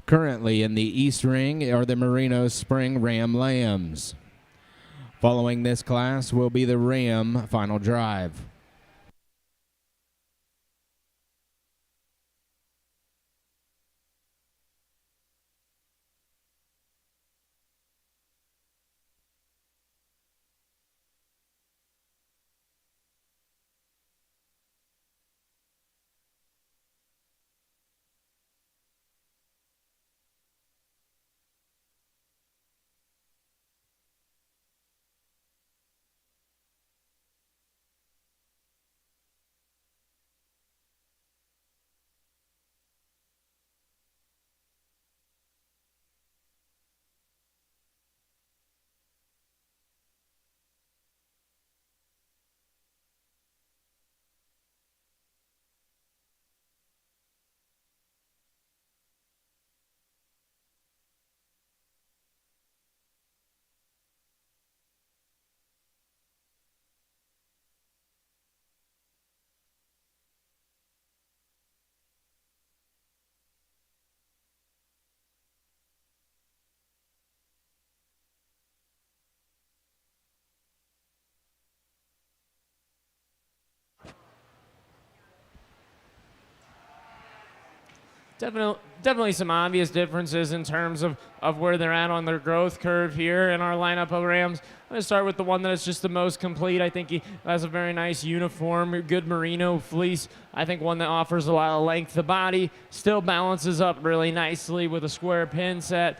Currently in the East Ring are the Merino Spring Ram Lambs. Following this class will be the Ram Final Drive. Definitely some obvious differences in terms of where they're at on their growth curve here in our lineup of Rams. I'm going to start with the one that is just the most complete. I think he has a very nice uniform, good merino fleece. I think one that offers a lot of length. The body still balances up really nicely with a square pin set.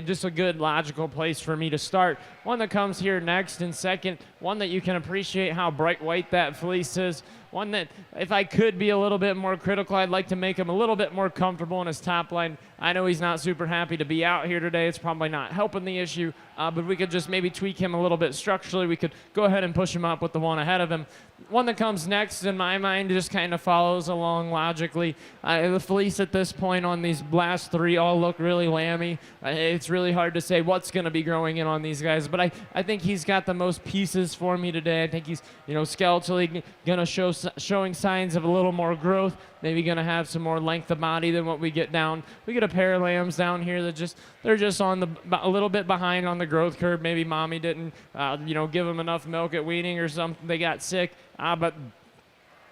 Just a good logical place for me to start. One that comes here next in second, one that you can appreciate how bright white that fleece is. One that, if I could be a little bit more critical, I'd like to make him a little bit more comfortable in his top line. I know he's not super happy to be out here today. It's probably not helping the issue, but we could just maybe tweak him a little bit structurally. We could go ahead and push him up with the one ahead of him. One that comes next, in my mind, just kind of follows along logically. The fleece at this point on these last three all look really lammy. It's really hard to say what's going to be growing in on these guys, but I think he's got the most pieces for me today. I think he's, skeletally going to showing signs of a little more growth, maybe going to have some more length of body than what we get down. We get a pair of lambs down here that they're just on a little bit behind on the growth curve. Maybe mommy didn't, give them enough milk at weaning or something. They got sick, but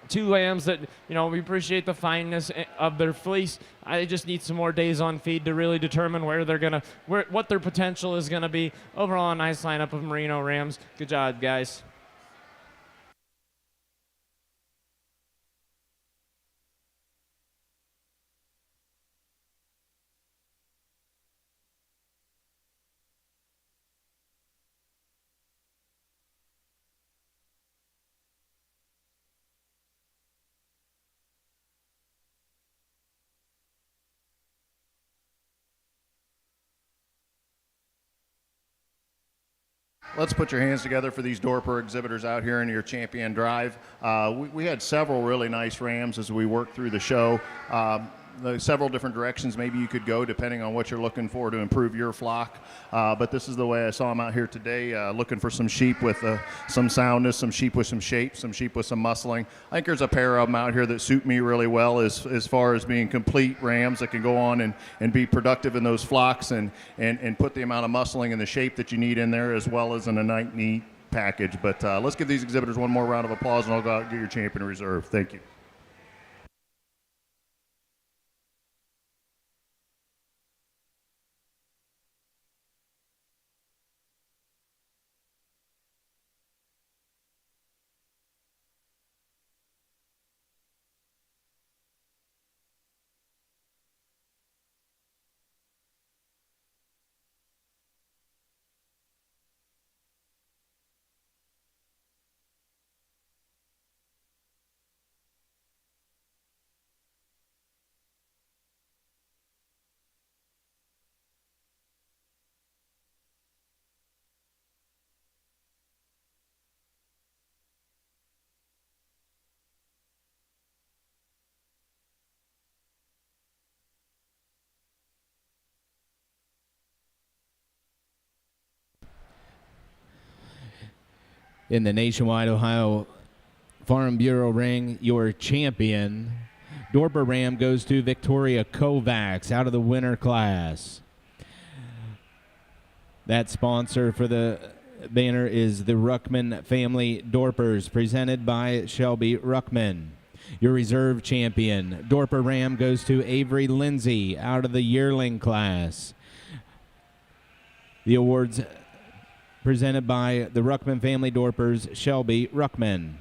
two lambs that, we appreciate the fineness of their fleece. I just need some more days on feed to really determine what their potential is going to be. Overall, a nice lineup of merino rams. Good job, guys. Let's put your hands together for these Dorper exhibitors out here in your champion drive. We had several really nice rams as we worked through the show. There's several different directions maybe you could go depending on what you're looking for to improve your flock. But this is the way I saw them out here today, looking for some sheep with some soundness, some sheep with some shape, some sheep with some muscling. I think there's a pair of them out here that suit me really well as far as being complete rams that can go on and be productive in those flocks and put the amount of muscling and the shape that you need in there as well as in a neat package. But let's give these exhibitors one more round of applause and I'll go out and get your champion reserve. Thank you. In the Nationwide Ohio Farm Bureau ring, your champion, Dorper Ram, goes to Victoria Kovacs out of the winter class. That sponsor for the banner is the Ruckman Family Dorpers, presented by Shelby Ruckman. Your reserve champion, Dorper Ram, goes to Avery Lindsay out of the yearling class. The awards presented by the Ruckman Family Dorpers, Shelby Ruckman.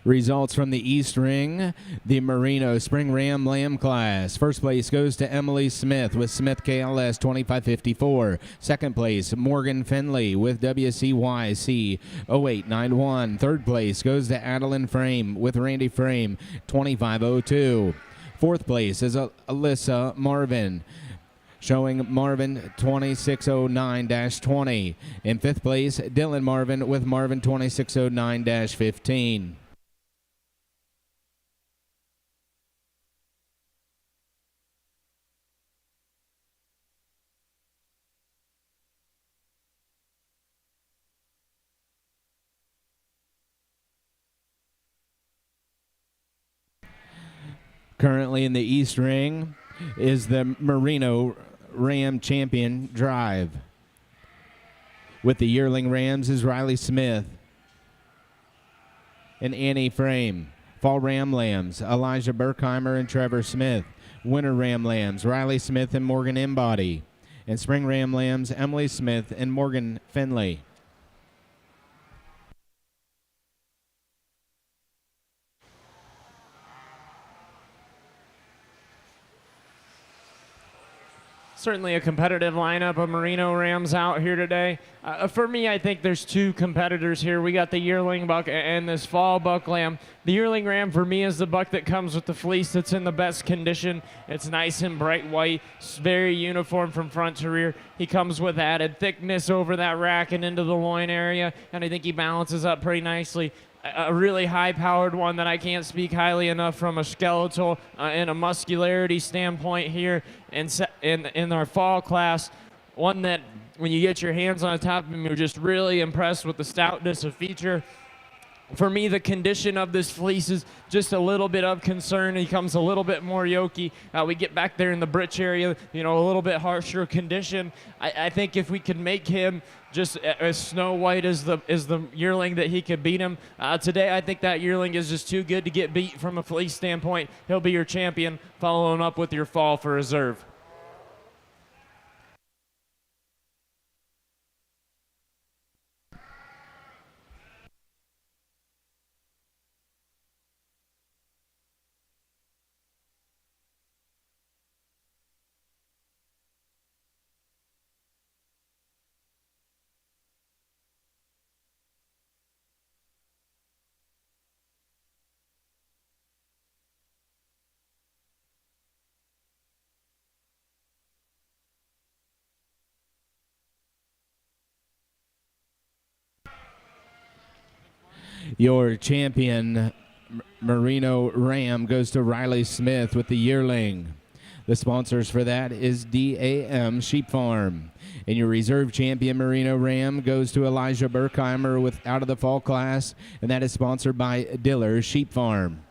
Results from the East Ring, the Merino Spring Ram Lamb class. First place goes to Emily Smith with Smith KLS 2554. Second place, Morgan Finley with WCYC 0891. Third place goes to Adeline Frame with Randy Frame 2502. Fourth place is Alyssa Marvin, showing Marvin 2609-20. In fifth place, Dylan Marvin with Marvin 2609-15. Currently in the East Ring is the Merino Ram Champion Drive. With the yearling Rams is Riley Smith and Annie Frame. Fall Ram Lambs, Elijah Berkheimer and Trevor Smith. Winter Ram Lambs, Riley Smith and Morgan Embody. And Spring Ram Lambs, Emily Smith and Morgan Finley. Certainly a competitive lineup of Merino Rams out here today. For me, I think there's two competitors here. We got the yearling buck and this fall buck lamb. The yearling ram for me is the buck that comes with the fleece that's in the best condition. It's nice and bright white. It's very uniform from front to rear. He comes with added thickness over that rack and into the loin area, and I think he balances up pretty nicely. A really high-powered one that I can't speak highly enough from a skeletal and a muscularity standpoint here in our fall class. One that when you get your hands on the top of him, you're just really impressed with the stoutness of feature. For me, the condition of this fleece is just a little bit of concern. He comes a little bit more yoky. We get back there in the britch area, a little bit harsher condition. I think if we could make him just as snow white as the yearling, that he could beat him. Today, I think that yearling is just too good to get beat from a fleece standpoint. He'll be your champion, following up with your fall for reserve. Your champion Merino Ram goes to Riley Smith with the yearling. The sponsors for that is DAM Sheep Farm. And your reserve champion Merino Ram goes to Elijah Burkheimer with Out of the Fall class, and that is sponsored by Diller Sheep Farm.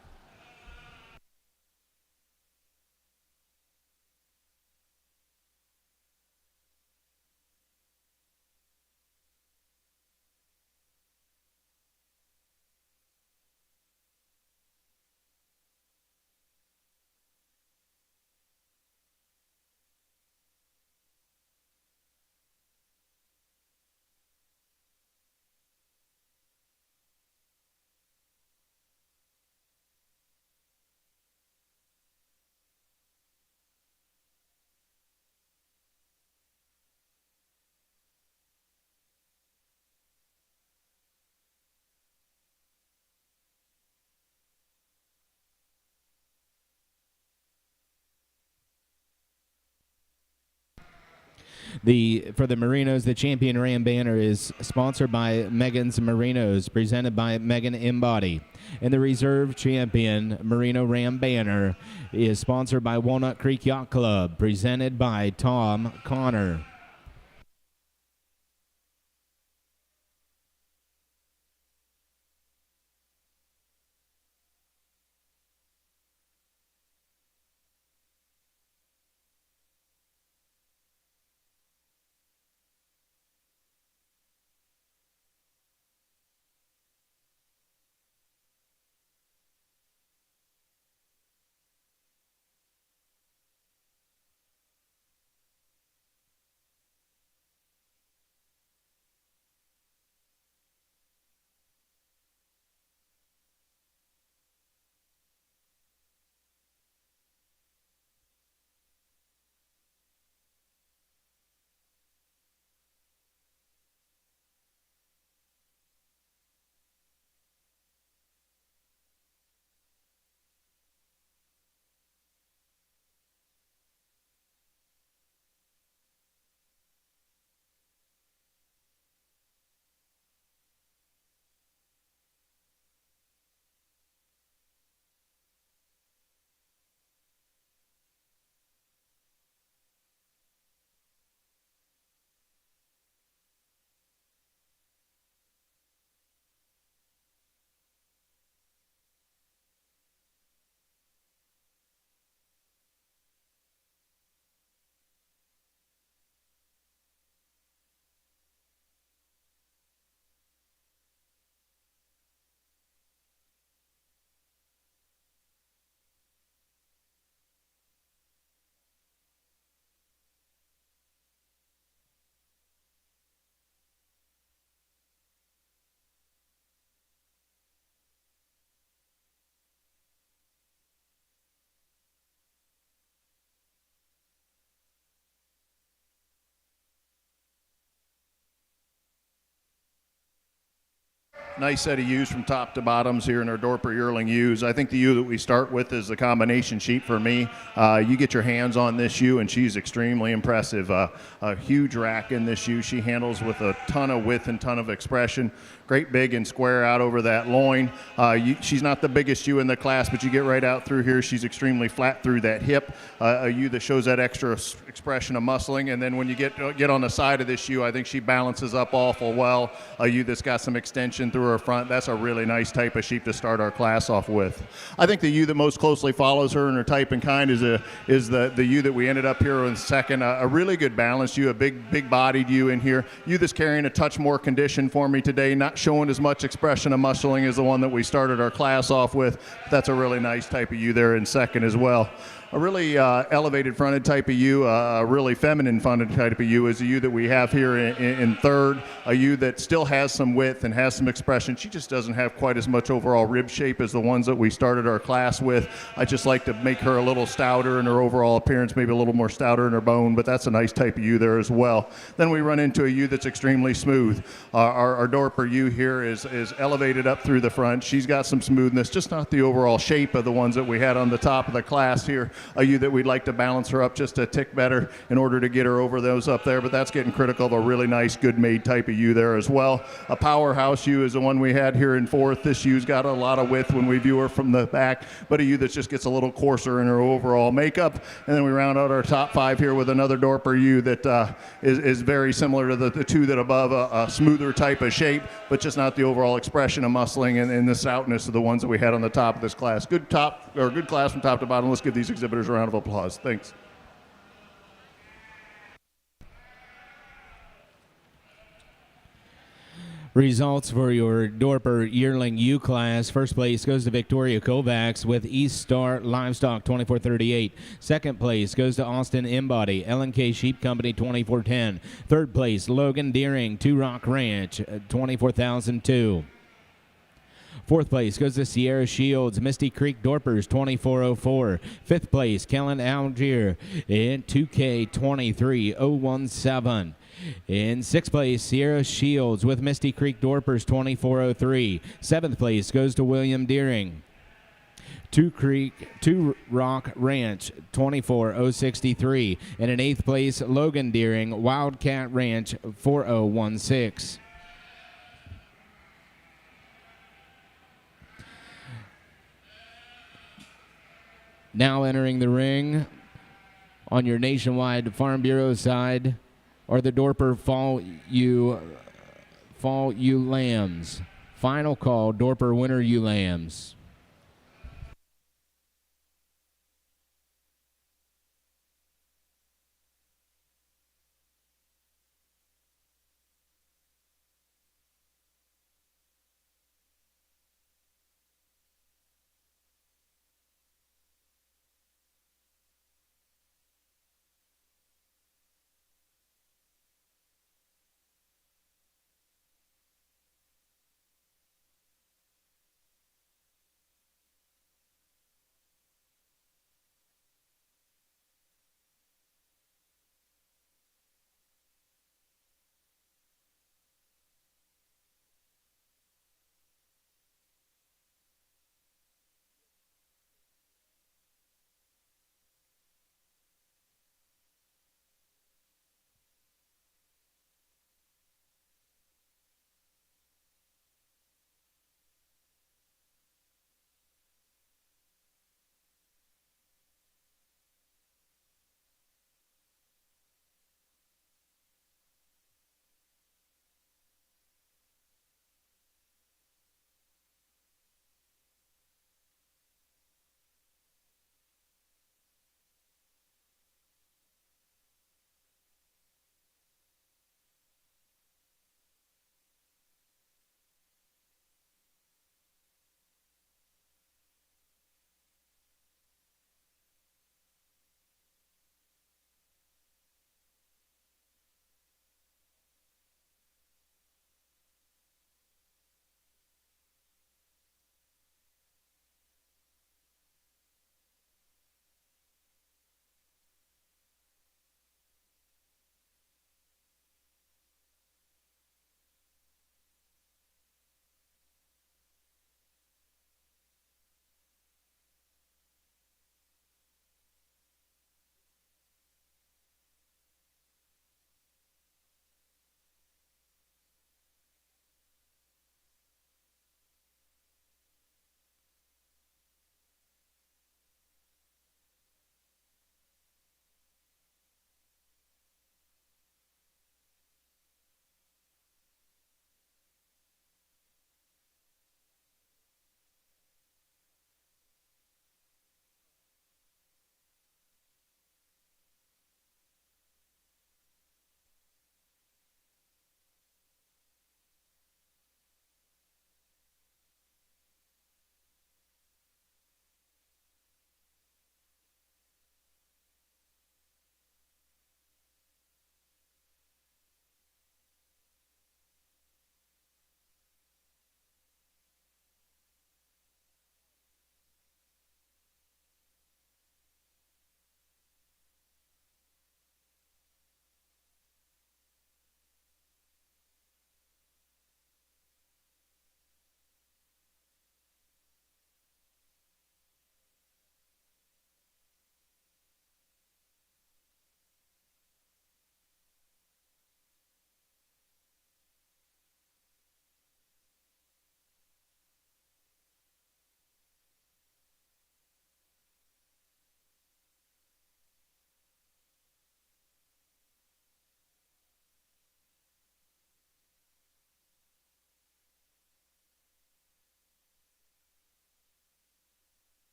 For the Merinos, the Champion Ram banner is sponsored by Megan's Merinos, presented by Megan Embody. And the Reserve Champion Merino Ram banner is sponsored by Walnut Creek Yacht Club, presented by Tom Connor. Nice set of ewes from top to bottoms here in our Dorper yearling ewes. I think the ewe that we start with is the combination sheep for me. You get your hands on this ewe, and she's extremely impressive. A huge rack in this ewe. She handles with a ton of width and ton of expression. Great big and square out over that loin. She's not the biggest ewe in the class, but you get right out through here. She's extremely flat through that hip. A ewe that shows that extra expression of muscling. And then when you get on the side of this ewe, I think she balances up awful well. A ewe that's got some extension through her front. That's a really nice type of sheep to start our class off with. I think the ewe that most closely follows her in her type and kind is the ewe that we ended up here in second. A really good balanced ewe, a big bodied ewe in here. Ewe that's carrying a touch more condition for me today, not showing as much expression of muscling as the one that we started our class off with. That's a really nice type of ewe there in second as well. A really elevated fronted type of ewe, a really feminine fronted type of ewe is a ewe that we have here in third, a ewe that still has some width and has some expression. She just doesn't have quite as much overall rib shape as the ones that we started our class with. I just like to make her a little stouter in her overall appearance, maybe a little more stouter in her bone, but that's a nice type of ewe there as well. Then we run into a ewe that's extremely smooth. Our Dorper ewe ewe here is elevated up through the front. She's got some smoothness, just not the overall shape of the ones that we had on the top of the class here. A ewe that we'd like to balance her up just a tick better in order to get her over those up there, but that's getting critical of a really nice, good made type of ewe there as well. A powerhouse ewe is the one we had here in fourth. This ewe's got a lot of width when we view her from the back, but a ewe that just gets a little coarser in her overall makeup. And then we round out our top five here with another Dorper ewe that is very similar to the two that above, a smoother type of shape, but just not the overall expression of muscling and the stoutness of the ones that we had on the top of this class. Good class from top to bottom. Let's give these exhibitors a round of applause. Thanks. Results for your Dorper Yearling U class. First place goes to Victoria Kovacs with East Star Livestock 2438. Second place goes to Austin Embody, L&K Sheep Company 2410. Third place, Logan Deering, Two Rock Ranch 24002. Fourth place goes to Sierra Shields, Misty Creek Dorpers 2404. Fifth place, Kellen Algier in 2K 23017. In sixth place, Sierra Shields with Misty Creek Dorpers 2403. Seventh place goes to William Deering, Two Rock Ranch 24063. And in eighth place, Logan Deering, Wildcat Ranch 4016. Now entering the ring on your Nationwide Farm Bureau side are the Dorper Fall ewe lambs. Final call, Dorper winner ewe lambs.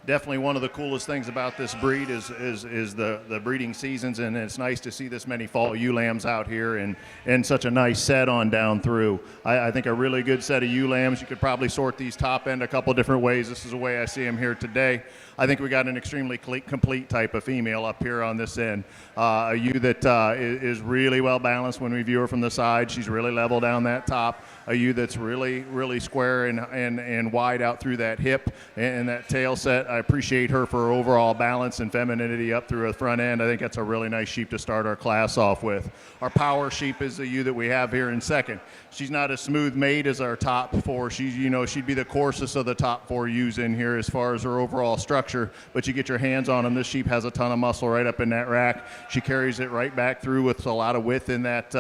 Definitely one of the coolest things about this breed is the breeding seasons, and it's nice to see this many fall ewe lambs out here and such a nice set on down through. I think a really good set of ewe lambs. You could probably sort these top end a couple different ways. This is the way I see them here today. I think we got an extremely complete type of female up here on this end. A ewe that is really well balanced when we view her from the side. She's really level down that top. A ewe that's really square and wide out through that hip and that tail set. I appreciate her for her overall balance and femininity up through her front end. I think that's a really nice sheep to start our class off with. Our power sheep is the ewe that we have here in second. She's not as smooth made as our top four. She'd be the coarsest of the top four ewes in here as far as her overall structure, but you get your hands on them. This sheep has a ton of muscle right up in that rack. She carries it right back through with a lot of width in that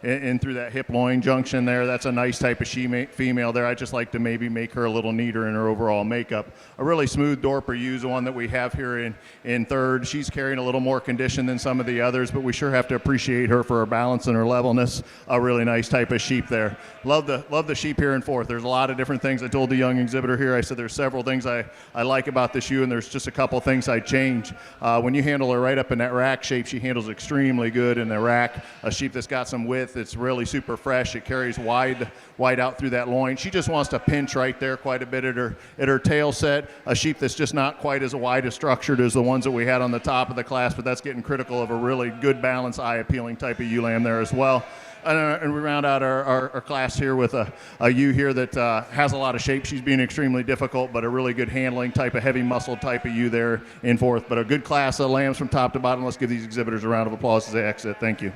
in through that hip loin junction there. That's a nice type of female there. I just like to maybe make her a little neater in her overall makeup. A really smooth Dorper ewe is the one that we have here in third. She's carrying a little more condition than some of the others, but we sure have to appreciate her for her balance and her levelness. A really nice type of sheep there. Love the sheep here in fourth. There's a lot of different things. I told the young exhibitor here, I said there's several things I like about this ewe, and there's just a couple things I'd change. When you handle her right up in that rack shape, she handles extremely good in the rack. A sheep that's got some width, it's really super fresh. It carries wide out through that loin. She just wants to pinch right there quite a bit at her tail set. A sheep that's just not quite as wide as structured as the ones that we had on the top of the class, but that's getting critical of a really good balance, eye-appealing type of ewe lamb there as well. And we round out our class here with a ewe here that has a lot of shape. She's being extremely difficult, but a really good handling type of heavy muscle type of ewe there in fourth. But a good class of lambs from top to bottom. Let's give these exhibitors a round of applause as they exit. Thank you.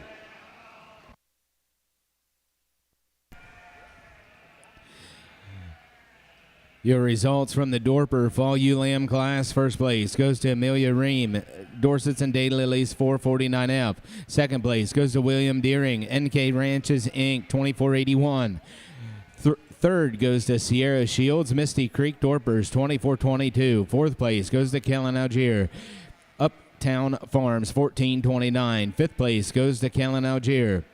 Your results from the Dorper Fall Ewe Lamb class. First place goes to Amelia Ream, Dorsets and Daylilies 449F. Second place goes to William Deering, NK Ranches Inc. 2481. Third goes to Sierra Shields, Misty Creek Dorpers 2422. Fourth place goes to Kellen Algier, Uptown Farms 1429. Fifth place goes to Kellen Algier.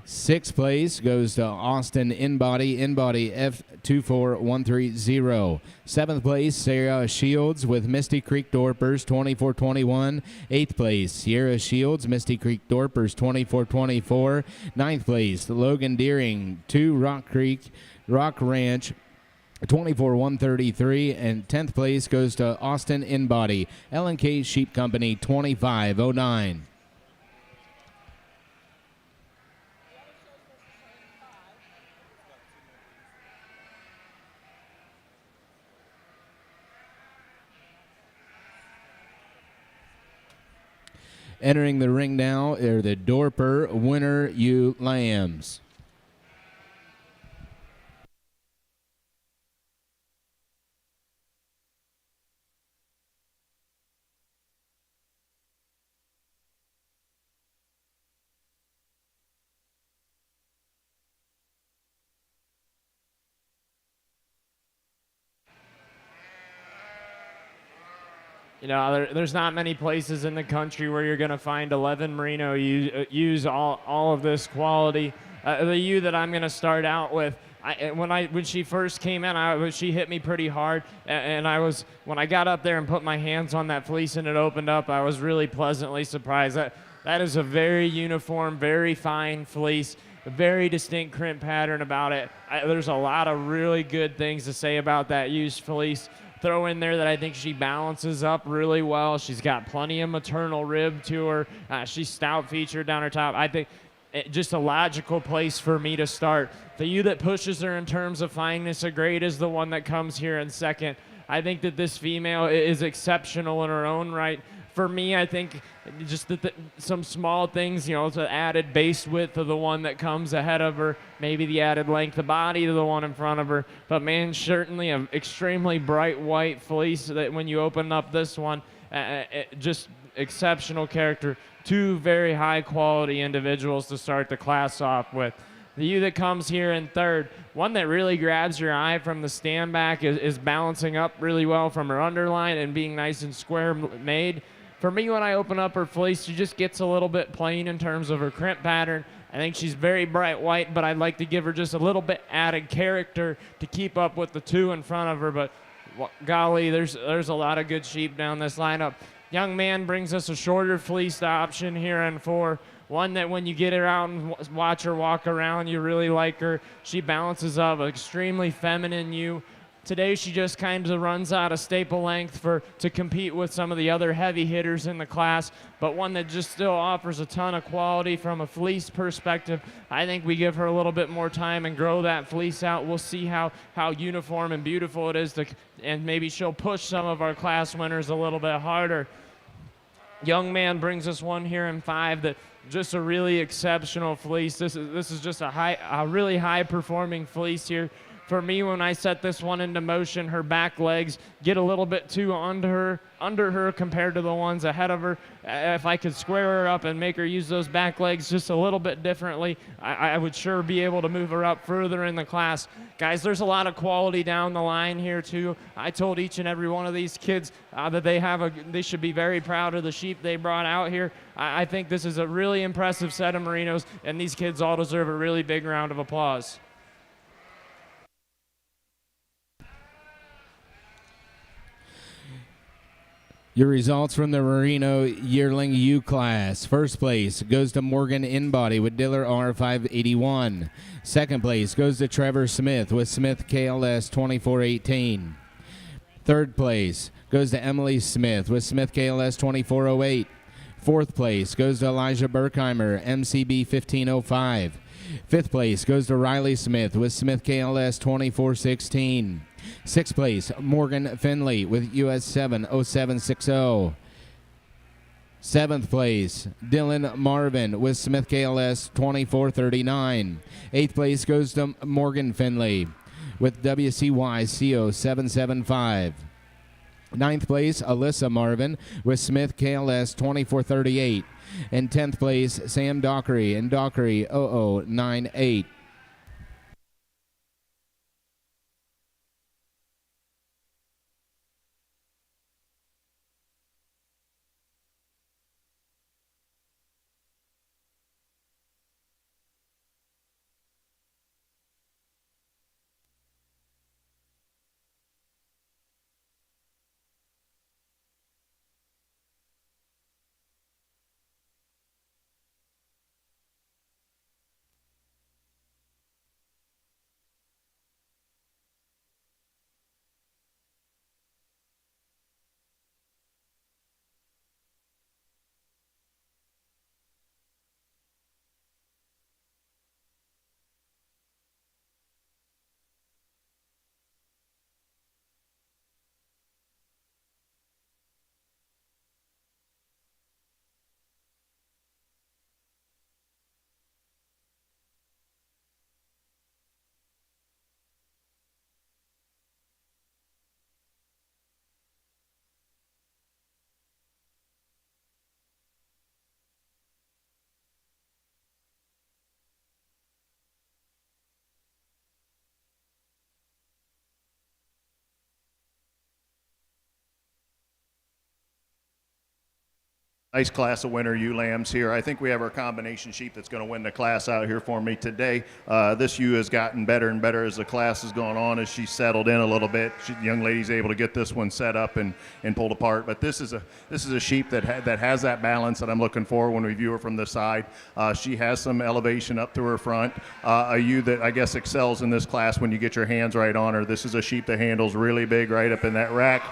Sixth place goes to Austin Inbody F24130. Seventh place, Sarah Shields with Misty Creek Dorpers 2421. Eighth place, Sierra Shields, Misty Creek Dorpers 2424. Ninth place, Logan Deering, 2 Rock Ranch 24133. And 10th place goes to Austin Inbody, L&K Sheep Company 2509. Entering the ring now are the Dorper winner ewe lambs. You know, there's not many places in the country where you're going to find 11 merino ewes all of this quality. The ewe that I'm going to start out with, when she first came in, she hit me pretty hard, and when I got up there and put my hands on that fleece and it opened up, I was really pleasantly surprised. That is a very uniform, very fine fleece, a very distinct crimp pattern about it. There's a lot of really good things to say about that ewe's fleece. Throw in there that I think she balances up really well. She's got plenty of maternal rib to her. She's stout featured down her top. I think just a logical place for me to start. The ewe that pushes her in terms of fineness of grade is the one that comes here in second. I think that this female is exceptional in her own right. For me, I think just some small things, the added base width of the one that comes ahead of her, maybe the added length of body to the one in front of her. But man, certainly an extremely bright white fleece that when you open up this one, just exceptional character. 2 very high quality individuals to start the class off with. The ewe that comes here in third, one that really grabs your eye from the stand back, is balancing up really well from her underline and being nice and square made. For me, when I open up her fleece, she just gets a little bit plain in terms of her crimp pattern. I think she's very bright white, but I'd like to give her just a little bit added character to keep up with the 2 in front of her. But golly, there's a lot of good sheep down this lineup. Young man brings us a shorter fleeced option here in 4. One that when you get her out and watch her walk around, you really like her. She balances up an extremely feminine ewe. Today she just kind of runs out of staple length to compete with some of the other heavy hitters in the class, but one that just still offers a ton of quality from a fleece perspective. I think we give her a little bit more time and grow that fleece out. We'll see how uniform and beautiful it is, and maybe she'll push some of our class winners a little bit harder. Young man brings us one here in 5 that just a really exceptional fleece. This is just a really high performing fleece here. For me, when I set this one into motion, her back legs get a little bit too under her compared to the ones ahead of her. If I could square her up and make her use those back legs just a little bit differently, I would sure be able to move her up further in the class. Guys, there's a lot of quality down the line here too. I told each and every one of these kids that they should be very proud of the sheep they brought out here. I think this is a really impressive set of merinos, and these kids all deserve a really big round of applause. Your results from the Merino Yearling U class. First place goes to Morgan Inbody with Diller R581. Second place goes to Trevor Smith with Smith KLS 2418. Third place goes to Emily Smith with Smith KLS 2408. Fourth place goes to Elijah Berkheimer, MCB 1505. Fifth place goes to Riley Smith with Smith KLS 2416. Sixth place, Morgan Finley with US 70760. Seventh place, Dylan Marvin with Smith KLS 2439. Eighth place goes to Morgan Finley with WCY CO 775. Ninth place, Alyssa Marvin with Smith KLS 2438. And 10th place, Sam Dockery and Dockery 0098. Nice class of winter ewe lambs here. I think we have our combination sheep that's going to win the class out here for me today. This ewe has gotten better and better as the class has gone on, as she's settled in a little bit. The young lady's able to get this one set up and pulled apart. But this is a sheep that has that balance that I'm looking for when we view her from the side. She has some elevation up to her front. A ewe that I guess excels in this class when you get your hands right on her. This is a sheep that handles really big right up in that rack.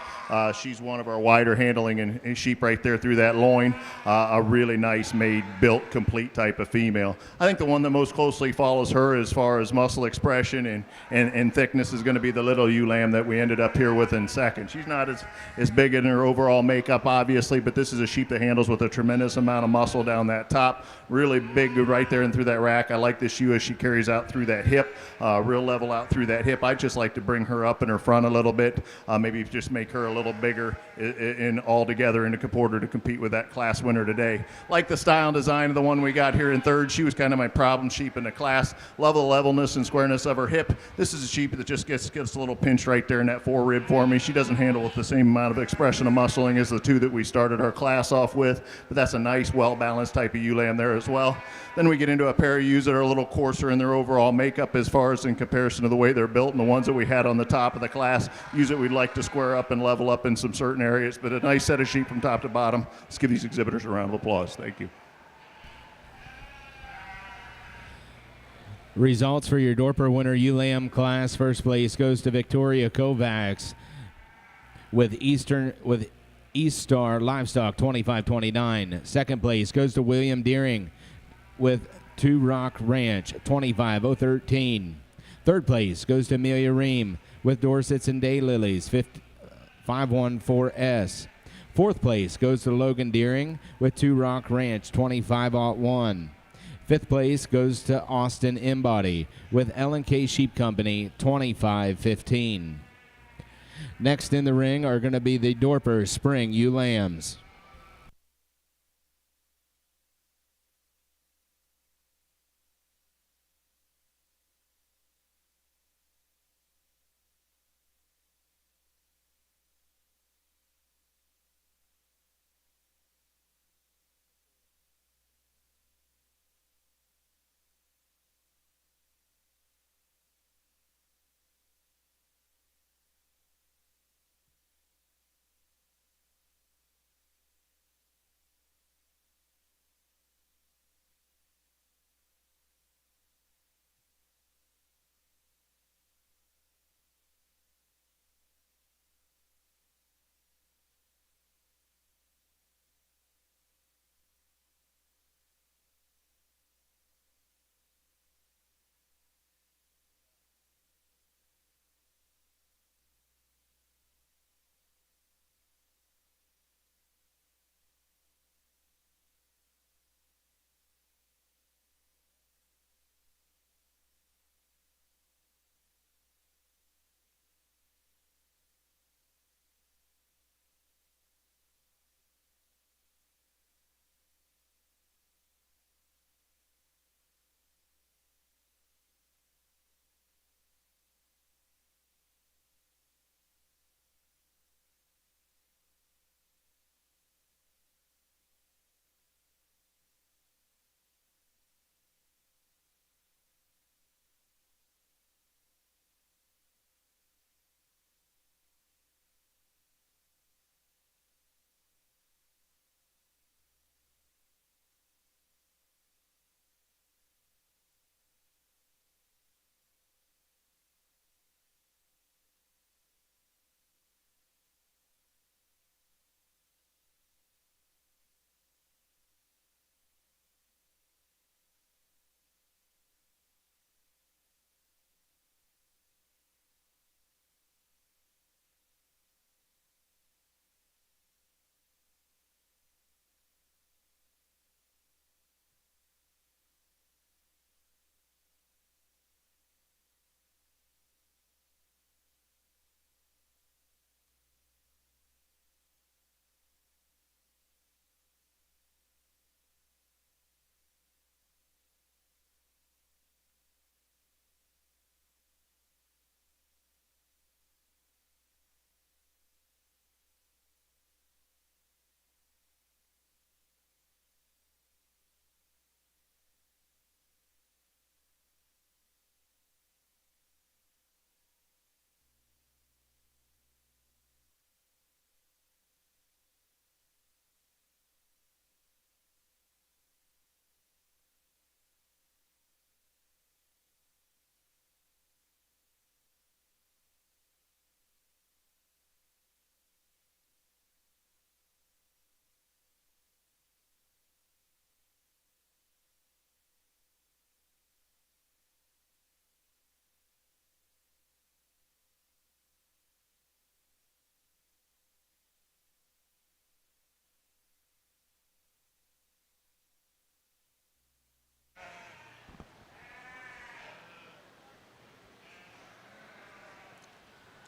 She's one of our wider handling and sheep right there through that loin. A really nice made, built, complete type of female. I think the one that most closely follows her as far as muscle expression and thickness is going to be the little ewe lamb that we ended up here with in second. She's not as big in her overall makeup, obviously, but this is a sheep that handles with a tremendous amount of muscle down that top. Really big right there and through that rack. I like this ewe as she carries out through that hip, real level out through that hip. I'd just like to bring her up in her front a little bit, maybe just make her a little bigger in altogether in order to compete with that class winner today. Like the style and design of the one we got here in third, she was kind of my problem sheep in the class. Love the levelness and squareness of her hip. This is a sheep that just gets a little pinch right there in that forerib for me. She doesn't handle with the same amount of expression of muscling as the two that we started our class off with, but that's a nice, well-balanced type of ewe lamb there as well. Then we get into a pair of ewes that are a little coarser in their overall makeup as far as in comparison to the way they're built, and the ones that we had on the top of the class, ewes that we'd like to square up and level up in some certain areas, but a nice set of sheep from top to bottom. Let's give these exhibitors a round of applause. Thank you. Results for your Dorper winner ewe lamb class. First place goes to Victoria Kovacs with East Star Livestock 25-29. Second place goes to William Deering with Two Rock Ranch 25-013. Third place goes to Amelia Ream with Dorsets and Daylilies 514S. Fourth place goes to Logan Deering with Two Rock Ranch 25-01. Fifth place goes to Austin Embody with L&K Sheep Company 25-15. Next in the ring are going to be the Dorper Spring ewe lambs.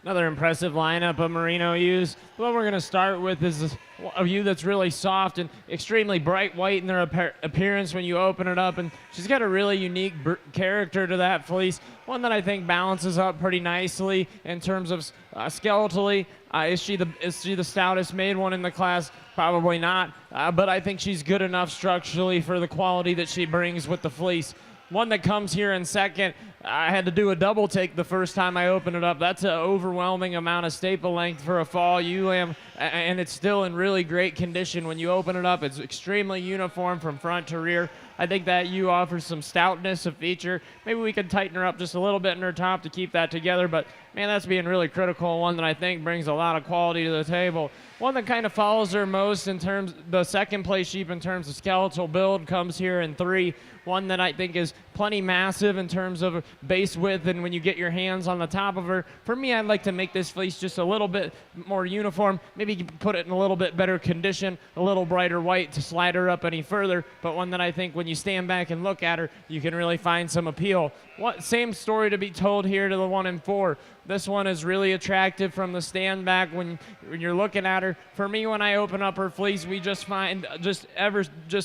Another impressive lineup of merino ewes. The one we're going to start with is a ewe that's really soft and extremely bright white in their appearance when you open it up, and she's got a really unique character to that fleece, one that I think balances up pretty nicely in terms of skeletally. Is she the stoutest made one in the class? Probably not, but I think she's good enough structurally for the quality that she brings with the fleece. One that comes here in second, I had to do a double take the first time I opened it up. That's an overwhelming amount of staple length for a fall ewe lamb, and it's still in really great condition. When you open it up, it's extremely uniform from front to rear. I think that ewe offers some stoutness, a feature. Maybe we could tighten her up just a little bit in her top to keep that together, but man, that's being really critical. One that I think brings a lot of quality to the table. One that kind of follows her most in terms, the second place sheep in terms of skeletal build comes here in 3. One that I think is plenty massive in terms of base width, and when you get your hands on the top of her, for me, I'd like to make this fleece just a little bit more uniform, maybe put it in a little bit better condition, a little brighter white to slide her up any further, but one that I think when you stand back and look at her, you can really find some appeal. Same story to be told here to the 1 and 4. This one is really attractive from the stand back when you're looking at her. For me, when I open up her fleece, we just find just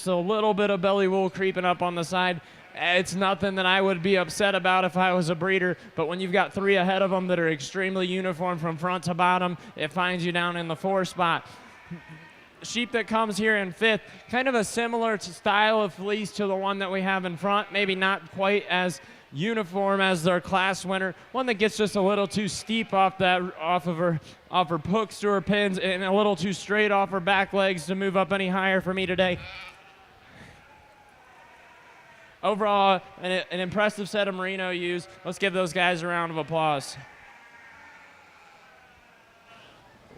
a little bit of belly wool creeping up on the side. It's nothing that I would be upset about if I was a breeder, but when you've got 3 ahead of them that are extremely uniform from front to bottom, it finds you down in the 4 spot. Sheep that comes here in 5th, kind of a similar style of fleece to the one that we have in front, maybe not quite as uniform as their class winner. One that gets just a little too steep off of her hooks to her pins, and a little too straight off her back legs to move up any higher for me today. Overall, an impressive set of merino ewes. Let's give those guys a round of applause.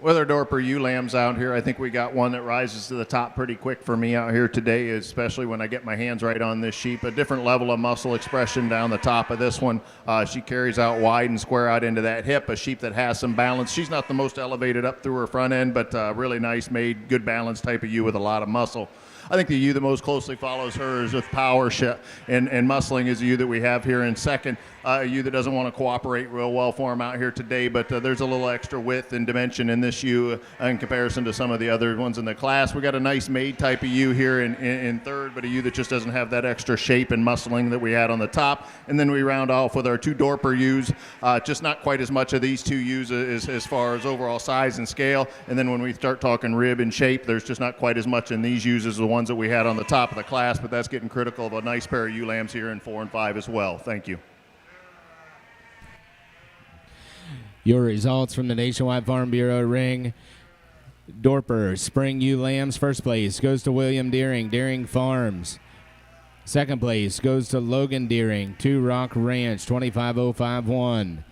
With our Dorper ewe lambs out here, I think we got one that rises to the top pretty quick for me out here today, especially when I get my hands right on this sheep. A different level of muscle expression down the top of this one. She carries out wide and square out into that hip, a sheep that has some balance. She's not the most elevated up through her front end, but really nice made, good balance type of ewe with a lot of muscle. I think the ewe that most closely follows her is with power and muscling is the ewe that we have here in second. A ewe that doesn't want to cooperate real well for him out here today, but there's a little extra width and dimension in this ewe in comparison to some of the other ones in the class. We got a nice made type of ewe here in third, but a ewe that just doesn't have that extra shape and muscling that we had on the top. And then we round off with our 2 Dorper ewes, just not quite as much of these 2 ewes as far as overall size and scale. And then when we start talking rib and shape, there's just not quite as much in these ewes as the ones that we had on the top of the class, but that's getting critical of a nice pair of ewe lambs here in 4 and 5 as well. Thank you. Your results from the Nationwide Farm Bureau ring. Dorper Spring Ewe Lambs, first place goes to William Deering, Deering Farms. Second place goes to Logan Deering, 2 Rock Ranch, 25051.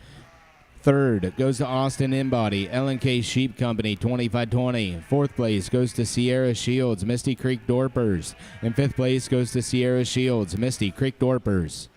Third goes to Austin Embody, L&K Sheep Company, 2520. Fourth place goes to Sierra Shields, Misty Creek Dorpers. And fifth place goes to Sierra Shields, Misty Creek Dorpers.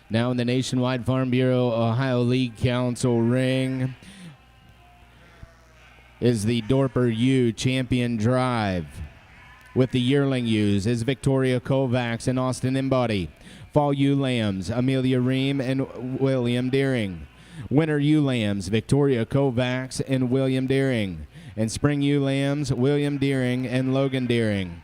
Now in the Nationwide Farm Bureau Ohio League Council ring is the Dorper Ewe Champion Drive. With the yearling ewes is Victoria Kovacs and Austin Embody. Fall ewe lambs, Amelia Ream and William Deering. Winter ewe lambs, Victoria Kovacs and William Deering. And spring ewe lambs, William Deering and Logan Deering.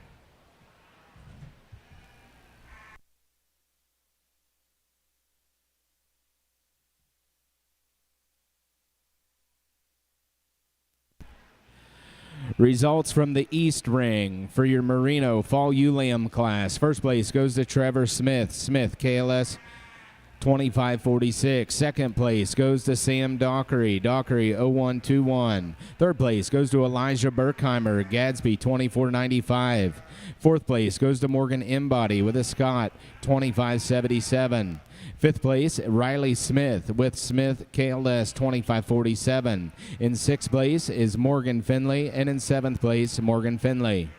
Results from the East Ring for your Merino Fall Ewe Lamb class. First place goes to Trevor Smith. Smith, KLS 2546. Second place goes to Sam Dockery. Dockery 0121. Third place goes to Elijah Berkheimer. Gadsby 2495. Fourth place goes to Morgan Embody with a Scott 2577. Fifth place, Riley Smith with Smith KLS 2547. In sixth place is Morgan Finley, and in seventh place, Morgan Finley.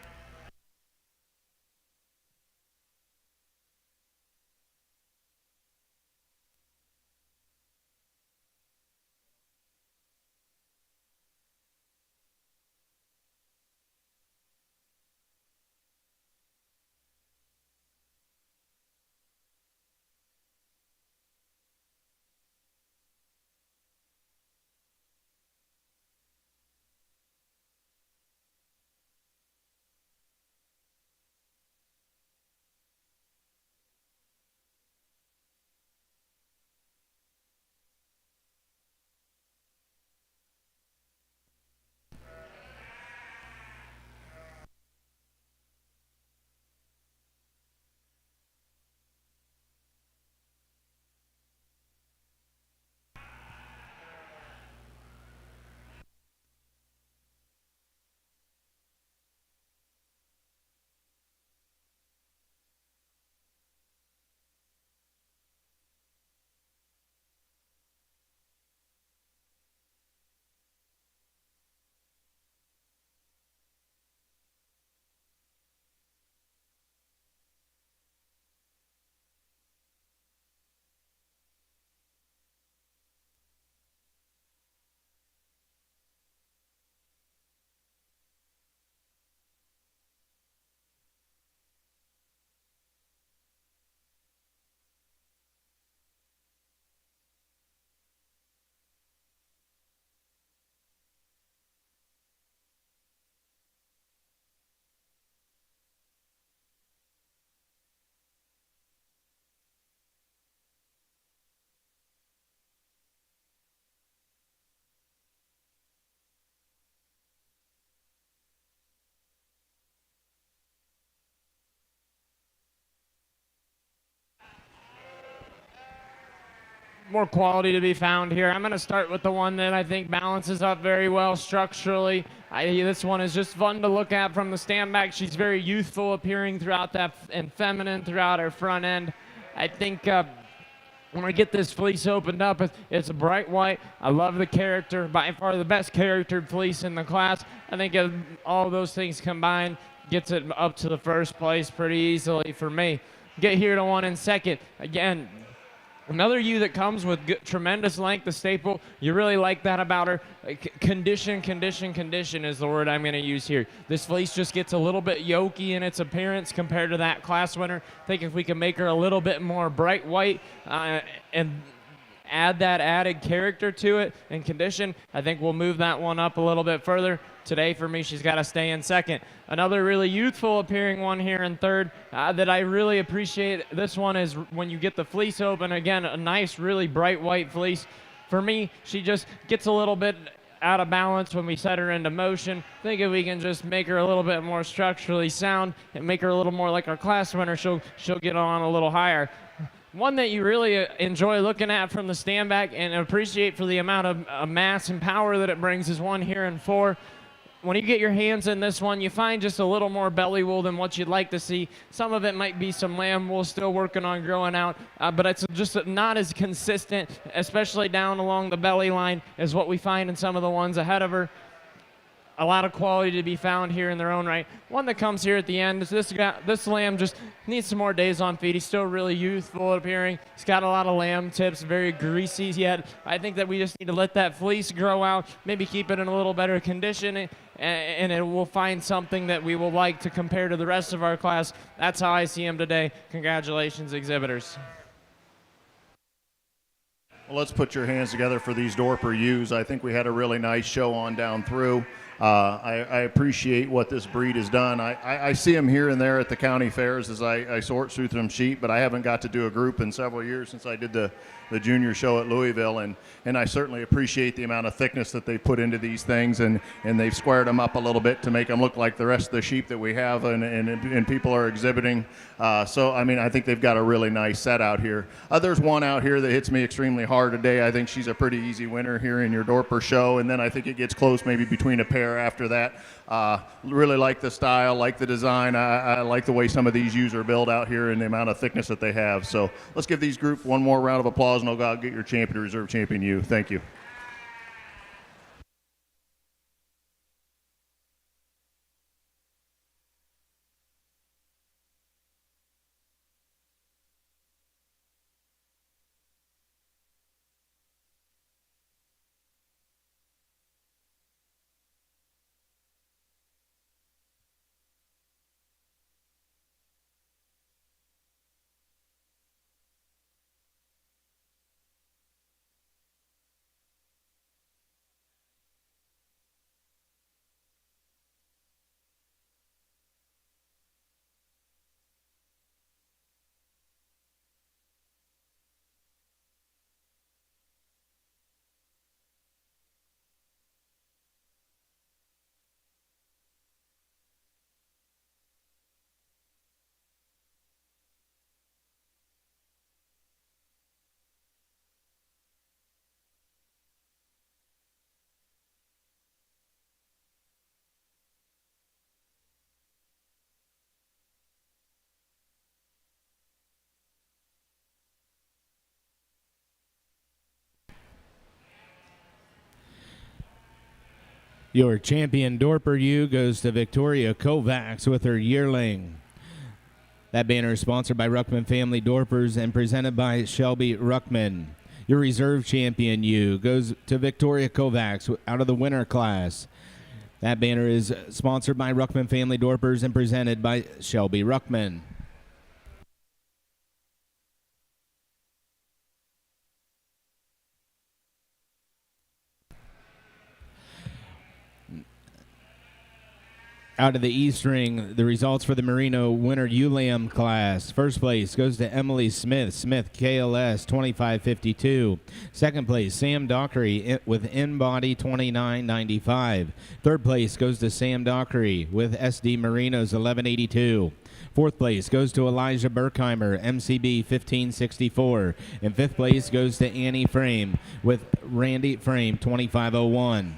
more quality to be found here. I'm going to start with the one that I think balances up very well structurally. This one is just fun to look at from the stand back. She's very youthful appearing throughout that and feminine throughout her front end. I think when we get this fleece opened up, it's a bright white. I love the character, by far the best charactered fleece in the class. I think all those things combined gets it up to the first place pretty easily for me. Get here to one in second. Again, another ewe that comes with tremendous length, the staple. You really like that about her. Condition is the word I'm going to use here. This fleece just gets a little bit yolky in its appearance compared to that class winner. I think if we can make her a little bit more bright white and add that added character to it and condition, I think we'll move that one up a little bit further. Today, for me, she's got to stay in second. Another really youthful appearing one here in third that I really appreciate. This one is when you get the fleece open. Again, a nice, really bright white fleece. For me, she just gets a little bit out of balance when we set her into motion. I think if we can just make her a little bit more structurally sound and make her a little more like our class winner, she'll get on a little higher. One that you really enjoy looking at from the stand back and appreciate for the amount of mass and power that it brings is one here in 4. When you get your hands in this one, you find just a little more belly wool than what you'd like to see. Some of it might be some lamb wool still working on growing out, but it's just not as consistent, especially down along the belly line, as what we find in some of the ones ahead of her. A lot of quality to be found here in their own right. One that comes here at the end is this lamb just needs some more days on feed. He's still really youthful appearing. He's got a lot of lamb tips, very greasy yet. I think that we just need to let that fleece grow out, maybe keep it in a little better condition, and it will find something that we will like to compare to the rest of our class. That's how I see him today. Congratulations, exhibitors. Well, let's put your hands together for these Dorper ewes. I think we had a really nice show on down through. I appreciate what this breed has done. I see them here and there at the county fairs as I sort through some sheep, but I haven't got to do a group in several years since I did the junior show at Louisville, and I certainly appreciate the amount of thickness that they put into these things, and they've squared them up a little bit to make them look like the rest of the sheep that we have and people are exhibiting. So, I mean, I think they've got a really nice set out here. There's one out here that hits me extremely hard today. I think she's a pretty easy winner here in your Dorper show, and then I think it gets close maybe between a pair after that. Really like the style, like the design. I like the way some of these ewes are built out here and the amount of thickness that they have. So let's give these group one more round of applause, and I'll go out and get your champion, reserve champion ewe. Thank you. Your champion Dorper ewe goes to Victoria Kovacs with her yearling. That banner is sponsored by Ruckman Family Dorpers and presented by Shelby Ruckman. Your reserve champion ewe goes to Victoria Kovacs out of the winter class. That banner is sponsored by Ruckman Family Dorpers and presented by Shelby Ruckman. Out of the East Ring, the results for the Merino Winter Ewe class. First place goes to Emily Smith, KLS 2552. Second place, Sam Dockery with N-Body 2995. Third place goes to Sam Dockery with SD Merinos 1182. Fourth place goes to Elijah Berkheimer, MCB 1564. And fifth place goes to Annie Frame with Randy Frame 2501.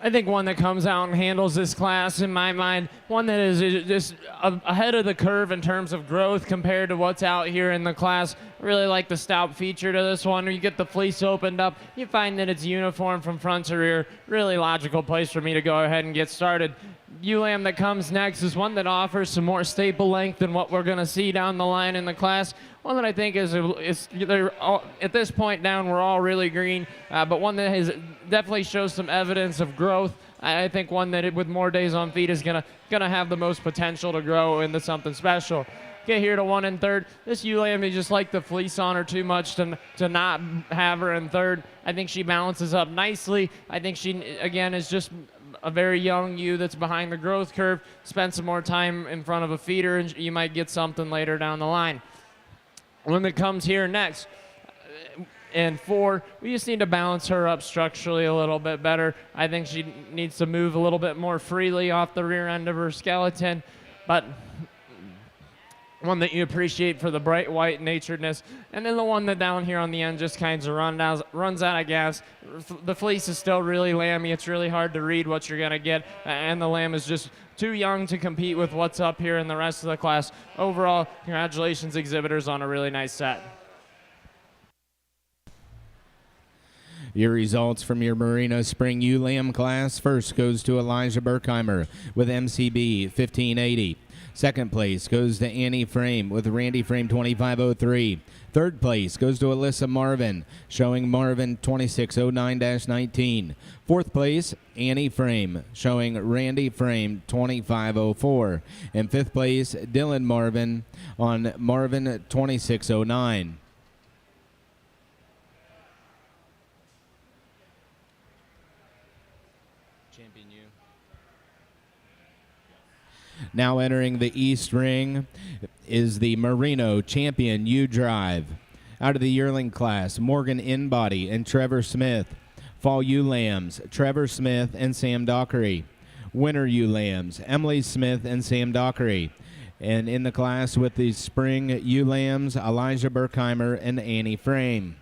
I think one that comes out and handles this class, in my mind, one that is just ahead of the curve in terms of growth compared to what's out here in the class. I really like the stout feature to this one. You get the fleece opened up. You find that it's uniform from front to rear. Really logical place for me to go ahead and get started. Ewe-Lamb that comes next is one that offers some more staple length than what we're going to see down the line in the class. One that I think is they're all, at this point down, we're all really green, but one that has definitely shows some evidence of growth. I think one that with more days on feet is gonna have the most potential to grow into something special. Get here to 1 and 3rd. This Ewe-Lamb, you just like the fleece on her too much to not have her in 3rd. I think she balances up nicely. I think she, again, is just a very young ewe that's behind the growth curve. Spend some more time in front of a feeder, and you might get something later down the line. One that comes here next, and 4, we just need to balance her up structurally a little bit better. I think she needs to move a little bit more freely off the rear end of her skeleton, but one that you appreciate for the bright white naturedness. And then the one that down here on the end just kind of runs out of gas. The fleece is still really lamby. It's really hard to read what you're going to get, and the lamb is just too young to compete with what's up here in the rest of the class. Overall, congratulations, exhibitors, on a really nice set. Your results from your Merino Spring Ewe-Lamb class. First goes to Elijah Berkheimer with MCB 1580. Second place goes to Annie Frame with Randy Frame 2503. Third place goes to Alyssa Marvin, showing Marvin 2609-19. Fourth place, Annie Frame, showing Randy Frame 2504. And fifth place, Dylan Marvin on Marvin 2609. Champion you. Now entering the East Ring is the Merino Champion U-Drive. Out of the yearling class, Morgan Inbody and Trevor Smith. Fall Ewe-Lambs, Trevor Smith and Sam Dockery. Winter Ewe-Lambs, Emily Smith and Sam Dockery. And in the class with the Spring Ewe-Lambs, Elijah Berkheimer and Annie Frame.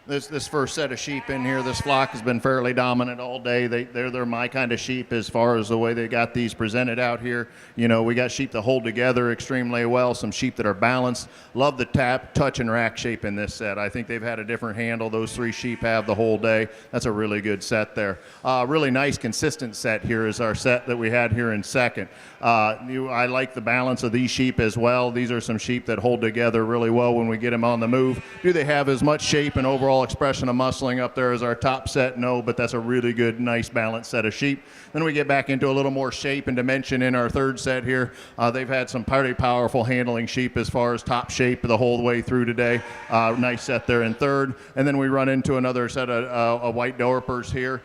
This first set of sheep in here, this flock has been fairly dominant all day. They're my kind of sheep as far as the way they got these presented out here. You know, we got sheep that hold together extremely well, some sheep that are balanced. Love the tap, touch, and rack shape in this set. I think they've had a different handle. Those 3 sheep have the whole day. That's a really good set there. Really nice, consistent set here is our set that we had here in second. I like the balance of these sheep as well. These are some sheep that hold together really well when we get them on the move. Do they have as much shape and overall expression of muscling up there as our top set? No, but that's a really good, nice, balanced set of sheep. Then we get back into a little more shape and dimension in our third set here. They've had some pretty powerful handling sheep as far as top shape the whole way through today. Nice set there in third. And then we run into another set of white Dorpers here.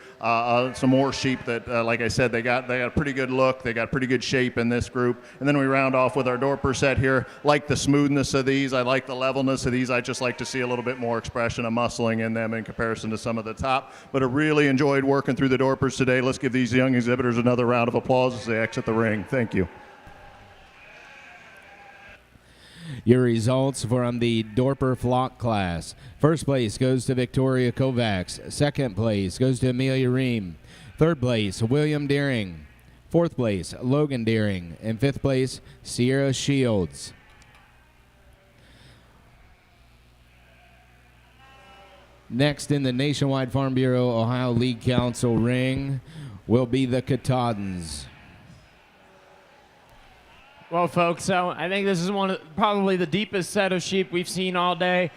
Some more sheep that, like I said, they got a pretty good look. They got pretty good shape in this group. And then we round off with our Dorper set here. Like the smoothness of these. I like the levelness of these. I just like to see a little bit more expression of muscling in them in comparison to some of the top. But I really enjoyed working through the Dorpers today. Let's give these young exhibitors another round of applause as they exit the ring. Thank you. Your results from the Dorper Flock class. First place goes to Victoria Kovacs. Second place goes to Amelia Ream. Third place, William Deering. Fourth place, Logan Deering. And fifth place, Sierra Shields. Next in the Nationwide Farm Bureau Ohio League Council ring will be the Katahdins. Well, folks, so I think this is probably the deepest set of sheep we've seen all day.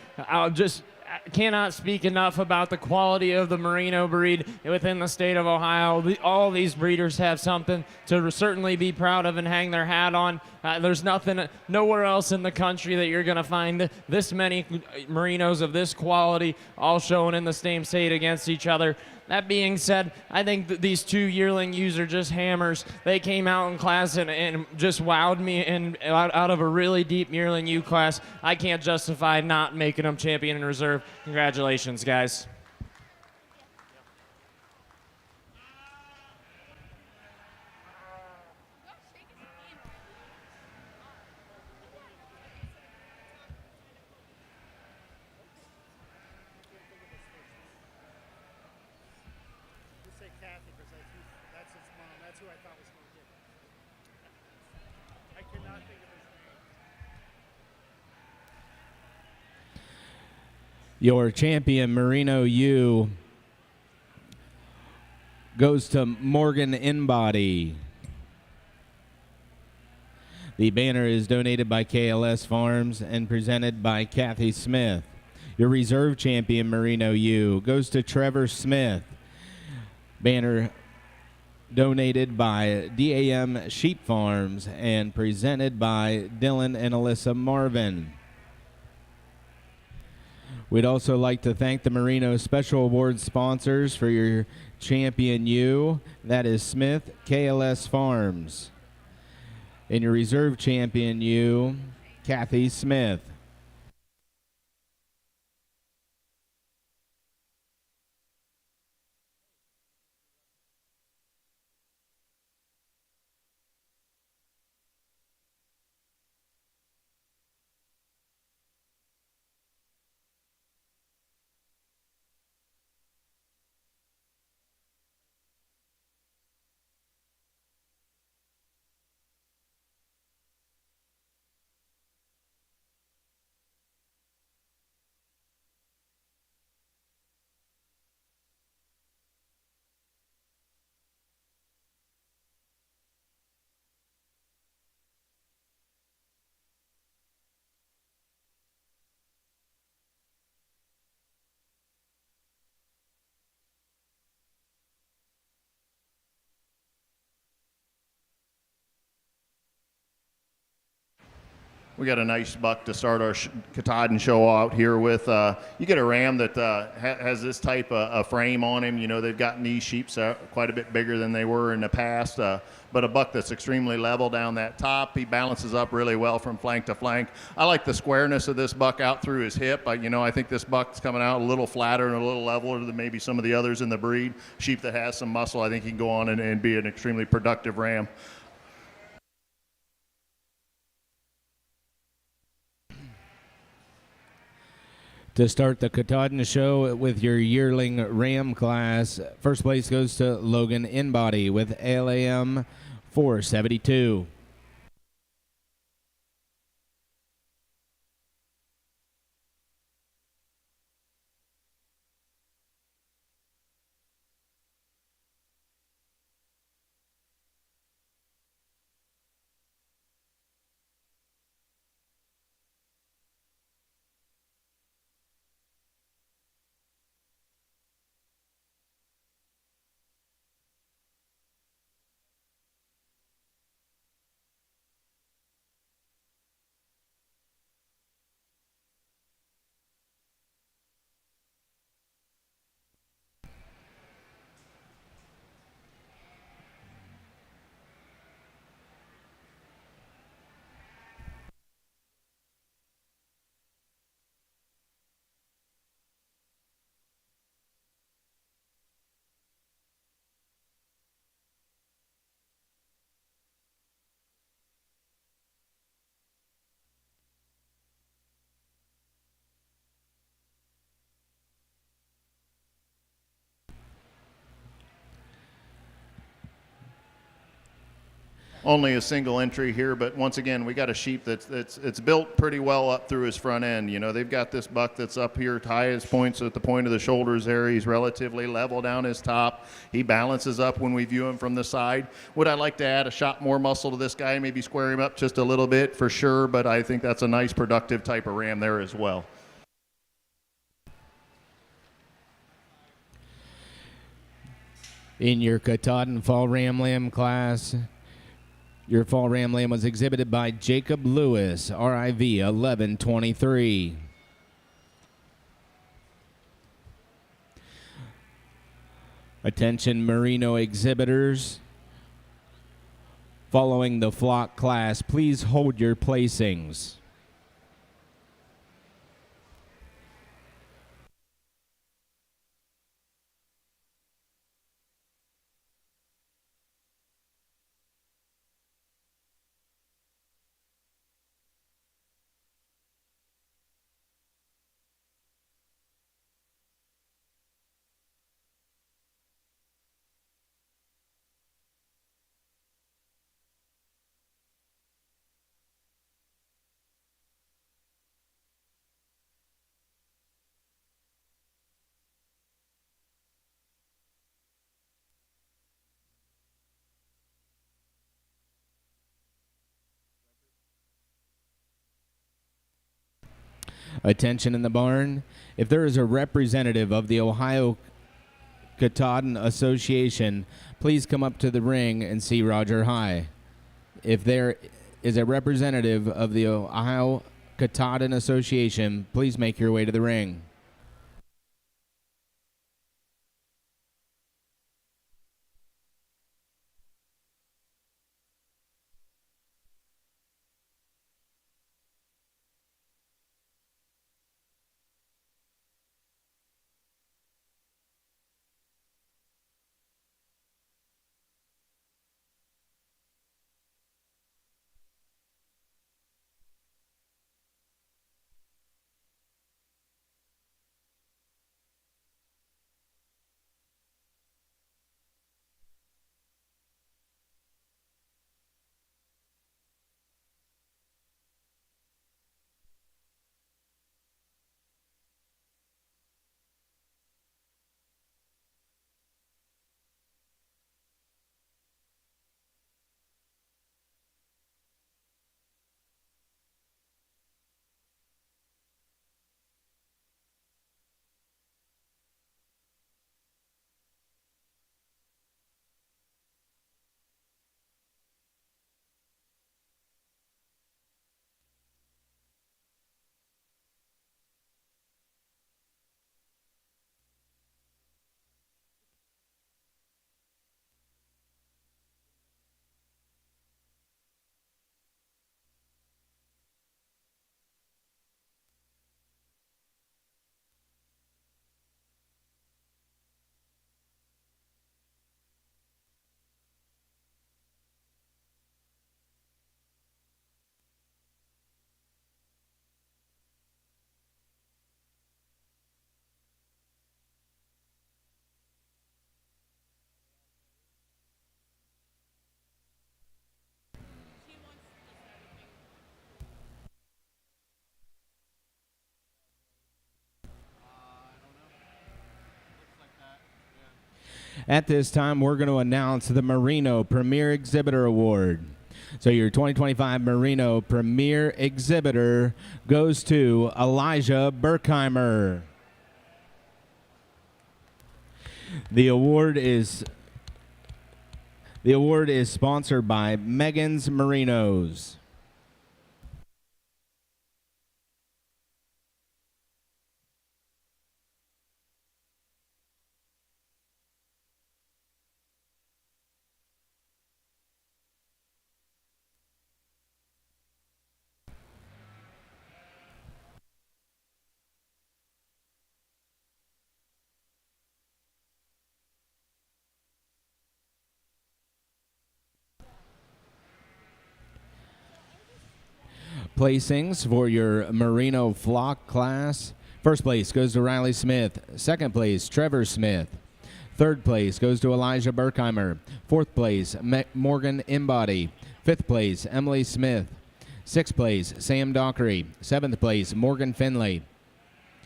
cannot speak enough about the quality of the Merino breed within the state of Ohio. All these breeders have something to certainly be proud of and hang their hat on. There's nowhere else in the country that you're going to find this many Merinos of this quality all showing in the same state against each other. That being said, I think that these two yearling ewes are just hammers. They came out in class and just wowed me, and out of a really deep yearling ewe class, I can't justify not making them champion in reserve. Congratulations, guys. Just say Kathy because that's his mom. That's who I thought was going to get it. I cannot think of his name. Your champion Merino ewe goes to Morgan Inbody. The banner is donated by KLS Farms and presented by Kathy Smith. Your reserve champion Merino ewe goes to Trevor Smith. Banner donated by DAM Sheep Farms and presented by Dylan and Alyssa Marvin. We'd also like to thank the Merino Special Award sponsors for your champion ewe. That is Smith KLS Farms. And your reserve champion ewe, Kathy Smith. We got a nice buck to start our Katahdin show out here with. You get a ram that has this type of frame on him. You know, they've gotten these sheep quite a bit bigger than they were in the past, but a buck that's extremely level down that top. He balances up really well from flank to flank. I like the squareness of this buck out through his hip. I think this buck's coming out a little flatter and a little leveler than maybe some of the others in the breed. Sheep that has some muscle, I think he can go on and be an extremely productive ram. To start the Katahdin show with your yearling ram class, first place goes to Logan Inbody with LAM 472. Only a single entry here, but once again, we got a sheep that's built pretty well up through his front end. You know, they've got this buck that's up here, highest points at the point of the shoulders there. He's relatively level down his top. He balances up when we view him from the side. Would I like to add a shot more muscle to this guy, maybe square him up just a little bit for sure, but I think that's a nice productive type of ram there as well. In your Katahdin Fall Ram Lamb class, your Fall Ram Lamb was exhibited by Jacob Lewis, RIV 1123. Attention Merino exhibitors. Following the flock class, please hold your placings. Attention in the barn. If there is a representative of the Ohio Katahdin Association, please come up to the ring and see Roger High. If there is a representative of the Ohio Katahdin Association, please make your way to the ring. At this time, we're going to announce the Merino Premier Exhibitor Award. So your 2025 Merino Premier Exhibitor goes to Elijah Berkheimer. The award is sponsored by Megan's Merinos. Placings for your Merino Flock class. First place goes to Riley Smith. Second place, Trevor Smith. Third place goes to Elijah Berkheimer. Fourth place, Morgan Embody. Fifth place, Emily Smith. Sixth place, Sam Dockery. Seventh place, Morgan Finley.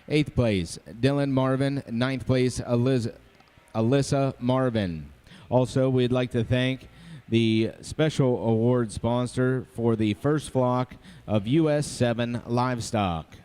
Eighth place, Dylan Marvin. Ninth place, Alyssa Marvin. Also, we'd like to thank the special award sponsor for the first flock of US 7 livestock.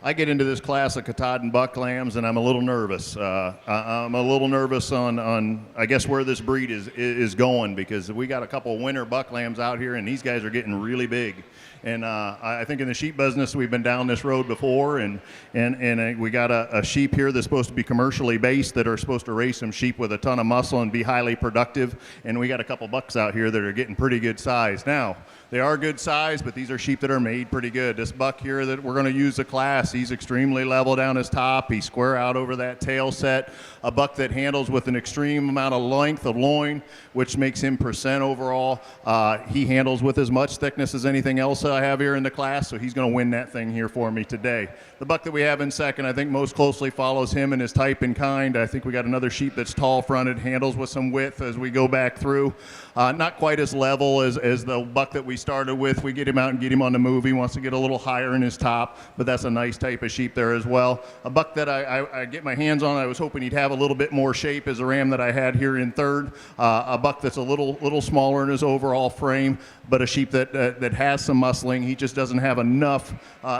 I get into this class of Katahdin buck lambs, and I'm a little nervous. I'm a little nervous on I guess where this breed is going, because we got a couple winter buck lambs out here, and these guys are getting really big. And I think in the sheep business, we've been down this road before, and we got a sheep here that's supposed to be commercially based, that are supposed to raise some sheep with a ton of muscle and be highly productive. And we got a couple bucks out here that are getting pretty good size. Now, they are good size, but these are sheep that are made pretty good. This buck here that we're going to use the class, he's extremely level down his top. He's square out over that tail set. A buck that handles with an extreme amount of length of loin, which makes him percent overall. He handles with as much thickness as anything else I have here in the class, so he's going to win that thing here for me today. The buck that we have in second, I think most closely follows him in his type and kind. I think we got another sheep that's tall fronted, handles with some width as we go back through. Not quite as level as the buck that we started with. We get him out and get him on the move. He wants to get a little higher in his top, but that's a nice type of sheep there as well. A buck that I get my hands on, I was hoping he'd have a little bit more shape, as a ram that I had here in third. A buck that's a little smaller in his overall frame, but a sheep that has some muscling. He just doesn't have enough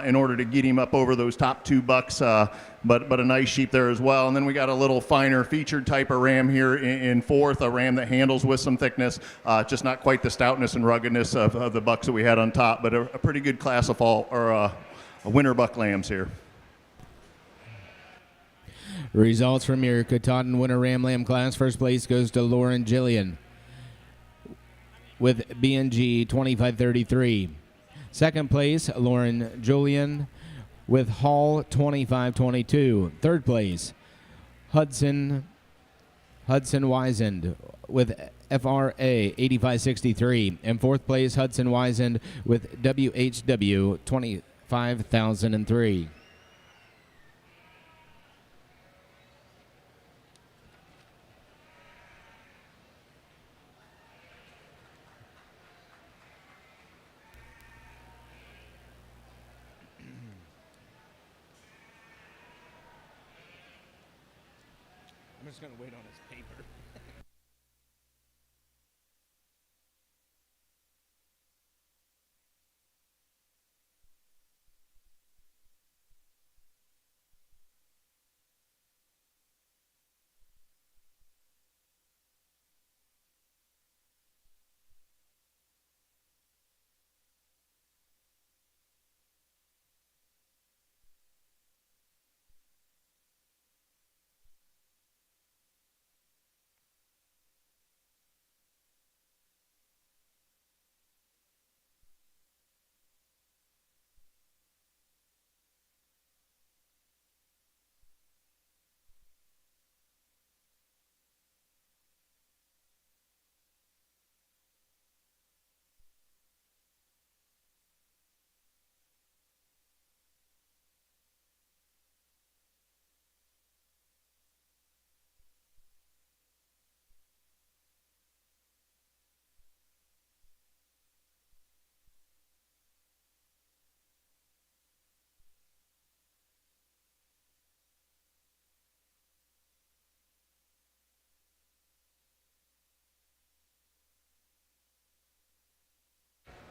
in order to get him up over those top two bucks. But a nice sheep there as well. And then we got a little finer featured type of ram here in fourth, a ram that handles with some thickness, just not quite the stoutness and ruggedness of the bucks that we had on top, but a pretty good class of fall, or winter buck lambs here. Results from your Katahdin Winter Ram Lamb class. First place goes to Lauren Jillian with BNG 2533. Second place, Lauren Julian with Hall 2522. Third place, Hudson Wiesand with FRA 8563. And fourth place, Hudson Wiesand with WHW 25003. I'm just going to wait on his paper.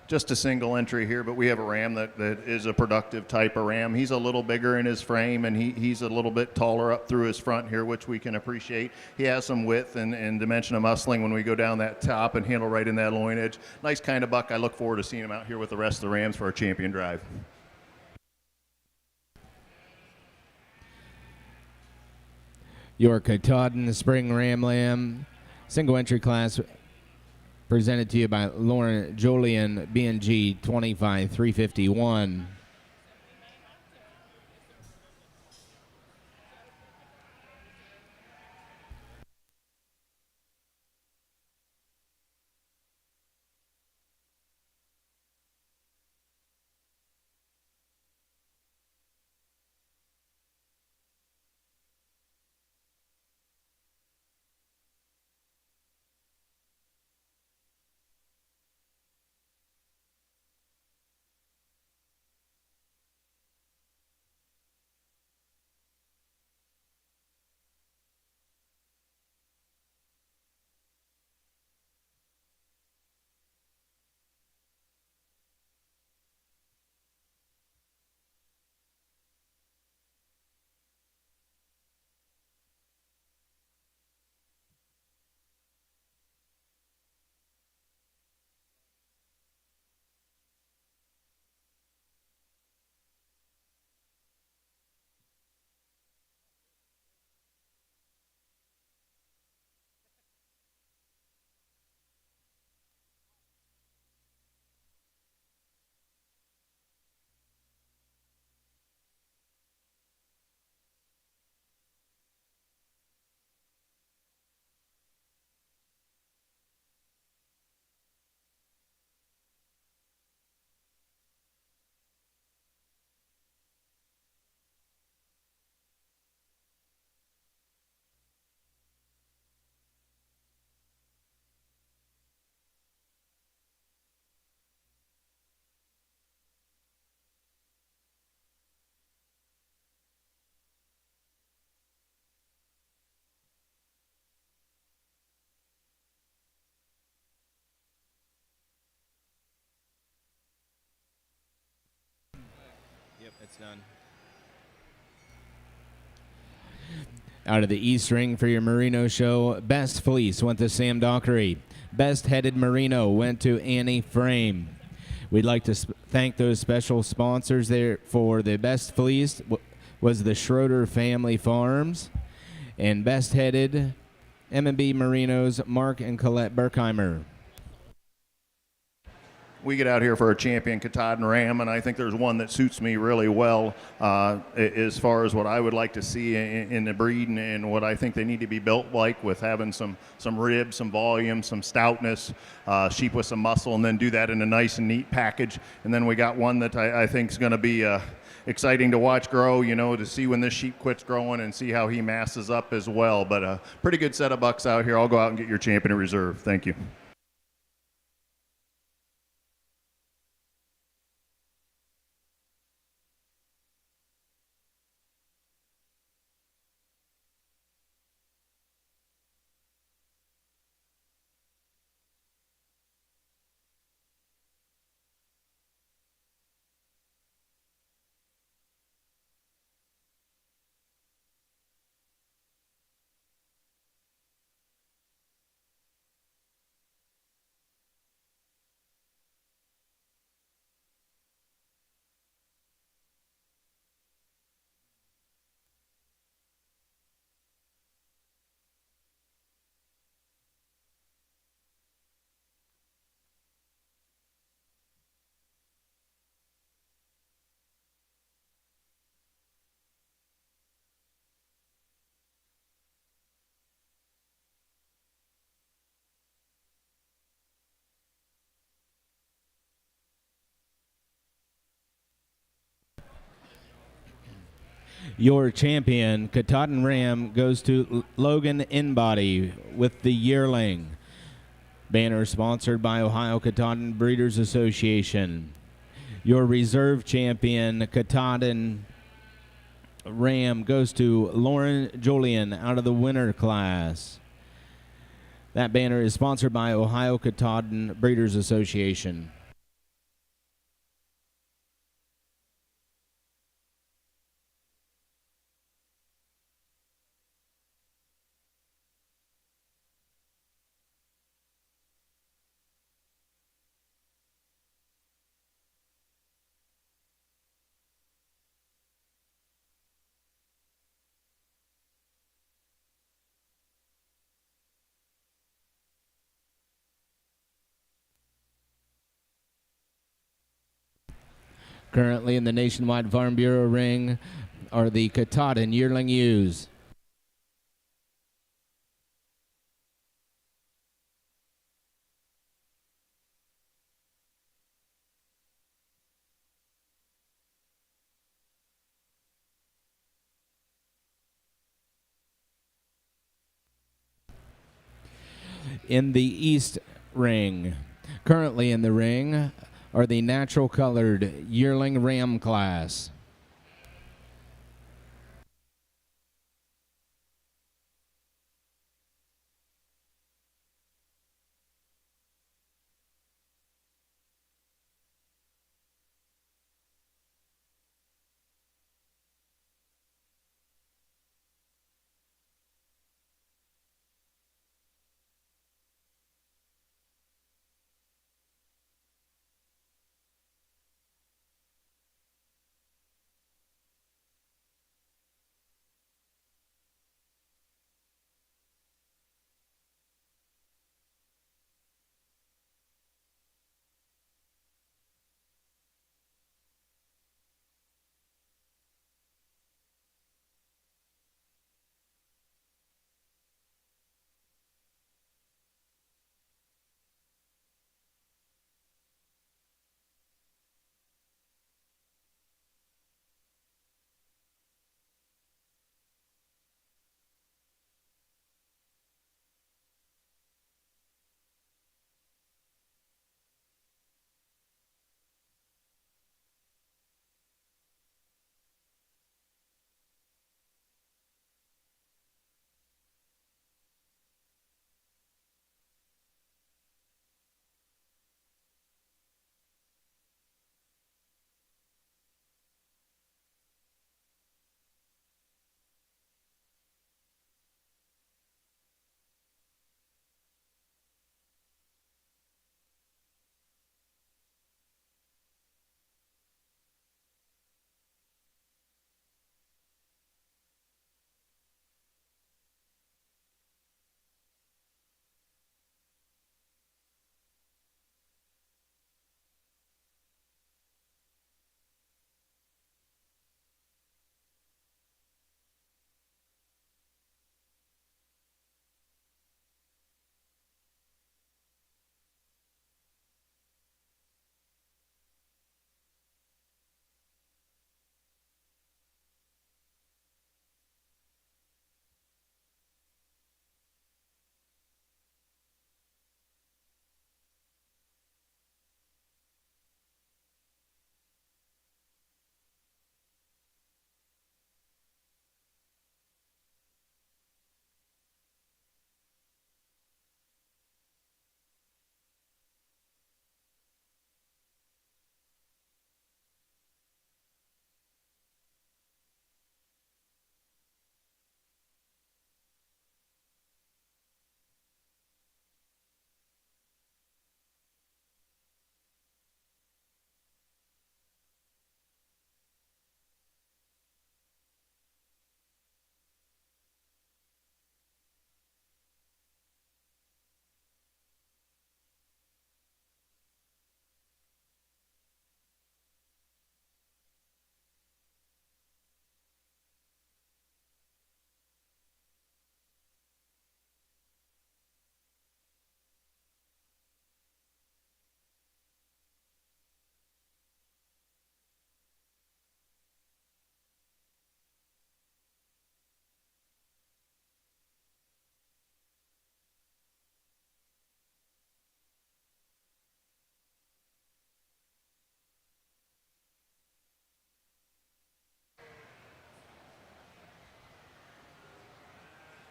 Just a single entry here, but we have a ram that is a productive type of ram. He's a little bigger in his frame, and he's a little bit taller up through his front here, which we can appreciate. He has some width and dimension of muscling when we go down that top and handle right in that loin edge. Nice kind of buck. I look forward to seeing him out here with the rest of the rams for our champion drive. Your Katahdin Spring Ram Lamb single entry class presented to you by Lauren Julian, BNG 25351. It's done. Out of the East Ring for your Merino show, Best Fleece went to Sam Dockery. Best Headed Merino went to Annie Frame. We'd like to thank those special sponsors there for the Best Fleece was the Schroeder Family Farms. And Best Headed M&B Merinos, Mark and Colette Berkheimer. We get out here for a champion Katahdin Ram, and I think there's one that suits me really well as far as what I would like to see in the breed and what I think they need to be built like, with having some ribs, some volume, some stoutness, sheep with some muscle, and then do that in a nice and neat package. And then we got one that I think is going to be exciting to watch grow, to see when this sheep quits growing and see how he masses up as well. But a pretty good set of bucks out here. I'll go out and get your champion in reserve. Thank you. Your champion, Katahdin Ram, goes to Logan Inbody with the yearling. Banner sponsored by Ohio Katahdin Breeders Association. Your reserve champion, Katahdin Ram, goes to Lauren Julian out of the winter class. That banner is sponsored by Ohio Katahdin Breeders Association. Currently in the Nationwide Farm Bureau ring are the Katahdin yearling ewes. In the East ring, currently in the ring, are the natural colored yearling ram class.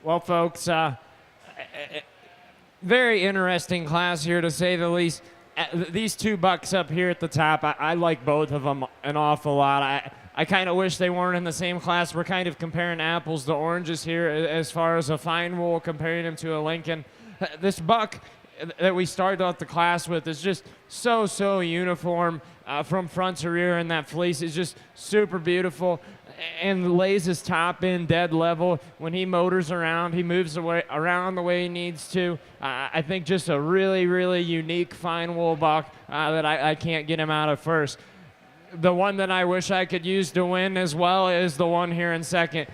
Well, folks, very interesting class here to say the least. These two bucks up here at the top, I like both of them an awful lot. I kind of wish they weren't in the same class. We're kind of comparing apples to oranges here as far as a fine wool, comparing him to a Lincoln. This buck that we started off the class with is just so uniform from front to rear, and that fleece is just super beautiful and lays his top in dead level. When he motors around, he moves around the way he needs to. I think just a really unique fine wool buck that I can't get him out of first. The one that I wish I could use to win as well is the one here in second.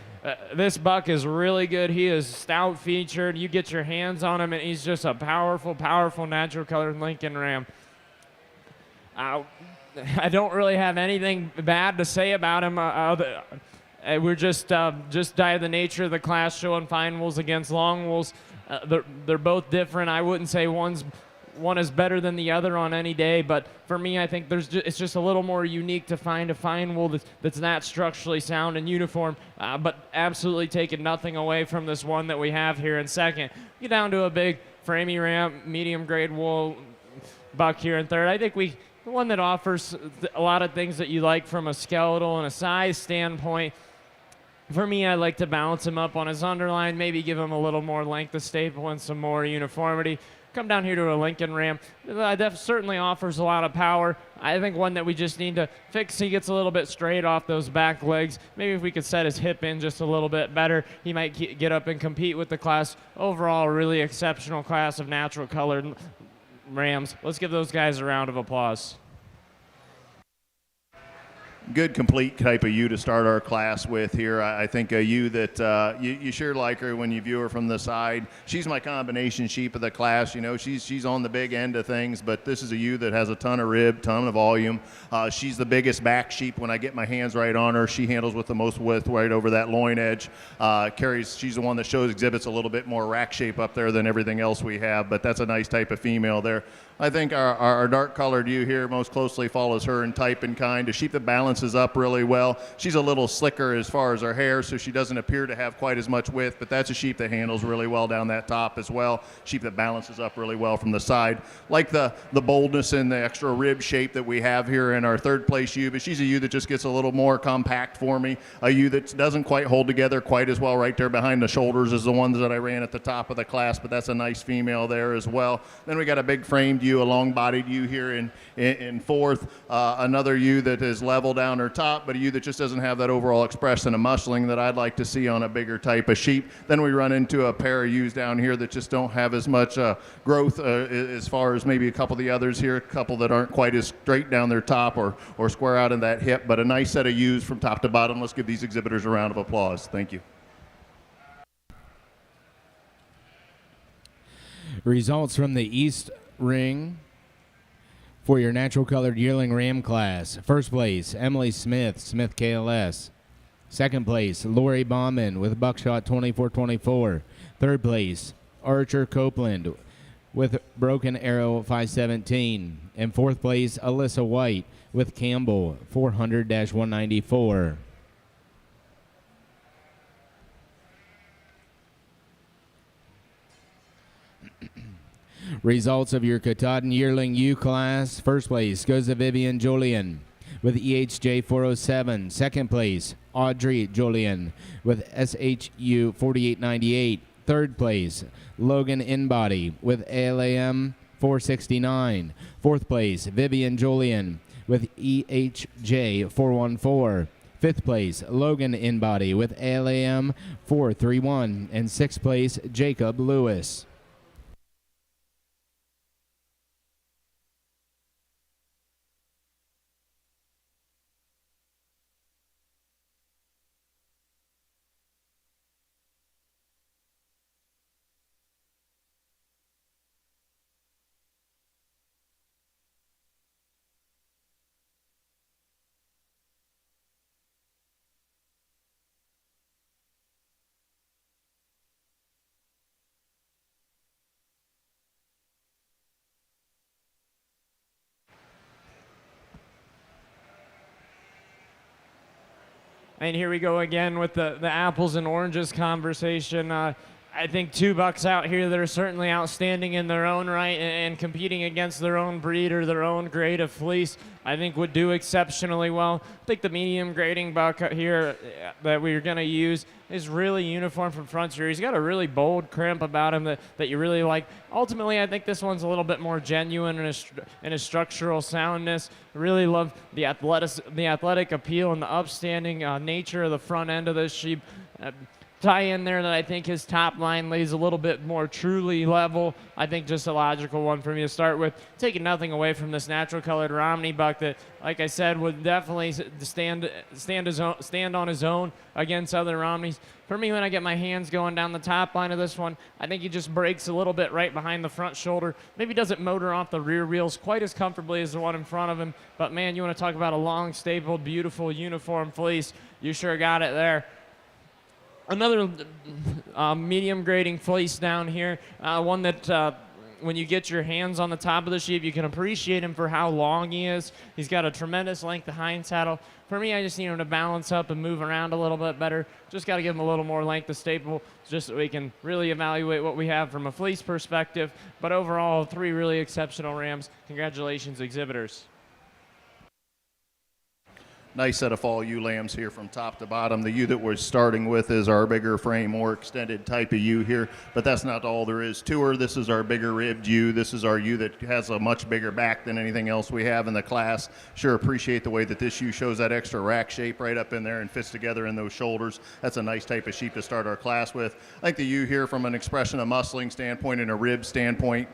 This buck is really good. He is stout featured. You get your hands on him, and he's just a powerful natural colored Lincoln Ram. I don't really have anything bad to say about him. We're just by the nature of the class showing fine wools against long wools. They're both different. I wouldn't say one is better than the other on any day, but for me, I think it's just a little more unique to find a fine wool that's not structurally sound and uniform, but absolutely taking nothing away from this one that we have here in second. Get down to a big framey ram, medium grade wool buck here in third. I think the one that offers a lot of things that you like from a skeletal and a size standpoint. For me, I like to balance him up on his underline, maybe give him a little more length of staple and some more uniformity. Come down here to a Lincoln Ram. That certainly offers a lot of power. I think one that we just need to fix, he gets a little bit straight off those back legs. Maybe if we could set his hip in just a little bit better, he might get up and compete with the class. Overall, a really exceptional class of natural colored Rams. Let's give those guys a round of applause. Good, complete type of ewe to start our class with here. I think a ewe that you sure like her when you view her from the side. She's my combination sheep of the class. You know, she's on the big end of things, but this is a ewe that has a ton of rib, ton of volume. She's the biggest back sheep when I get my hands right on her. She handles with the most width right over that loin edge. She's the one that exhibits a little bit more rack shape up there than everything else we have, but that's a nice type of female there. I think our dark-colored ewe here most closely follows her in type and kind. A sheep that balances up really well. She's a little slicker as far as her hair, so she doesn't appear to have quite as much width, but that's a sheep that handles really well down that top as well. Sheep that balances up really well from the side. Like the boldness and the extra rib shape that we have here in our third place ewe, but she's a ewe that just gets a little more compact for me. A ewe that doesn't quite hold together quite as well right there behind the shoulders as the ones that I ran at the top of the class, but that's a nice female there as well. Then we got a big framed ewe, a long-bodied ewe here in fourth. Another ewe that is level down her top, but a ewe that just doesn't have that overall expression of muscling that I'd like to see on a bigger type of sheep. Then we run into a pair of ewes down here that just don't have as much growth as far as maybe a couple of the others here, a couple that aren't quite as straight down their top or square out in that hip, but a nice set of ewes from top to bottom. Let's give these exhibitors a round of applause. Thank you. Results from the East Ring for your natural colored yearling ram class. First place, Emily Smith, Smith KLS. Second place, Lori Bauman with Buckshot 2424. Third place, Archer Copeland with Broken Arrow 517. And fourth place, Alyssa White with Campbell 400-194. Results of your Katahdin Yearling U class. First place goes to Vivian Julian with EHJ 407. Second place, Audrey Julian with SHU 4898. Third place, Logan Inbody with ALAM 469. Fourth place, Vivian Julian with EHJ 414. Fifth place, Logan Inbody with ALAM 431. And sixth place, Jacob Lewis. And here we go again with the apples and oranges conversation. I think two bucks out here that are certainly outstanding in their own right and competing against their own breed or their own grade of fleece, I think would do exceptionally well. I think the medium grading buck here that we're going to use is really uniform from front here. He's got a really bold crimp about him that you really like. Ultimately, I think this one's a little bit more genuine in his structural soundness. I really love the athletic appeal and the upstanding nature of the front end of this sheep. Tie in there that I think his top line lays a little bit more truly level. I think just a logical one for me to start with. Taking nothing away from this natural colored Romney buck that, like I said, would definitely stand on his own against other Romneys. For me, when I get my hands going down the top line of this one, I think he just breaks a little bit right behind the front shoulder. Maybe doesn't motor off the rear wheels quite as comfortably as the one in front of him. But man, you want to talk about a long, stapled, beautiful, uniform fleece. You sure got it there. Another medium grading fleece down here, one that when you get your hands on the top of the sheep, you can appreciate him for how long he is. He's got a tremendous length of hind saddle. For me, I just need him to balance up and move around a little bit better. Just got to give him a little more length of staple just so we can really evaluate what we have from a fleece perspective. But overall, three really exceptional rams. Congratulations, exhibitors. Nice set of fall ewe lambs here from top to bottom. The ewe that we're starting with is our bigger frame, more extended type of ewe here, but that's not all there is to her. This is our bigger ribbed ewe. This is our ewe that has a much bigger back than anything else we have in the class. Sure appreciate the way that this ewe shows that extra rack shape right up in there and fits together in those shoulders. That's a nice type of sheep to start our class with. I think the ewe here from an expression of muscling standpoint and a rib standpoint,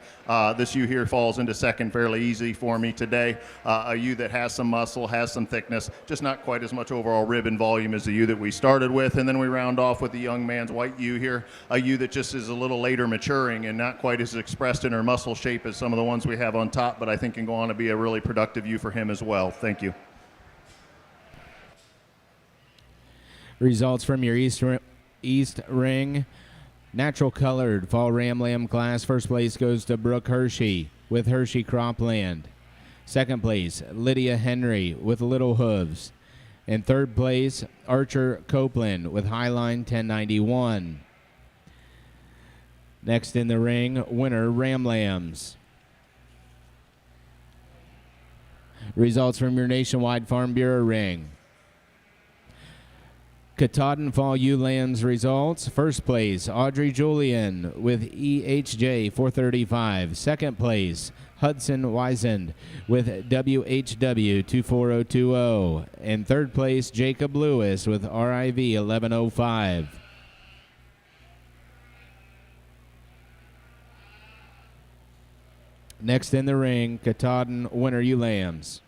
this ewe here falls into second fairly easy for me today. A ewe that has some muscle, has some thickness, just not quite as much overall rib and volume as the ewe that we started with. And then we round off with the young man's white ewe here, a ewe that just is a little later maturing and not quite as expressed in her muscle shape as some of the ones we have on top, but I think can go on to be a really productive ewe for him as well. Thank you. Results from your East Ring. Natural colored fall ram lamb class. First place goes to Brooke Hershey with Hershey Cropland. Second place, Lydia Henry with Little Hooves. And third place, Archer Copeland with Highline 1091. Next in the ring, winner Ram Lambs. Results from your Nationwide Farm Bureau ring. Katahdin Fall Ewe Lambs results. First place, Audrey Julian with EHJ 435. Second place, Hudson Wiesand with WHW 24020. And third place, Jacob Lewis with RIV 1105. Next in the ring, Katahdin winner Ewe Lambs.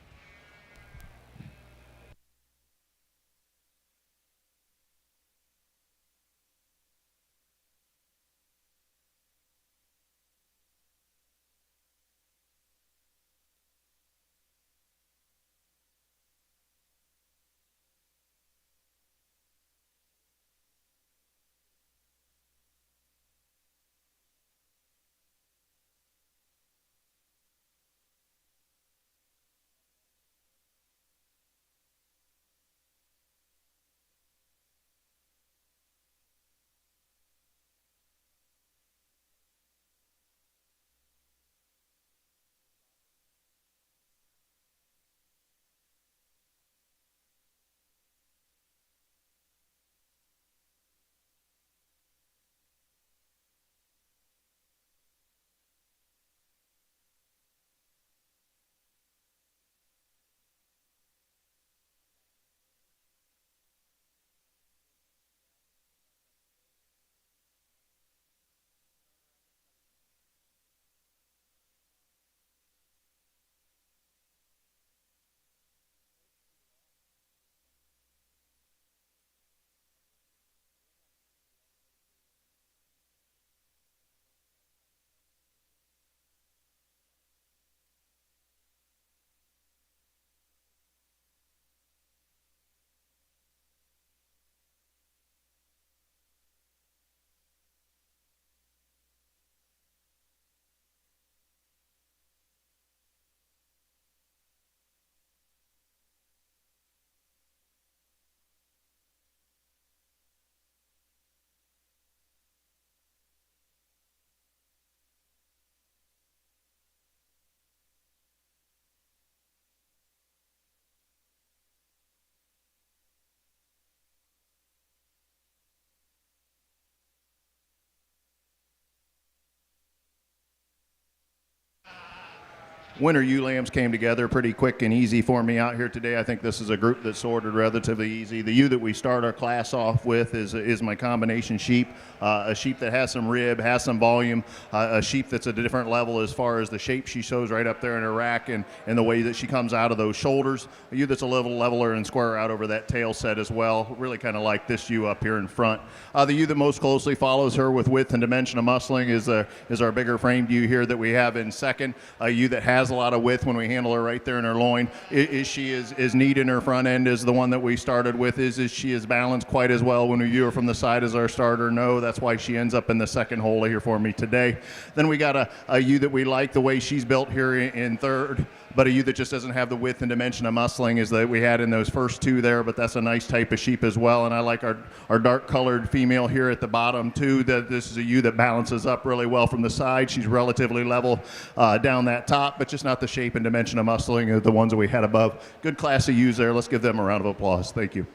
winter ewe lambs came together pretty quick and easy for me out here today. I think this is a group that's sorted relatively easy. The ewe that we start our class off with is my combination sheep, a sheep that has some rib, has some volume, a sheep that's at a different level as far as the shape she shows right up there in her rack and the way that she comes out of those shoulders. A ewe that's a little leveler and square out over that tail set as well. Really kind of like this ewe up here in front. The ewe that most closely follows her with width and dimension of muscling is our bigger framed ewe here that we have in second. A ewe that has a lot of width when we handle her right there in her loin. She is neat in her front end is the one that we started with. Is she is balanced quite as well when we view her from the side as our starter? No, that's why she ends up in the second hole here for me today. Then we got a ewe that we like the way she's built here in third, but a ewe that just doesn't have the width and dimension of muscling as that we had in those first two there, but that's a nice type of sheep as well. And I like our dark colored female here at the bottom too. That this is a ewe that balances up really well from the side. She's relatively level down that top, but just not the shape and dimension of muscling of the ones that we had above. Good class of ewes there. Let's give them a round of applause. Thank you.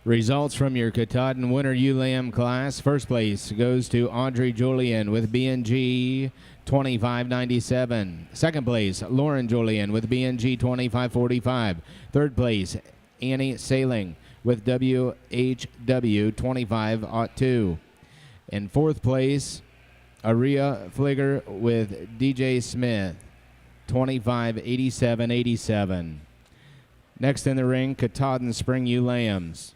Results from your Katahdin Winter Ewe Lamb class. First place goes to Audrey Julian with BNG 2597. Second place, Lauren Julian with BNG 2545. Third place, Annie Sailing with WHW 2502. In fourth place, Aria Fligger with DJ Smith 2587.87. Next in the ring, Katahdin Spring Ewe Lambs.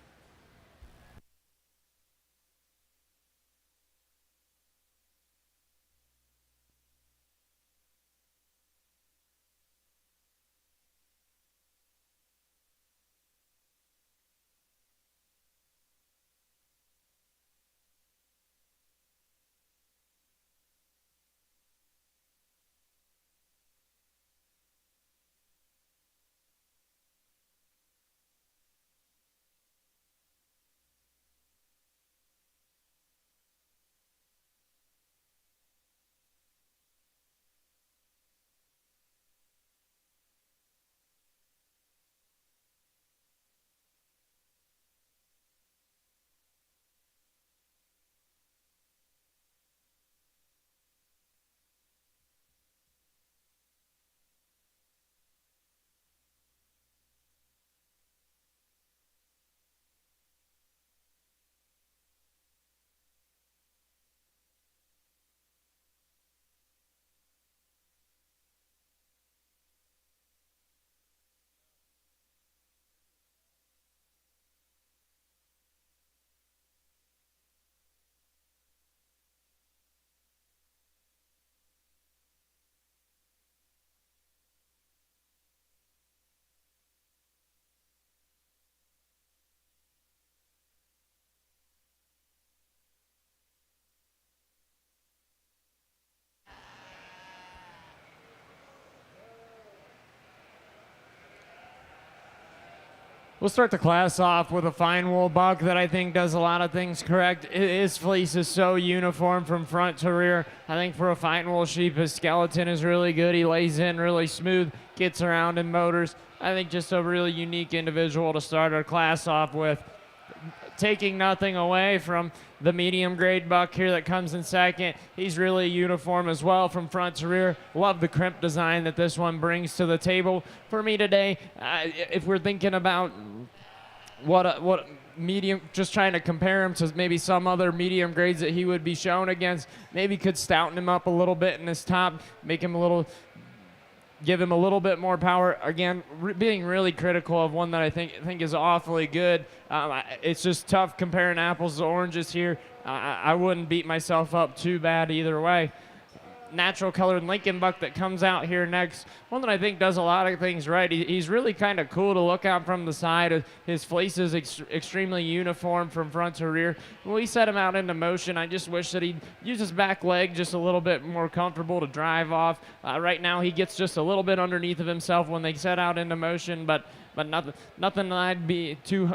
We'll start the class off with a fine wool buck that I think does a lot of things correct. His fleece is so uniform from front to rear. I think for a fine wool sheep, his skeleton is really good. He lays in really smooth, gets around in motors. I think just a really unique individual to start our class off with. Taking nothing away from the medium grade buck here that comes in second. He's really uniform as well from front to rear. Love the crimp design that this one brings to the table for me today. If we're thinking about what medium, just trying to compare him to maybe some other medium grades that he would be shown against, maybe could stouten him up a little bit in his top, make him give him a little bit more power. Again, being really critical of one that I think is awfully good. It's just tough comparing apples to oranges here. I wouldn't beat myself up too bad either way. Natural colored Lincoln buck that comes out here next. One that I think does a lot of things right. He's really kind of cool to look at from the side. His fleece is extremely uniform from front to rear. When we set him out into motion, I just wish that he'd use his back leg just a little bit more comfortable to drive off. Right now he gets just a little bit underneath of himself when they set out into motion, but nothing I'd be too...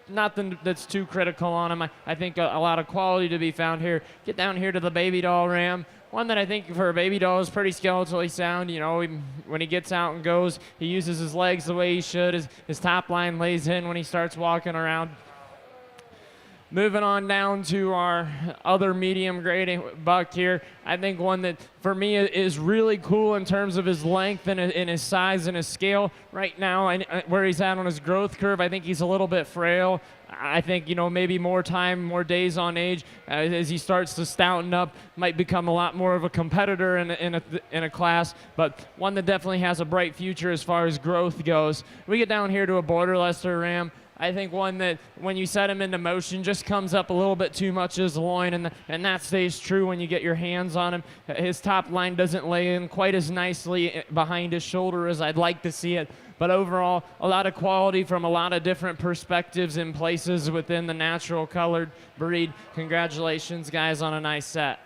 Nothing that's too critical on him. I think a lot of quality to be found here. Get down here to the baby doll ram. One that I think for a baby doll is pretty skeletally sound. You know, when he gets out and goes, he uses his legs the way he should. His top line lays in when he starts walking around. Moving on down to our other medium grade buck here, I think one that for me is really cool in terms of his length and his size and his scale. Right now, where he's at on his growth curve, I think he's a little bit frail. I think, maybe more time, more days on age, as he starts to stouten up, might become a lot more of a competitor in a class, but one that definitely has a bright future as far as growth goes. We get down here to a Border Leicester Ram. I think one that when you set him into motion just comes up a little bit too much his loin, and that stays true when you get your hands on him. His top line doesn't lay in quite as nicely behind his shoulder as I'd like to see it, but overall a lot of quality from a lot of different perspectives and places within the natural colored breed. Congratulations, guys, on a nice set.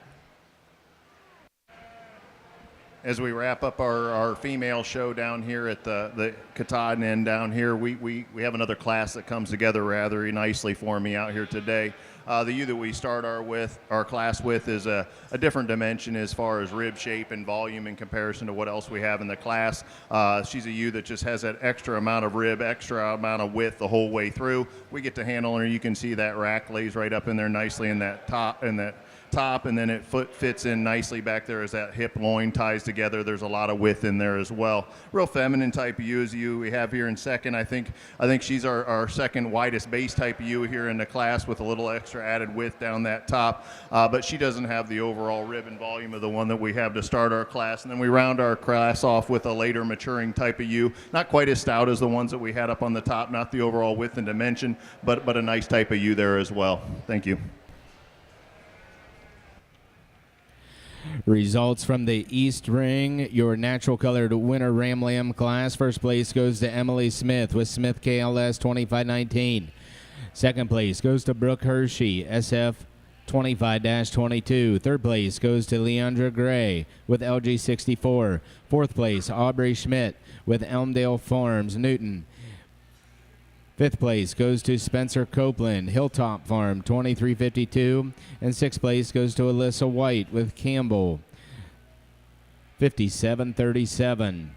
As we wrap up our female show down here at the Katahdin Inn down here, we have another class that comes together rather nicely for me out here today. The ewe that we start our class with is a different dimension as far as rib shape and volume in comparison to what else we have in the class. She's a ewe that just has that extra amount of rib, extra amount of width the whole way through. We get to handle her. You can see that rack lays right up in there nicely in that top, and then it fits in nicely back there as that hip loin ties together. There's a lot of width in there as well. Real feminine type of ewe is the ewe we have here in second. I think she's our second widest base type of ewe here in the class with a little extra added width down that top, but she doesn't have the overall rib and volume of the one that we have to start our class. And then we round our class off with a later maturing type of ewe, not quite as stout as the ones that we had up on the top, not the overall width and dimension, but a nice type of ewe there as well. Thank you. Results from the East Ring, your natural colored winner Ram Lamb class. First place goes to Emily Smith with Smith KLS 2519. Second place goes to Brooke Hershey, SF 25-22. Third place goes to Leandra Gray with LG 64. Fourth place, Aubrey Schmidt with Elmdale Farms, Newton. Fifth place goes to Spencer Copeland, Hilltop Farm, 2352. And sixth place goes to Alyssa White with Campbell, 5737.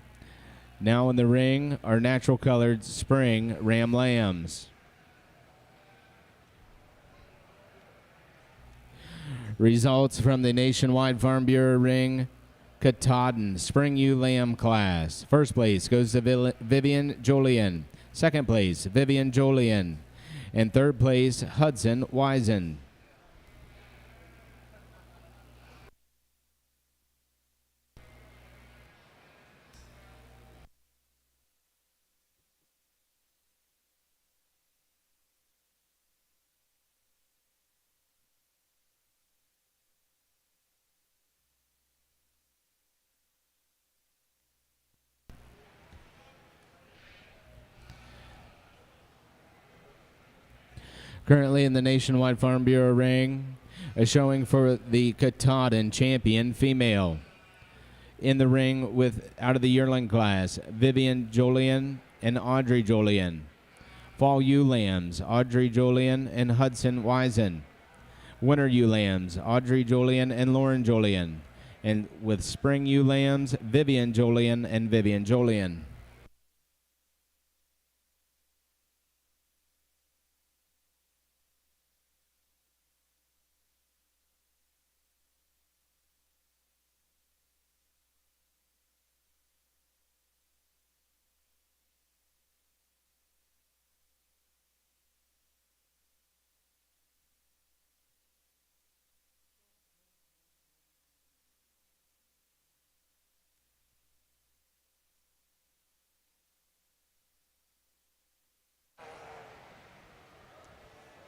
Now in the ring, our natural colored spring Ram Lambs. Results from the Nationwide Farm Bureau ring, Katahdin Spring Ewe Lamb class. First place goes to Vivian Jolian. Second place, Vivian Jolian. And third place, Hudson Wisen. Currently in the Nationwide Farm Bureau ring, a showing for the Katahdin champion female. In the ring with out of the yearling class, Vivian Jolian and Audrey Jolian. Fall ewe lambs, Audrey Jolian and Hudson Wisen. Winter ewe lambs, Audrey Jolian and Lauren Jolian. And with spring ewe lambs, Vivian Jolian and Vivian Jolian.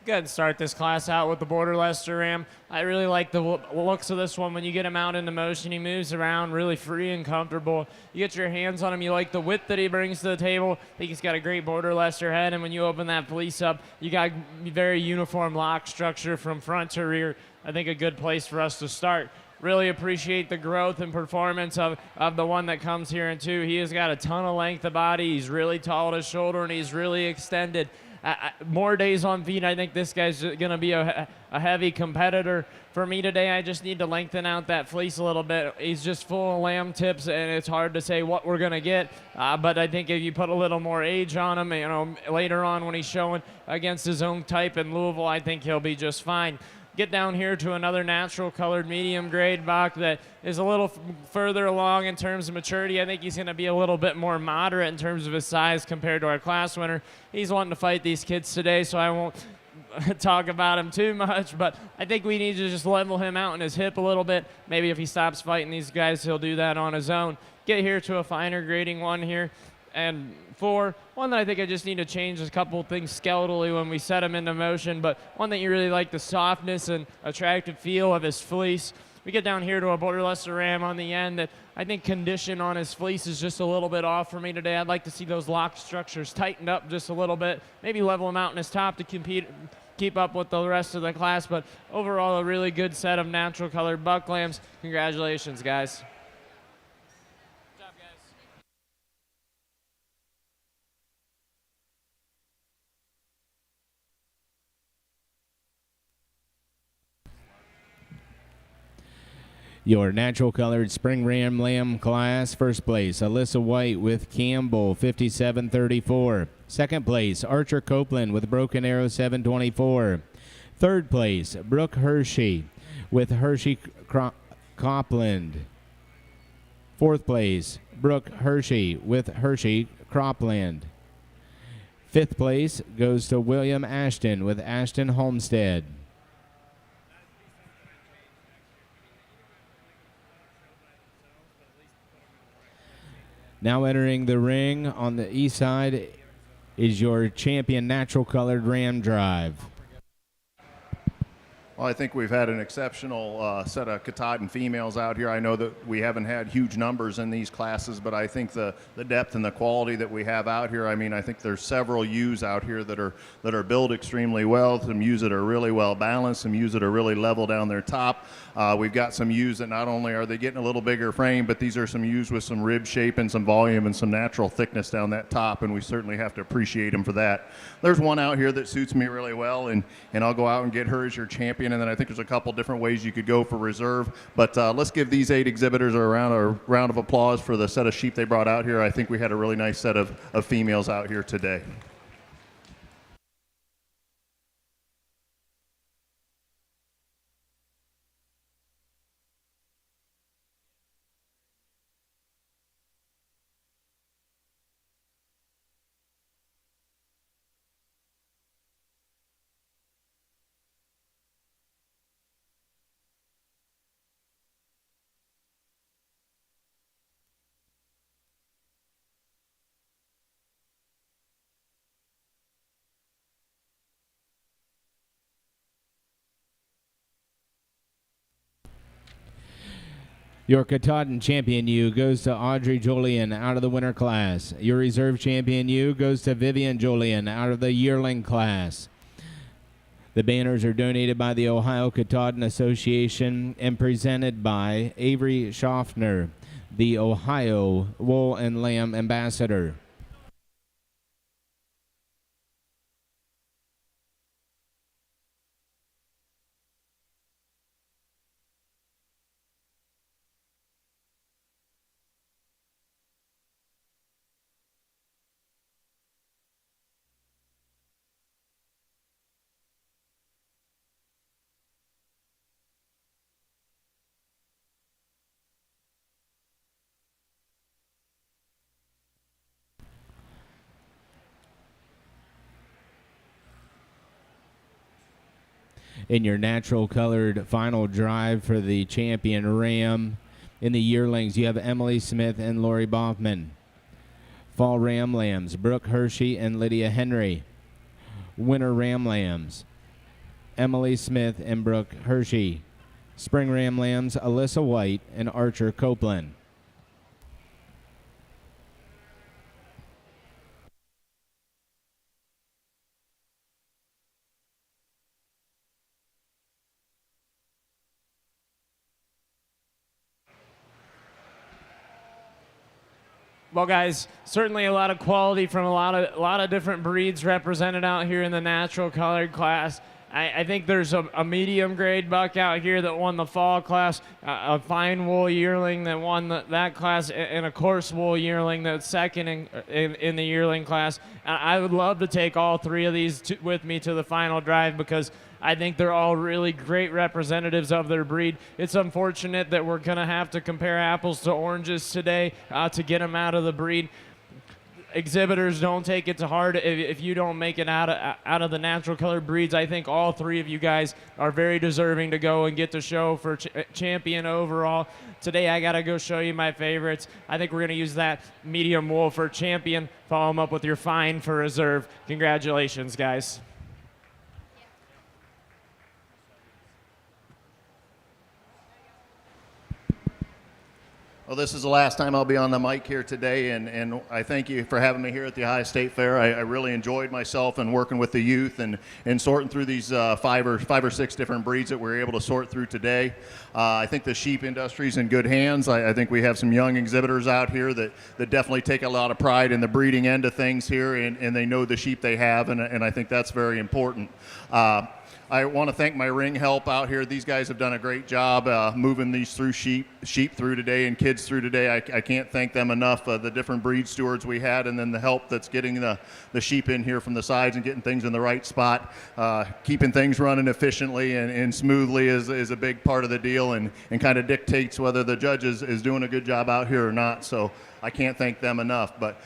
Go ahead and start this class out with the Border Leicester Ram. I really like the looks of this one. When you get him out into motion, he moves around really free and comfortable. You get your hands on him. You like the width that he brings to the table. I think he's got a great Border Leicester head, and when you open that fleece up, you got very uniform lock structure from front to rear. I think a good place for us to start. Really appreciate the growth and performance of the one that comes here in two. He has got a ton of length of body. He's really tall at his shoulder, and he's really extended. more days on feet. I think this guy's going to be a heavy competitor. For me today, I just need to lengthen out that fleece a little bit. He's just full of lamb tips, and it's hard to say what we're going to get. But I think if you put a little more age on him, later on when he's showing against his own type in Louisville, I think he'll be just fine. Get down here to another natural colored medium grade buck that is a little further along in terms of maturity. I think he's going to be a little bit more moderate in terms of his size compared to our class winner. He's wanting to fight these kids today, so I won't talk about him too much, but I think we need to just level him out in his hip a little bit. Maybe if he stops fighting these guys, he'll do that on his own. Get here to a finer grading one here. And one that I think I just need to change is a couple of things skeletally when we set him into motion, but one that you really like the softness and attractive feel of his fleece. We get down here to a Border Leicester Ram on the end that I think condition on his fleece is just a little bit off for me today. I'd like to see those lock structures tightened up just a little bit, maybe level him out in his top to keep up with the rest of the class, but overall a really good set of natural colored buck lambs. Congratulations, guys. Your natural colored spring ram lamb class, first place, Alyssa White with Campbell, 57.34. Second place, Archer Copeland with Broken Arrow, 7.24. Third place, Brooke Hershey with Hershey Copland. Fourth place, Brooke Hershey with Hershey Cropland. Fifth place goes to William Ashton with Ashton Homestead. Now entering the ring on the east side is your champion natural colored Ram Drive. Well, I think we've had an exceptional set of Katahdin females out here. I know that we haven't had huge numbers in these classes, but I think the depth and the quality that we have out here, I think there's several ewes out here that are built extremely well, some ewes that are really well balanced, some ewes that are really level down their top. We've got some ewes that not only are they getting a little bigger frame, but these are some ewes with some rib shape and some volume and some natural thickness down that top, and we certainly have to appreciate them for that. There's one out here that suits me really well, and I'll go out and get her as your champion. And then I think there's a couple different ways you could go for reserve. But let's give these 8 exhibitors a round of applause for the set of sheep they brought out here. I think we had a really nice set of females out here today. Your Katahdin champion ewe goes to Audrey Jolien out of the winter class. Your reserve champion ewe goes to Vivian Jolien out of the yearling class. The banners are donated by the Ohio Katahdin Association and presented by Avery Schaffner, the Ohio Wool and Lamb Ambassador. In your natural colored final drive for the champion Ram. In the yearlings, you have Emily Smith and Lori Boffman. Fall Ram Lambs, Brooke Hershey and Lydia Henry. Winter Ram Lambs, Emily Smith and Brooke Hershey. Spring Ram Lambs, Alyssa White and Archer Copeland. Well, guys, certainly a lot of quality from a lot of different breeds represented out here in the natural colored class. I think there's a medium grade buck out here that won the fall class, a fine wool yearling that won that class, and a coarse wool yearling that's second in the yearling class. I would love to take all three of these with me to the final drive because I think they're all really great representatives of their breed. It's unfortunate that we're going to have to compare apples to oranges today to get them out of the breed. Exhibitors, don't take it to heart if you don't make it out of the natural colored breeds. I think all three of you guys are very deserving to go and get the show for champion overall. Today I got to go show you my favorites. I think we're going to use that medium wool for champion. Follow them up with your fine for reserve. Congratulations, guys. Well, this is the last time I'll be on the mic here today, and I thank you for having me here at the Ohio State Fair. I really enjoyed myself and working with the youth and sorting through these five or six different breeds that we were able to sort through today. I think the sheep industry is in good hands. I think we have some young exhibitors out here that definitely take a lot of pride in the breeding end of things here, and they know the sheep they have, and I think that's very important. I want to thank my ring help out here. These guys have done a great job moving these sheep through today and kids through today. I can't thank them enough. The different breed stewards we had, and then the help that's getting the sheep in here from the sides and getting things in the right spot. Keeping things running efficiently and smoothly is a big part of the deal, and kind of dictates whether the judge is doing a good job out here or not. So I can't thank them enough. But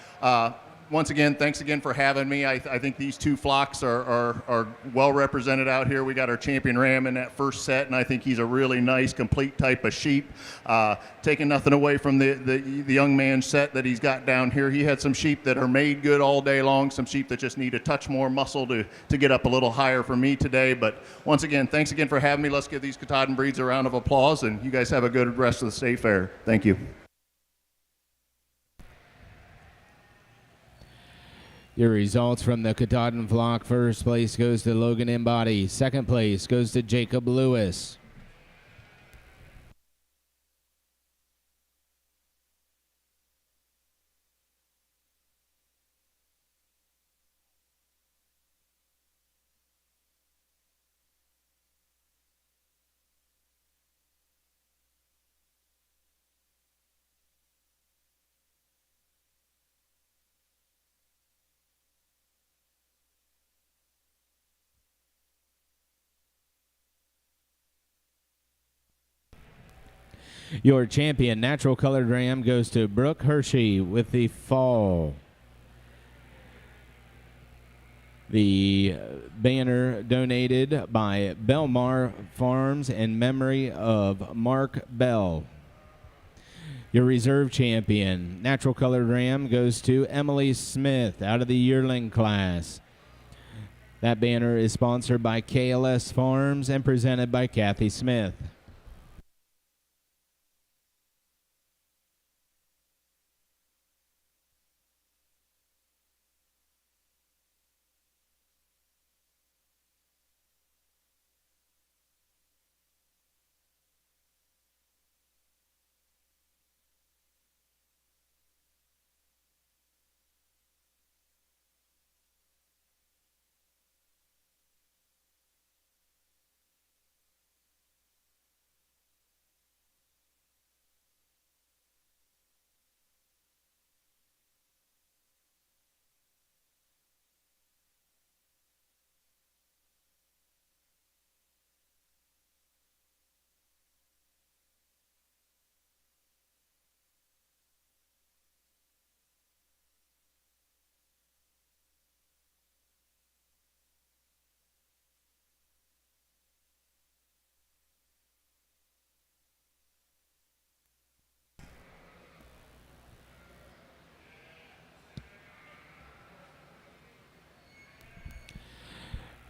once again, thanks again for having me. I think these two flocks are well represented out here. We got our champion ram in that first set, and I think he's a really nice, complete type of sheep. Taking nothing away from the young man's set that he's got down here. He had some sheep that are made good all day long, some sheep that just need a touch more muscle to get up a little higher for me today. But once again, thanks again for having me. Let's give these Katahdin breeds a round of applause, and you guys have a good rest of the state fair. Thank you. Your results from the Katahdin flock: first place goes to Logan Embody. Second place goes to Jacob Lewis. Your champion natural colored ram goes to Brooke Hershey with the fall. The banner donated by Belmar Farms in memory of Mark Bell. Your reserve champion natural colored ram goes to Emily Smith out of the yearling class. That banner is sponsored by KLS Farms and presented by Kathy Smith.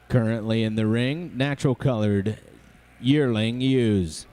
Currently in the ring, natural colored yearling ewes.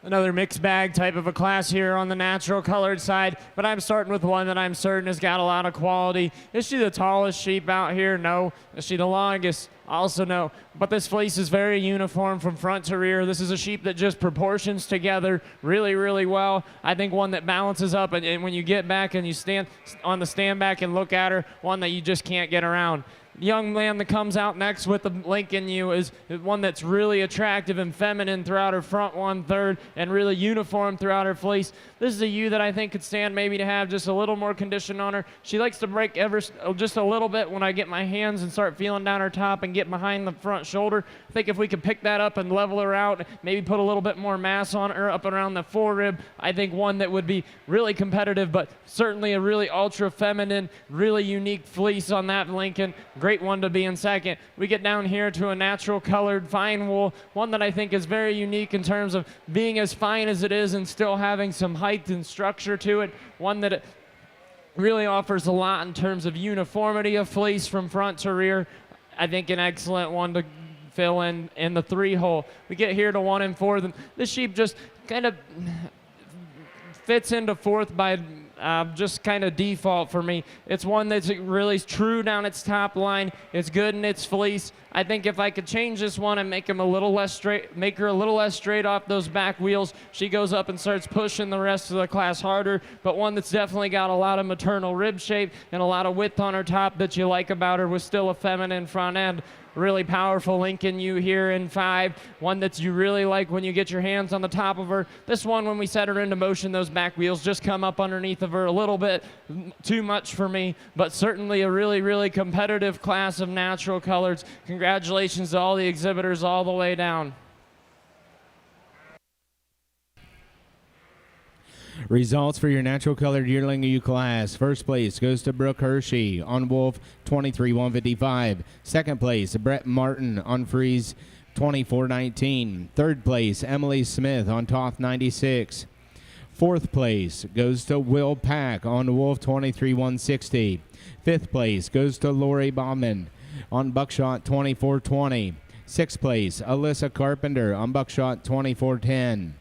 another mixed bag type of a class here on the natural colored side, but I'm starting with one that I'm certain has got a lot of quality. Is she the tallest sheep out here? No. Is she the longest? Also no. But this fleece is very uniform from front to rear. This is a sheep that just proportions together really, really well. I think one that balances up, and when you get back and you stand on the stand back and look at her, one that you just can't get around. The young man that comes out next with the Lincoln ewe is one that's really attractive and feminine throughout her front 1/3 and really uniform throughout her fleece. This is a ewe that I think could stand maybe to have just a little more condition on her. She likes to break just a little bit when I get my hands and start feeling down her top and get behind the front shoulder. I think if we could pick that up and level her out, maybe put a little bit more mass on her up around the forerib, I think one that would be really competitive, but certainly a really ultra feminine, really unique fleece on that Lincoln. Great one to be in second. We get down here to a natural colored fine wool, one that I think is very unique in terms of being as fine as it is and still having some height and structure to it. One that really offers a lot in terms of uniformity of fleece from front to rear. I think an excellent one to fill in the 3 hole. We get here to 1 and 4. This sheep just kind of fits into 4th by just kind of default for me. It's one that's really true down its top line. It's good in its fleece. I think if I could change this one and make her a little less straight off those back wheels, she goes up and starts pushing the rest of the class harder. But one that's definitely got a lot of maternal rib shape and a lot of width on her top that you like about her, with still a feminine front end. Really powerful Lincoln ewe here in 5. One that you really like when you get your hands on the top of her. This one, when we set her into motion, those back wheels just come up underneath of her a little bit too much for me, but certainly a really, really competitive class of natural colors. Congratulations to all the exhibitors all the way down. Results for your natural colored yearling ewe class. First place goes to Brooke Hershey on Wolf 23-155. Second place, Brett Martin on Freeze 24-19. Third place, Emily Smith on Toth 96. Fourth place goes to Will Pack on Wolf 23-160. Fifth place goes to Lori Bauman on Buckshot 24-20. Sixth place, Alyssa Carpenter on Buckshot 24-10.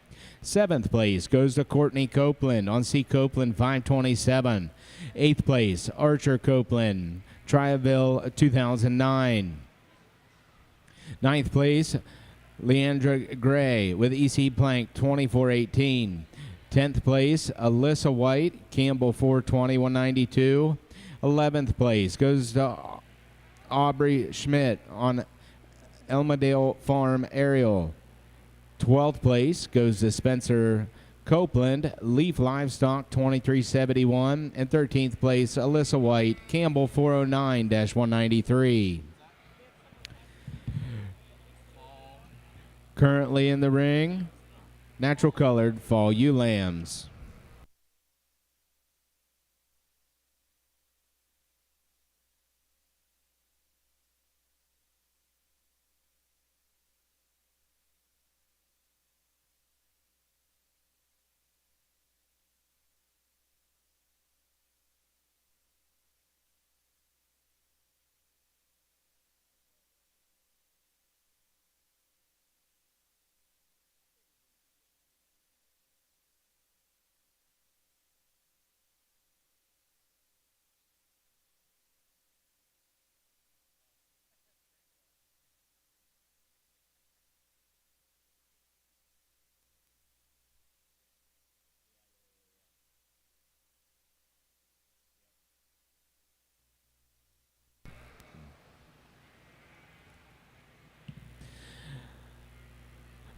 Seventh place goes to Courtney Copeland on C. Copeland 527. Eighth place, Archer Copeland, Triaville 2009. Ninth place, Leandra Gray with EC Plank 2418. 10th place, Alyssa White, Campbell 420-192. 11th place goes to Aubrey Schmidt on Elmadale Farm Ariel. 12th place goes to Spencer Copeland, Leaf Livestock 2371. And 13th place, Alyssa White, Campbell 409-193. Currently in the ring, natural colored fall ewe lambs.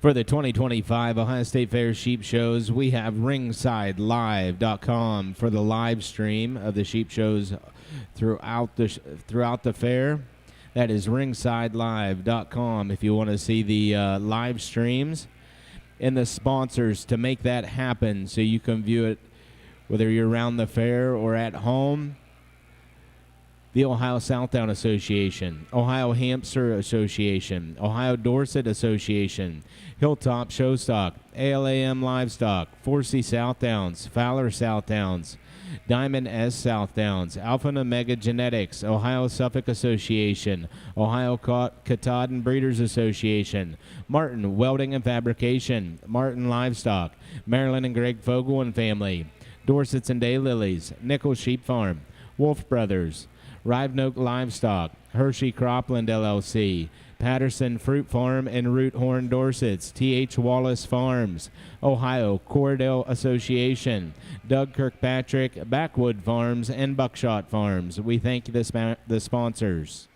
For the 2025 Ohio State Fair Sheep Shows, we have ringsidelive.com for the live stream of the sheep shows throughout the fair. That is ringsidelive.com if you want to see the live streams and the sponsors to make that happen so you can view it whether you're around the fair or at home. The Ohio Southdown Association, Ohio Hamster Association, Ohio Dorset Association, Hilltop Showstock, ALAM Livestock, 4C Southdowns, Fowler Southdowns, Diamond S South Downs, Alpha and Omega Genetics, Ohio Suffolk Association, Ohio Katahdin Breeders Association, Martin Welding and Fabrication, Martin Livestock, Marilyn and Greg Fogel and Family, Dorsets and Daylilies, Nichols Sheep Farm, Wolf Brothers, Rivenoak Livestock, Hershey Cropland LLC, Patterson Fruit Farm and Root Horn Dorsets, T.H. Wallace Farms, Ohio Cordell Association, Doug Kirkpatrick, Backwood Farms, and Buckshot Farms. We thank the sponsors.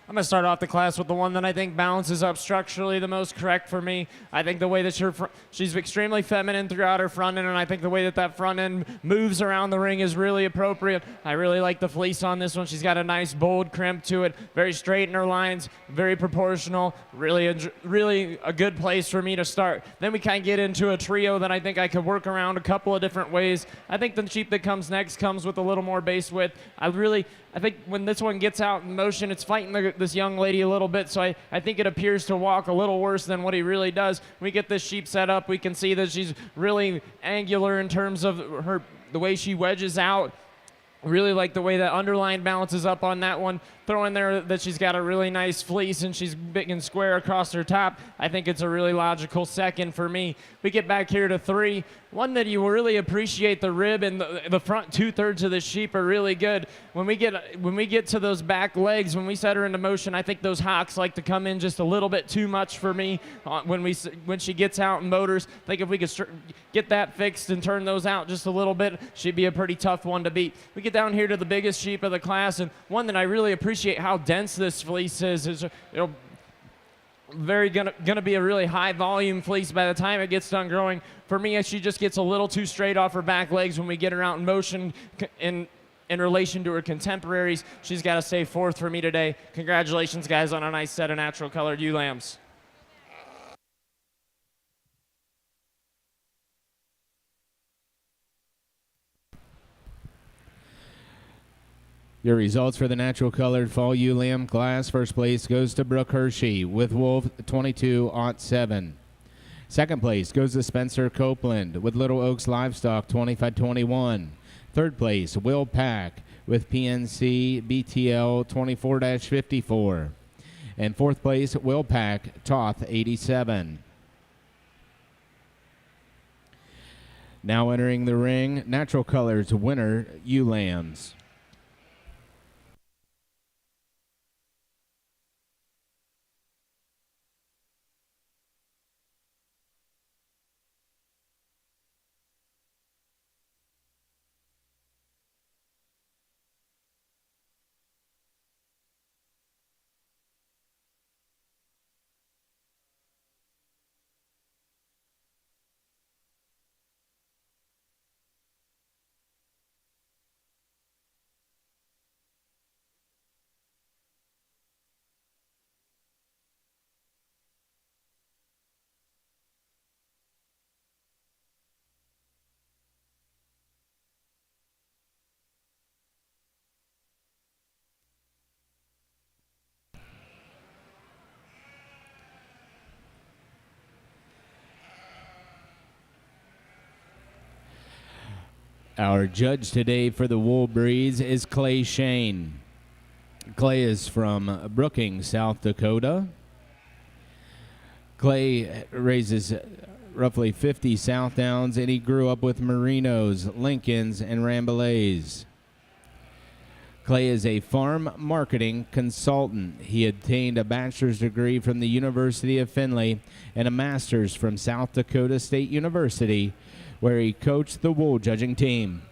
I'm going to start off the class with the one that I think balances up structurally the most correct for me. I think the way that she's extremely feminine throughout her front end, and I think the way that that front end moves around the ring is really appropriate. I really like the fleece on this one. She's got a nice, bold crimp to it, very straight in her lines, very proportional, really a good place for me to start. Then we kind of get into a trio that I think I could work around a couple of different ways. I think the sheep that comes next comes with a little more base width. I think when this one gets out in motion, it's fighting this young lady a little bit, so I think it appears to walk a little worse than what he really does. When we get this sheep set up, we can see that she's really angular in terms of the way she wedges out. Really like the way that underline balances up on that one. Throw in there that she's got a really nice fleece and she's big and square across her top. I think it's a really logical second for me. We get back here to 3. One that you really appreciate, the rib and the front 2/3 of the sheep are really good. When we get to those back legs, when we set her into motion, I think those hocks like to come in just a little bit too much for me when she gets out in motors. I think if we could get that fixed and turn those out just a little bit, she'd be a pretty tough one to beat. We get down here to the biggest sheep of the class, and one that I really appreciate how dense this fleece is very gonna be a really high volume fleece by the time it gets done growing. For me, she just gets a little too straight off her back legs when we get her out in motion in relation to her contemporaries. She's got to stay 4th for me today. Congratulations, guys, on a nice set of natural colored ewe lambs. Your results for the natural colored fall ewe lamb class. First place goes to Brooke Hershey with Wolf 22-07. Second place goes to Spencer Copeland with Little Oaks Livestock 25-21. Third place, Will Pack with PNC BTL 24-54. And fourth place, Willpack Toth 87. Now entering the ring, Natural Colors winner, Ewe-Lambs. Our judge today for the Wool Breeze is Clay Shane. Clay is from Brookings, South Dakota. Clay raises roughly 50 Southdowns, and he grew up with Merinos, Lincolns, and Rambouillets. Clay is a farm marketing consultant. He obtained a bachelor's degree from the University of Findlay and a master's from South Dakota State University, where he coached the wool judging team.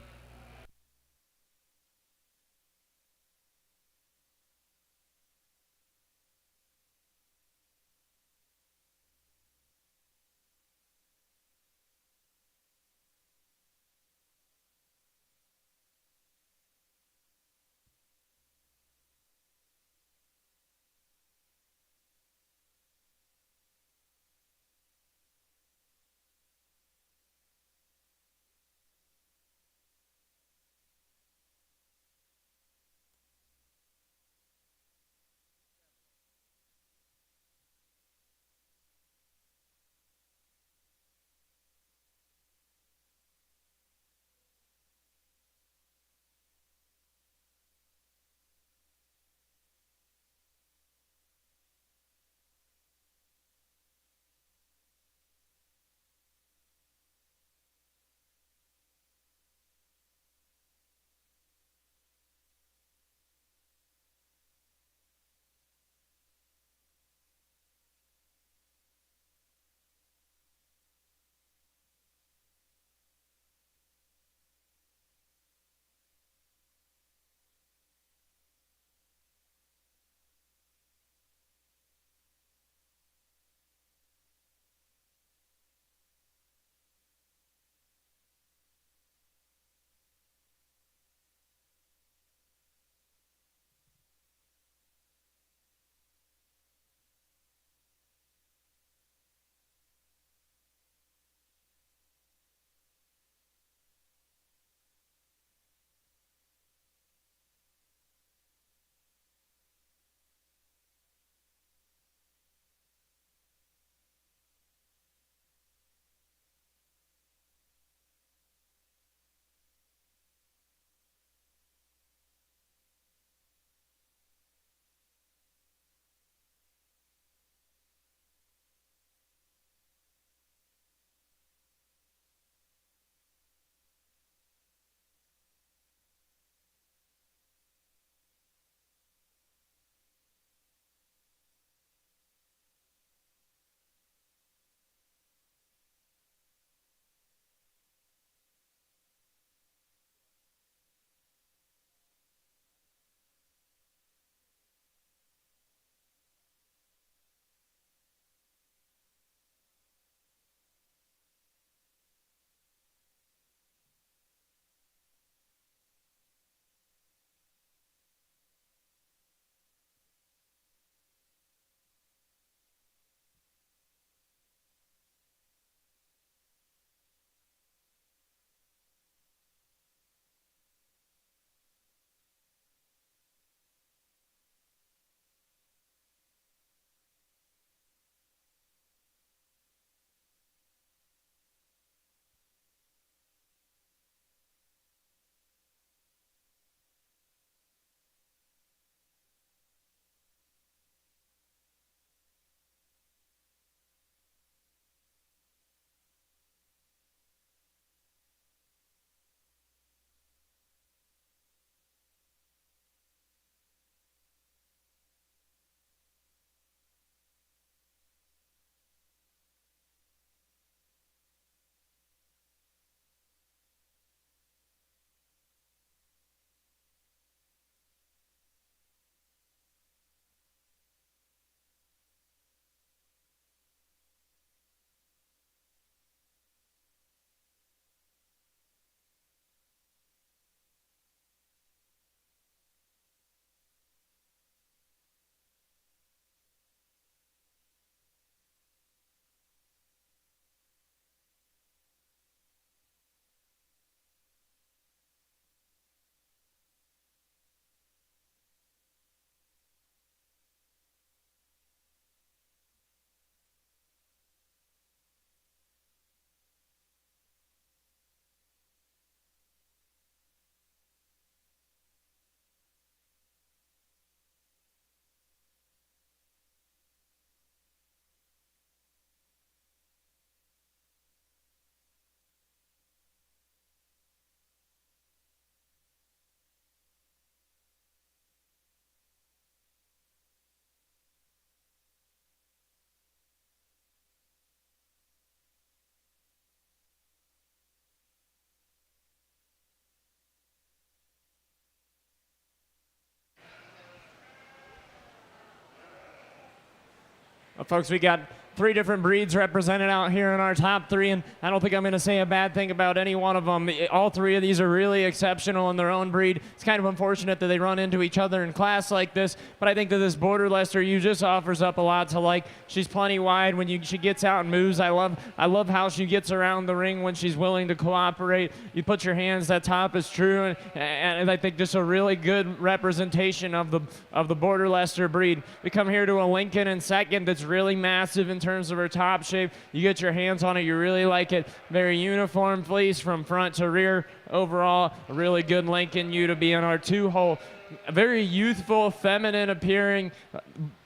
Folks, we got 3 different breeds represented out here in our top 3, and I don't think I'm going to say a bad thing about any one of them. All 3 of these are really exceptional in their own breed. It's kind of unfortunate that they run into each other in class like this, but I think that this Border Leicester ewe just offers up a lot to like. She's plenty wide when she gets out and moves. I love how she gets around the ring when she's willing to cooperate. You put your hands, that top is true, and I think just a really good representation of the Border Leicester breed. We come here to a Lincoln in second that's really massive in terms of her top shape. You get your hands on it, you really like it. Very uniform fleece from front to rear. Overall, a really good Lincoln ewe to be in our 2-hole. A very youthful, feminine appearing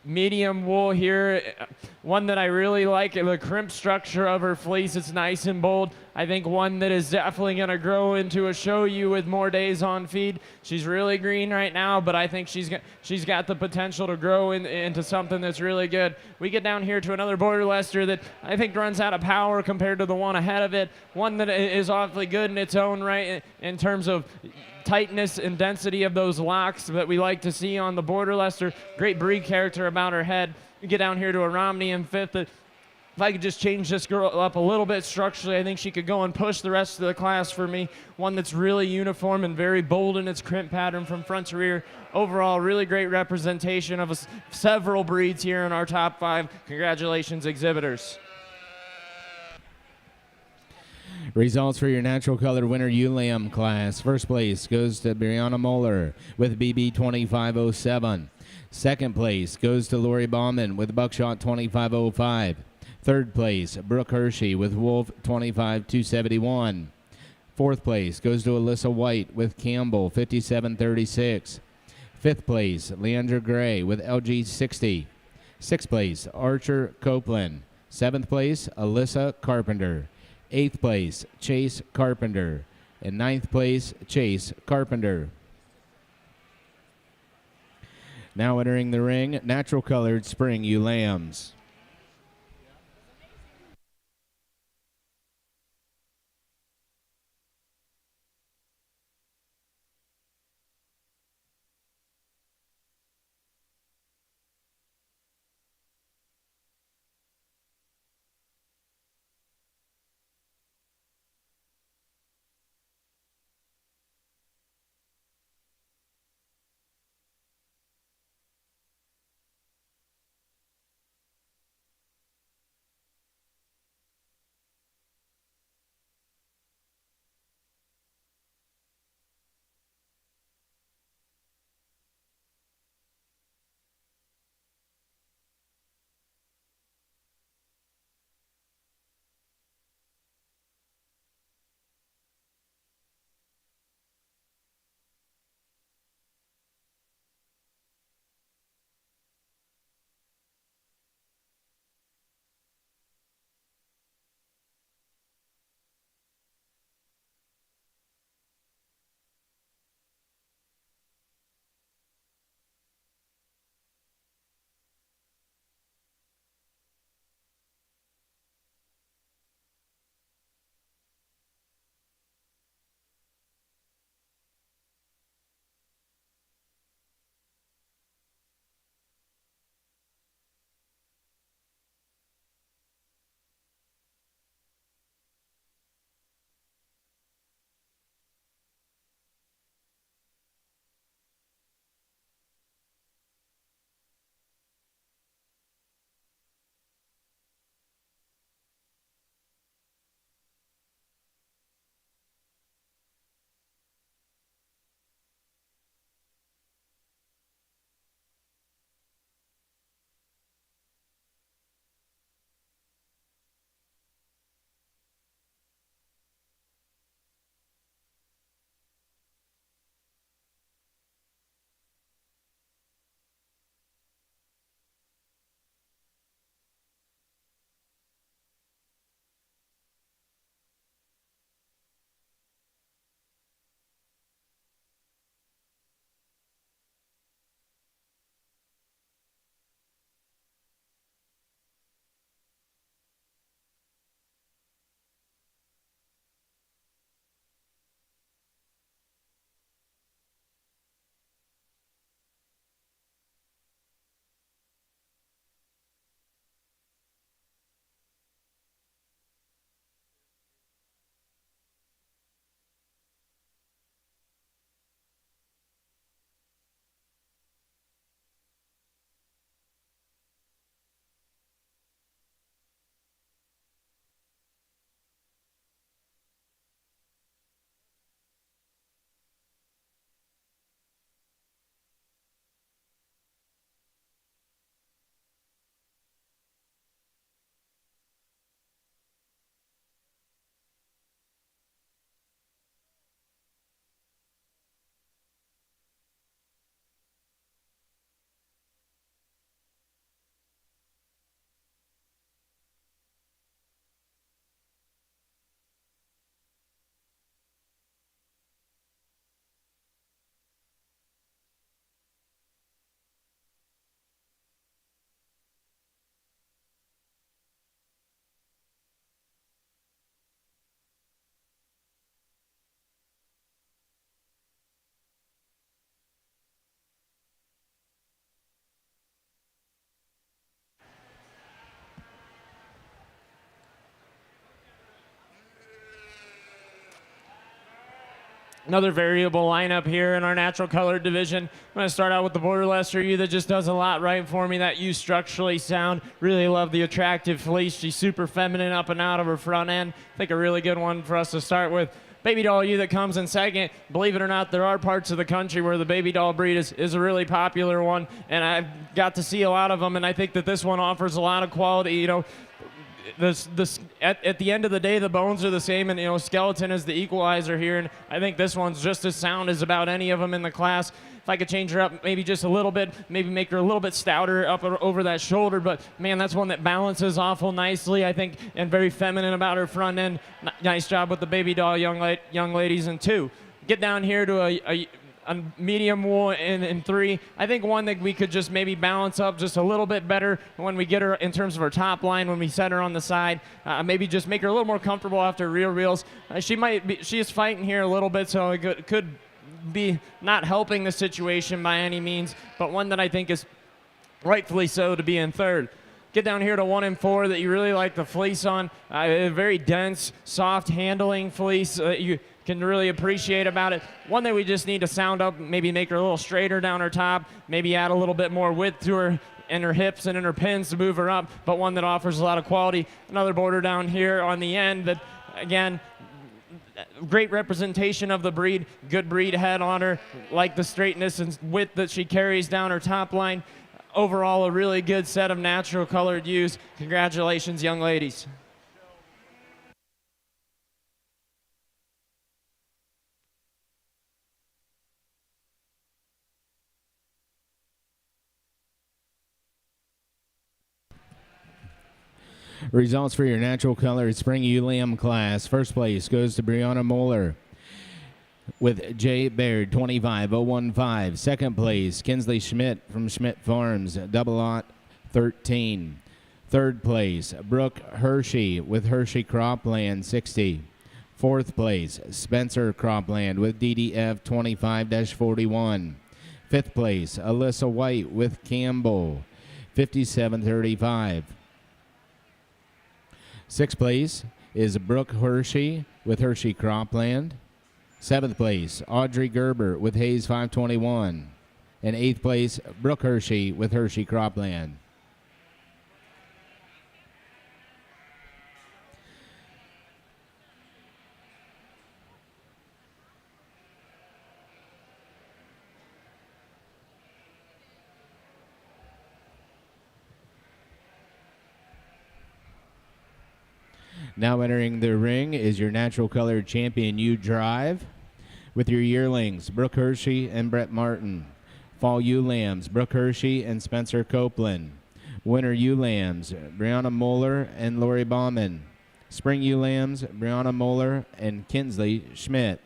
medium wool here. One that I really like, the crimp structure of her fleece. It's nice and bold. I think one that is definitely going to grow into a show ewe with more days on feed. She's really green right now, but I think she's got the potential to grow into something that's really good. We get down here to another Border Leicester that I think runs out of power compared to the one ahead of it. One that is awfully good in its own right in terms of tightness and density of those locks that we like to see on the Border Leicester. Great breed character about her head. We get down here to a Romney in 5th. If I could just change this girl up a little bit structurally, I think she could go and push the rest of the class for me. One that's really uniform and very bold in its crimp pattern from front to rear. Overall, really great representation of several breeds here in our top 5. Congratulations, exhibitors. Results for your natural colored winner ewe lamb class. First place goes to Brianna Moeller with BB 2507. Second place goes to Lori Bauman with Buckshot 2505. Third place, Brooke Hershey with Wolf 25271. Fourth place goes to Alyssa White with Campbell 5736. Fifth place, Leandra Gray with LG 60. Sixth place, Archer Copeland. Seventh place, Alyssa Carpenter. Eighth place, Chase Carpenter. And ninth place, Chase Carpenter. Now entering the ring, natural colored spring ewe lambs. Another variable lineup here in our natural colored division. I'm going to start out with the Border Leicester ewe that just does a lot right for me. That ewe structurally sound. Really love the attractive fleece. She's super feminine up and out of her front end. I think a really good one for us to start with. Baby doll ewe that comes in second. Believe it or not, there are parts of the country where the baby doll breed is a really popular one, and I've got to see a lot of them, and I think that this one offers a lot of quality. You know, at the end of the day, the bones are the same, and skeleton is the equalizer here, and I think this one's just as sound as about any of them in the class. If I could change her up maybe just a little bit, maybe make her a little bit stouter up over that shoulder, but man, that's one that balances awful nicely, I think, and very feminine about her front end. Nice job with the baby doll, young ladies. And 2, get down here to a medium wool in 3. I think one that we could just maybe balance up just a little bit better when we get her in terms of her top line, when we set her on the side, maybe just make her a little more comfortable after real reels. She is fighting here a little bit, so it could be not helping the situation by any means, but one that I think is rightfully so to be in 3rd. Get down here to 1 and 4 that you really like the fleece on. A very dense, soft handling fleece that you can really appreciate about it. One that we just need to sound up, maybe make her a little straighter down her top, maybe add a little bit more width to her in her hips and in her pins to move her up, but one that offers a lot of quality. Another border down here on the end that, again, great representation of the breed, good breed head on her, like the straightness and width that she carries down her top line. Overall, a really good set of natural colored ewes. Congratulations, young ladies. Results for your natural colored spring ewe lamb class. First place goes to Brianna Moeller with Jay Baird, 25015. Second place, Kinsley Schmidt from Schmidt Farms, double lot 13. Third place, Brooke Hershey with Hershey Cropland, 60. Fourth place, Spencer Cropland with DDF 25-41. Fifth place, Alyssa White with Campbell, 5735. Sixth place is Brooke Hershey with Hershey Cropland. Seventh place, Audrey Gerber with Hayes 521. And eighth place, Brooke Hershey with Hershey Cropland. Now entering the ring is your natural colored champion, ewe drive, with your yearlings, Brooke Hershey and Brett Martin. Fall ewe lambs, Brooke Hershey and Spencer Copeland. Winter ewe lambs, Brianna Moeller and Lori Bauman. Spring ewe lambs, Brianna Moeller and Kinsley Schmidt.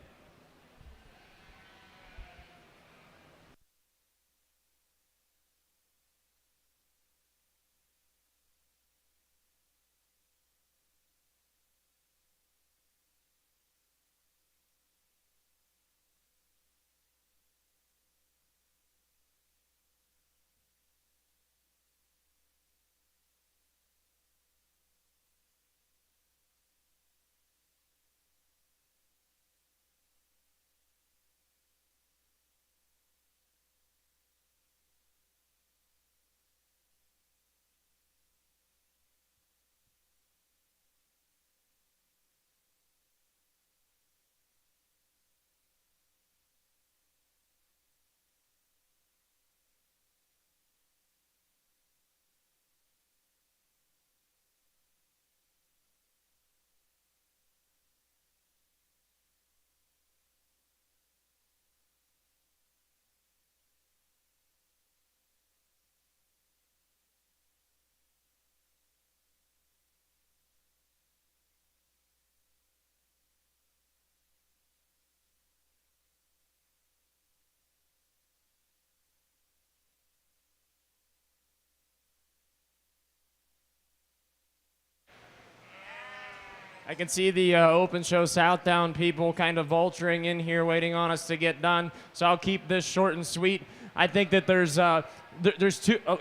I can see the Open Show Southdown people kind of vulturing in here, waiting on us to get done. So I'll keep this short and sweet. I think that there's a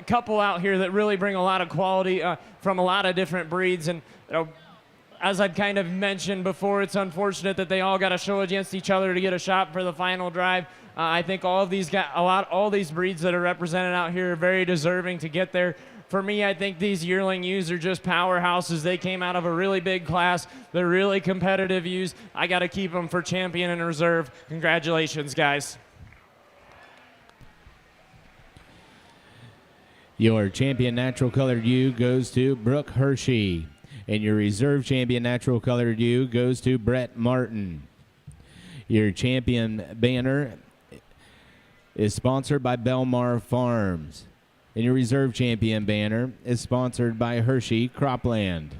couple out here that really bring a lot of quality from a lot of different breeds, and as I'd kind of mentioned before, it's unfortunate that they all got to show against each other to get a shot for the final drive. I think all these breeds that are represented out here are very deserving to get there. For me, I think these yearling ewes are just powerhouses. They came out of a really big class. They're really competitive ewes. I got to keep them for champion and reserve. Congratulations, guys. Your champion natural colored ewe goes to Brooke Hershey. And your reserve champion natural colored ewe goes to Brett Martin. Your champion banner is sponsored by Belmar Farms. And your reserve champion banner is sponsored by Hershey Cropland.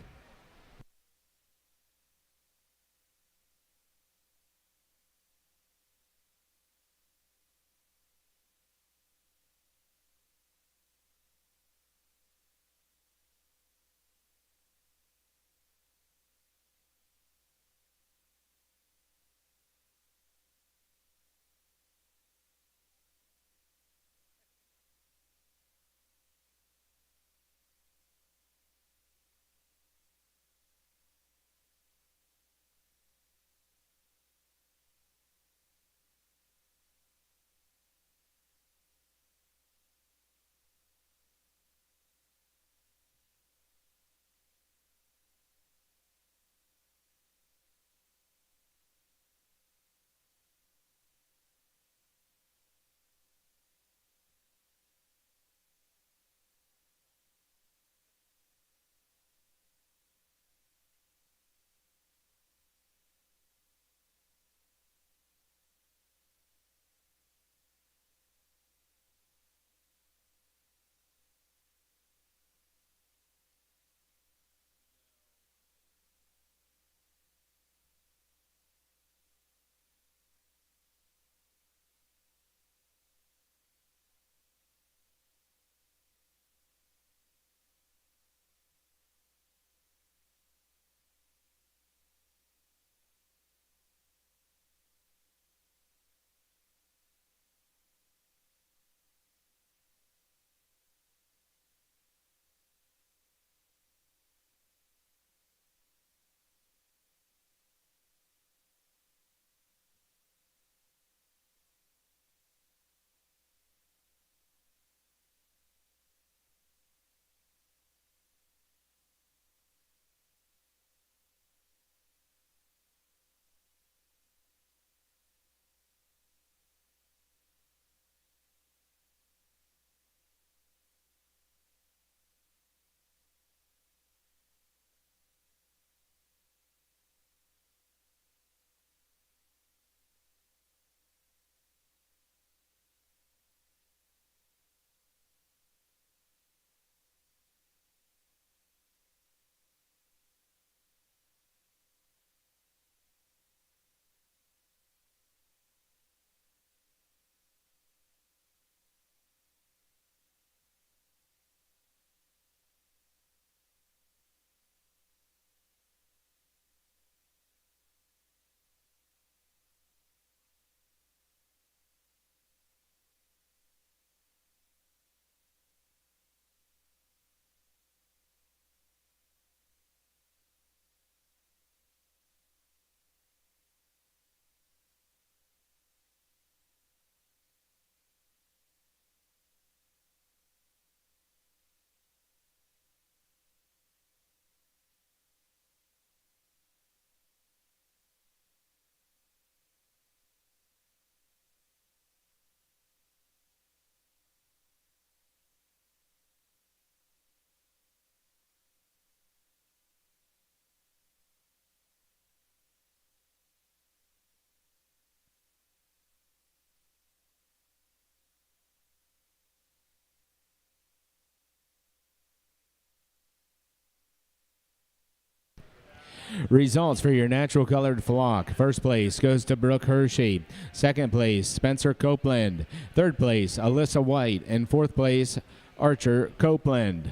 Results for your natural colored flock. First place goes to Brooke Hershey. Second place, Spencer Copeland. Third place, Alyssa White. And fourth place, Archer Copeland.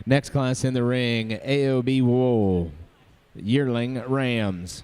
Next class in the ring, AOB Wool, Yearling Rams.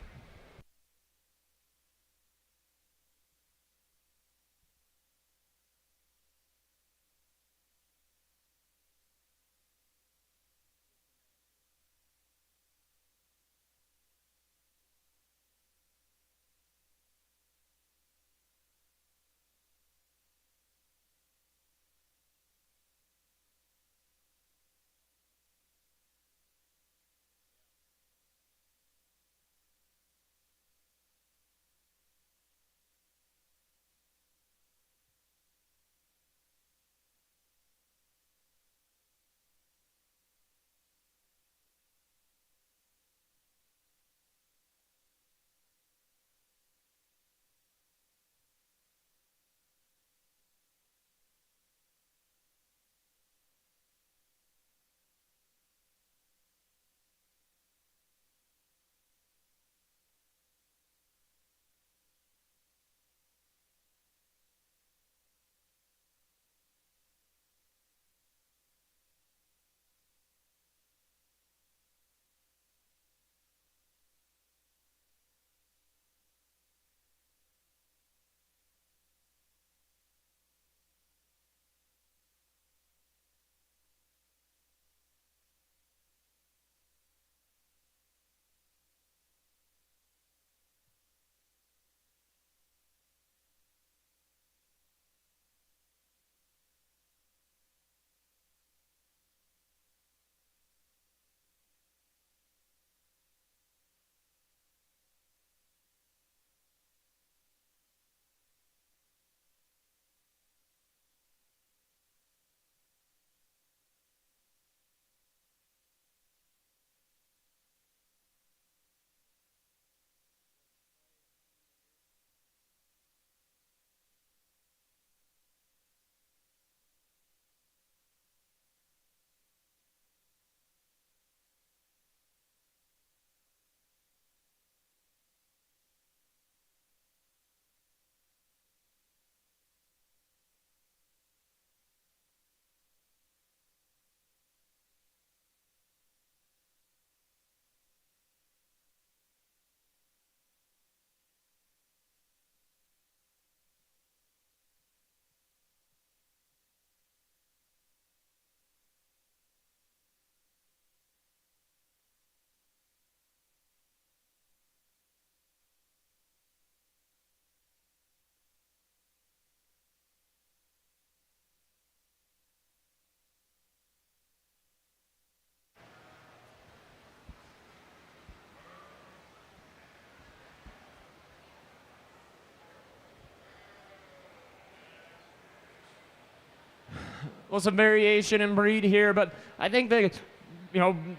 Well, some variation in breed here, but I think that,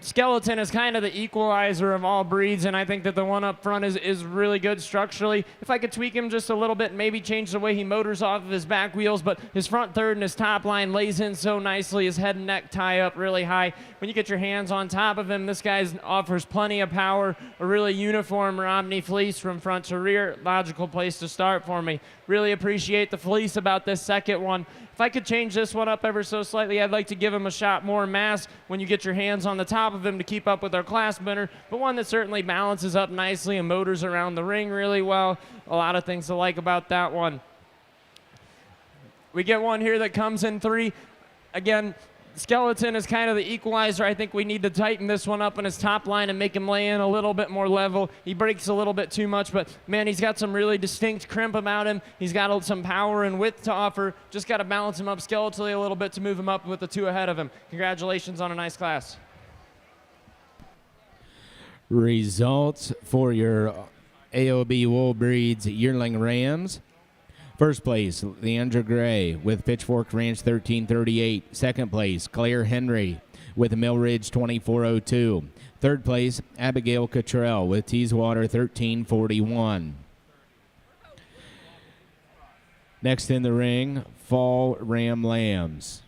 skeleton is kind of the equalizer of all breeds, and I think that the one up front is really good structurally. If I could tweak him just a little bit, maybe change the way he motors off of his back wheels, but his front third and his top line lays in so nicely, his head and neck tie up really high. When you get your hands on top of him, this guy offers plenty of power, a really uniform Romney fleece from front to rear. Logical place to start for me. Really appreciate the fleece about this second one. If I could change this one up ever so slightly, I'd like to give him a shot more mass when you get your hands on the top of him to keep up with our class winner, but one that certainly balances up nicely and motors around the ring really well. A lot of things to like about that one. We get one here that comes in 3. Again, skeleton is kind of the equalizer. I think we need to tighten this one up on his top line and make him lay in a little bit more level. He breaks a little bit too much, but man, he's got some really distinct crimp about him. He's got some power and width to offer. Just got to balance him up skeletally a little bit to move him up with the 2 ahead of him. Congratulations on a nice class. Results for your AOB Wool Breeds Yearling Rams. First place, Leandra Gray with Pitchfork Ranch 1338. Second place, Claire Henry with Mill Ridge 2402. Third place, Abigail Cottrell with Teeswater 1341. Next in the ring, Fall Ram Lambs.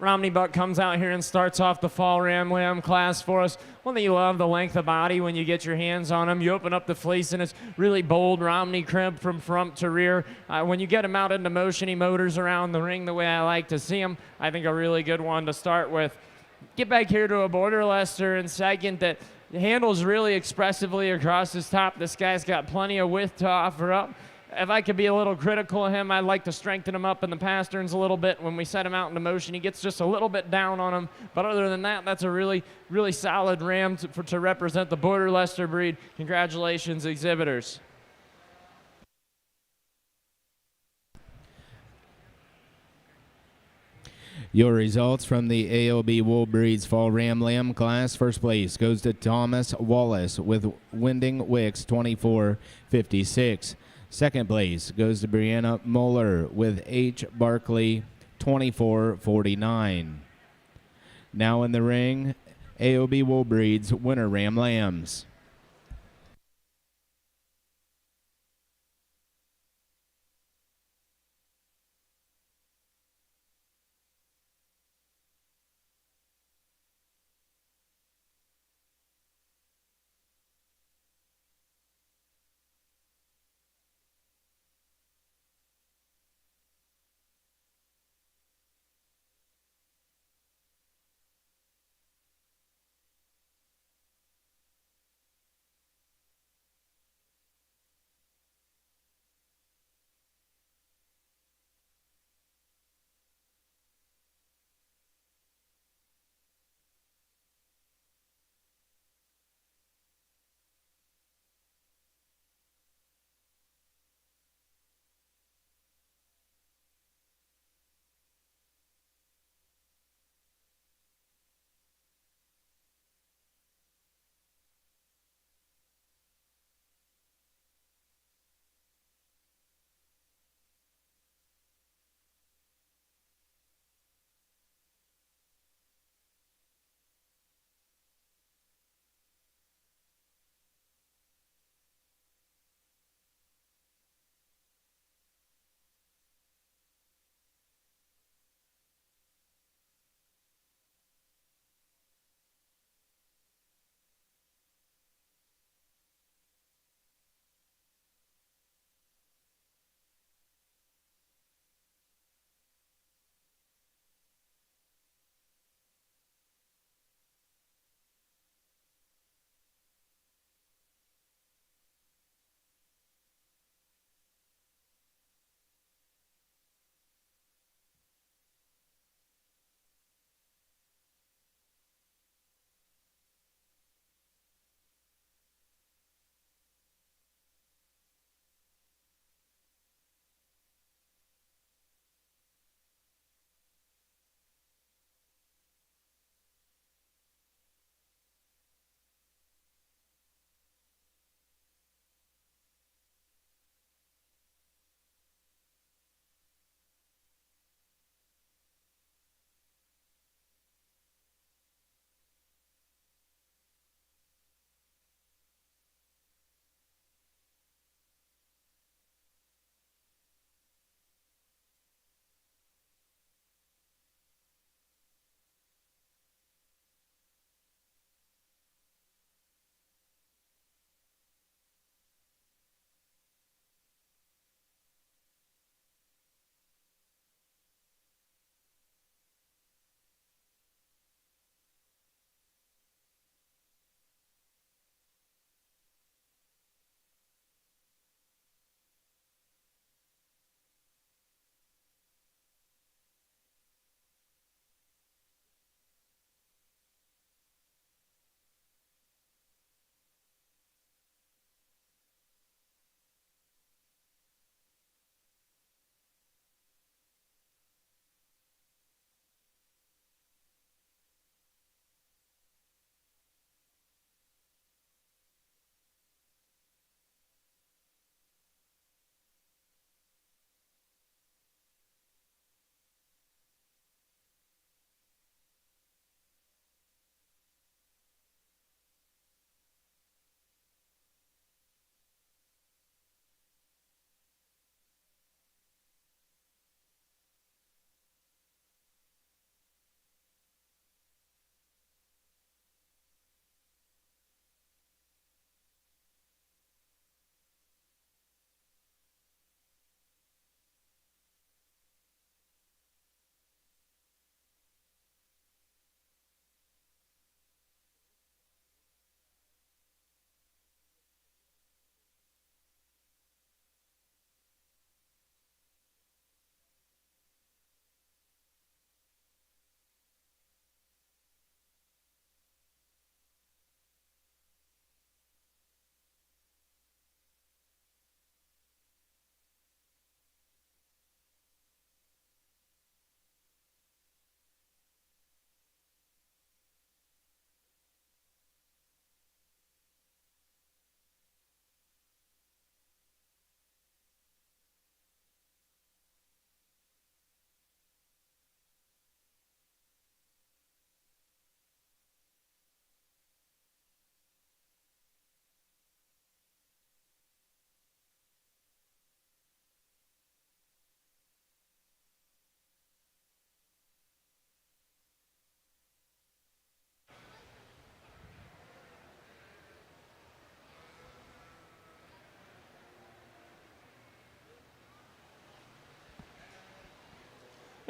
Romney Buck comes out here and starts off the fall Ram Lamb class for us. One thing you love, the length of body when you get your hands on him. You open up the fleece and it's really bold Romney crib from front to rear. When you get him out into motion, he motors around the ring the way I like to see him. I think a really good one to start with. Get back here to a Border Leicester in second that handles really expressively across his top. This guy's got plenty of width to offer up. If I could be a little critical of him, I'd like to strengthen him up in the pasterns a little bit. When we set him out into motion, he gets just a little bit down on him. But other than that, that's a really, really solid ram to represent the Border Leicester breed. Congratulations, exhibitors. Your results from the AOB Wool Breeds Fall Ram Lamb class. First place goes to Thomas Wallace with Winding Wicks 2456. Second place goes to Brianna Moeller with H. Barkley 2449. Now in the ring, AOB Wool Breeds winner Ram Lambs.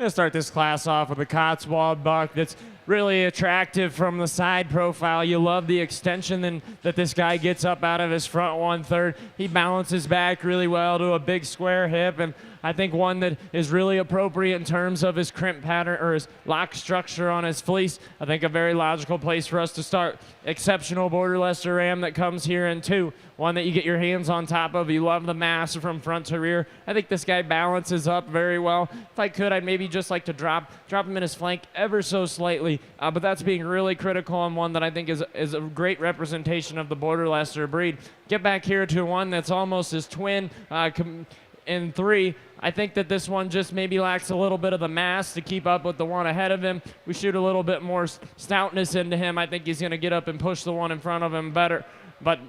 going to start this class off with a Cotswold buck that's really attractive from the side profile. You love the extension that this guy gets up out of his front 1/3. He balances back really well to a big square hip, and I think one that is really appropriate in terms of his crimp pattern or his lock structure on his fleece. I think a very logical place for us to start. Exceptional Border Leicester ram that comes here in 2. One that you get your hands on top of. You love the mass from front to rear. I think this guy balances up very well. If I could, I'd maybe just like to drop him in his flank ever so slightly, but that's being really critical on one that I think is a great representation of the Border Leicester breed. Get back here to one that's almost his twin in 3. I think that this one just maybe lacks a little bit of the mass to keep up with the one ahead of him. We shoot a little bit more stoutness into him. I think he's going to get up and push the one in front of him better. But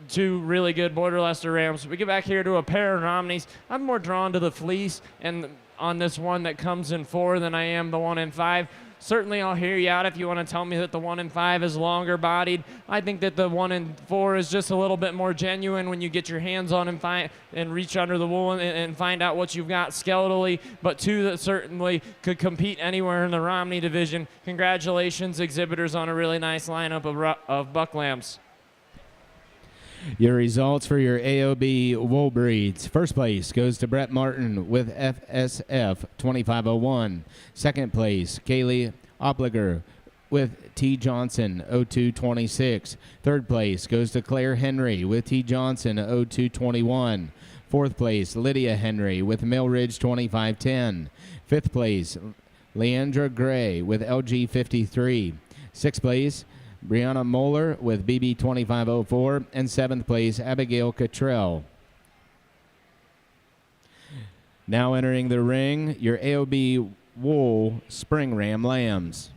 2 really good Border Leicester rams. We get back here to a pair of Romneys. I'm more drawn to the fleece and on this one that comes in 4 than I am the one in 5. Certainly, I'll hear you out if you want to tell me that the 1 in 5 is longer bodied. I think that the 1 in 4 is just a little bit more genuine when you get your hands on him and reach under the wool and find out what you've got skeletally. But 2 that certainly could compete anywhere in the Romney division. Congratulations, exhibitors, on a really nice lineup of buck lambs. Your results for your AOB wool breeds. First place goes to Brett Martin with FSF 2501. Second place, Kaylee Opliger with T. Johnson 0226. Third place goes to Claire Henry with T. Johnson 0221. Fourth place, Lydia Henry with Mill Ridge 2510. Fifth place, Leandra Gray with LG 53. Sixth place, Brianna Moeller with BB 2504, and 7th place, Abigail Cottrell. Now entering the ring, your AOB wool spring ram lambs.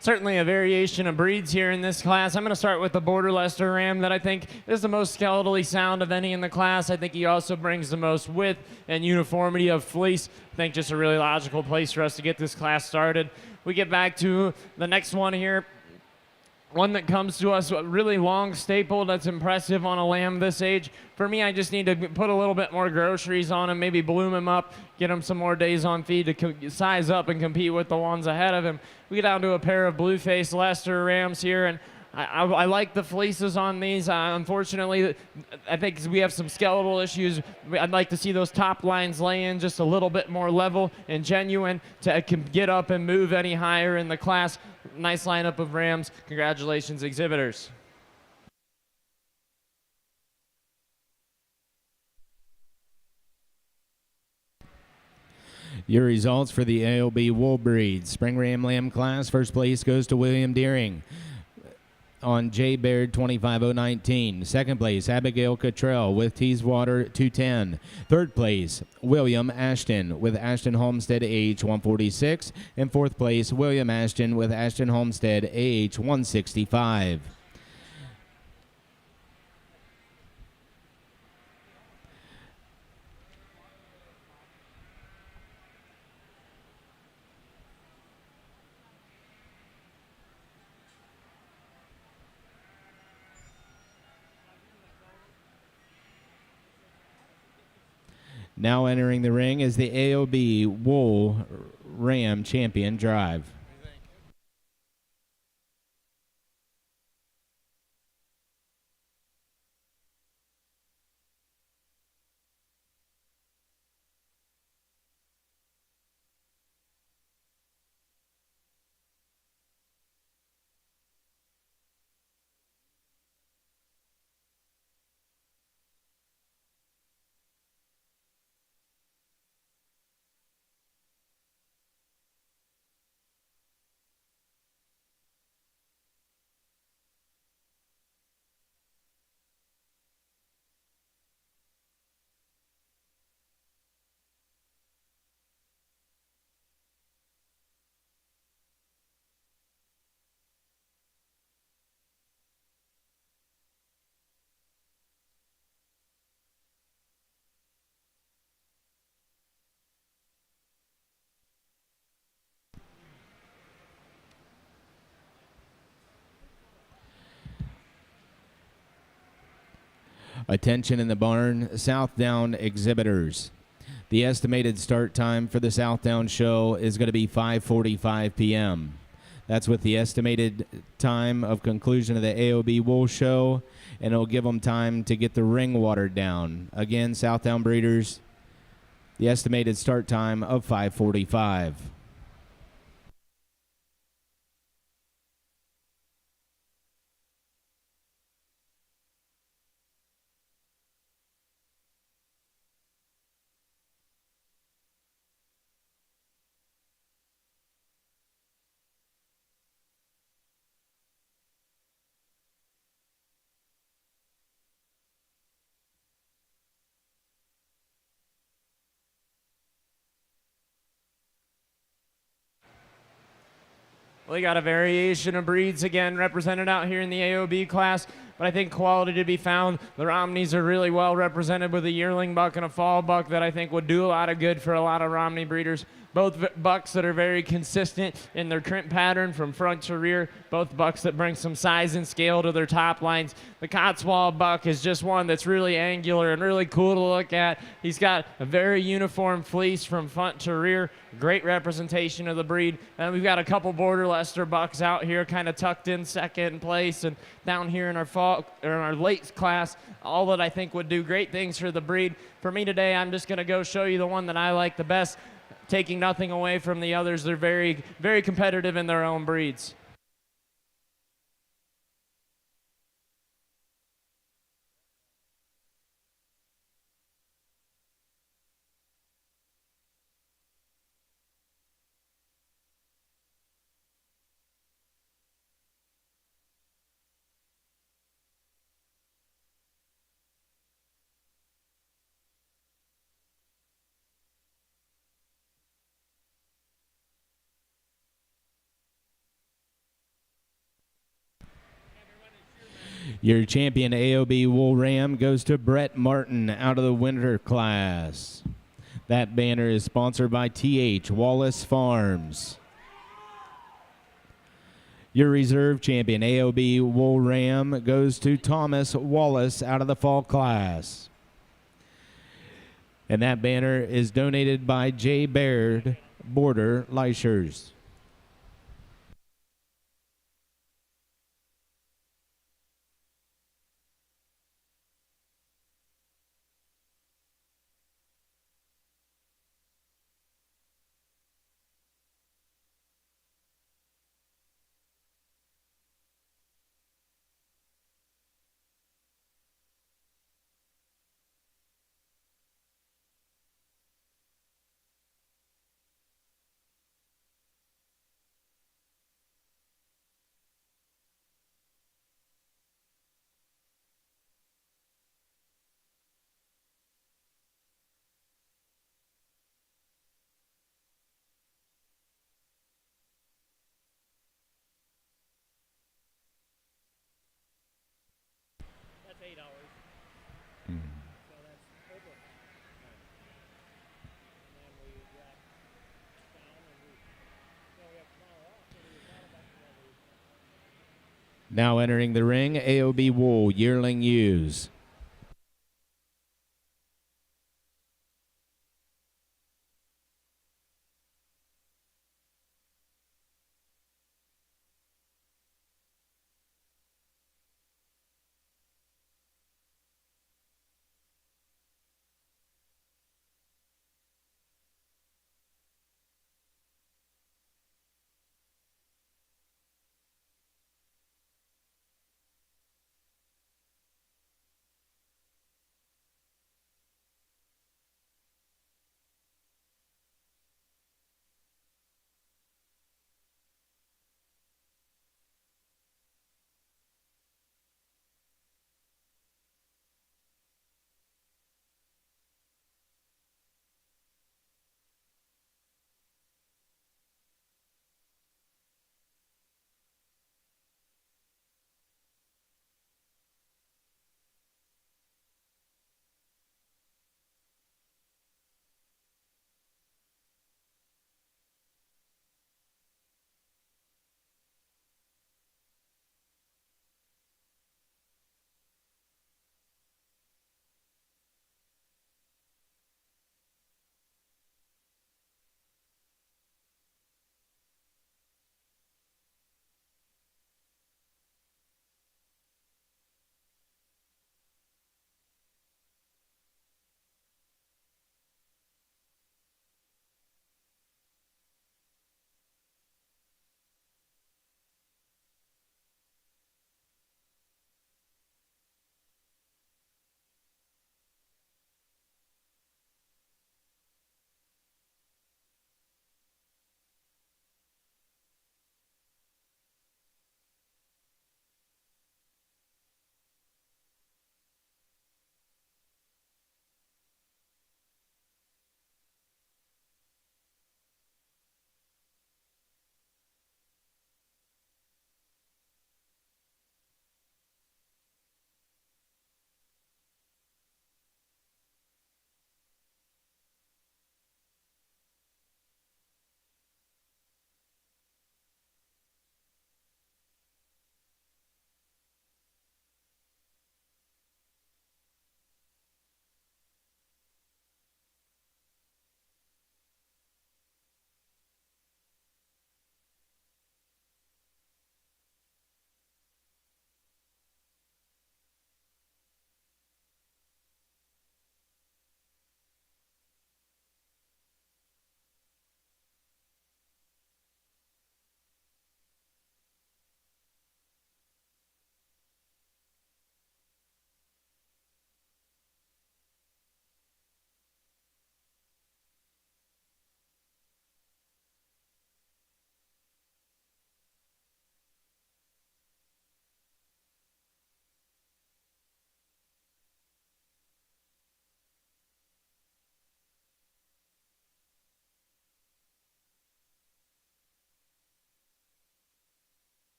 Certainly a variation of breeds here in this class. I'm going to start with the Border Leicester ram that I think is the most skeletally sound of any in the class. I think he also brings the most width and uniformity of fleece. I think just a really logical place for us to get this class started. We get back to the next one here. One that comes to us, a really long staple that's impressive on a lamb this age. For me, I just need to put a little bit more groceries on him, maybe bloom him up, get him some more days on feed to size up and compete with the ones ahead of him. We get down to a pair of blue-faced Leicester rams here, and I like the fleeces on these. Unfortunately, I think we have some skeletal issues. I'd like to see those top lines lay in just a little bit more level and genuine to get up and move any higher in the class. Nice lineup of rams. Congratulations, exhibitors. Your results for the AOB Wool Breed Spring Ram Lamb class. First place goes to William Deering on J. Baird 25019. Second place, Abigail Cottrell with Teeswater 210. Third place, William Ashton with Ashton Homestead AH 146. And fourth place, William Ashton with Ashton Homestead AH 165. Now entering the ring is the AOB Wool Ram Champion Drive. Attention in the barn, Southdown exhibitors. The estimated start time for the Southdown show is going to be 5:45 p.m. That's with the estimated time of conclusion of the AOB Wool Show, and it'll give them time to get the ring watered down. Again, Southdown breeders, the estimated start time of 5:45. We got a variation of breeds again represented out here in the AOB class, but I think quality to be found. The Romneys are really well represented with a yearling buck and a fall buck that I think would do a lot of good for a lot of Romney breeders. Both bucks that are very consistent in their crimp pattern from front to rear. Both bucks that bring some size and scale to their top lines. The Cotswold buck is just one that's really angular and really cool to look at. He's got a very uniform fleece from front to rear. Great representation of the breed. And we've got a couple Border Leicester bucks out here kind of tucked in second place. And down here in our fall or in our late class, all that I think would do great things for the breed. For me today, I'm just going to go show you the one that I like the best. Taking nothing away from the others, they're very, very competitive in their own breeds. Your champion AOB Wool Ram goes to Brett Martin out of the winter class. That banner is sponsored by TH Wallace Farms. Your reserve champion AOB Wool Ram goes to Thomas Wallace out of the fall class. And that banner is donated by J. Baird Border Leischers. Now entering the ring, AOB Wool Yearling Ewes.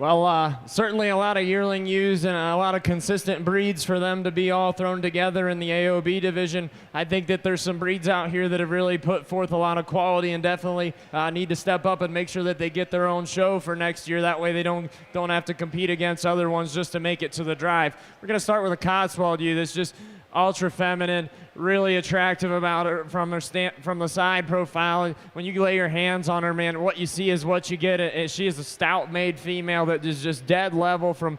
Well, certainly a lot of yearling ewes and a lot of consistent breeds for them to be all thrown together in the AOB division. I think that there's some breeds out here that have really put forth a lot of quality and definitely need to step up and make sure that they get their own show for next year. That way they don't have to compete against other ones just to make it to the drive. We're going to start with a Cotswold ewe that's just ultra feminine, really attractive about her from the side profile. When you lay your hands on her, man, what you see is what you get. She is a stout-made female that is just dead level from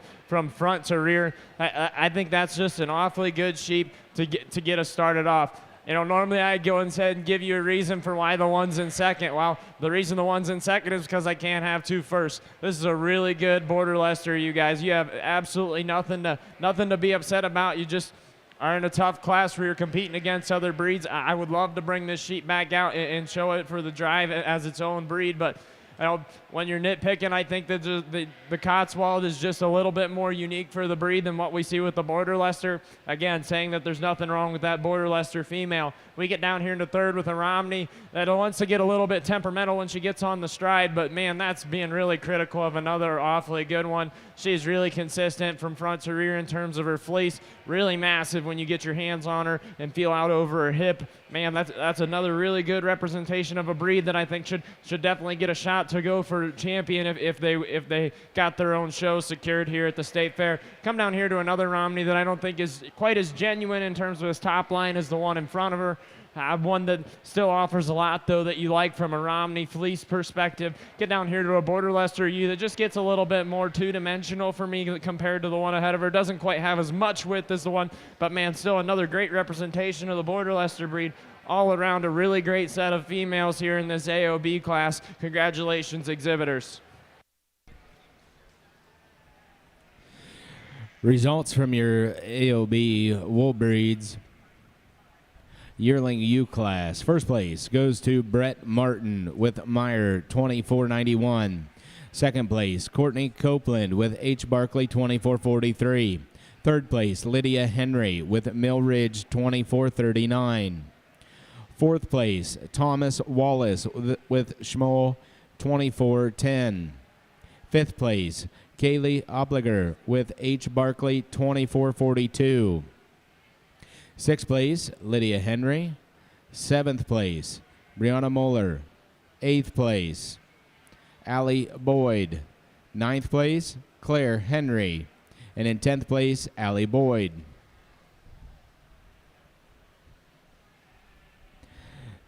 front to rear. I think that's just an awfully good sheep to get us started off. You know, normally I'd go ahead and give you a reason for why the one's in second. Well, the reason the one's in second is because I can't have two first. This is a really good Border Leicester, you guys. You have absolutely nothing to be upset about. You just are in a tough class where you're competing against other breeds. I would love to bring this sheep back out and show it for the drive as its own breed, but you know, when you're nitpicking, I think that the Cotswold is just a little bit more unique for the breed than what we see with the Border Leicester. Again, saying that there's nothing wrong with that Border Leicester female. We get down here into third with a Romney that wants to get a little bit temperamental when she gets on the stride, but man, that's being really critical of another awfully good one. She's really consistent from front to rear in terms of her fleece. Really massive when you get your hands on her and feel out over her hip. Man, that's another really good representation of a breed that I think should definitely get a shot to go for champion if they got their own show secured here at the State Fair. Come down here to another Romney that I don't think is quite as genuine in terms of his top line as the one in front of her. One that still offers a lot, though, that you like from a Romney fleece perspective. Get down here to a Border Leicester ewe that just gets a little bit more two-dimensional for me compared to the one ahead of her. Doesn't quite have as much width as the one, but man, still another great representation of the Border Leicester breed. All around a really great set of females here in this AOB class. Congratulations, exhibitors. Results from your AOB wool breeds. Yearling U class. First place goes to Brett Martin with Meyer 2491. Second place, Courtney Copeland with H. Barkley 2443. Third place, Lydia Henry with Mill Ridge 2439. Fourth place, Thomas Wallace with Schmoll 2410. Fifth place, Kaylee Obliger with H. Barkley 2442. Sixth place, Lydia Henry. Seventh place, Brianna Moeller. Eighth place, Allie Boyd. Ninth place, Claire Henry. And in 10th place, Allie Boyd.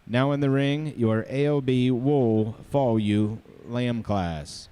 Now in the ring, your AOB Wool Fall U Lamb class.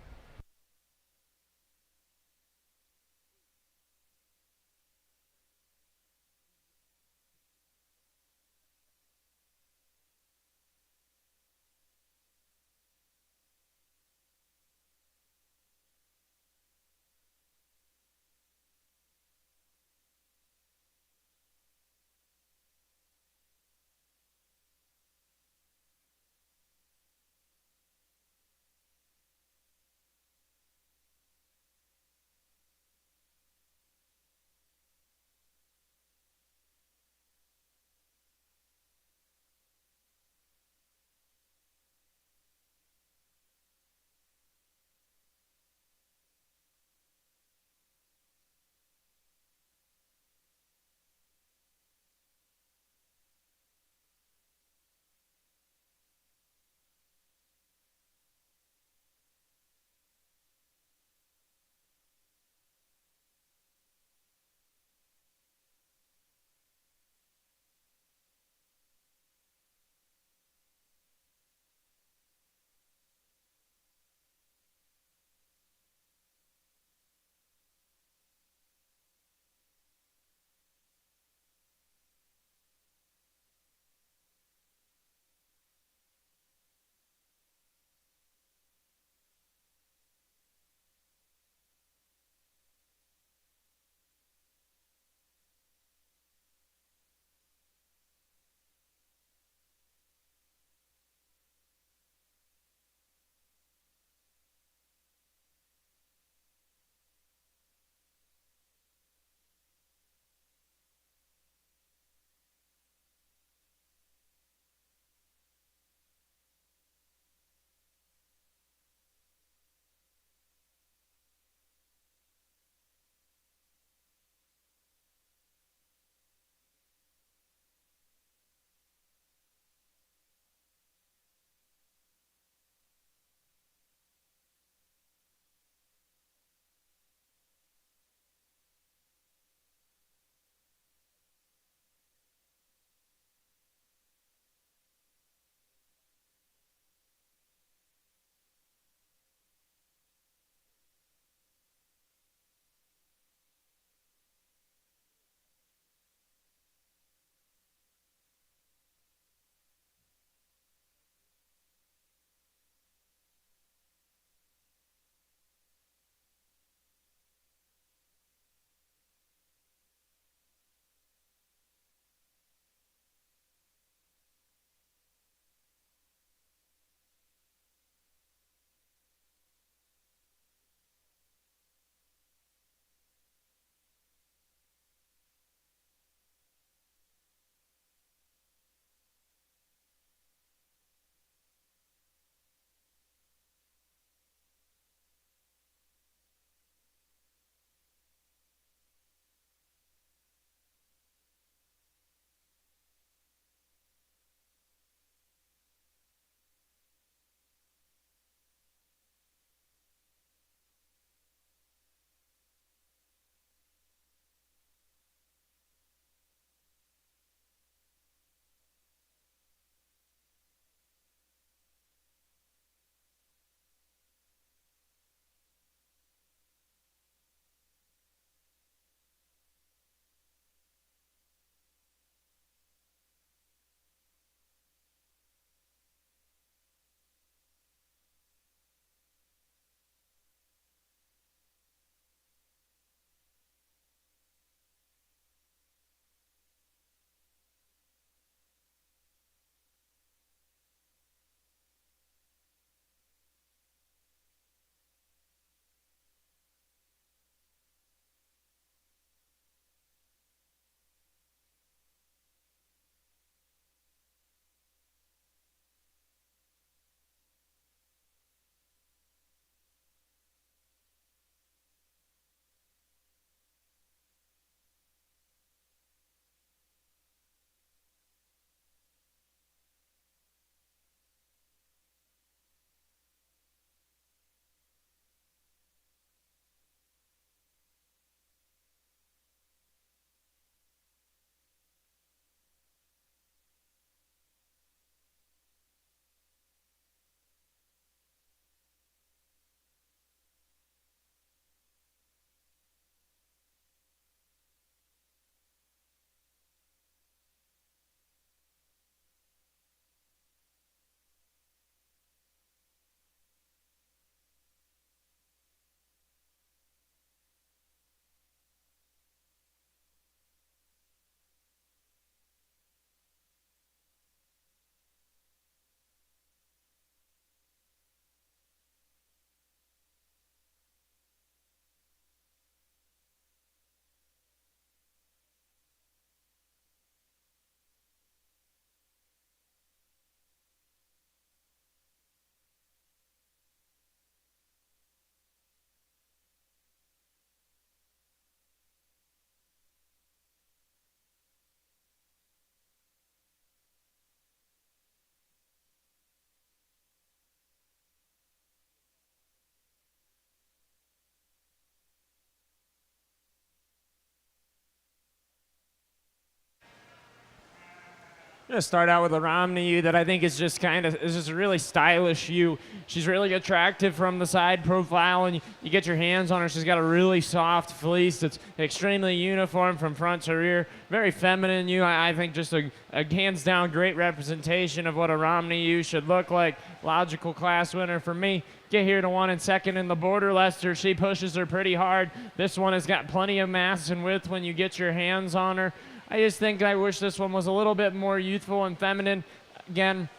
I'm gonna start out with a Romney ewe that I think is just a really stylish ewe. She's really attractive from the side profile, and you get your hands on her. She's got a really soft fleece that's extremely uniform from front to rear. Very feminine ewe. I think just a hands down great representation of what a Romney ewe should look like. Logical class winner for me. Get here to 1 and 2nd in the Border Leicester. She pushes her pretty hard. This one has got plenty of mass and width when you get your hands on her. I just think I wish this one was a little bit more youthful and feminine. Again,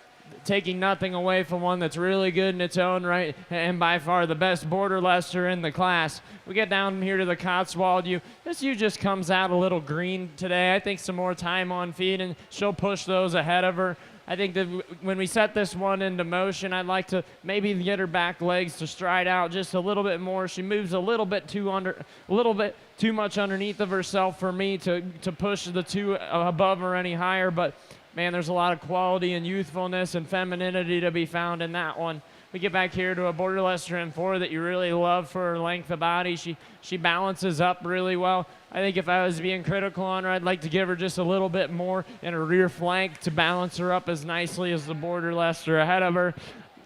taking nothing away from one that's really good in its own right and by far the best Border Leicester in the class. We get down here to the Cotswold ewe. This ewe just comes out a little green today. I think some more time on feet and she'll push those ahead of her. I think that when we set this one into motion, I'd like to maybe get her back legs to stride out just a little bit more. She moves a little bit too much underneath of herself for me to push the two above her any higher. But man, there's a lot of quality and youthfulness and femininity to be found in that one. We get back here to a Border Leicester M4 that you really love for her length of body. She balances up really well. I think if I was being critical on her, I'd like to give her just a little bit more in her rear flank to balance her up as nicely as the Border Leicester ahead of her.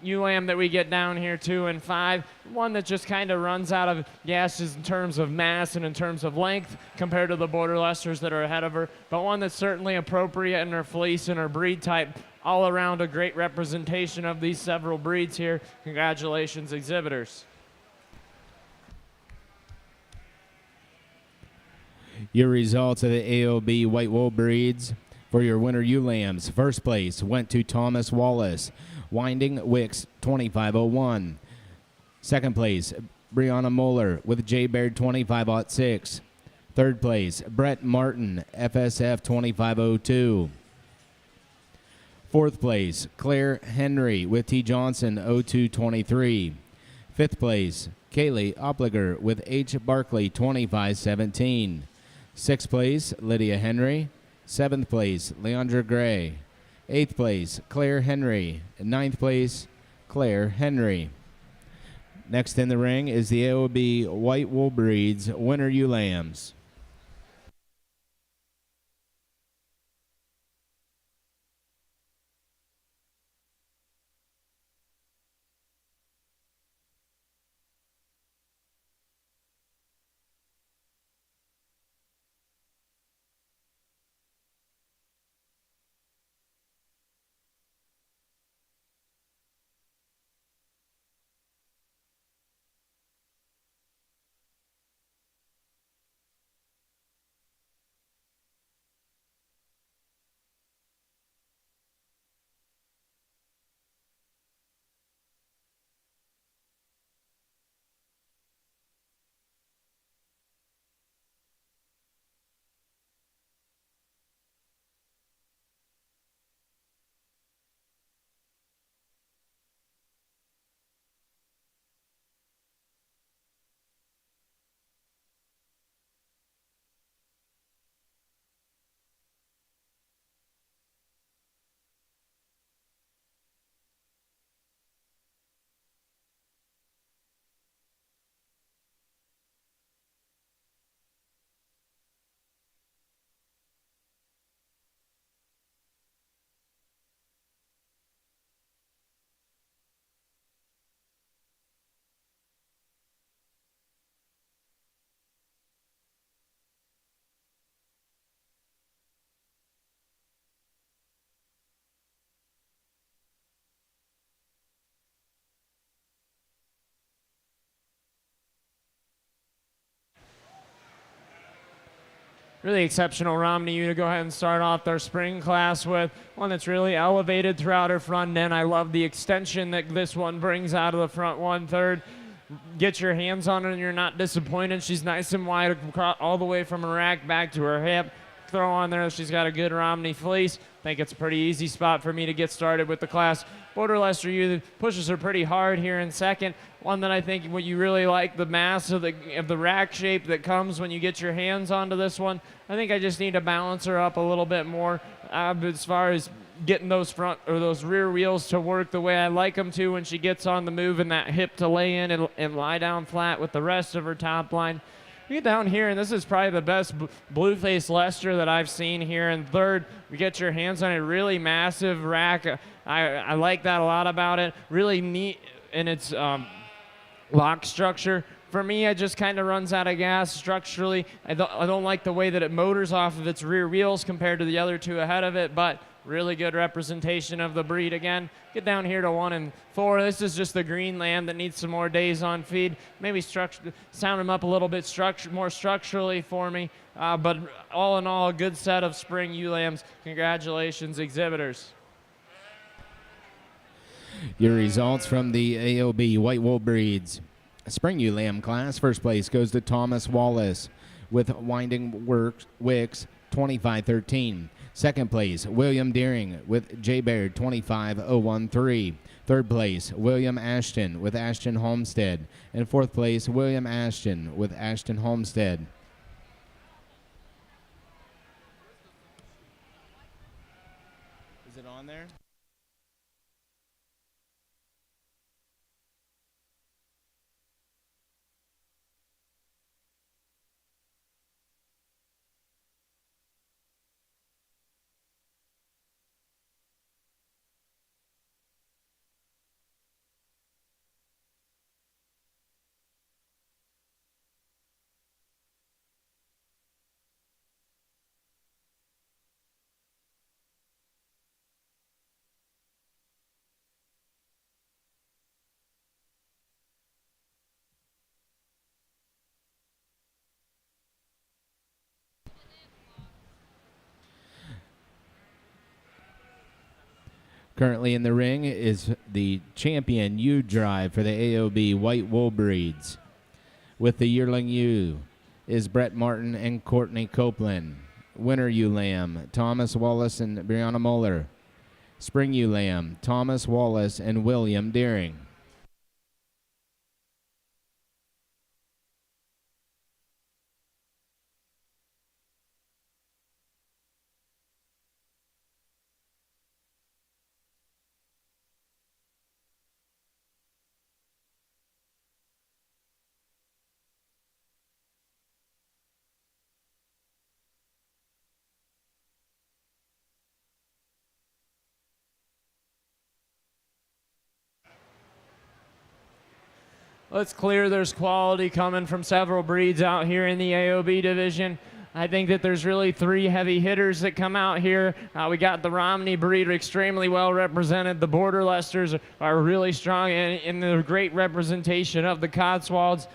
Ewe lamb that we get down here 2 and 5, one that just kind of runs out of gas in terms of mass and in terms of length compared to the Border Leicesters that are ahead of her, but one that's certainly appropriate in her fleece and her breed type. All around a great representation of these several breeds here. Congratulations, exhibitors. Your results of the AOB White Wool breeds for your winter ewe lambs. First place went to Thomas Wallace, Winding Wicks 2501. Second place, Brianna Moeller with J Baird 2506. Third place, Brett Martin, FSF 2502. Fourth place, Claire Henry with T. Johnson 0223. Fifth place, Kaylee Opliger with H. Barkley 2517. Sixth place, Lydia Henry. Seventh place, Leandra Gray. Eighth place, Claire Henry. And ninth place, Claire Henry. Next in the ring is the AOB White Wool Breeds winner ewe lambs. Really exceptional Romney ewe to go ahead and start off their spring class with. One that's really elevated throughout her front end. I love the extension that this one brings out of the front 1/3. Get your hands on her and you're not disappointed. She's nice and wide all the way from her rack back to her hip. Throw on there, she's got a good Romney fleece. I think it's a pretty easy spot for me to get started with the class. Border Leicester ewe pushes her pretty hard here in second. One that I think what you really like, the mass of the rack shape that comes when you get your hands onto this one. I think I just need to balance her up a little bit more as far as getting those front or those rear wheels to work the way I like them to when she gets on the move and that hip to lay in and lie down flat with the rest of her top line. We get down here, and this is probably the best blue-faced Leicester that I've seen here. And third, we get your hands on a really massive rack. I like that a lot about it. Really neat in its lock structure. For me, it just kind of runs out of gas structurally. I don't like the way that it motors off of its rear wheels compared to the other two ahead of it, but really good representation of the breed again. Get down here to 1 and 4. This is just the green lamb that needs some more days on feed. Maybe sound him up a little bit more structurally for me. But all in all, a good set of spring ewe lambs. Congratulations, exhibitors. Your results from the AOB White Wool Breeds. Spring ewe lamb class, first place goes to Thomas Wallace with Winding Wicks 2513. Second place, William Deering with J. Baird 25013. Third place, William Ashton with Ashton Homestead. And fourth place, William Ashton with Ashton Homestead. Is it on there? Currently in the ring is the champion ewe drive for the AOB White Wool Breeds. With the yearling ewe is Brett Martin and Courtney Copeland. Winter ewe lamb, Thomas Wallace and Brianna Muller. Spring ewe lamb, Thomas Wallace and William Deering. Well, it's clear there's quality coming from several breeds out here in the AOB division. I think that there's really 3 heavy hitters that come out here. We got the Romney breed extremely well represented. The Border Leicesters are really strong in the great representation of the Cotswolds.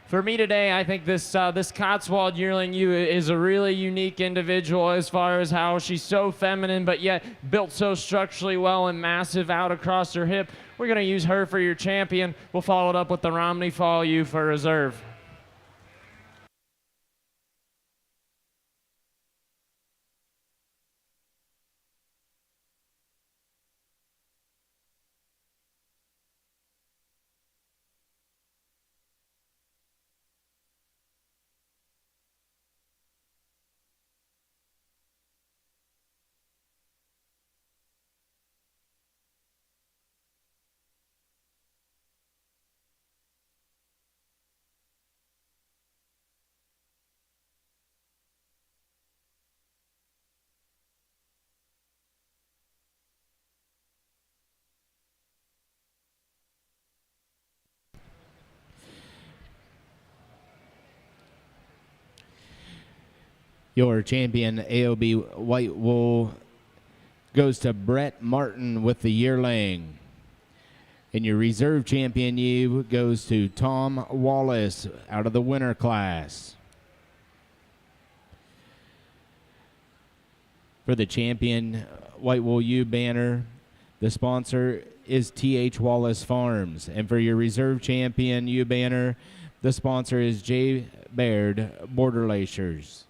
For me today, I think this Cotswold yearling ewe is a really unique individual as far as how she's so feminine but yet built so structurally well and massive out across her hip. We're going to use her for your champion. We'll follow it up with the Romney Fall ewe for reserve. Your champion AOB White Wool goes to Brett Martin with the yearling. And your reserve champion ewe goes to Tom Wallace out of the winter class. For the champion White Wool ewe banner, the sponsor is T.H. Wallace Farms. And for your reserve champion ewe banner, the sponsor is J. Baird Border Lacers.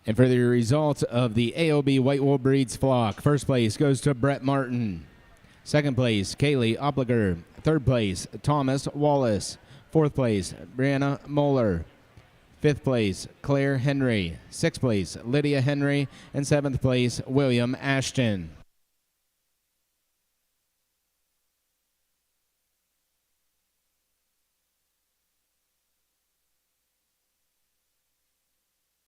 And for the results of the AOB White Wool Breeds flock, first place goes to Brett Martin. Second place, Kaylee Opliger. Third place, Thomas Wallace. Fourth place, Brianna Moeller. Fifth place, Claire Henry. Sixth place, Lydia Henry. And seventh place, William Ashton.